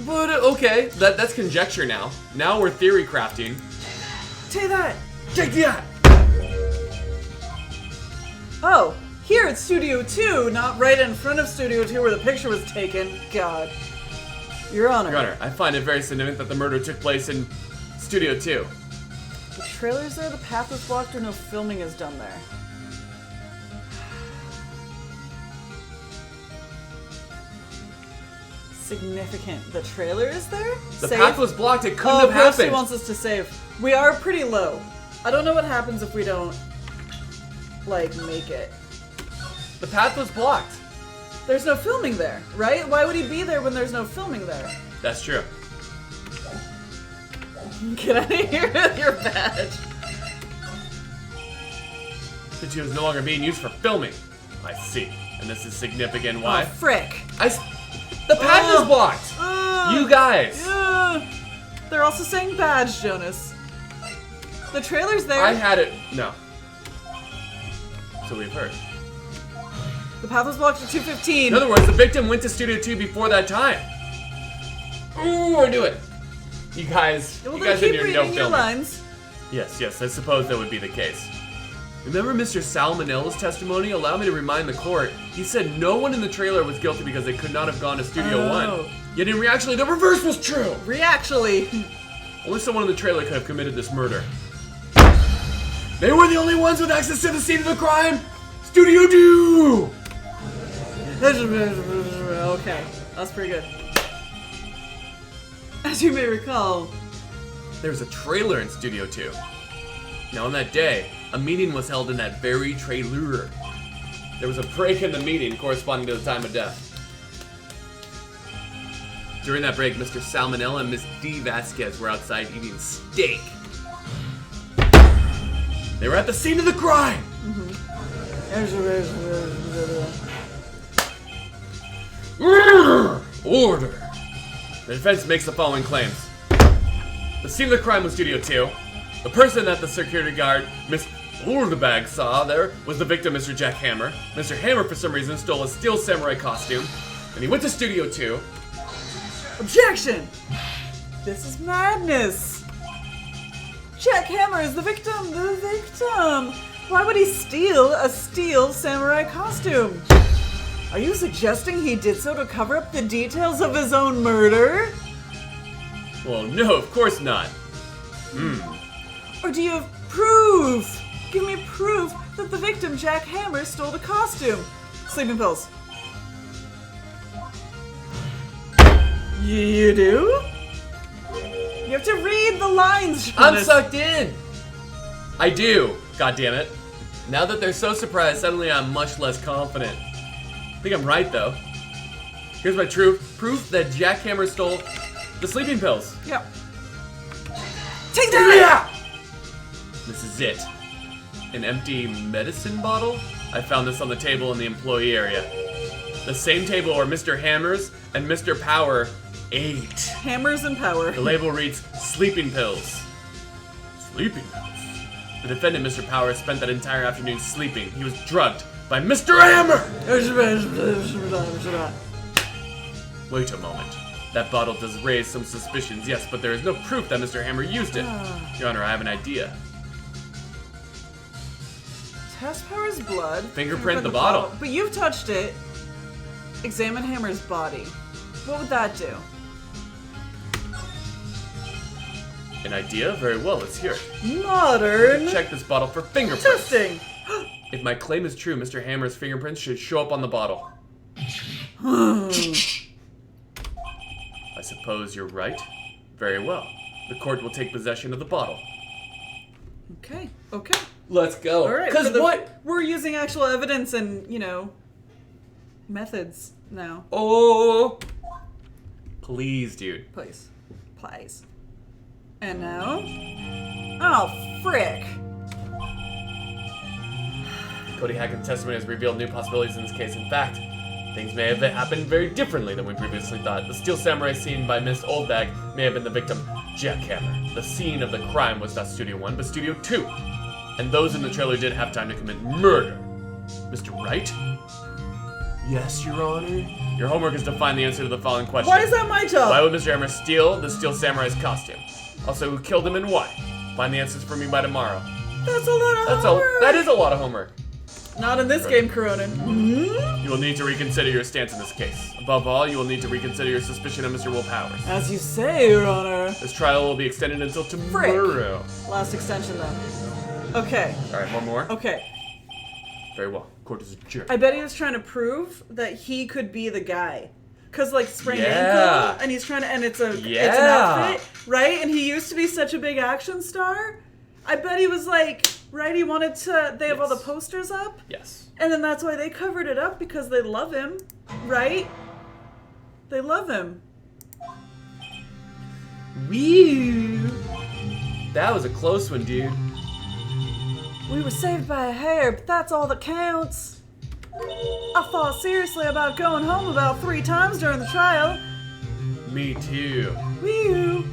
But, okay, that's conjecture now. Now we're theory crafting. Take that! Take that! Oh, here it's Studio 2, not right in front of Studio 2 where the picture was taken. God. Your Honor. Your Honor, I find it very significant that the murder took place in Studio 2. The trailer's there, the path was blocked, or no filming is done there. Significant. The trailer is there? The Save? path was blocked, it couldn't have Percy happened. wants us to save. We are pretty low. I don't know what happens if we don't, like, make it. The path was blocked. There's no filming there, right? Why would he be there when there's no filming there? That's true. Get out of here with your badge. Studio is no longer being used for filming. I see. And this is significant. Why? Oh, frick. The path is blocked! You guys! They're also saying badge, Jonas. The trailer's there. I had it. No. So we've heard. The path was blocked at 2:15. In other words, the victim went to Studio 2 before that time. Ooh, I knew it. You guys, Well, you then guys in keep your no reading your filming. lines. Yes, I suppose that would be the case. Remember Mr. Salmonella's testimony? Allow me to remind the court. He said no one in the trailer was guilty because they could not have gone to Studio 1. Yet in reality, the reverse was true! Reactually. Only someone in the trailer could have committed this murder. They were the only ones with access to the scene of the crime! Studio 2! Okay, that's pretty good. As you may recall, There's a trailer in Studio 2. Now on that day, a meeting was held in that very trailer. There was a break in the meeting corresponding to the time of death. During that break, Mr. Salmonella and Miss D. Vasquez were outside eating steak. They were at the scene of the crime! Order! The defense makes the following claims. The scene of the crime was Studio 2. The person that the security guard, Miss Oldbag, saw there was the victim, Mr. Jack Hammer. Mr. Hammer, for some reason, stole a steel samurai costume, and he went to Studio 2. Objection! This is madness! Jack Hammer is the victim! The victim! Why would he steal a steel samurai costume? Are you suggesting he did so to cover up the details of his own murder? Well, no, of course not. Or do you have proof? Give me proof that the victim, Jack Hammer, stole the costume. Sleeping pills. You do? You have to read the lines, I'm Jonas. sucked in! I do, goddammit. Now that they're so surprised, suddenly I'm much less confident. I think I'm right, though. Here's my proof that Jack Hammer stole the sleeping pills. Yep. Take that! This is it. An empty medicine bottle? I found this on the table in the employee area. The same table where Mr. Hammers and Mr. Power ate. Hammers and power. The label reads, sleeping pills. Sleeping pills? The defendant, Mr. Power, spent that entire afternoon sleeping. He was drugged by Mr. Hammer! Wait a moment. That bottle does raise some suspicions, yes, but there is no proof that Mr. Hammer used it. Your Honor, I have an idea. Test Power's blood. Fingerprint the bottle. But you've touched it. Examine Hammer's body. What would that do? An idea? Very well, let's hear it. Modern. Check this bottle for fingerprints. Testing. If my claim is true, Mr. Hammer's fingerprints should show up on the bottle. I suppose you're right. Very well. The court will take possession of the bottle. Okay. Let's go. All right. Because what? We're using actual evidence and, methods now. Oh. Please, dude. Please. And now? Oh, frick. Cody Hackett's testimony has revealed new possibilities in this case. In fact, things may have happened very differently than we previously thought. The steel samurai seen by Miss Oldbag may have been the victim, Jack Hammer. The scene of the crime was not Studio 1, but Studio 2. And those in the trailer did have time to commit murder. Mr. Wright? Yes, Your Honor? Your homework is to find the answer to the following question. Why is that my job? Why would Mr. Hammer steal the steel samurai's costume? Also, who killed him and why? Find the answers for me by tomorrow. That's a lot of homework. That is a lot of homework. Not in this game, Coronin. You will need to reconsider your stance in this case. Above all, you will need to reconsider your suspicion of Mr. Will Powers. As you say, Your Honor. This trial will be extended until tomorrow. Last extension, then. Okay. Alright, one more? Okay. Very well. Court is adjourned. I bet he was trying to prove that he could be the guy. Cause sprained Yeah. ankle, and he's trying to, and it's an Yeah. outfit, right? And he used to be such a big action star. I bet he was right? He wanted to. They have all the Yes. posters up, Yes. and then that's why they covered it up because they love him, right? They love him. Woo! That was a close one, dude. We were saved by a hair, but that's all that counts. I thought seriously about going home about 3 times during the trial. Me too. Woo!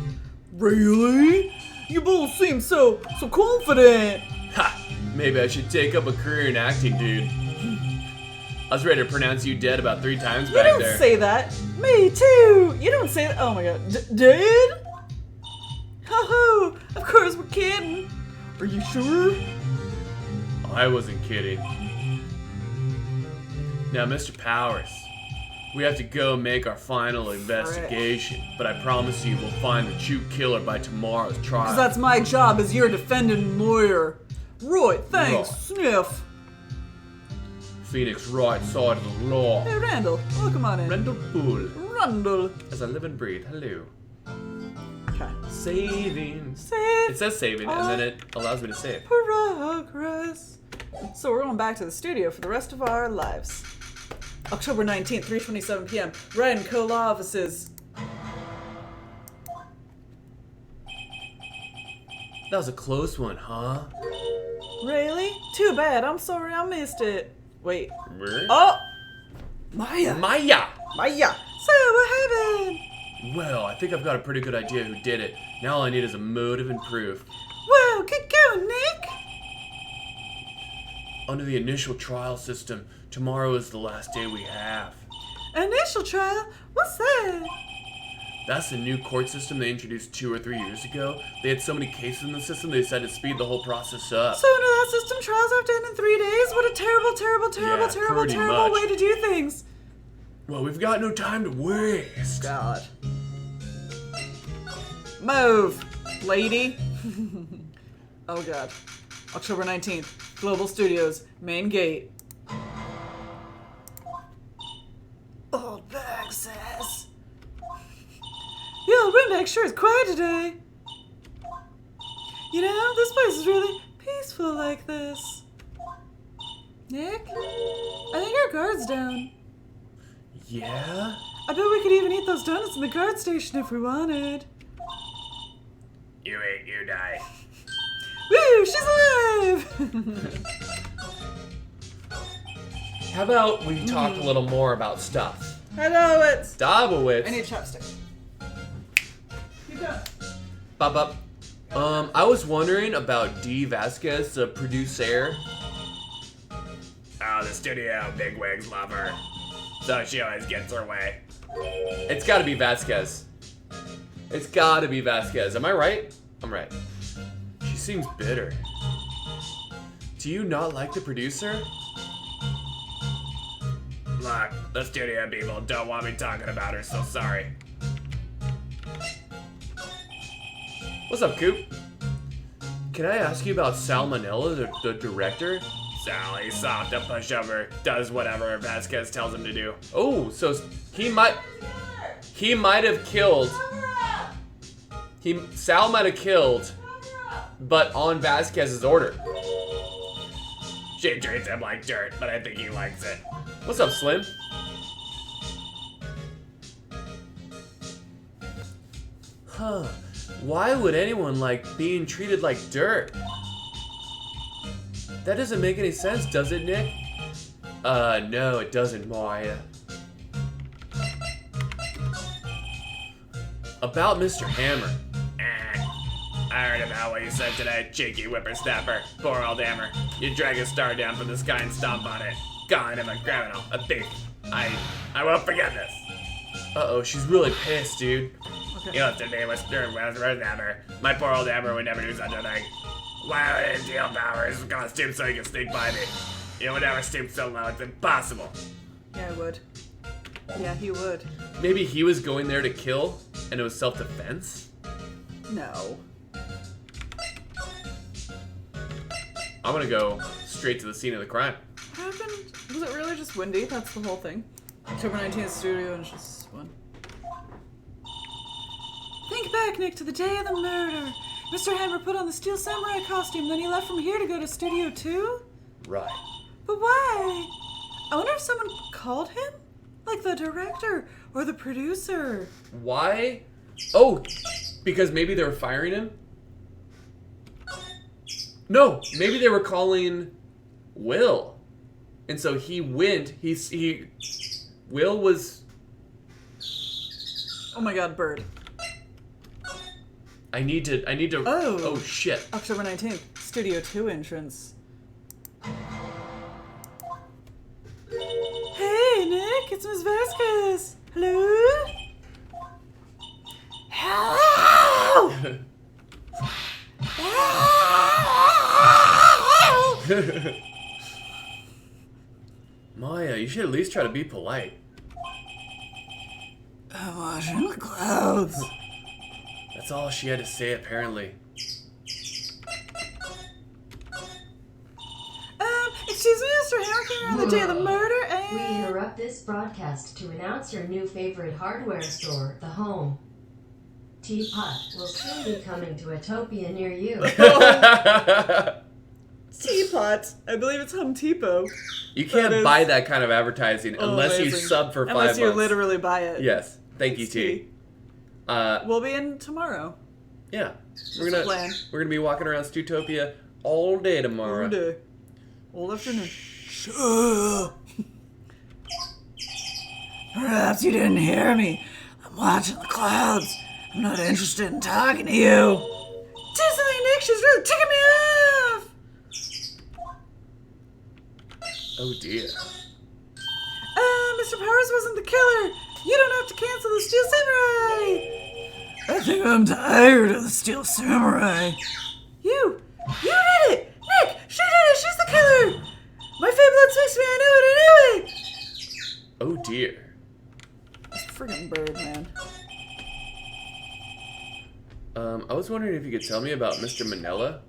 Really? You both seem so confident. Ha! Maybe I should take up a career in acting, dude. I was ready to pronounce you dead about 3 times You back don't there. say that. Me too. You don't say that. Oh my god. Dead? Ho-ho. Of course we're kidding. Are you sure? I wasn't kidding. Now, Mr. Powers, we have to go make our final investigation, but I promise you we'll find the true killer by tomorrow's trial. Because that's my job as your defendant lawyer. Roy, thanks. Roy. Sniff. Phoenix Wright, side of the law. Hey, Randall. Welcome on in. Randall Poole. Randall. As I live and breathe, hello. Okay. Saving. Save It says saving, and then it allows me to save. progress. So we're going back to the studio for the rest of our lives. October 19th, 3:27 p.m. Wright and Co. Law Offices. That was a close one, huh? Really? Too bad. I'm sorry I missed it. Wait. Oh! Maya! Maya! Maya! So, what happened? Well, I think I've got a pretty good idea who did it. Now all I need is a motive and proof. Whoa, get going, Nick! Under the initial trial system, tomorrow is the last day we have. Initial trial? What's that? That's the new court system they introduced 2 or 3 years ago. They had so many cases in the system, they decided to speed the whole process up. So under that system, trials have to end in 3 days? What a terrible, terrible, terrible, Yeah, terrible, pretty terrible much. way to do things. Well, we've got no time to waste. God. Move, lady. Oh God. October 19th, Global Studios, main gate. Old bag says. The old windbag sure is quiet today. You know, this place is really peaceful like this. Nick? I think our guard's down. Yeah? I bet we could even eat those donuts in the guard station if we wanted. You eat, you die. Woo, she's alive! How about we talk a little more about stuff? Hello, it's... Dobowitz. I need a chopstick. Keep going. Bop. I was wondering about Dee Vasquez, the producer. Oh, the studio bigwigs love her. So she always gets her way. It's gotta be Vasquez. It's gotta be Vasquez. Am I right? I'm right. She seems bitter. Do you not like the producer? Look, the studio people don't want me talking about her, so sorry. What's up, Coop? Can I ask you about Salmonella, the director? Sally, soft, a pushover, does whatever Vasquez tells him to do. Oh, so he might have killed. Sal might have killed, but on Vasquez's order. She treats him like dirt, but I think he likes it. What's up, Slim? Huh. Why would anyone like being treated like dirt? That doesn't make any sense, does it, Nick? No, it doesn't, Maya. About Mr. Hammer. I heard about what you said today, cheeky whippersnapper. Poor old Hammer. You drag a star down from the sky and stomp on it. Calling him a criminal, a thief. I won't forget this. Uh-oh, she's really pissed, dude. You lifted me with Hammer. My poor old Hammer would never do such a thing. Why would he steal powers gonna stoop so he can sneak by me? You would never stoop so low, it's impossible. Yeah, I would. Yeah, he would. Maybe he was going there to kill, and it was self-defense? No. I'm gonna go straight to the scene of the crime. What happened? Was it really just windy? That's the whole thing. October 19th studio and it's just one. Think back, Nick, to the day of the murder. Mr. Hammer put on the Steel Samurai costume, then he left from here to go to Studio 2? Right. But why? I wonder if someone called him? Like the director or the producer. Why? Oh, because maybe they were firing him? No, maybe they were calling Will. And so he went, Will was... Oh my god, bird. I need to, oh shit. October 19th, Studio 2 entrance. Hey, Nick, it's Miss Vasquez. Hello? Hello? Maya, you should at least try to be polite. I'm watching the clouds. That's all she had to say, apparently. Excuse me, Mr. Hammer, came here on the day of the murder We and... interrupt this broadcast to announce your new favorite hardware store, The Home. Teapot will soon be coming to Utopia near you. Teapot. I believe it's Home Tipo. You can't That is- buy that kind of advertising unless you amazing. sub for 5 Unless you months. literally buy it. Yes. Thank you, It's T. We'll be in tomorrow. Yeah. That's the plan. We're gonna be walking around Stutopia all day tomorrow. All day. All afternoon. Perhaps you didn't hear me. I'm watching the clouds. I'm not interested in talking to you. Do something, Nick. She's really ticking me off. Oh dear. Mr. Powers wasn't the killer. You don't have to cancel the Steel Samurai. I think I'm tired of the Steel Samurai. You did it! Nick, she did it! She's the killer! My fate blood speaks to me, I knew it! Oh dear. This friggin' bird, man. I was wondering if you could tell me about Mr. Manila.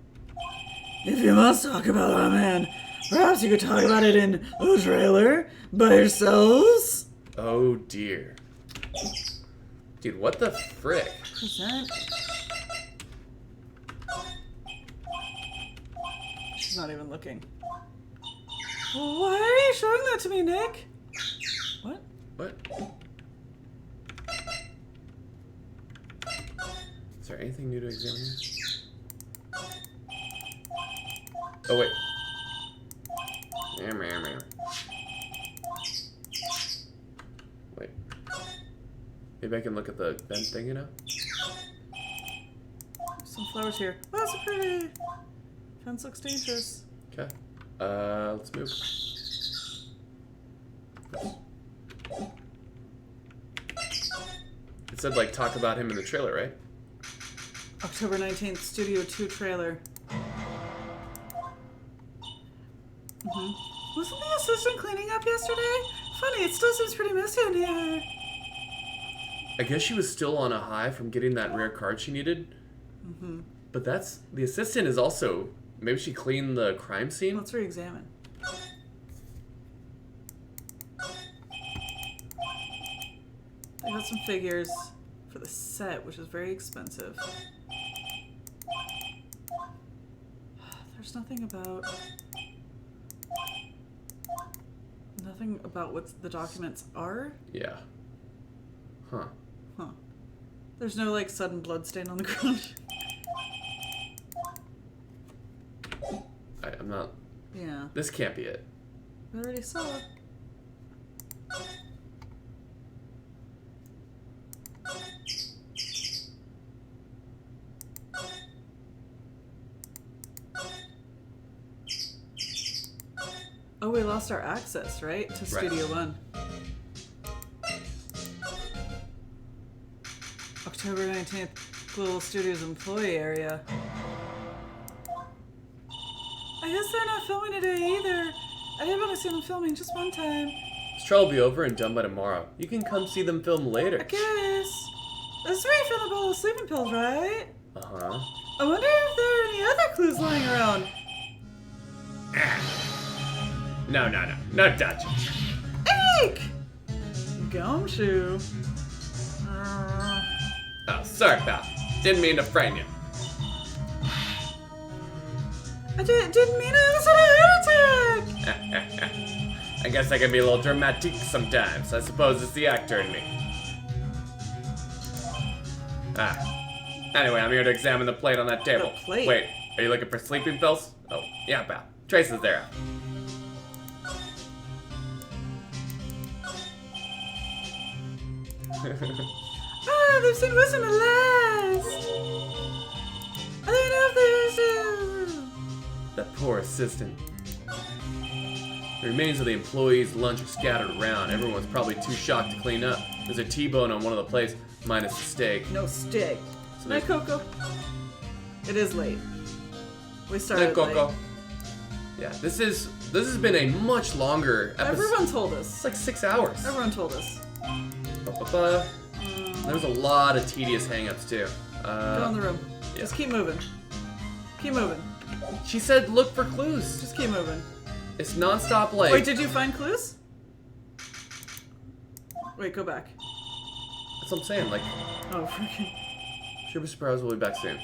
If you must talk about a man, perhaps you could talk about it in a trailer by yourselves? Oh dear. Dude, what the frick? Present. She's not even looking. Why are you showing that to me, Nick? What? What? Is there anything new to examine here? Oh wait. Wait. Maybe I can look at the vent thing, you know? Some flowers here. Wow, so pretty. Fence looks dangerous. Okay. Let's move. It said, like, talk about him in the trailer, right? October 19th, Studio 2 trailer. Wasn't the assistant cleaning up yesterday? Funny, it still seems pretty messy in here. I guess she was still on a high from getting that rare card she needed. But that's... The assistant is also... Maybe she cleaned the crime scene? Let's re-examine. I got some figures for the set, which is very expensive. There's nothing about... Nothing about what the documents are? Yeah. Huh. Huh. There's no, like, sudden blood stain on the ground. I'm not... Yeah. This can't be it. We already saw it. Oh, we lost our access, right? To Studio One. October 19th, Global Studios employee area. I guess they're not filming today either. I didn't want to see them filming just one time. This trial will be over and done by tomorrow. You can come see them film later. I guess. That's where you found the bottle of sleeping pills, right? Uh-huh. I wonder if there are any other clues lying around. No touch. Eek! Gumshoe. Oh, sorry, pal. Didn't mean to frighten you. I didn't mean it. It was a heart attack. I guess I can be a little dramatic sometimes. I suppose it's the actor in me. Anyway, I'm here to examine the plate on that table. The plate? Wait, are you looking for sleeping pills? Oh, yeah, pal. Trace is there. They've seen wisdom at last. I don't know if there's... That poor assistant. The remains of the employees' lunch are scattered around. Everyone's probably too shocked to clean up. There's a T-bone on one of the plates, minus the steak. No steak. So Night, Coco. It is late. We started Night, Coco. late. Yeah, this has been a much longer episode. Everyone told It's us. like 6 hours. Everyone told us. Ba-ba-ba. There's a lot of tedious hang-ups too. Go in the room. yeah. Just keep moving. Keep moving. She said look for clues. Just keep moving. It's non-stop like... Wait, did you find clues? Wait, go back. That's what I'm saying, like... Oh, freaking. Sure, Mr. Powers will be back soon.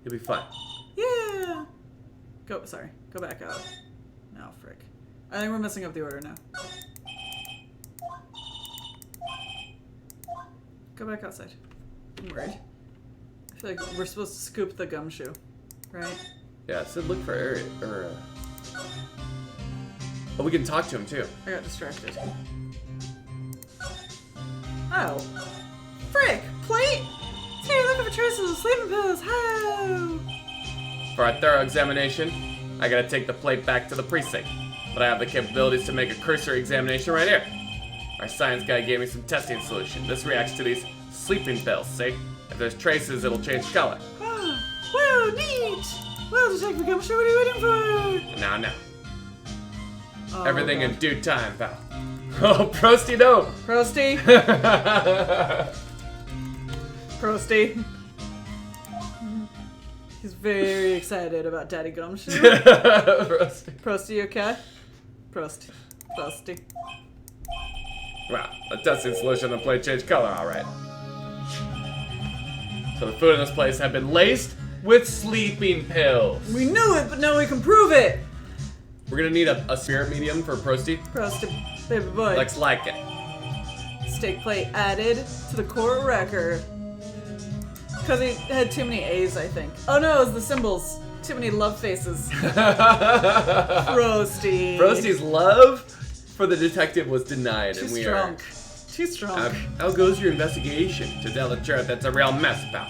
He'll be fine. Yeah. Go back out. No, frick. I think we're messing up the order now. Go back outside. I'm worried. I feel like we're supposed to scoop the gumshoe, right? Yeah, it said look for area, Oh, we can talk to him too. I got distracted. Oh. Frick! Plate? Hey, looking for traces of sleeping pills. How? For our thorough examination, I gotta take the plate back to the precinct. But I have the capabilities to make a cursory examination right here. Our science guy gave me some testing solution. This reacts to these sleeping pills, see? If there's traces, it'll change color. Ah, whoa, neat! Well, Detective Gumshoe, what are you waiting for? Now. Oh, Everything God. in due time, pal. Oh, Prosty, no! Prosty. Prosty. He's very excited about Daddy Gumshoe. Prosty. Prosty, you okay? Prosty. Prosty. Wow, a testing solution on the plate changed color, alright. So the food in this place had been laced with sleeping pills. We knew it, but now we can prove it! We're gonna need a spirit medium for Prosty. Prosty, baby boy. Lex like it. Steak plate added to the court record. Because he had too many A's, I think. Oh no, it was the symbols. Too many love faces. Prosty. Prosty's love for the detective was denied, Too and we strong. Too strong. are. How goes your investigation? To tell the truth, it's a real mess, pal.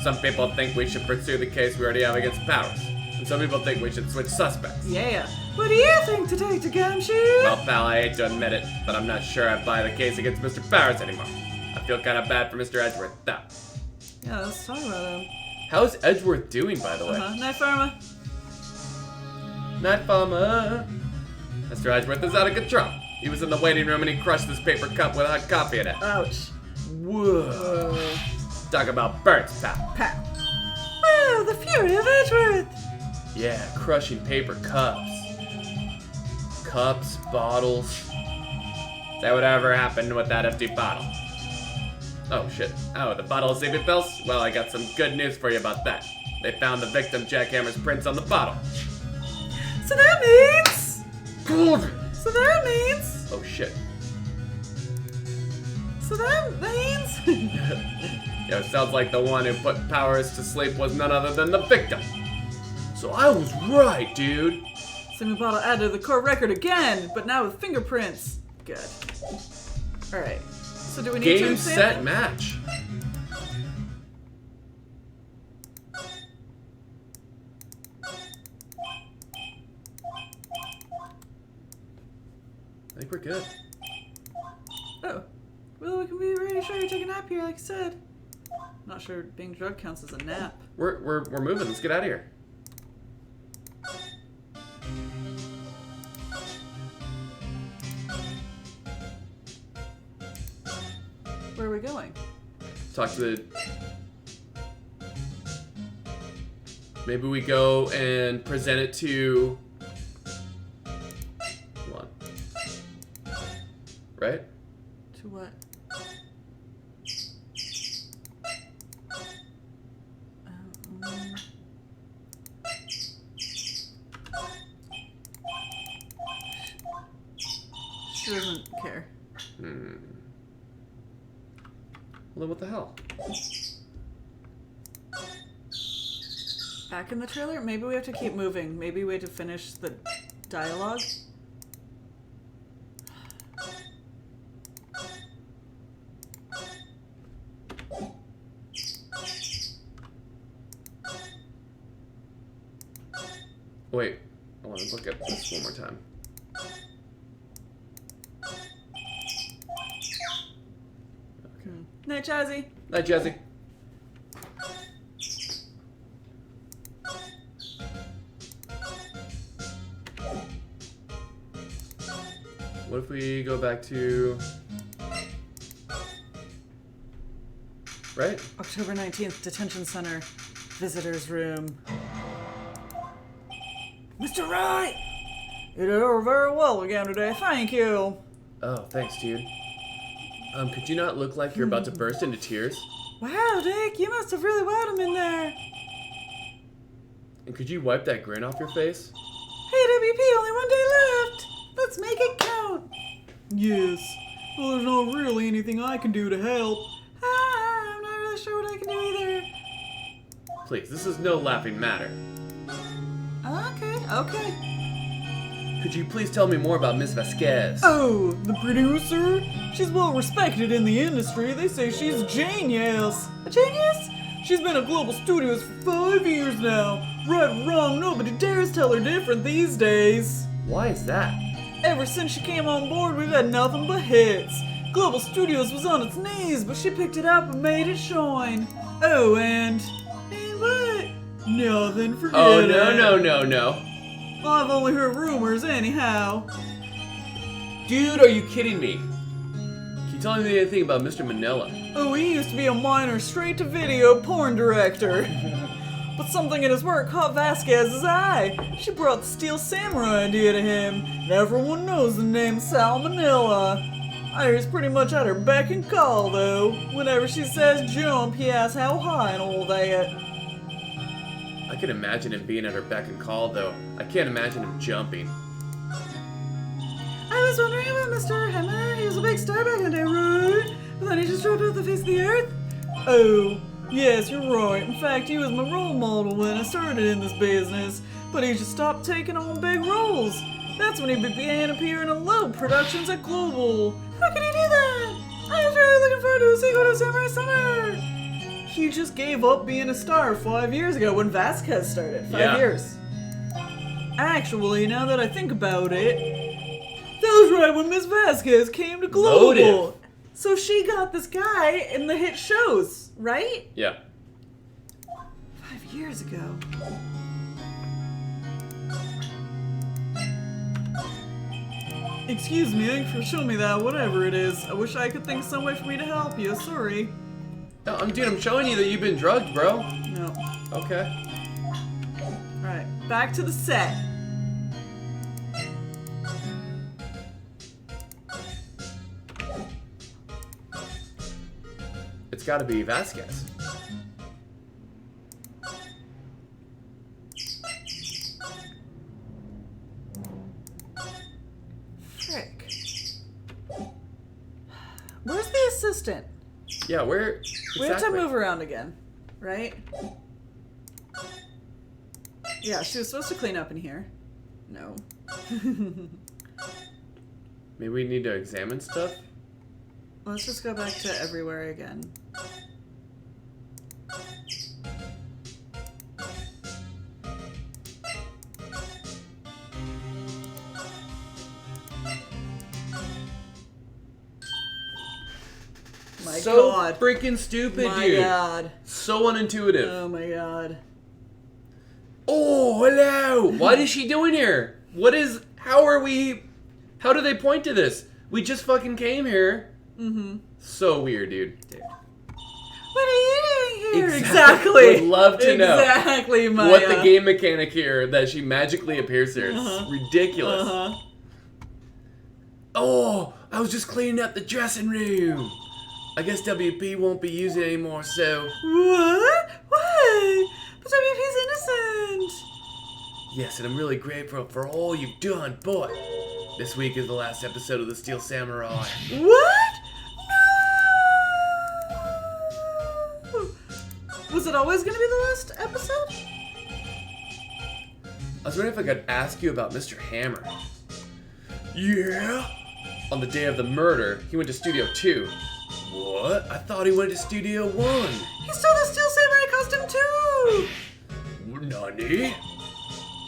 Some people think we should pursue the case we already have against Powers, and some people think we should switch suspects. Yeah. What do you think, Detective Gumshoe? Well, pal, I hate to admit it, but I'm not sure I buy the case against Mr. Powers anymore. I feel kind of bad for Mr. Edgeworth, though. Yeah, let's talk about him. How's Edgeworth doing, by the way? Night Pharma. Night Farmer. Mr. Edgeworth is out of control. He was in the waiting room and he crushed this paper cup with hot coffee in it. Ouch. Whoa. Talk about burns, pal. Pow. Wow, the fury of Edgeworth. Yeah, crushing paper cups. Cups, bottles. Say whatever happened with that empty bottle. Oh shit. Oh, the bottle of sleeping pills? Well, I got some good news for you about that. They found the victim Jackhammer's prints on the bottle. So that means... Good. So that means... Oh shit. So that means... Yeah, it sounds like the one who put Powers to sleep was none other than the victim. So I was right, dude. Semi bottle added to the court record again, but now with fingerprints. Good. Alright. So do we need to Game, examine? set, match. I think we're good. Oh. Well, we can be really sure you take a nap here, like I said. Not sure being drugged counts as a nap. We're moving. Let's get out of here. Where are we going? Talk to the. Maybe we go and present it to. Come on. Right? To what? She doesn't care. Well, what the hell? Back in the trailer? Maybe we have to keep moving. Maybe we have to finish the dialogue. Wait, I want to look at this one more time. Night, Jazzy. Night, Jesse. What if we go back to... Right? October 19th, Detention Center. Visitor's room. Mr. Wright! You did very well again today, thank you. Oh, thanks, dude. Could you not look like you're about to burst into tears? Wow, Dick, you must have really wowed him in there. And could you wipe that grin off your face? Hey, WP, only one day left. Let's make it count. Yes. Well, there's not really anything I can do to help. I'm not really sure what I can do either. Please, this is no laughing matter. Okay. Could you please tell me more about Miss Vasquez? Oh, the producer? She's well respected in the industry. They say she's a genius. A genius? She's been at Global Studios for 5 years now. Right or wrong, nobody dares tell her different these days. Why is that? Ever since she came on board, we've had nothing but hits. Global Studios was on its knees, but she picked it up and made it shine. Oh, and what? Nothing, forget Oh, it. no. I've only heard rumors anyhow. Dude, are you kidding me? Can you tell me anything about Mr. Manila? Oh, he used to be a minor straight-to-video porn director. But something in his work caught Vasquez's eye. She brought the Steel Samurai idea to him, and everyone knows the name Sal Manila. I hear he's pretty much at her beck and call, though. Whenever she says jump, he asks how high and all that. I can imagine him being at her beck and call, though. I can't imagine him jumping. I was wondering about Mr. Hammer. He was a big star back in the day, right? But then he just dropped off the face of the earth? Oh, yes, you're right. In fact, he was my role model when I started in this business. But he just stopped taking on big roles. That's when he began appearing in little productions at Global. How could he do that? I was really looking forward to a sequel to Samurai Summer. He just gave up being a star 5 years ago when Vasquez started. 5 years. Actually, now that I think about it, that was right when Miss Vasquez came to Global. Motive. So she got this guy in the hit shows, right? Yeah. 5 years ago. Excuse me, thanks for showing me that, whatever it is. I wish I could think of some way for me to help you, sorry. No, dude, I'm showing you that you've been drugged, bro. No. Okay. Alright, back to the set. It's gotta be Vasquez. Frick. Where's the assistant? Yeah, where? We have to exactly? move around again, right? Yeah, she was supposed to clean up in here. No. Maybe we need to examine stuff? Let's just go back to everywhere again. My so God. freaking stupid, My dude. God. So unintuitive. Oh my God. Oh, hello. What is she doing here? How do they point to this? We just fucking came here. Mm-hmm. So weird, dude. What are you doing here? Exactly. Would love to know Exactly, Maya. what the game mechanic here that she magically appears here. It's ridiculous. Uh-huh. Oh, I was just cleaning up the dressing room. I guess WP won't be using it anymore, so... What? Why? But WP's innocent. Yes, and I'm really grateful for all you've done, but... This week is the last episode of The Steel Samurai. What? No! Was it always going to be the last episode? I was wondering if I could ask you about Mr. Hammer. Yeah? On the day of the murder, he went to Studio 2. What? I thought he went to Studio 1. He stole the Steel Samurai costume too! Nani?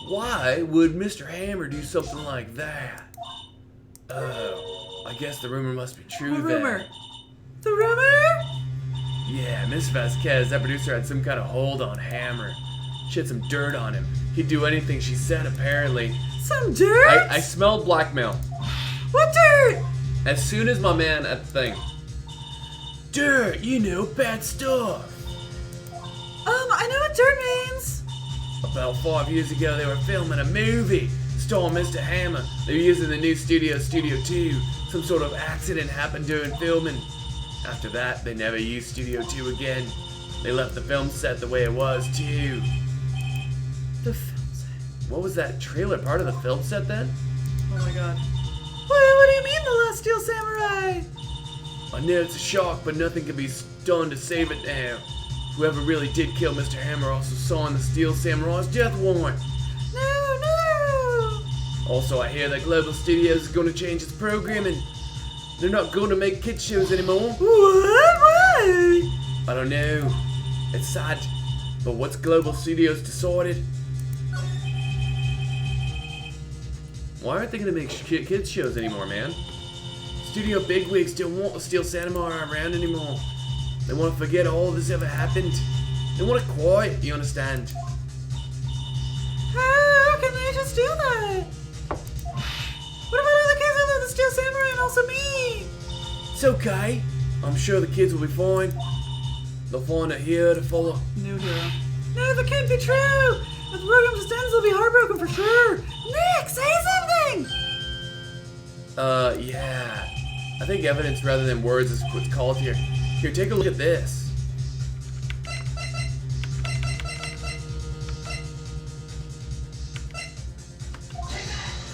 Why would Mr. Hammer do something like that? Oh, I guess the rumor must be true What then. rumor? The rumor? Yeah, Miss Vasquez, that producer had some kind of hold on Hammer. She had some dirt on him. He'd do anything she said, apparently. Some dirt? I smelled blackmail. What dirt? As soon as my man at the thing. Dirt, you know, bad stuff. I know what dirt means. About 5 years ago, they were filming a movie starring Mr. Hammer. They were using the new Studio 2. Some sort of accident happened during filming. After that, they never used Studio 2 again. They left the film set the way it was, too. The film set. What was that trailer part of the film set then? Oh my god. What do you mean The Last Steel Samurai? I know it's a shock, but nothing can be done to save it now. Whoever really did kill Mr. Hammer also signed the Steel Samurai's death warrant. No! Also, I hear that Global Studios is going to change its programming. They're not going to make kids shows anymore. What? Why? I don't know. It's sad. But what's Global Studios decided? Why aren't they going to make kids shows anymore, man? Studio bigwigs don't want the Steel Samurai around anymore. They want to forget all this ever happened. They want it quiet, you understand? How can they just do that? What about all the kids who love the Steel Samurai and also me? It's okay. I'm sure the kids will be fine. They'll find a hero to follow. New hero. No, that can't be true! If the program just ends, they'll be heartbroken for sure! Nick, say something! Yeah. I think evidence rather than words is what's called here. Here, take a look at this.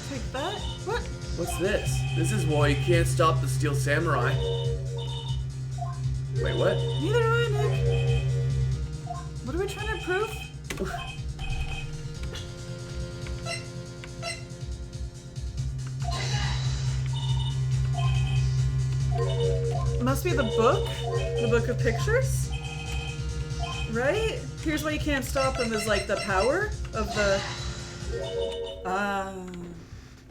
Take that? What? What's this? This is why you can't stop the Steel Samurai. Wait, what? Neither do I, Nick. What are we trying to prove? Must be the book of pictures, right? Here's why you can't stop them is like the power of the.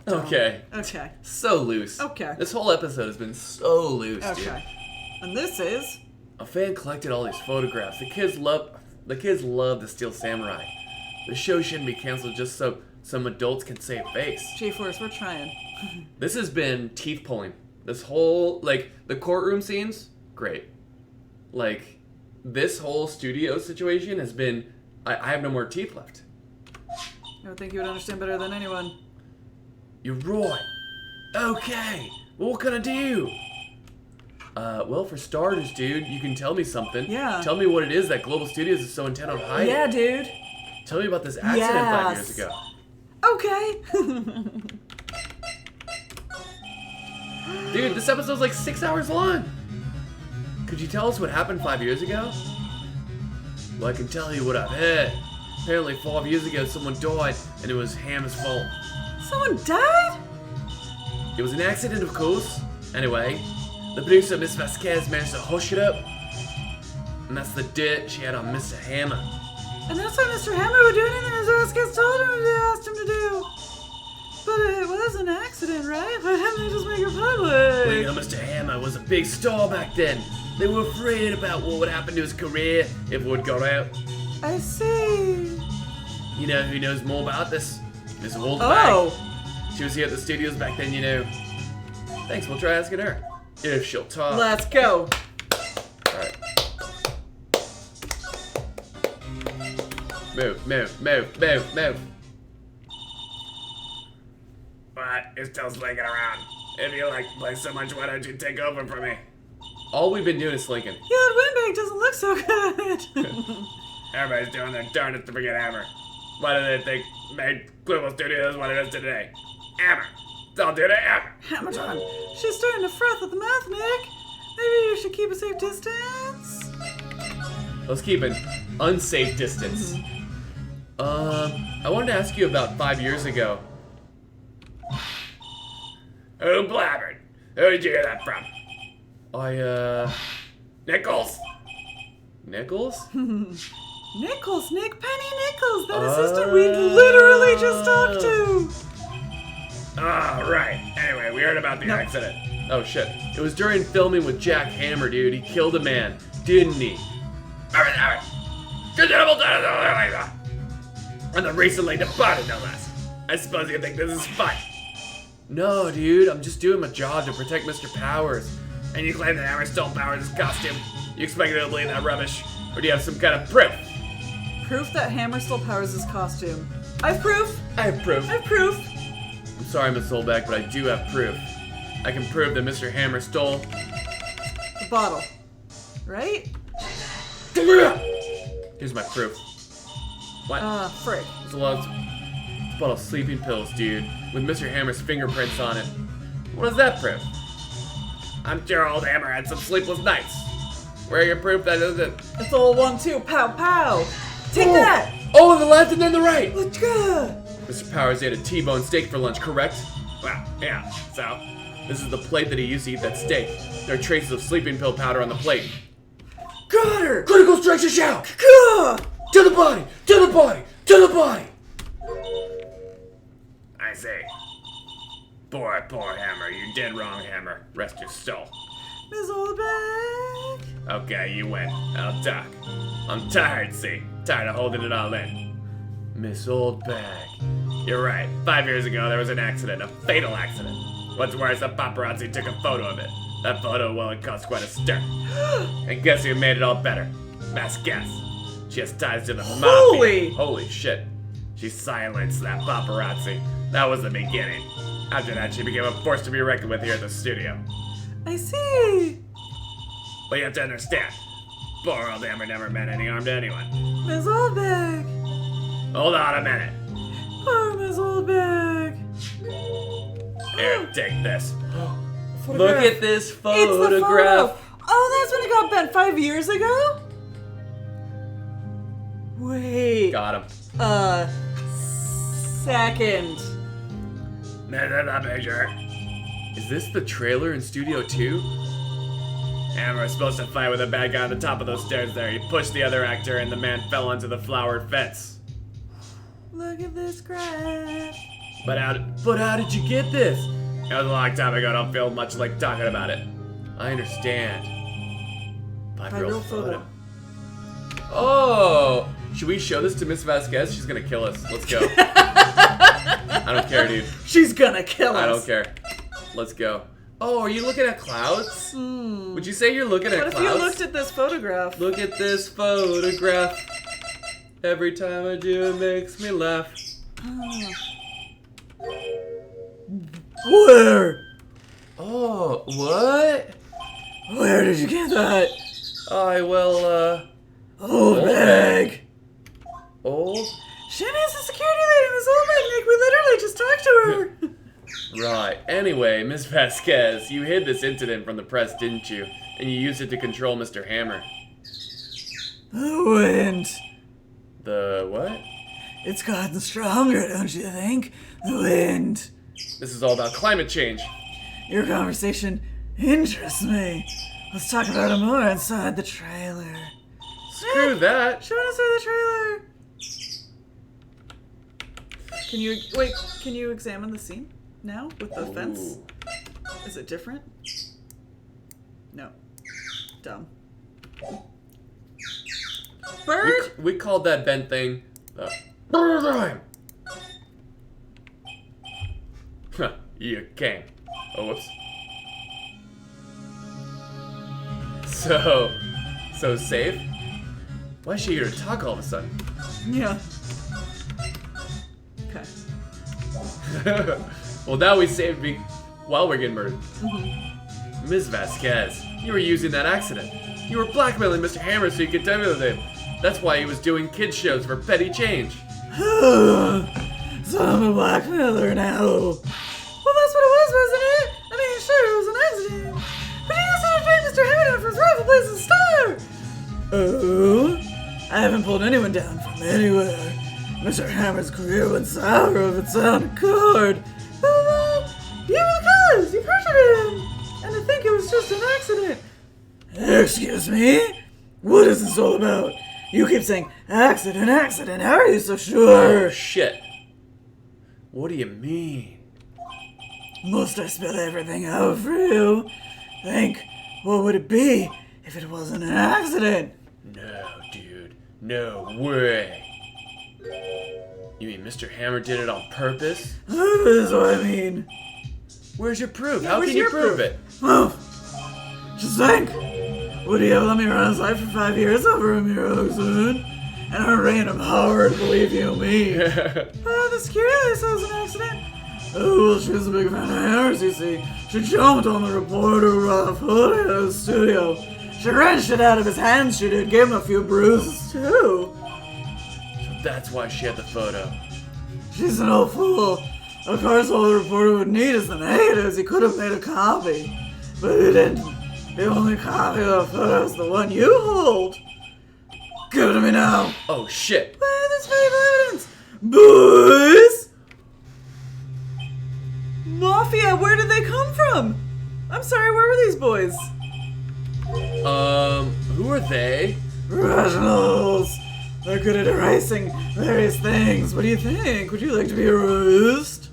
Okay. Okay. So loose. Okay. This whole episode has been so loose, dude. Okay. And this is. A fan collected all these photographs. The kids love the Steel Samurai. The show shouldn't be canceled just so some adults can save face. G-Force, we're trying. This has been teeth pulling. This whole, like, the courtroom scenes, great. Like, this whole studio situation has been, I have no more teeth left. I would think you would understand better than anyone. You're right. Okay, well, what can I do? Well, for starters, dude, you can tell me something. Yeah. Tell me what it is that Global Studios is so intent on hiding. Yeah, dude. Tell me about this accident 5 years Yes. ago. Okay. Dude, this episode's like 6 hours long. Could you tell us what happened 5 years ago? Well, I can tell you what I've heard. Apparently 5 years ago someone died and it was Hammer's fault. Someone died? It was an accident, of course. Anyway, the producer, Miss Vasquez, managed to hush it up. And that's the dirt she had on Mr. Hammer. And that's why Mr. Hammer would do anything Mr. Vasquez told him to asked him to do. But it was an accident, right? Why didn't they just make it Well, you public? know, Mr. Hammer was a big star back then. They were afraid about what would happen to his career if word got out. I see. You know who knows more about this? Miss Waldbach. Oh, She was here at the studios back then, you know. Thanks, we'll try asking her. If she'll talk. let's go. Alright. Move. What? You're still slinging around. If you like play so much, why don't you take over for me? All we've been doing is slinking. Yeah, that windbag doesn't look so good. Everybody's doing their darndest to forget Hammer. What do they think made Global Studios what it is today? Hammer. Don't do that, Hammer. Hammer time. She's starting to froth at the mouth, Nick. Maybe you should keep a safe distance. Let's keep an unsafe distance. I wanted to ask you about 5 years ago. Who blabbered? Who did you hear that from? Nichols? Nichols? Nichols, Nick, Penny Nichols, that assistant we literally just talked to. Oh, right. Anyway, we heard about the accident. Oh shit. It was during filming with Jack Hammer, dude. He killed a man, didn't he? Hammer. Good double down. And the recently departed, no less. I suppose you think this is fun. No, dude. I'm just doing my job to protect Mr. Powers. And you claim that Hammer stole Powers' costume. You expect me to believe that rubbish? Or do you have some kind of proof? Proof that Hammer still powers his costume. I've proof. I have proof. I've proof. I'm sorry, Miss Solbeck, but I do have proof. I can prove that Mr. Hammer stole bottle. Right? Here's my proof. What? Frick. It's a bottle of sleeping pills, dude, with Mr. Hammer's fingerprints on it. What does that prove? I'm sure old Hammer had some sleepless nights. Where are your proof that isn't? It's all 1-2. Pow, pow. Take that. Oh, on the left and then the right. Let's go. Mr. Powers ate a T-bone steak for lunch, correct? Well, yeah, so? This is the plate that he used to eat that steak. There are traces of sleeping pill powder on the plate. Got her. Critical strikes a shout! Gah! To the body! To the body! To the body! I see. Poor Hammer. You did wrong, Hammer. Rest your soul. Miss Oldback. Okay, you win. I'll talk. I'm tired, see? Tired of holding it all in. Miss Oldbag. You're right. 5 years ago, there was an accident. A fatal accident. What's worse, a paparazzi took a photo of it. That photo, well, it caused quite a stir. And guess who made it all better? Best guess. She has ties to the mafia. Holy shit. She silenced that paparazzi. That was the beginning. After that, she became a force to be reckoned with here at the studio. I see. But you have to understand, poor old Hammer never meant any harm to anyone. Miss Oldback. Hold on a minute. Poor Miss Oldback. Here, take this. Look at this It's the photo. photograph. Oh, that's when it got bent 5 years ago? Wait. Got him. Second. This is the picture. Is this the trailer in Studio 2? Hammer was supposed to fight with a bad guy on the top of those stairs there. He pushed the other actor and the man fell onto the flowered fence. Look at this crash. But how did you get this? It was a long time ago. I don't feel much like talking about it. I understand. Five-reel photo. Oh! Should we show this to Miss Vasquez? She's gonna kill us. Let's go. I don't care, dude. She's gonna kill us. I don't care. Let's go. Oh, are you looking at clouds? Would you say you're looking at What if clouds? you looked at this photograph? Look at this photograph. Every time I do, it makes me laugh. Where? Oh, what? Where did you get that? Old bag. Old? She needs a security lady, Miss Oldbag, Nick. We literally just talked to her. Right. Anyway, Miss Vasquez, you hid this incident from the press, didn't you? And you used it to control Mr. Hammer. The wind. The what? It's gotten stronger, don't you think? The wind. This is all about climate change. Your conversation interests me. Let's talk about it more inside the trailer. Screw that. Show us the trailer. Can you examine the scene now with the fence? Ooh. Is it different? No. Dumb. Bird? We called that bent thing the bird. Huh, you came. Oh, whoops. So safe? Why is she here to talk all of a sudden? Yeah. Okay. Well, now we saved me while we're getting murdered. Ms. Vasquez, you were using that accident. You were blackmailing Mr. Hammer so you could demo with him. That's why he was doing kids shows for petty change. So I'm a blackmailer now. Well, that's what it was, wasn't it? I mean, sure, it was an accident. But you also trained Mr. Hammer down for his rival place as star. Oh? I haven't pulled anyone down from anywhere. Mr. Hammer's career went sour of its own accord. But you were the cause. You pressured him. And I think it was just an accident. Excuse me? What is this all about? You keep saying accident, accident. How are you so sure? Oh, shit. What do you mean? Must I spill everything out for you? Think, what would it be if it wasn't an accident? No, dude. No way. You mean Mr. Hammer did it on purpose? That is what I mean. Where's your proof? Yeah, How where's can you your prove proof? it? Well, just think. Would he have let me run his life for 5 years over a mere accident? And a random Howard, believe you me. The security says it was an accident. Who will Well, she's a big fan of Hammers, you see. She jumped on the reporter who brought the photo out of the studio. She wrenched it out of his hands, she did. Gave him a few bruises, too. So that's why she had the photo. She's an old fool. Of course, all the reporter would need is the negatives. He could have made a copy. But he didn't. The only copy of the photo is the one you hold. Give it to me now. Oh shit. Where this evidence? Boys! Mafia, where did they come from? I'm sorry, where were these boys? Who are they? Professionals. They're good at erasing various things. What do you think? Would you like to be erased?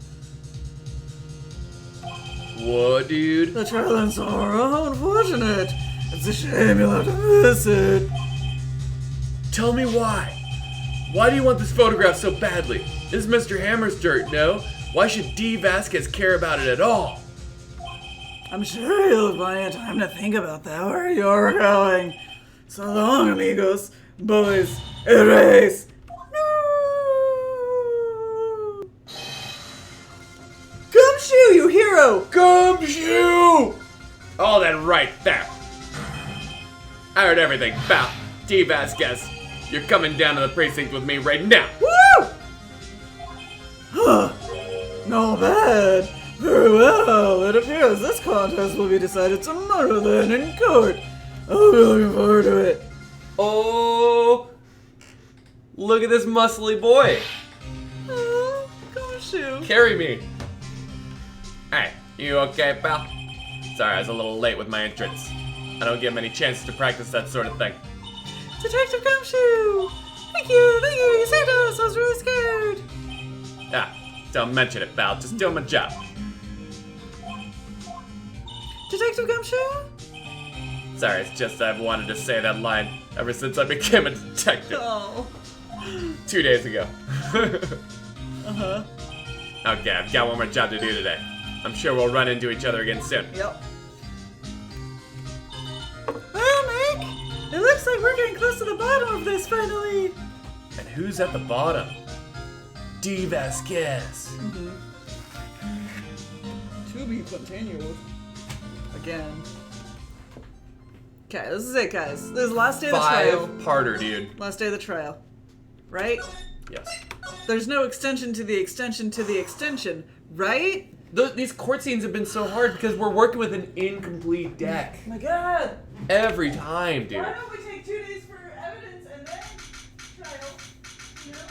What, dude? The trial in sorrow, how unfortunate. It's a shame you'll have to miss it. Tell me why. Why do you want this photograph so badly? This is Mr. Hammer's dirt, no? Why should D. Vasquez care about it at all? I'm sure you'll have plenty of time to think about that, where you're going. So long, amigos. Boys, erase. No! Gumshoe, you hero! Gumshoe! All that right there. I heard everything about D. Vasquez. You're coming down to the precinct with me right now. Woo! Huh. Not bad. Very well. It appears this contest will be decided tomorrow then in court. I'll be looking forward to it. Oh, look at this muscly boy. Oh, Gumshoe. Carry me. Hey, you okay, pal? Sorry, I was a little late with my entrance. I don't get many chances to practice that sort of thing. Detective Gumshoe! Thank you, you saved us, I was really scared. Ah, don't mention it, pal. Just doing my job. Detective Gumshoe? Sorry, it's just I've wanted to say that line ever since I became a detective. Oh. 2 days ago. Uh-huh. Okay, I've got one more job to do today. I'm sure we'll run into each other again soon. Yep. Well, Nick, it looks like we're getting close to the bottom of this finally. And who's at the bottom? D. Vasquez. To be continued. Again. Okay, this is it, guys. This is the last day of the trial. Five-parter, dude. Last day of the trial. Right? Yes. There's no extension to the extension to the extension, right? These court scenes have been so hard because we're working with an incomplete deck. Oh my god! Every time, dude. Why don't we take 2 days for evidence and then trial? You know?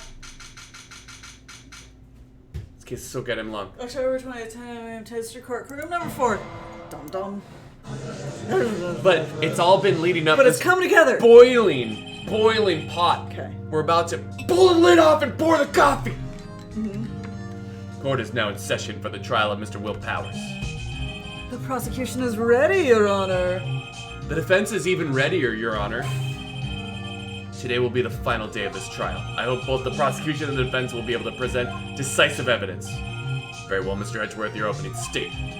This case is so goddamn long. October 20th, 10 a.m. District Court, courtroom number 4. Dum dum. But it's all been leading up But to it's come together. boiling pot. Okay. We're about to pull the lid off and pour the coffee. Court is now in session for the trial of Mr. Will Powers. The prosecution is ready, Your Honor. The defense is even readier, Your Honor. Today will be the final day of this trial. I hope both the prosecution and the defense will be able to present decisive evidence. Very well, Mr. Edgeworth, your opening statement.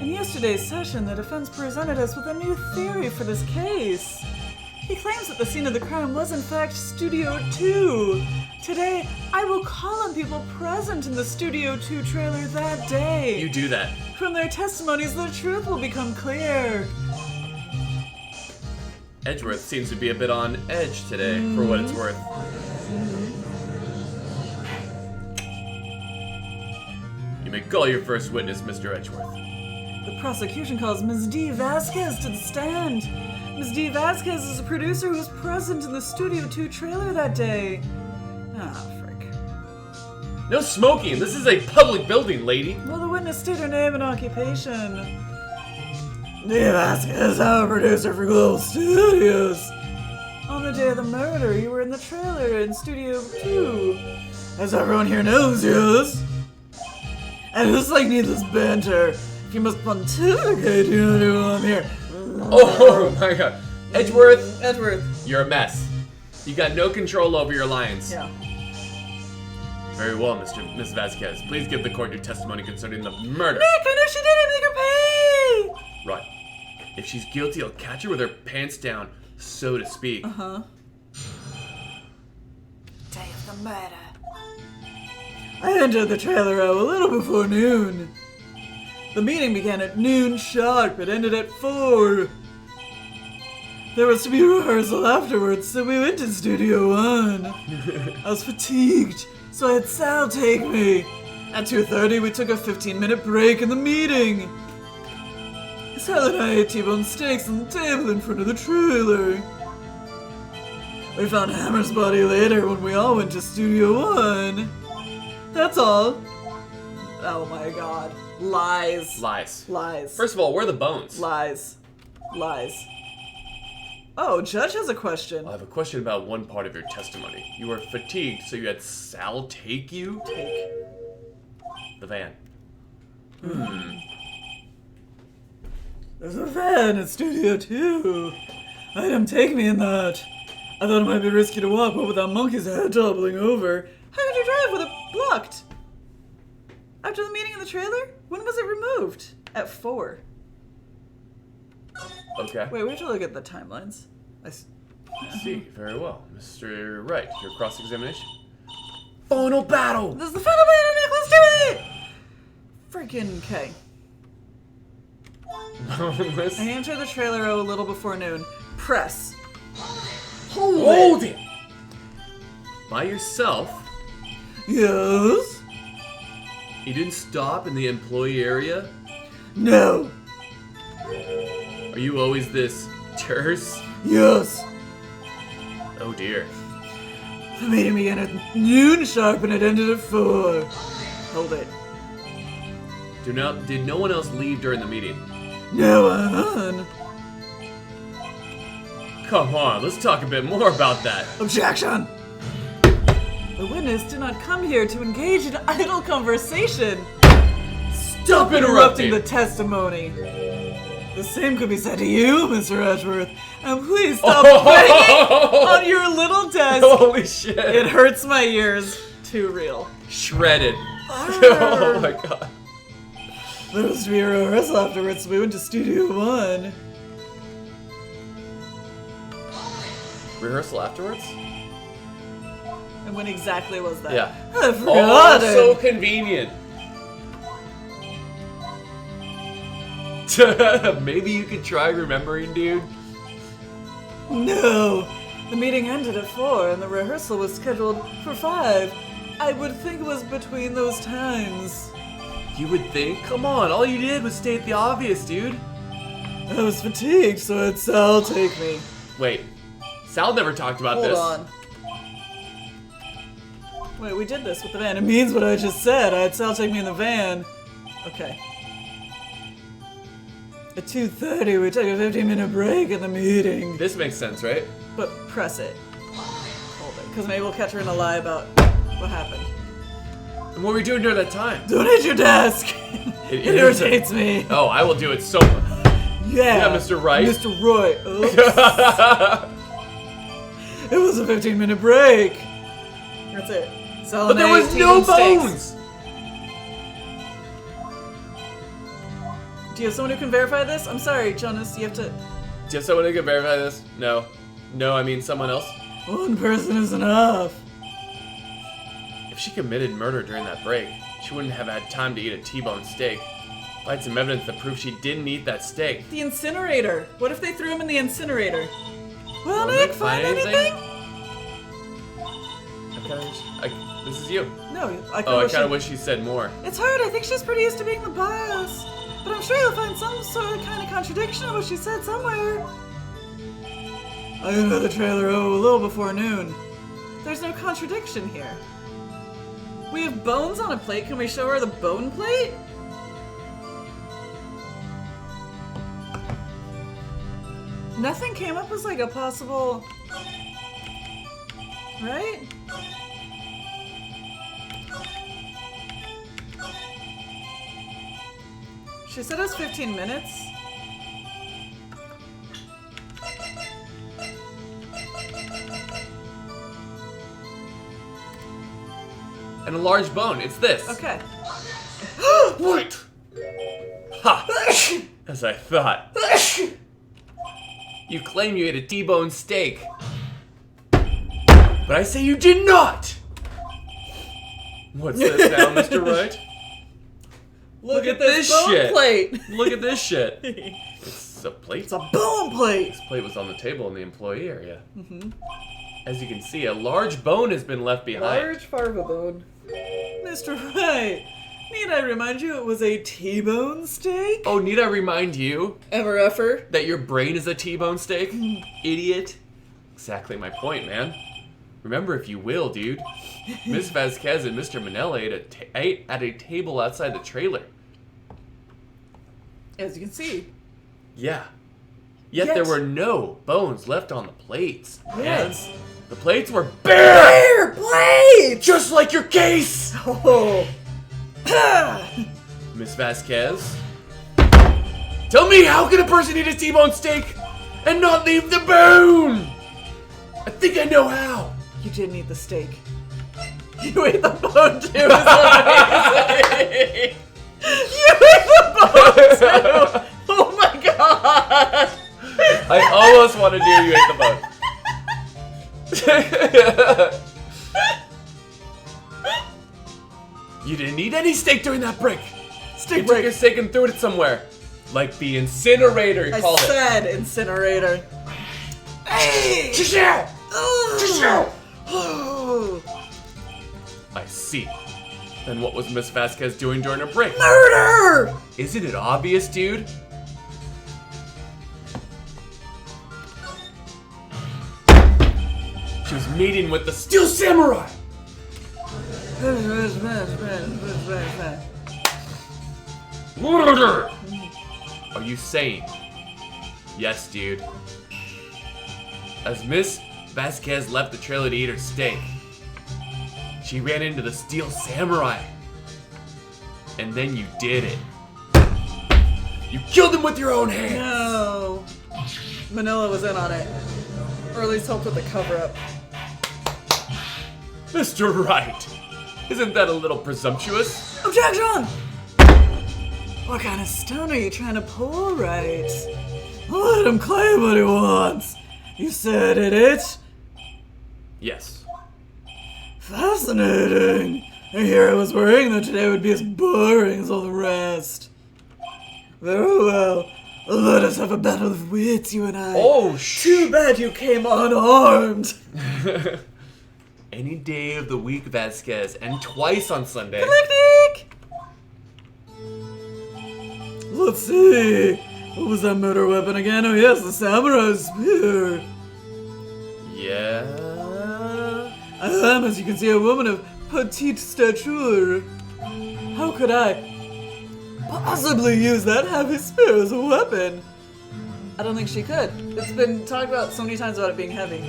In yesterday's session, the defense presented us with a new theory for this case. He claims that the scene of the crime was in fact Studio 2. Today, I will call on people present in the Studio 2 trailer that day. You do that. From their testimonies, the truth will become clear. Edgeworth seems to be a bit on edge today, for what it's worth. You may call your first witness, Mr. Edgeworth. The prosecution calls Ms. D. Vasquez to the stand. Ms. D. Vasquez is a producer who was present in the Studio 2 trailer that day. Ah, frick. No smoking! This is a public building, lady! Will the witness state her name and occupation? D. Vasquez, I'm a producer for Global Studios. On the day of the murder, you were in the trailer in Studio 2. As everyone here knows, yes. And it's like needless banter. If you must pontificate, you know why I'm here. Oh my god. Edgeworth, Edgeworth. you're a mess. You got no control over your lions. Yeah. Very well, Miss Vasquez. Please give the court your testimony concerning the murder. Nick, I know she did it. Make her pay. Right. If she's guilty, I'll catch her with her pants down, so to speak. Uh-huh. Day of the murder. I entered the trailer a little before noon. The meeting began at noon sharp. It ended at 4. There was to be a rehearsal afterwards, so we went to Studio 1. I was fatigued, so I had Sal take me. At 2:30, we took a 15-minute break in the meeting. Sal and I ate T-bone steaks on the table in front of the trailer. We found Hammer's body later when we all went to Studio 1. That's all. Oh my god. Lies. Lies. Lies. First of all, where are the bones? Lies. Lies. Oh, Judge has a question. I have a question about one part of your testimony. You were fatigued, so you had Sal take you? Take. The van. There's a van at Studio 2. I had him take me in that. I thought it might be risky to walk, but with that monkey's head toppling over. How could you drive with it blocked? After the meeting in the trailer? When was it removed? At 4. Okay. Wait, we have to look at the timelines. See, very well. Mr. Wright, your cross-examination. Final battle! This is the final man, Nick! Let's do it! Freaking K. Boneless. I entered the trailer a little before noon. Press. Hold it! By yourself? Yes? You didn't stop in the employee area? No. Are you always this terse? Yes. Oh dear. The meeting began at noon sharp and it ended at 4. Hold it. Did no one else leave during the meeting? No one. Come on, let's talk a bit more about that. Objection! The witness did not come here to engage in idle conversation. Stop interrupting the testimony. The same could be said to you, Mr. Edgeworth. And please stop banging on your little desk. Holy shit. It hurts my ears. Too real. Shredded. Oh my god. There was to be a rehearsal afterwards, so we went to Studio 1. Rehearsal afterwards? And when exactly was that? Yeah. I forgot Oh, it. so convenient. Maybe you could try remembering, dude. No! The meeting ended at 4 and the rehearsal was scheduled for 5. I would think it was between those times. You would think? Come on, all you did was state the obvious, dude. I was fatigued, so I had Sal take me. Wait, Sal never talked about Hold this. on. Wait, we did this with the van. It means what I just said. I had Sal take me in the van. Okay. At 2:30, we took a 15-minute break in the meeting. This makes sense, right? But press it. Hold it, because maybe we'll catch her in a lie about what happened. And what were you doing during that time? Don't hit your desk! It irritates me. Oh, I will do it so much. Yeah, Mr. Wright. Mr. Roy. Oops. It was a 15-minute break. That's it. Sal But and there I was ate no T-bone bones! steaks. Do you have someone who can verify this? I'm sorry, Jonas. You have to. Do you have someone who can verify this? No. No, I mean someone else. One person is enough. If she committed murder during that break, she wouldn't have had time to eat a T-bone steak. If I had some evidence to prove she didn't eat that steak. The incinerator. What if they threw him in the incinerator? Well, Well, Nick, Nick, find find anything? This is you. No, I Oh, I wish kind you- of wish she said more. It's hard. I think she's pretty used to being the boss. But I'm sure you'll find some sort of kind of contradiction in what she said somewhere. I entered the trailer a little before noon. There's no contradiction here. We have bones on a plate. Can we show her the bone plate? Nothing came up as like a possible... Right? She said it was 15 minutes. And a large bone. It's this. Okay. What? Ha! As I thought. You claim you ate a T-bone steak. But I say you did not! What's this now, Mr. Wright? Look at this bone shit. plate. Look at this shit. It's a plate. It's a bone plate. This plate was on the table in the employee area. As you can see, a large bone has been left behind. Large farva bone. Mr. Wright, need I remind you it was a T-bone steak? Oh, need I remind you Ever effer? that your brain is a T-bone steak? Idiot. Exactly my point, man. Remember, if you will, dude. Miss Vasquez and Mr. Manelli ate at a table outside the trailer. As you can see. Yeah. Yet there were no bones left on the plates. Yes. And the plates were bare! Bare plates! Just like your case! Oh. Miss Vasquez? Tell me, how can a person eat a T-bone steak and not leave the bone? I think I know how. You didn't eat the steak. You ate the bone too. It's amazing. You ate the bone too. Oh my god. I almost want to do you ate the bone. You didn't eat any steak during that break. Steak You took break. your steak and threw it somewhere. Like the incinerator, you I called it. said incinerator. Hey! Oh. I see. Then what was Miss Vasquez doing during her break? Murder! Isn't it obvious, dude? She was meeting with the Steel Samurai! Murder! Are you saying? Yes, dude. As Miss Vasquez left the trailer to eat her steak, she ran into the Steel Samurai. And then you did it. You killed him with your own hands! No. Manila was in on it. Or at least helped with the cover-up. Mr. Wright, isn't that a little presumptuous? Objection! What kind of stunt are you trying to pull, Wright? Let him claim what he wants. You said it? Yes. Fascinating. I hear I was worrying that today would be as boring as all the rest. Very well. Let us have a battle of wits, you and I. Oh, Too bad you came unarmed. Any day of the week, Vasquez, and twice on Sunday. Picnic! Let's see. What was that murder weapon again? Oh yes, the samurai spear. Yeah. I am, as you can see, a woman of petite stature. How could I possibly use that heavy spear as a weapon? I don't think she could. It's been talked about so many times about it being heavy.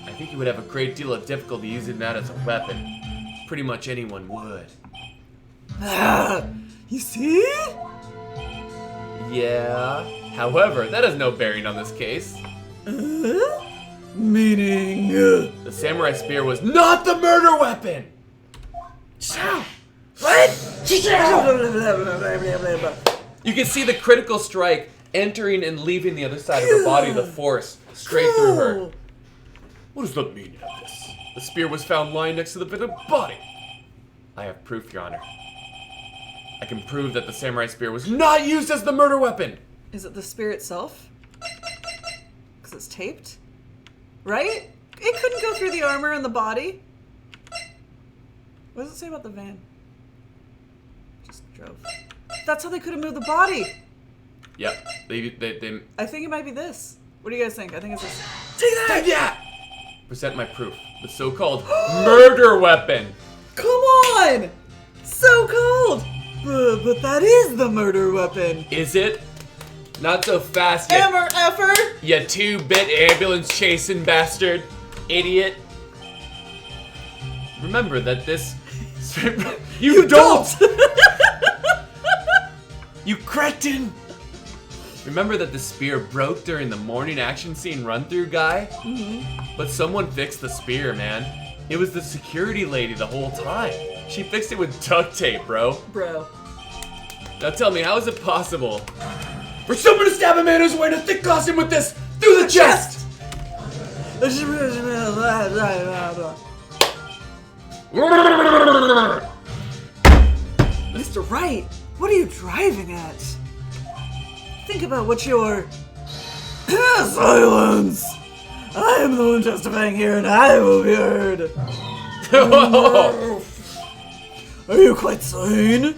I think you would have a great deal of difficulty using that as a weapon. Pretty much anyone would. Ah, you see? Yeah. However, that has no bearing on this case. Meaning? The samurai spear was not the murder weapon! What? You can see the critical strike entering and leaving the other side of her body, the force straight through her. What is the meaning of this? The spear was found lying next to the victim's body. I have proof, Your Honor. I can prove that the samurai spear was not used as the murder weapon. Is it the spear itself? Because it's taped? Right? It couldn't go through the armor and the body. What does it say about the van? Just drove. That's how they could have moved the body. Yep. They I think it might be this. What do you guys think? I think it's this. Take that! Yeah! Present my proof. The so-called murder weapon. Come on! So cold! But that is the murder weapon. Is it? Not so fast, you, Hammer effer! you 2-bit ambulance chasing bastard. Idiot. Remember that this... you don't! You cretin! Remember that the spear broke during the morning action scene run-through guy? But someone fixed the spear, man. It was the security lady the whole time. She fixed it with duct tape, bro. Bro. Now tell me, how is it possible for someone to stab a man who's wearing a thick costume with this through the chest? Mr. Wright, what are you driving at? Think about what you're... Silence! I am the one testifying here and I will be heard. Are you quite sane?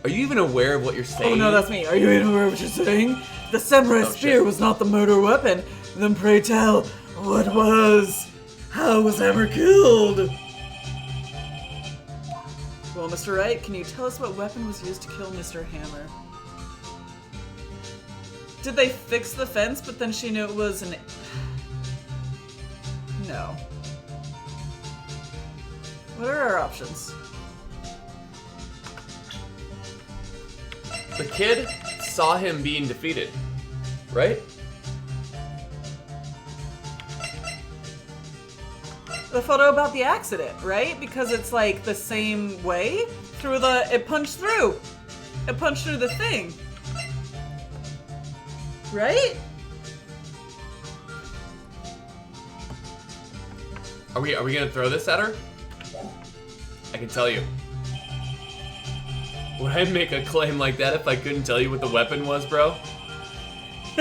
Are you even aware of what you're saying? Oh no, that's me. Are you even aware of what you're saying? The samurai spear was not the murder weapon. Then pray tell, what was? How was Hammer killed? Well, Mr. Wright, can you tell us what weapon was used to kill Mr. Hammer? Did they fix the fence, but then she knew it was an... No. What are our options? The kid saw him being defeated, right? The photo about the accident, right? Because it's like the same way through the... It punched through. It punched through the thing. Right? Are we gonna throw this at her? I can tell you. Would I make a claim like that if I couldn't tell you what the weapon was, bro?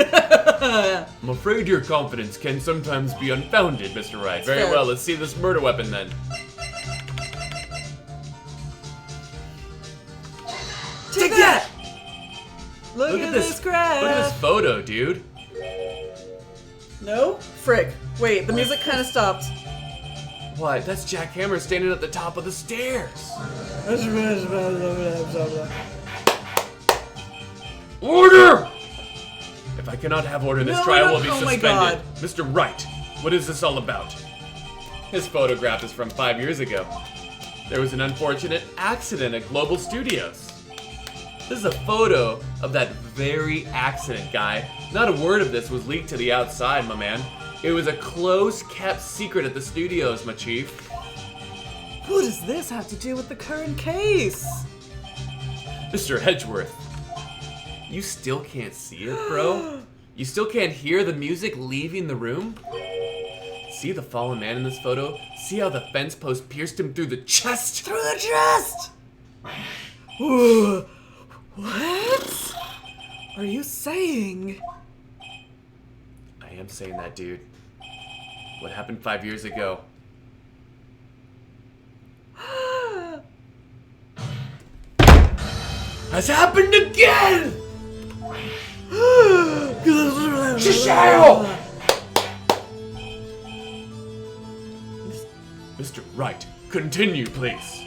I'm afraid your confidence can sometimes be unfounded, Mr. Wright. Very fair. well, let's see this murder weapon then. Take that! Look at this Look graph. at this photo, dude. No? Frick. Wait, the music kind of stopped. What? That's Jack Hammer standing at the top of the stairs. Order! If I cannot have order, this No, trial no, will be oh my suspended. God. Mr. Wright, what is this all about? His photograph is from 5 years ago. There was an unfortunate accident at Global Studios. This is a photo of that very accident, guy. Not a word of this was leaked to the outside, my man. It was a close-kept secret at the studios, my chief. What does this have to do with the current case? Mr. Edgeworth, you still can't see it, bro? You still can't hear the music leaving the room? See the fallen man in this photo? See how the fence post pierced him through the chest? Through the chest! Ooh, what are you saying? I am saying that, dude. What happened 5 years ago? Has happened again! Shishao! Mr. Wright, continue, please.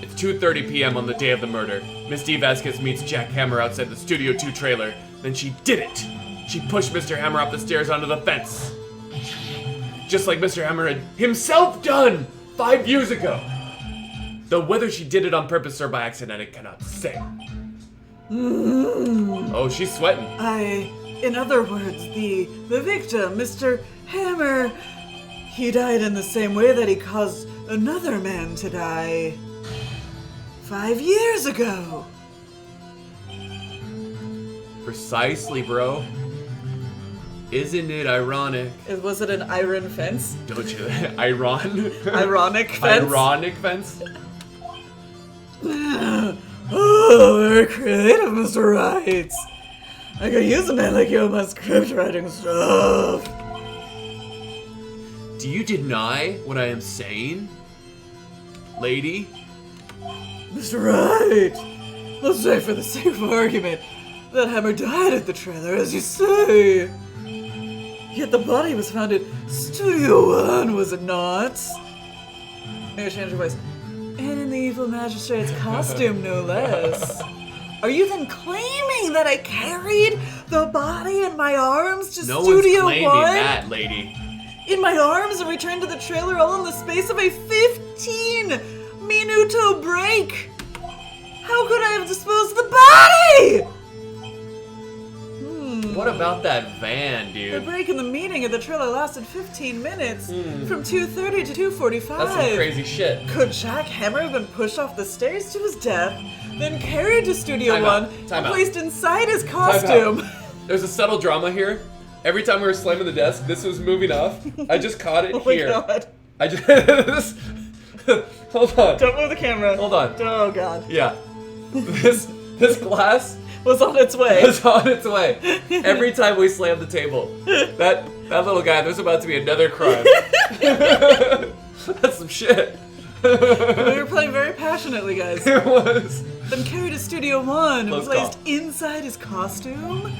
It's 2:30 p.m. on the day of the murder. Miss D. Vasquez meets Jack Hammer outside the Studio 2 trailer. Then she did it! She pushed Mr. Hammer up the stairs onto the fence. Just like Mr. Hammer had himself done 5 years ago. Though whether she did it on purpose or by accident, I cannot say. Oh, she's sweating. In other words, the victim, Mr. Hammer, he died in the same way that he caused another man to die 5 years ago. Precisely, bro. Isn't it ironic? Was it an iron fence? Don't you? Iron? Ironic fence? Ironic fence? Oh, very creative, Mr. Wright. I could use a man like you in my script writing stuff. Do you deny what I am saying, lady? Mr. Wright, let's say for the sake of argument that Hammer died at the trailer, as you say. Yet the body was found in Studio 1, was it not? Maybe change your voice. And in the evil magistrate's costume, no less. Are you then claiming that I carried the body in my arms to No Studio one's claiming 1? that, lady. In my arms and returned to the trailer all in the space of a 15-minuto break? How could I have disposed of the body? What about that van, The dude? break in the meeting of the trailer lasted 15 minutes, from 2:30 to 2:45. That's some crazy shit. Could Jack Hammer have been pushed off the stairs to his death, then carried to Studio Time 1, out. Time and out. placed inside his Time out. costume? There's a subtle drama here. Every time we were slamming the desk, this was moving off. I just caught it Oh my here. god. I just hold on. Don't move the camera. Hold on. Oh God. Yeah. This glass Was on its way. was on its way. Every time we slammed the table, that little guy, there's about to be another crime. That's some shit. We were playing very passionately, guys. It was. Then carried to Studio One and Close placed call. inside his costume.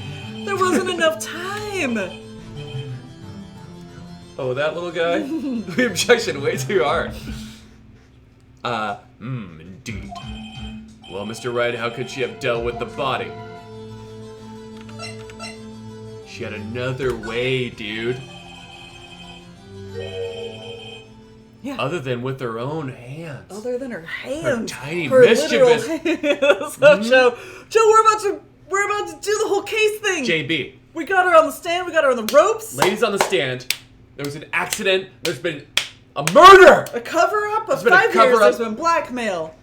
There wasn't enough time. Oh, that little guy? The objection way too hard. Indeed. Well, Mr. Wright, how could she have dealt with the body? She had another way, dude. Yeah. Other than with her own hands. Other than her hands. tiny her mischievous- literal hands. So, Joe, we're about to do the whole case thing. JB, We got her on the stand. We got her on the ropes. ladies on the stand, there was an accident. There's been a murder. A cover-up of been a 5 years. cover-up. There's been blackmail.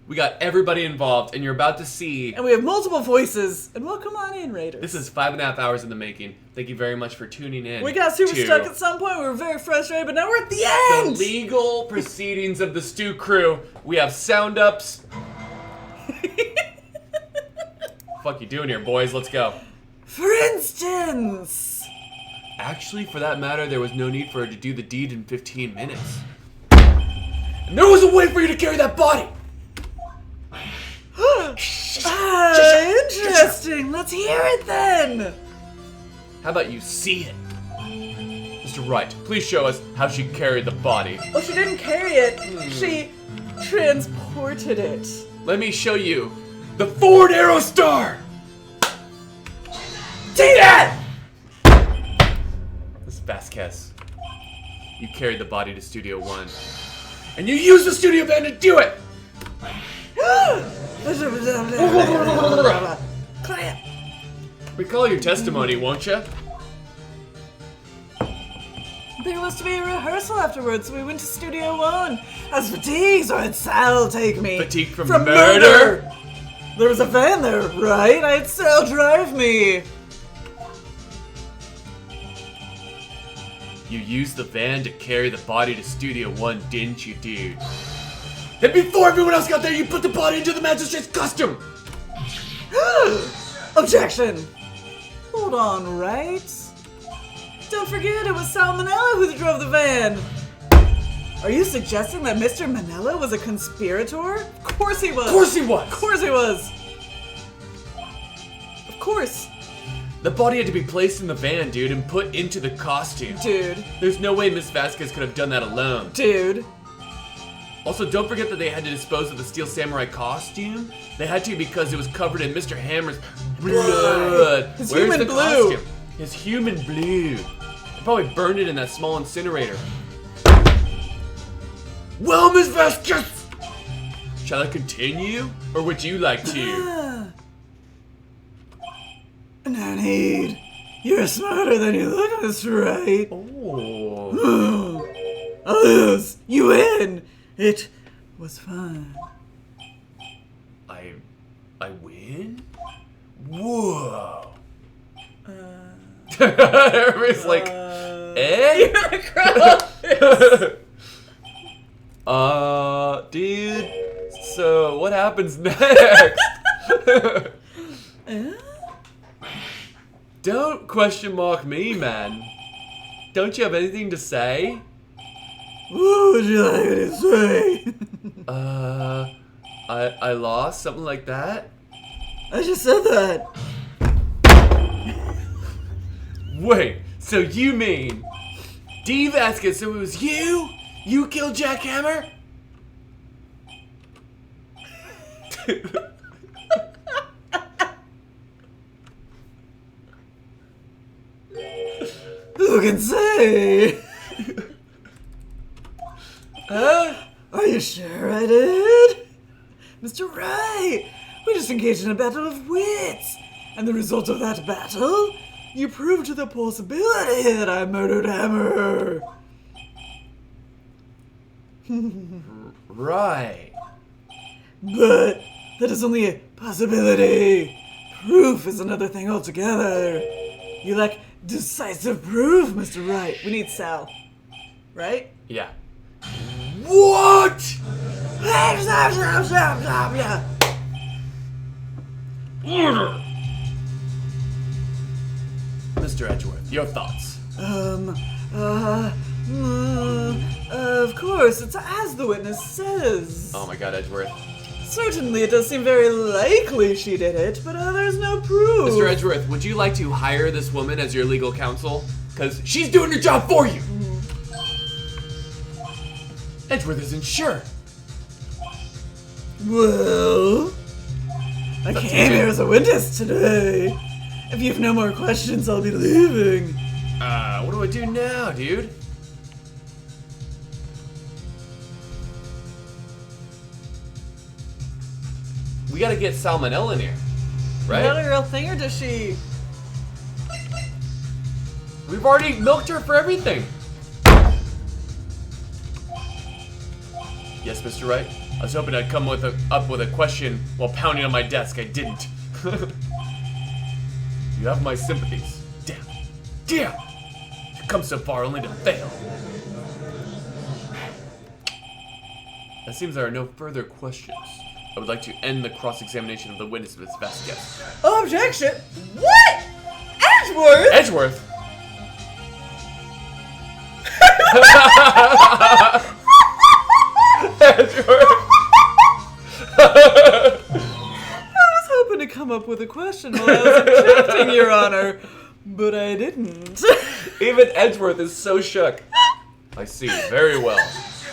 We got everybody involved, and you're about to see. And we have multiple voices. And welcome on in, Raiders. This is 5.5 hours in the making. Thank you very much for tuning in. We got super to stuck at some point. We were very frustrated, but now we're at the the end. legal proceedings of the Stew Crew. We have sound ups. Fuck you doing here, boys? Let's go. For instance. Actually, for that matter, there was no need for her to do the deed in 15 minutes. And there was a way for you to carry that body. Interesting. Let's hear it then. How about you see it? Mr. Wright, please show us how she carried the body. Oh, she didn't carry it. She transported it. Let me show you the Ford Aerostar! Take that! This is Vasquez. You carried the body to Studio One. And you used the studio van to do it! Clap. Recall your testimony, won't you? There was to be a rehearsal afterwards, so we went to Studio One. I was fatigued, so I had Sal take me. Fatigued from murder. murder? There was a van there, right? I had Sal drive me. You used the van to carry the body to Studio One, didn't you, dude? And before everyone else got there, you put the body into the magistrate's costume! Objection! Hold on, right? Don't forget, it was Sal Manella who drove the van. Are you suggesting that Mr. Manella was a conspirator? Of course he was. Of course he was! Of course he was. Of course. The body had to be placed in the van, dude, and put into the costume. Dude. There's no way Miss Vasquez could have done that alone. Dude. Also, don't forget that they had to dispose of the Steel Samurai costume. They had to because it was covered in Mr. Hammer's blood. His Where's human the blue. costume? His human blue. They probably burned it in that small incinerator. Well, Miss Vasquez! Shall I continue? Or would you like to? No need. You're smarter than you look, Mr. Wright. Oh. I lose. You win. It was fun. I win? Whoa. Everybody's like, eh? Dude. So what happens next? Don't question mark me, man. Don't you have anything to say? What would you like me to say? I lost, something like that. I just said that. Wait, so you mean D. Vasquez, so it was you? You killed Jack Hammer? Who can say? Huh? Are you sure I did? Mr. Wright, we just engaged in a battle of wits. And the result of that battle, you proved the possibility that I murdered Hammer. Right. But that is only a possibility. Proof is another thing altogether. You lack decisive proof, Mr. Wright. We need Sal. Right? Yeah. What? Order! Mr. Edgeworth, your thoughts? Of course, it's as the witness says. Oh my god, Edgeworth. Certainly, it does seem very likely she did it, but there's no proof. Mr. Edgeworth, would you like to hire this woman as your legal counsel? Because she's doing her job for you! Edgeworth isn't sure. Well, I came here as a witness today. If you have no more questions, I'll be leaving. What do I do now, dude? We gotta get salmonella in here, Is right? that a real thing, or does she? We've already milked her for everything. Yes, Mr. Wright? I was hoping I'd come up with a question while pounding on my desk. I didn't. You have my sympathies. Damn. Damn! You've come so far only to fail. It seems there are no further questions. I would like to end the cross-examination of the witness, Ms. Vasquez. Objection! What? Edgeworth? Edgeworth? Edgeworth? I was hoping to come up with a question while I was objecting, Your Honor, but I didn't. Even Edgeworth is so shook. I see. Very well.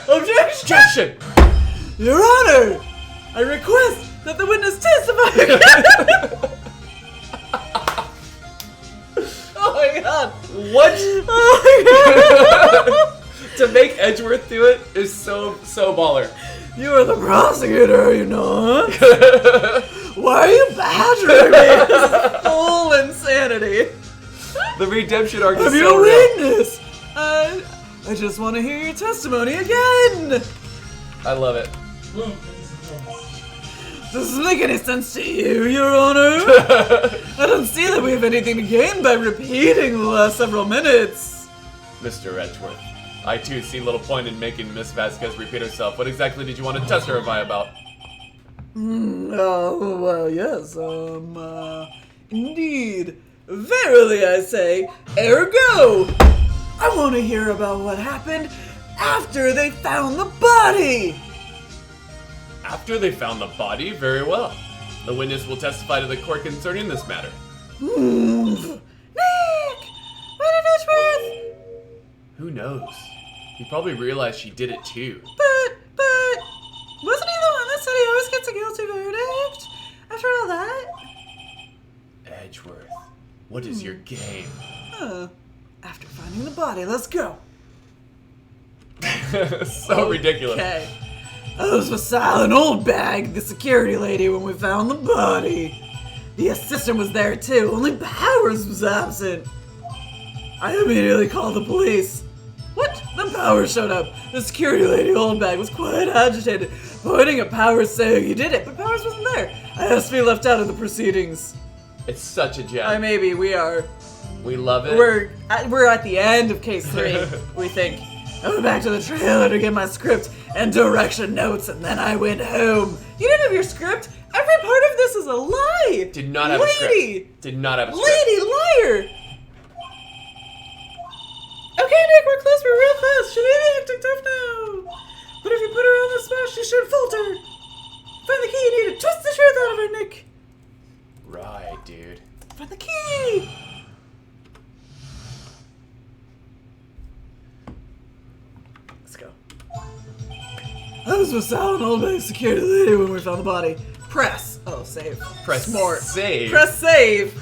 Objection! Objection! Your Honor, I request that the witness testify again. Oh my god. What? Oh my god. To make Edgeworth do it is so baller. You are the prosecutor, are you not? Why are you badgering me? This is full insanity. The redemption arc is I'm so your real. witness. I just want to hear your testimony again. I love it. Does this make any sense to you, Your Honor? I don't see that we have anything to gain by repeating the last several minutes. Mr. Edgeworth, I too see little point in making Miss Vasquez repeat herself. What exactly did you want to testify about? Oh, well, yes, indeed. Verily, I say, ergo. I want to hear about what happened after they found the body. After they found the body, very well. The witness will testify to the court concerning this matter. Nick! What did Edgeworth? Who knows? He probably realized she did it too. But, wasn't he the one that said he always gets a guilty verdict? After all that? Edgeworth, what is your game? After finding the body, let's go. So ridiculous. Okay. I was with Silent Old Bag, the security lady, when we found the body. The assistant was there too, only Powers was absent. I immediately called the police. What? Then Powers showed up. The security lady, Old Bag, was quite agitated, pointing at Powers saying he did it, but Powers wasn't there. I asked to be left out of the proceedings. It's such a gem. Maybe we are. We love it. We're at the end of case 3, we think. I went back to the trailer to get my script and direction notes, and then I went home. You didn't have your script? Every part of this is a lie! Did not have a script. Did not have a script. Lady liar! Okay, Nick, we're close. We're real close. She may be acting tough now. But if you put her on the spot, she should falter. Find the key. You need to twist the truth out of her, Nick. Right, dude. Find the key. Let's go. I was with Sal and Old Bay security lady when we found the body. Press. Oh, save. Press Smart. save. Press save.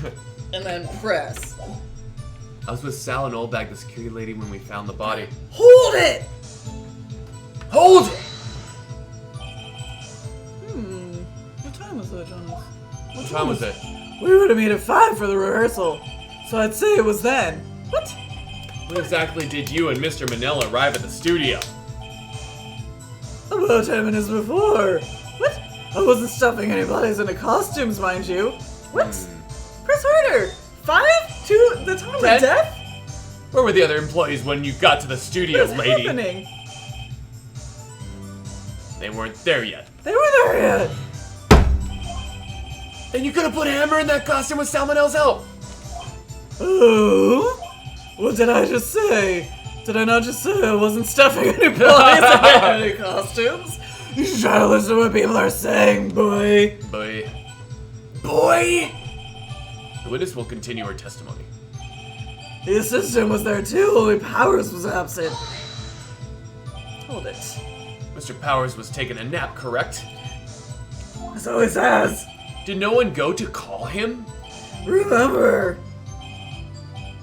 And then press. I was with Sal and Oldbag, the security lady, when we found the body. Hold it! Hold it! What time was that, Jonas? What time was it? We were to meet at 5 for the rehearsal, so I'd say it was then. What? When exactly did you and Mr. Manila arrive at the studio? About 10 minutes before. What? I wasn't stuffing any bodies into costumes, mind you. What? Press harder. 5 to the time of 10? death? Where were the other employees when you got to the studio, What's lady? happening? They weren't there yet. They were there yet. Then you could have put Hammer in that costume with Salmonell's help. Oh? What did I just say? Did I not just say I wasn't stuffing any boys in any costumes? You should try to listen to what people are saying, boy. Boy. The witness will continue her testimony. The assistant was there too, only Powers was absent. Hold it. Mr. Powers was taking a nap, correct? As always has. Did no one go to call him? Remember,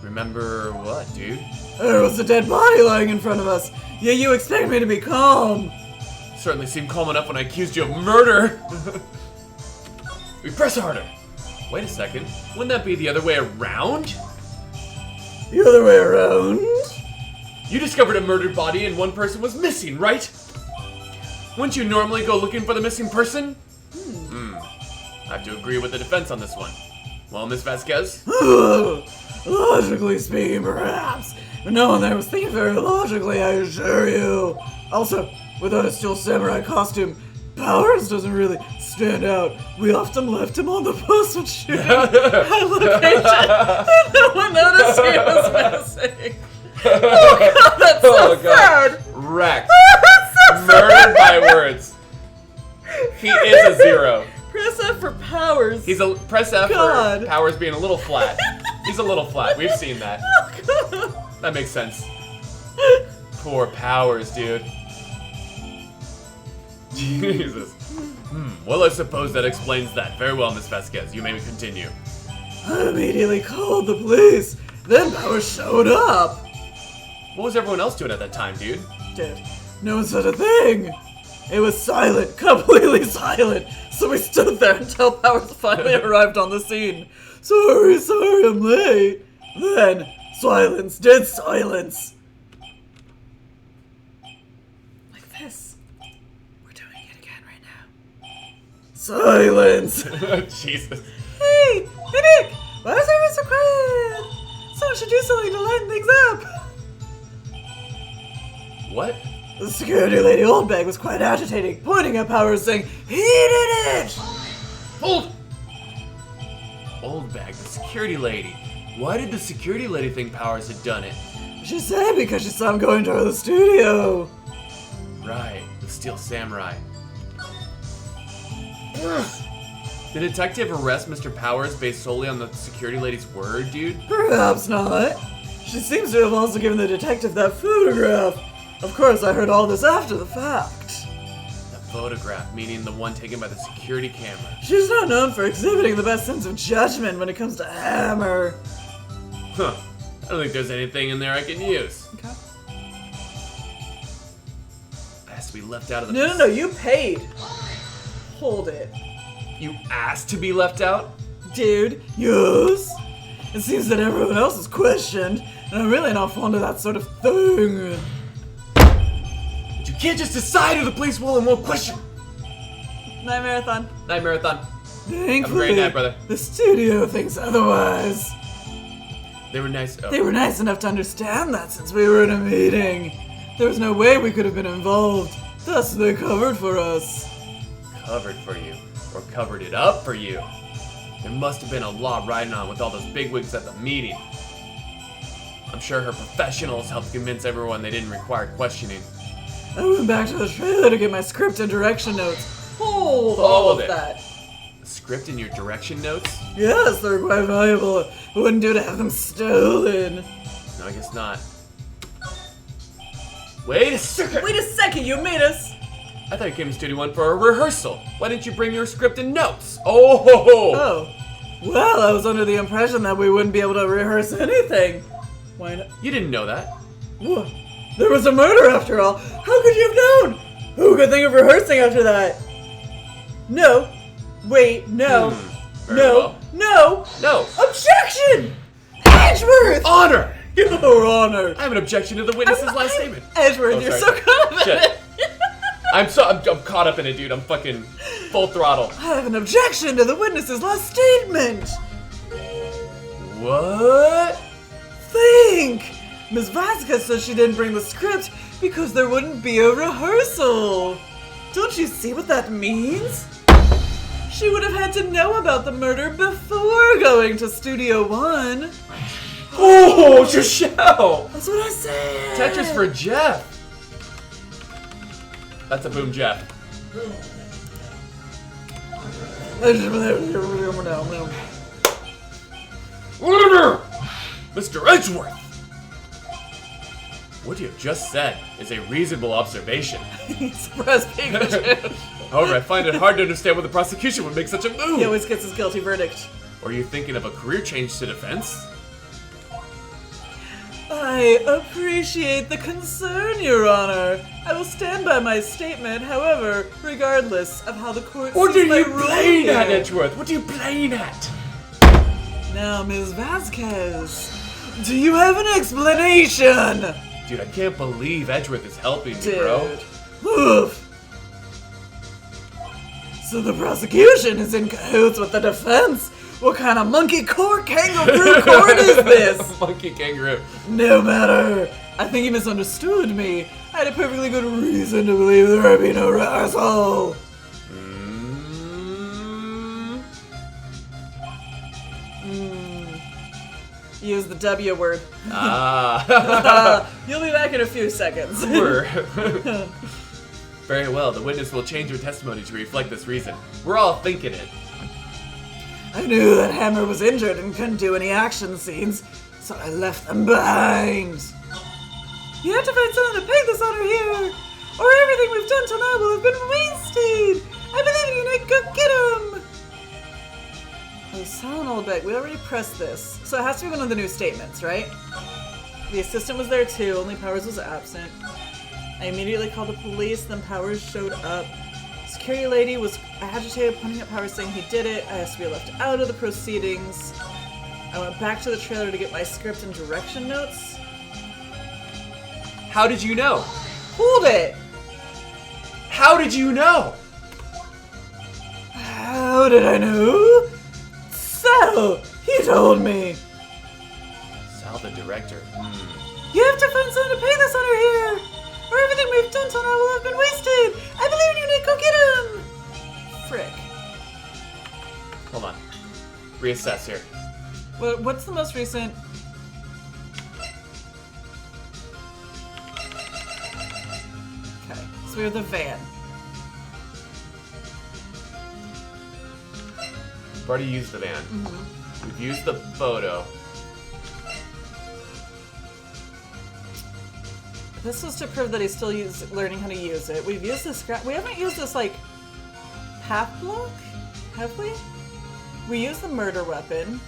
Remember what, dude? there was a dead body lying in front of us. Yeah, you expect me to be calm. Certainly seemed calm enough when I accused you of murder. We press harder. Wait a second. Wouldn't that be the other way around? The other way around? You discovered a murdered body and one person was missing, right? Wouldn't you normally go looking for the missing person? I have to agree with the defense on this one. Well, Miss Vasquez? Logically speaking, perhaps. But no one there was thinking very logically, I assure you. Also, without a steel samurai costume, Powers doesn't really stand out. We often left him on the post when shooting at location, and no one noticed he was missing. Oh god, that's so sad! Wrecked. That's so Murdered by words. He is a zero. Press F for Powers. He's a press F God. for Powers being a little flat. He's a little flat. We've seen that. That makes sense. Poor Powers, dude. Jesus. Well, I suppose that explains that. Very well, Miss Vasquez. You may continue. I immediately called the police. Then Powers showed up. What was everyone else doing at that time, dude? Dude, no one said a thing. It was silent, completely silent. So we stood there until Powers finally arrived on the scene. Sorry, I'm late. Then, silence, dead silence. Like this. We're doing it again right now. Silence. Jesus. Hey, Nick, why is everyone so quiet? Someone should do something to lighten things up. What? The security lady Oldbag was quite agitating, pointing at Powers saying, "He did it!" Hold! Old bag, the security lady. Why did the security lady think Powers had done it? She said because she saw him going toward the studio. Right, the Steel Samurai. Did the detective arrest Mr. Powers based solely on the security lady's word, dude? Perhaps not. She seems to have also given the detective that photograph. Of course, I heard all this after the fact. The photograph, meaning the one taken by the security camera. She's not known for exhibiting the best sense of judgment when it comes to Hammer. Huh. I don't think there's anything in there I can use. Okay. It has to be left out of the... No, you paid. Hold it. You asked to be left out? Dude, yes. It seems that everyone else is questioned, and I'm really not fond of that sort of thing. But you can't just decide who the police will and won't question. Night Marathon. Night, Marathon. Thankfully, Have a great night, brother. the studio thinks otherwise. They were nice. Oh. They were nice enough to understand that since we were in a meeting. There was no way we could have been involved. Thus, they covered for us. Covered for you. Or covered it up for you. There must have been a lot riding on with all those bigwigs at the meeting. I'm sure her professionals helped convince everyone they didn't require questioning. I went back to the trailer to get my script and direction notes. Hold all of it. that. The script in your direction notes? Yes, they're quite valuable. It wouldn't do to have them stolen. No, I guess not. Wait a second! Wait a second, you made us. I thought you came to Studio One for a rehearsal. Why didn't you bring your script and notes? Oh ho ho! Oh. Well, I was under the impression that we wouldn't be able to rehearse anything. Why not? You didn't know that. What? There was a murder after all. How could you have known? Who could think of rehearsing after that? No. Wait, no. Very No. well. No. No! Objection! Edgeworth! Honor! Your Honor. I have an objection to the witness's last statement. Edgeworth, Oh, you're sorry. so confident. Shit. I'm caught up in it, dude. I'm fucking full throttle. I have an objection to the witness's last statement. What? Think! Ms. Vasquez says she didn't bring the script because there wouldn't be a rehearsal. Don't you see what that means? She would have had to know about the murder before going to Studio One. Oh, Trishelle! That's what I said. Tetris for Jeff. That's a boom, Jeff. Mr. Edgeworth! What you have just said is a reasonable observation. Express Pikachu. However, I find it hard to understand why the prosecution would make such a move. He always gets his guilty verdict. Or are you thinking of a career change to defense? I appreciate the concern, Your Honor. I will stand by my statement, however, regardless of how the court What sees are my you role playing here. at, Edgeworth? What are you playing at? Now, Ms. Vasquez, do you have an explanation? Dude, I can't believe Edgeworth is helping me, bro. Oof. So the prosecution is in cahoots with the defense? What kind of monkey court kangaroo court is this? Monkey kangaroo. No matter. I think he misunderstood me. I had a perfectly good reason to believe there would be no rehearsal. Use the W word. Ah. You'll be back in a few seconds. Very well, the witness will change her testimony to reflect this reason. We're all thinking it. I knew that Hammer was injured and couldn't do any action scenes, so I left them behind. You have to find someone to pay this honor here, or everything we've done till now will have been wasted. I believe in you, Nick. Go get him. Oh, Silent Oldbeck, we already pressed this, so it has to be one of the new statements, right? The assistant was there too, only Powers was absent. I immediately called the police, then Powers showed up. Security lady was agitated, pointing at Powers saying he did it. I asked to be left out of the proceedings. I went back to the trailer to get my script and direction notes. How did you know? Hold it! How did you know? How did I know? So, he told me. Sal, the director. You have to find someone to pay this honor here, or everything we've done till now will have been wasted. I believe in you, Nick. Go get him. Frick. Hold on. Reassess here. What's the most recent? Okay, so we have the van. We've already used the van. We've used the photo. This was to prove that he's still learning how to use it. We've used this scrap. We haven't used this, like, path block? Have we? We used the murder weapon.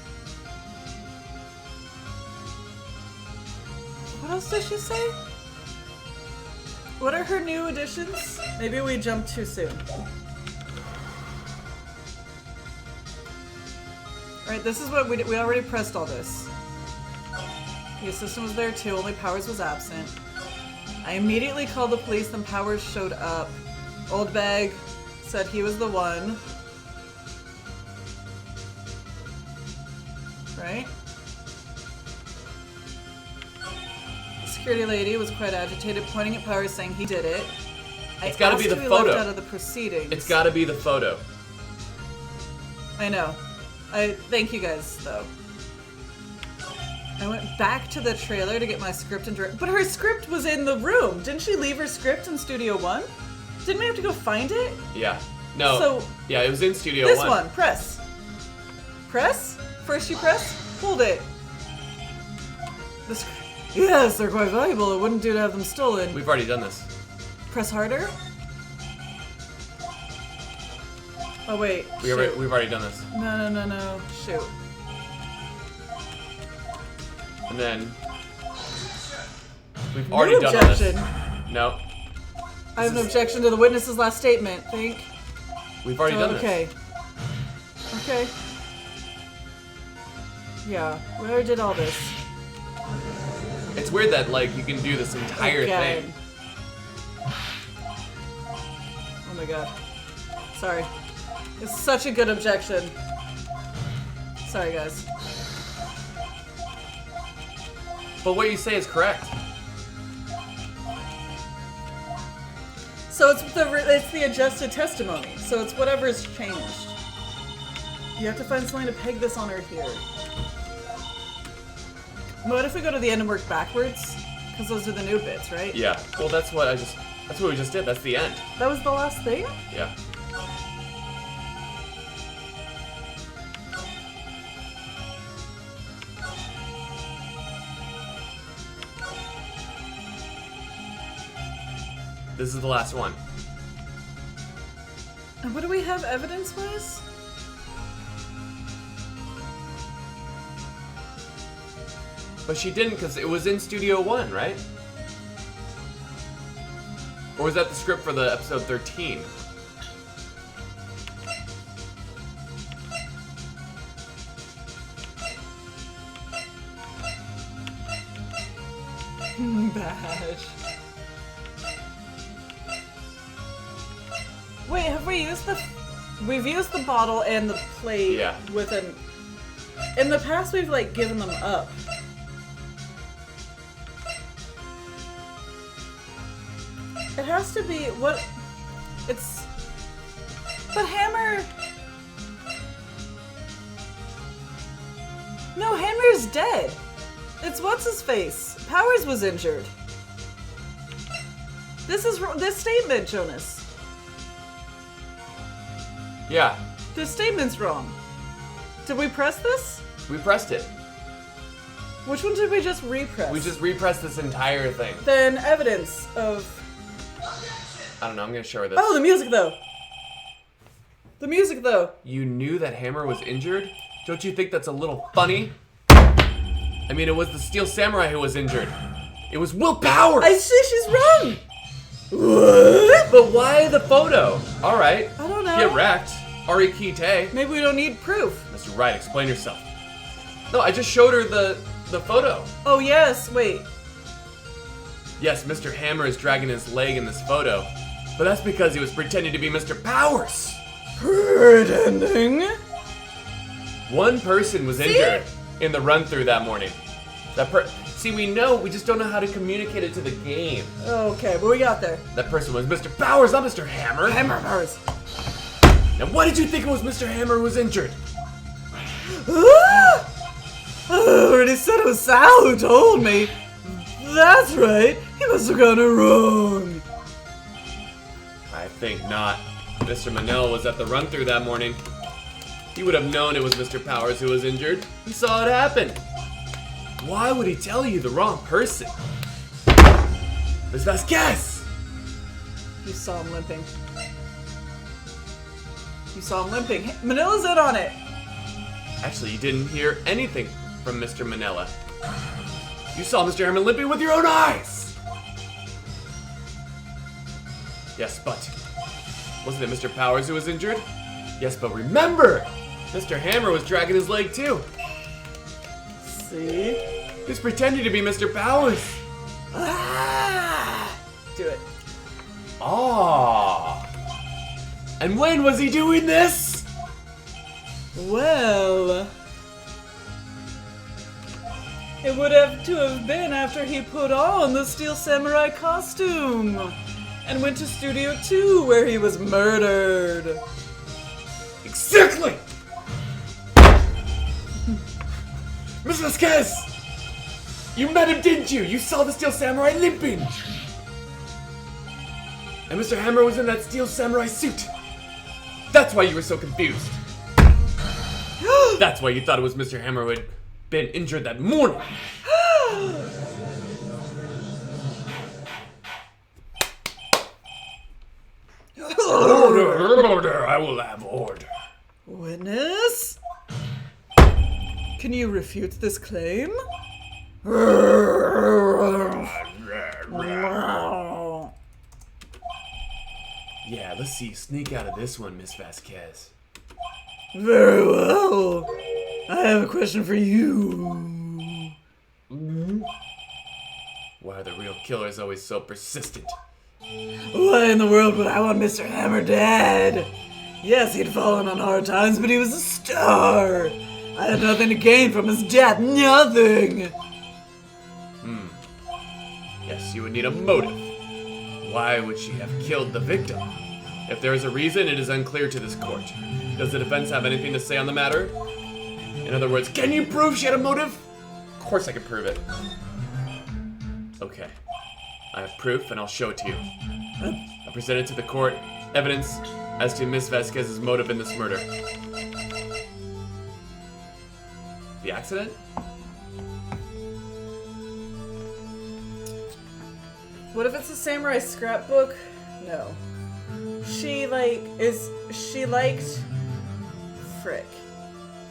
What else does she say? What are her new additions? Maybe we jumped too soon. Alright, this is what we already pressed all this. The assistant was there too, only Powers was absent. I immediately called the police, then Powers showed up. Old Bag said he was the one. Right? The security lady was quite agitated, pointing at Powers, saying he did it. It's gotta be the I asked to photo. be left out of the proceedings. It's gotta be the photo. I know. I thank you guys, though. I went back to the trailer to get my script and direct. But her script was in the room. Didn't she leave her script in Studio One? Didn't we have to go find it? Yeah. No. So yeah, it was in Studio this One. one, press. Press? First you press? Hold it. Yes, they're quite valuable. It wouldn't do to have them stolen. We've already done this. Press harder? Oh wait, We've already done this. No. Shoot. And then we've already No done objection. this. No. I have an objection to the witness's last statement, think. We've already done Okay. Okay. Yeah, we already did all this. this. It's weird that like you can do this entire Again. thing. Oh my god. Sorry. It's such a good objection. Sorry, guys. But what you say is correct. So it's the adjusted testimony. So it's whatever's changed. You have to find something to peg this on or here. What if we go to the end and work backwards? Because those are the new bits, right? Yeah. Well, that's what we just did. That's the end. That was the last thing? Yeah. This is the last one. And what do we have evidence-wise? But she didn't because it was in Studio 1, right? Or was that the script for the episode 13? Bash. Wait, have we used we've used the bottle and the plate with an... In the past, we've, like, given them up. It has to be... What... It's... But Hammer... No, Hammer's dead. It's what's-his-face. Powers was injured. This statement, Jonas. Yeah. This statement's wrong. Did we press this? We pressed it. Which one did we just repress? We just repressed this entire thing. Then evidence of... I don't know, I'm gonna show her this. Oh, the music though! The music though! You knew that Hammer was injured? Don't you think that's a little funny? I mean, it was the Steel Samurai who was injured. It was Will Powers! I see she's wrong! What? But why the photo? Alright. I don't know. Get wrecked. Ari Kite. Maybe we don't need proof. Mr. Wright, explain yourself. No, I just showed her the photo. Oh yes, wait. Yes, Mr. Hammer is dragging his leg in this photo, but that's because he was pretending to be Mr. Powers. Pretending? One person was injured in the run-through that morning. See, we know, we just don't know how to communicate it to the game. Okay, but we got there. That person was Mr. Powers, not Mr. Hammer. Hammer Powers. Now, why did you think it was Mr. Hammer who was injured? I already said it was Sal who told me. That's right. He must have gotten it wrong. I think not. Mr. Manel was at the run-through that morning. He would have known it was Mr. Powers who was injured. He saw it happen. Why would he tell you the wrong person? Miss Vasquez! You saw him limping. You saw him limping. Manila's in on it. Actually, you didn't hear anything from Mr. Manila. You saw Mr. Hammer limping with your own eyes! Yes, but wasn't it Mr. Powers who was injured? Yes, but remember! Mr. Hammer was dragging his leg too. See? He's pretending to be Mr. Powers. Ah! Do it. Ah. And when was he doing this? Well... It would have to have been after he put on the Steel Samurai costume and went to Studio 2 where he was murdered. Exactly! Miss Vasquez! You met him, didn't you? You saw the Steel Samurai limping! And Mr. Hammer was in that Steel Samurai suit! That's why you were so confused! That's why you thought it was Mr. Hammer who had been injured that morning! Order! I will have order. Witness? Can you refute this claim? Yeah, let's see you sneak out of this one, Miss Vasquez. Very well. I have a question for you. Why are the real killers always so persistent? Why in the world would I want Mr. Hammer dead? Yes, he'd fallen on hard times, but he was a star. I had nothing to gain from his death. Nothing. Yes, you would need a motive. why would she have killed the victim? If there is a reason, it is unclear to this court. Does the defense have anything to say on the matter? In other words, can you prove she had a motive? Of course I can prove it. Okay. I have proof, and I'll show it to you. I presented to the court evidence as to Miss Vasquez's motive in this murder. The accident? What if it's a samurai scrapbook? No. She liked Frick.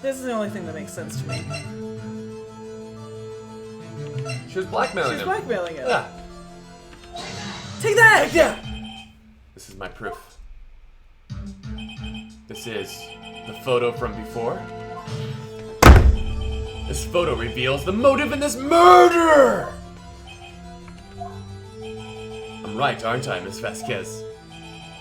This is the only thing that makes sense to me. She was blackmailing She's him. blackmailing him. Yeah. Take that! Yeah. This is my proof. This is the photo from before. This photo reveals the motive in this murder! I'm right, aren't I, Miss Vasquez?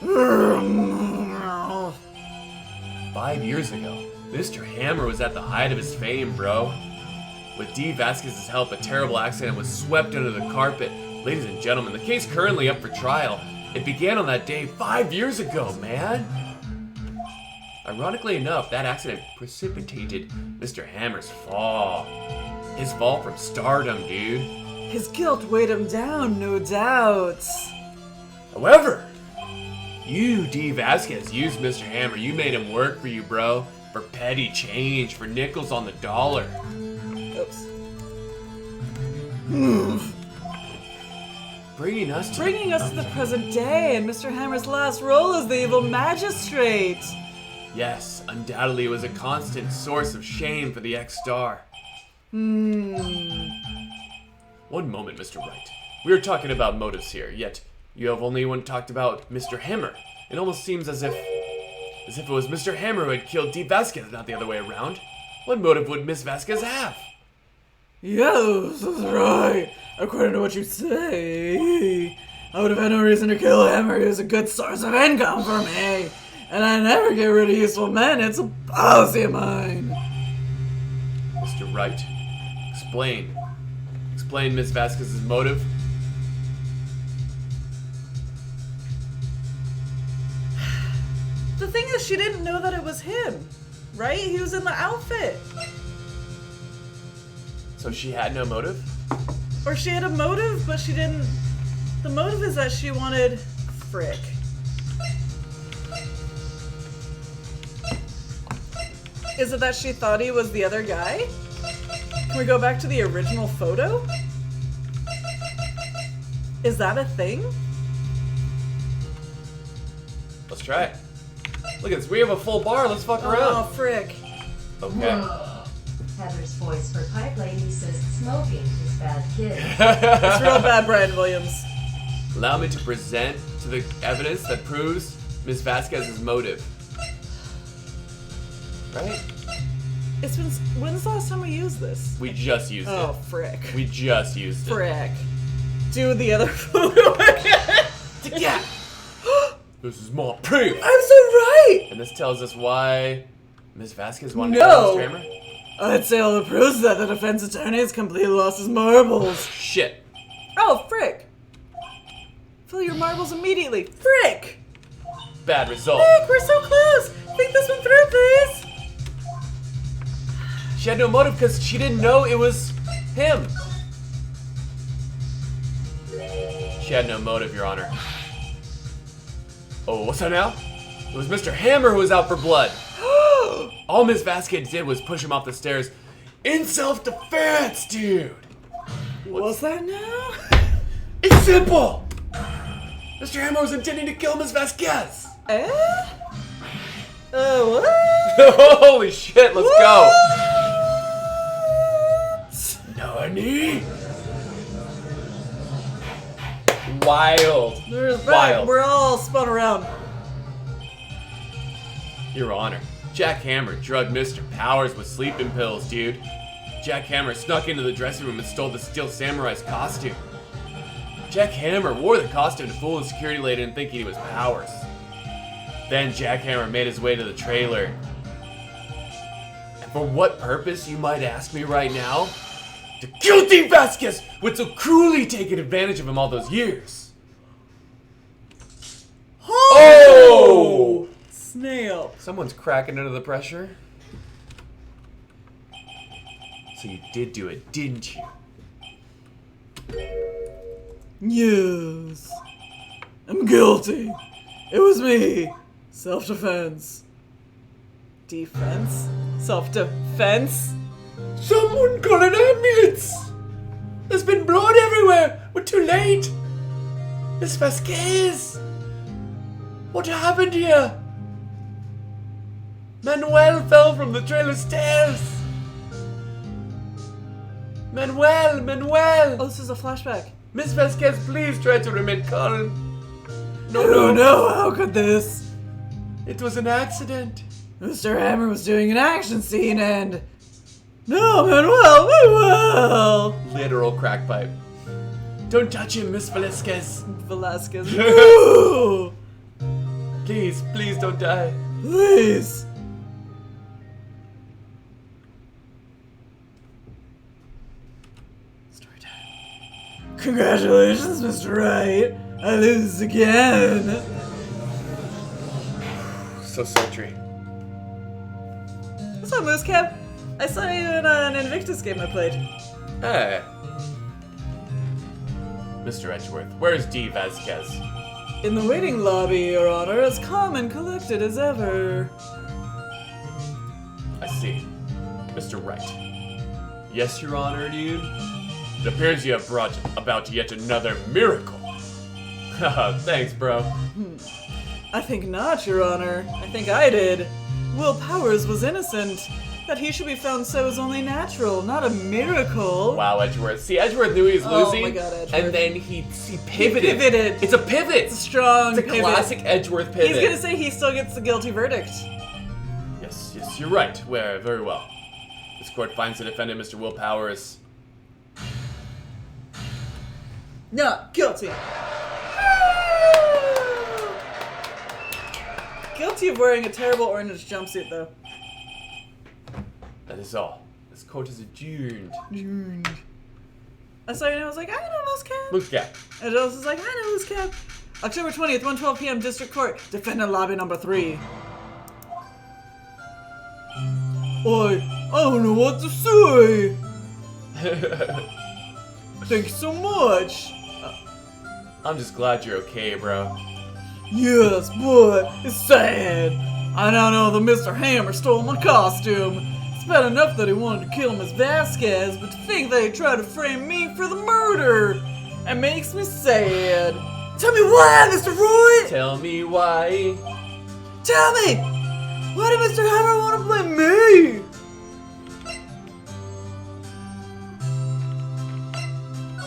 5 years ago, Mr. Hammer was at the height of his fame, bro. With Dee Vasquez's help, a terrible accident was swept under the carpet. Ladies and gentlemen, the case currently up for trial. It began on that day 5 years ago, man. Ironically enough, that accident precipitated Mr. Hammer's fall. His fall from stardom, dude. His guilt weighed him down, no doubt. However, you, Dee Vasquez, used Mr. Hammer. You made him work for you, bro. For petty change, for nickels on the dollar. Oops. Bringing us to The present day and Mr. Hammer's last role as the evil magistrate. Yes, undoubtedly it was a constant source of shame for the ex-star. One moment, Mr. Wright. We are talking about motives here, yet you have only talked about Mr. Hammer. It almost seems as if it was Mr. Hammer who had killed Dee Vasquez, not the other way around. What motive would Miss Vasquez have? Yes, that's right. According to what you say, I would have had no reason to kill him, or he was a good source of income for me. And I never get rid of useful men. It's a policy of mine. Mr. Wright, explain. Explain Miss Vasquez's motive. The thing is, she didn't know that it was him, right? He was in the outfit. So she had no motive? Or she had a motive, but she didn't... The motive is that she wanted Frick. Is it that she thought he was the other guy? Can we go back to the original photo? Is that a thing? Let's try it. Look at this, we have a full bar, let's fuck Oh, around. Frick. Okay. Heather's voice for Pipe Lady says smoking is bad kid. It's real bad, Brian Williams. Allow me to present to the evidence that proves Miss Vasquez's motive. Right? It's been... When's the last time we used this? We just used Oh, it. Frick. We just used it. Frick. Do the other photo again. Yeah! This is more proof! I'm so right! And this tells us why Miss Vasquez wanted No. to kill Mr. Hammer? I'd say all the proofs that the defense attorney has completely lost his marbles. Shit. Oh, Frick! Fill your marbles immediately. Frick! Bad result. Frick, we're so close! Think this one through, please! She had no motive because she didn't know it was him. She had no motive, Your Honor. Oh, what's that now? It was Mr. Hammer who was out for blood. All Miss Vasquez did was push him off the stairs in self-defense, dude. What's that now? It's simple. Mr. Hammer was intending to kill Miss Vasquez. Eh? What? Holy shit, let's go. Nani? Wild. Wild. We're all spun around. Your Honor, Jack Hammer drugged Mr. Powers with sleeping pills, dude. Jack Hammer snuck into the dressing room and stole the Steel Samurai's costume. Jack Hammer wore the costume to fool the security lady into thinking he was Powers. Then Jack Hammer made his way to the trailer. And for what purpose, you might ask me right now? To kill Dee Vasquez, with so cruelly taken advantage of him all those years. Well, someone's cracking under the pressure. So you did do it, didn't you? Yes. I'm guilty. It was me. Self-defense. Defense? Self-defense? Someone call an ambulance! There's been blood everywhere! We're too late! Miss Vasquez! What happened here? Manuel fell from the trailer stairs! Manuel! Oh, this is a flashback. Miss Vasquez, please try to remain calm. Oh no, how could this? It was an accident. Mr. Hammer was doing an action scene and... No, Manuel! Literal crack pipe. Don't touch him, Miss Velasquez. Velasquez. No! Please don't die. Please. Story time. Congratulations, Mr. Wright. I lose again. So sultry. What's up, Moose Cap? I saw you in an Invictus game I played. Hey. Mr. Edgeworth, where's D. Vasquez? In the waiting lobby, Your Honor, as calm and collected as ever. I see. Mr. Wright. Yes, Your Honor, dude? It appears you have brought about yet another miracle. Haha, thanks, bro. I think not, Your Honor. I think I did. Will Powers was innocent. That he should be found so is only natural, not a miracle. Wow, Edgeworth. See, Edgeworth knew he was Oh losing. my God, Edgeworth. And then he pivoted. He pivoted. It's a pivot. It's a strong It's a pivot. classic Edgeworth pivot. He's gonna say he still gets the guilty verdict. Yes, you're right. Well, very well. This court finds the defendant, Mr. Will Powers. Not guilty. Guilty of wearing a terrible orange jumpsuit, though. That is all. This court is adjourned. I saw you and I was like, I know Moose Cap. Moose Cap. And Jones was like, I know Moose Cap. October 20th, 1:12 p.m. District Court. Defendant lobby number 3. I don't know what to say. Thank you so much. I'm just glad you're okay, bro. Yes, but it's sad. I now know that Mr. Hammer stole my costume. It's bad enough that he wanted to kill Miss Vasquez, but to think that he tried to frame me for the murder, it makes me sad. Tell me why, Mr. Roy! Tell me why. Tell me! Why did Mr. Hammer want to blame me?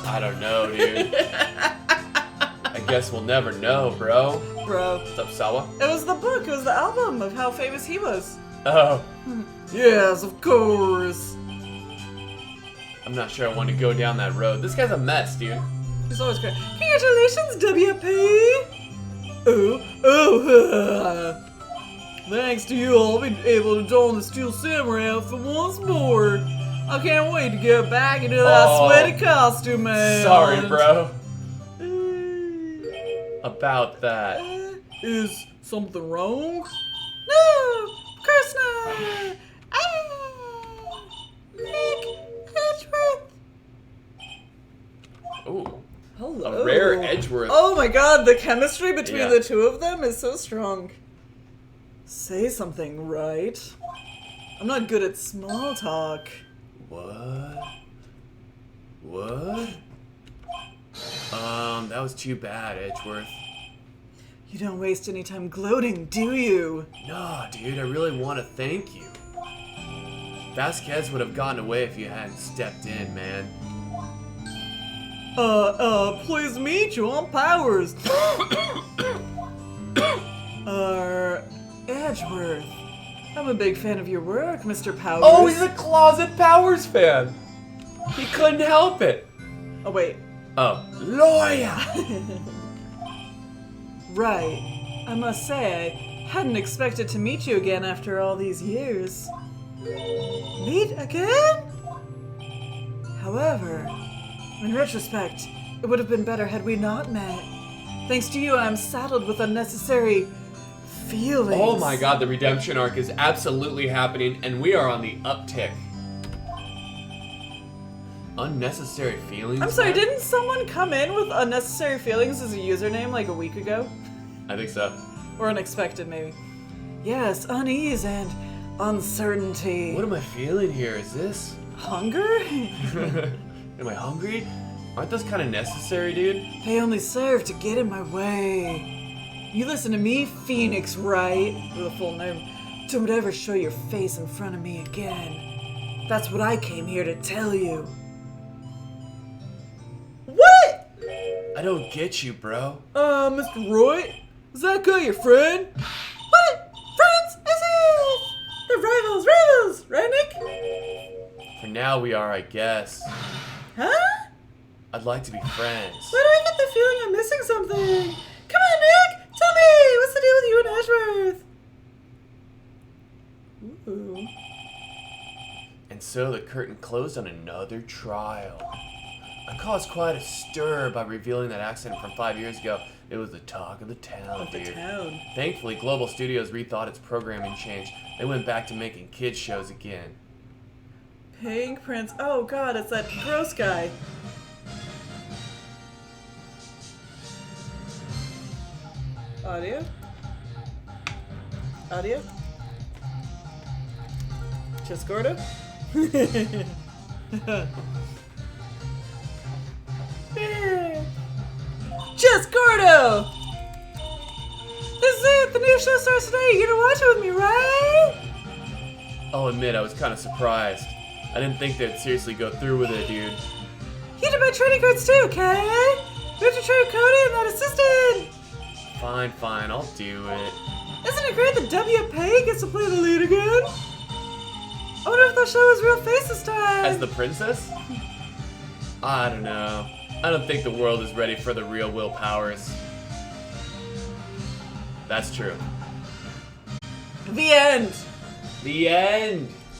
I don't know, dude. I guess we'll never know, bro. Bro, What's up, Sawa? it was the book, it was the album of how famous he was. Oh, Yes, of course. I'm not sure I want to go down that road. This guy's a mess, dude. He's always great. Congratulations, WP! Oh, thanks to you, I'll be able to don the Steel Samurai outfit once more. I can't wait to get back into that Oh. sweaty costume, man. Sorry, bro. About that. Is something wrong? No, of course not. Nick Edgeworth. Ooh. Hello. A rare Edgeworth. Oh my god, the chemistry between Yeah. the two of them is so strong. Say something, right? I'm not good at small talk. What? What? That was too bad, Edgeworth. You don't waste any time gloating, do you? No, dude, I really want to thank you. Vasquez would have gotten away if you hadn't stepped in, man. Pleased to meet you, I'm Powers. Edgeworth. I'm a big fan of your work, Mr. Powers. Oh, he's a closet Powers fan. He couldn't help it. Oh, wait. Oh, lawyer. Right. I must say, I hadn't expected to meet you again after all these years. Meet again? However, in retrospect, it would have been better had we not met. Thanks to you, I'm saddled with unnecessary feelings. Oh my god, the redemption arc is absolutely happening, and we are on the uptick. Unnecessary feelings? I'm sorry, man? didn't someone come in with unnecessary feelings as a username like a week ago? I think so. Or unexpected, maybe. Yes, unease and uncertainty. What am I feeling here? Is this? Hunger? Am I hungry? Aren't those kind of necessary, dude? They only serve to get in my way. You listen to me, Phoenix Wright, with a full name. Don't ever show your face in front of me again. That's what I came here to tell you. What? I don't get you, bro. Mr. Roy? Is that guy your friend? What? Friends? As if! They're rivals! Right, Nick? For now, we are, I guess. Huh? I'd like to be friends. Why do I get the feeling I'm missing something? Come on, Nick! Tell me! What's the deal with you and Ashworth? Ooh. And so the curtain closed on another trial. I caused quite a stir by revealing that accident from 5 years ago. It was the talk of the town, Of the dude. town. Thankfully, Global Studios rethought its programming change. They went back to making kids shows again. Pink Prince. Oh god, it's that gross guy. Audio? Audio? Just Gordo? Just Gordo! This is it! The new show starts today! You're gonna watch it with me, right? I'll admit I was kind of surprised. I didn't think they'd seriously go through with it, dude. You did my training cards too, okay? We have to train Cody and that assistant! Fine, I'll do it. Isn't it great that W.P. gets to play the lead again? I wonder if they'll show his real face this time. As the princess? I don't know. I don't think the world is ready for the real Will Powers. That's true. The end. The end!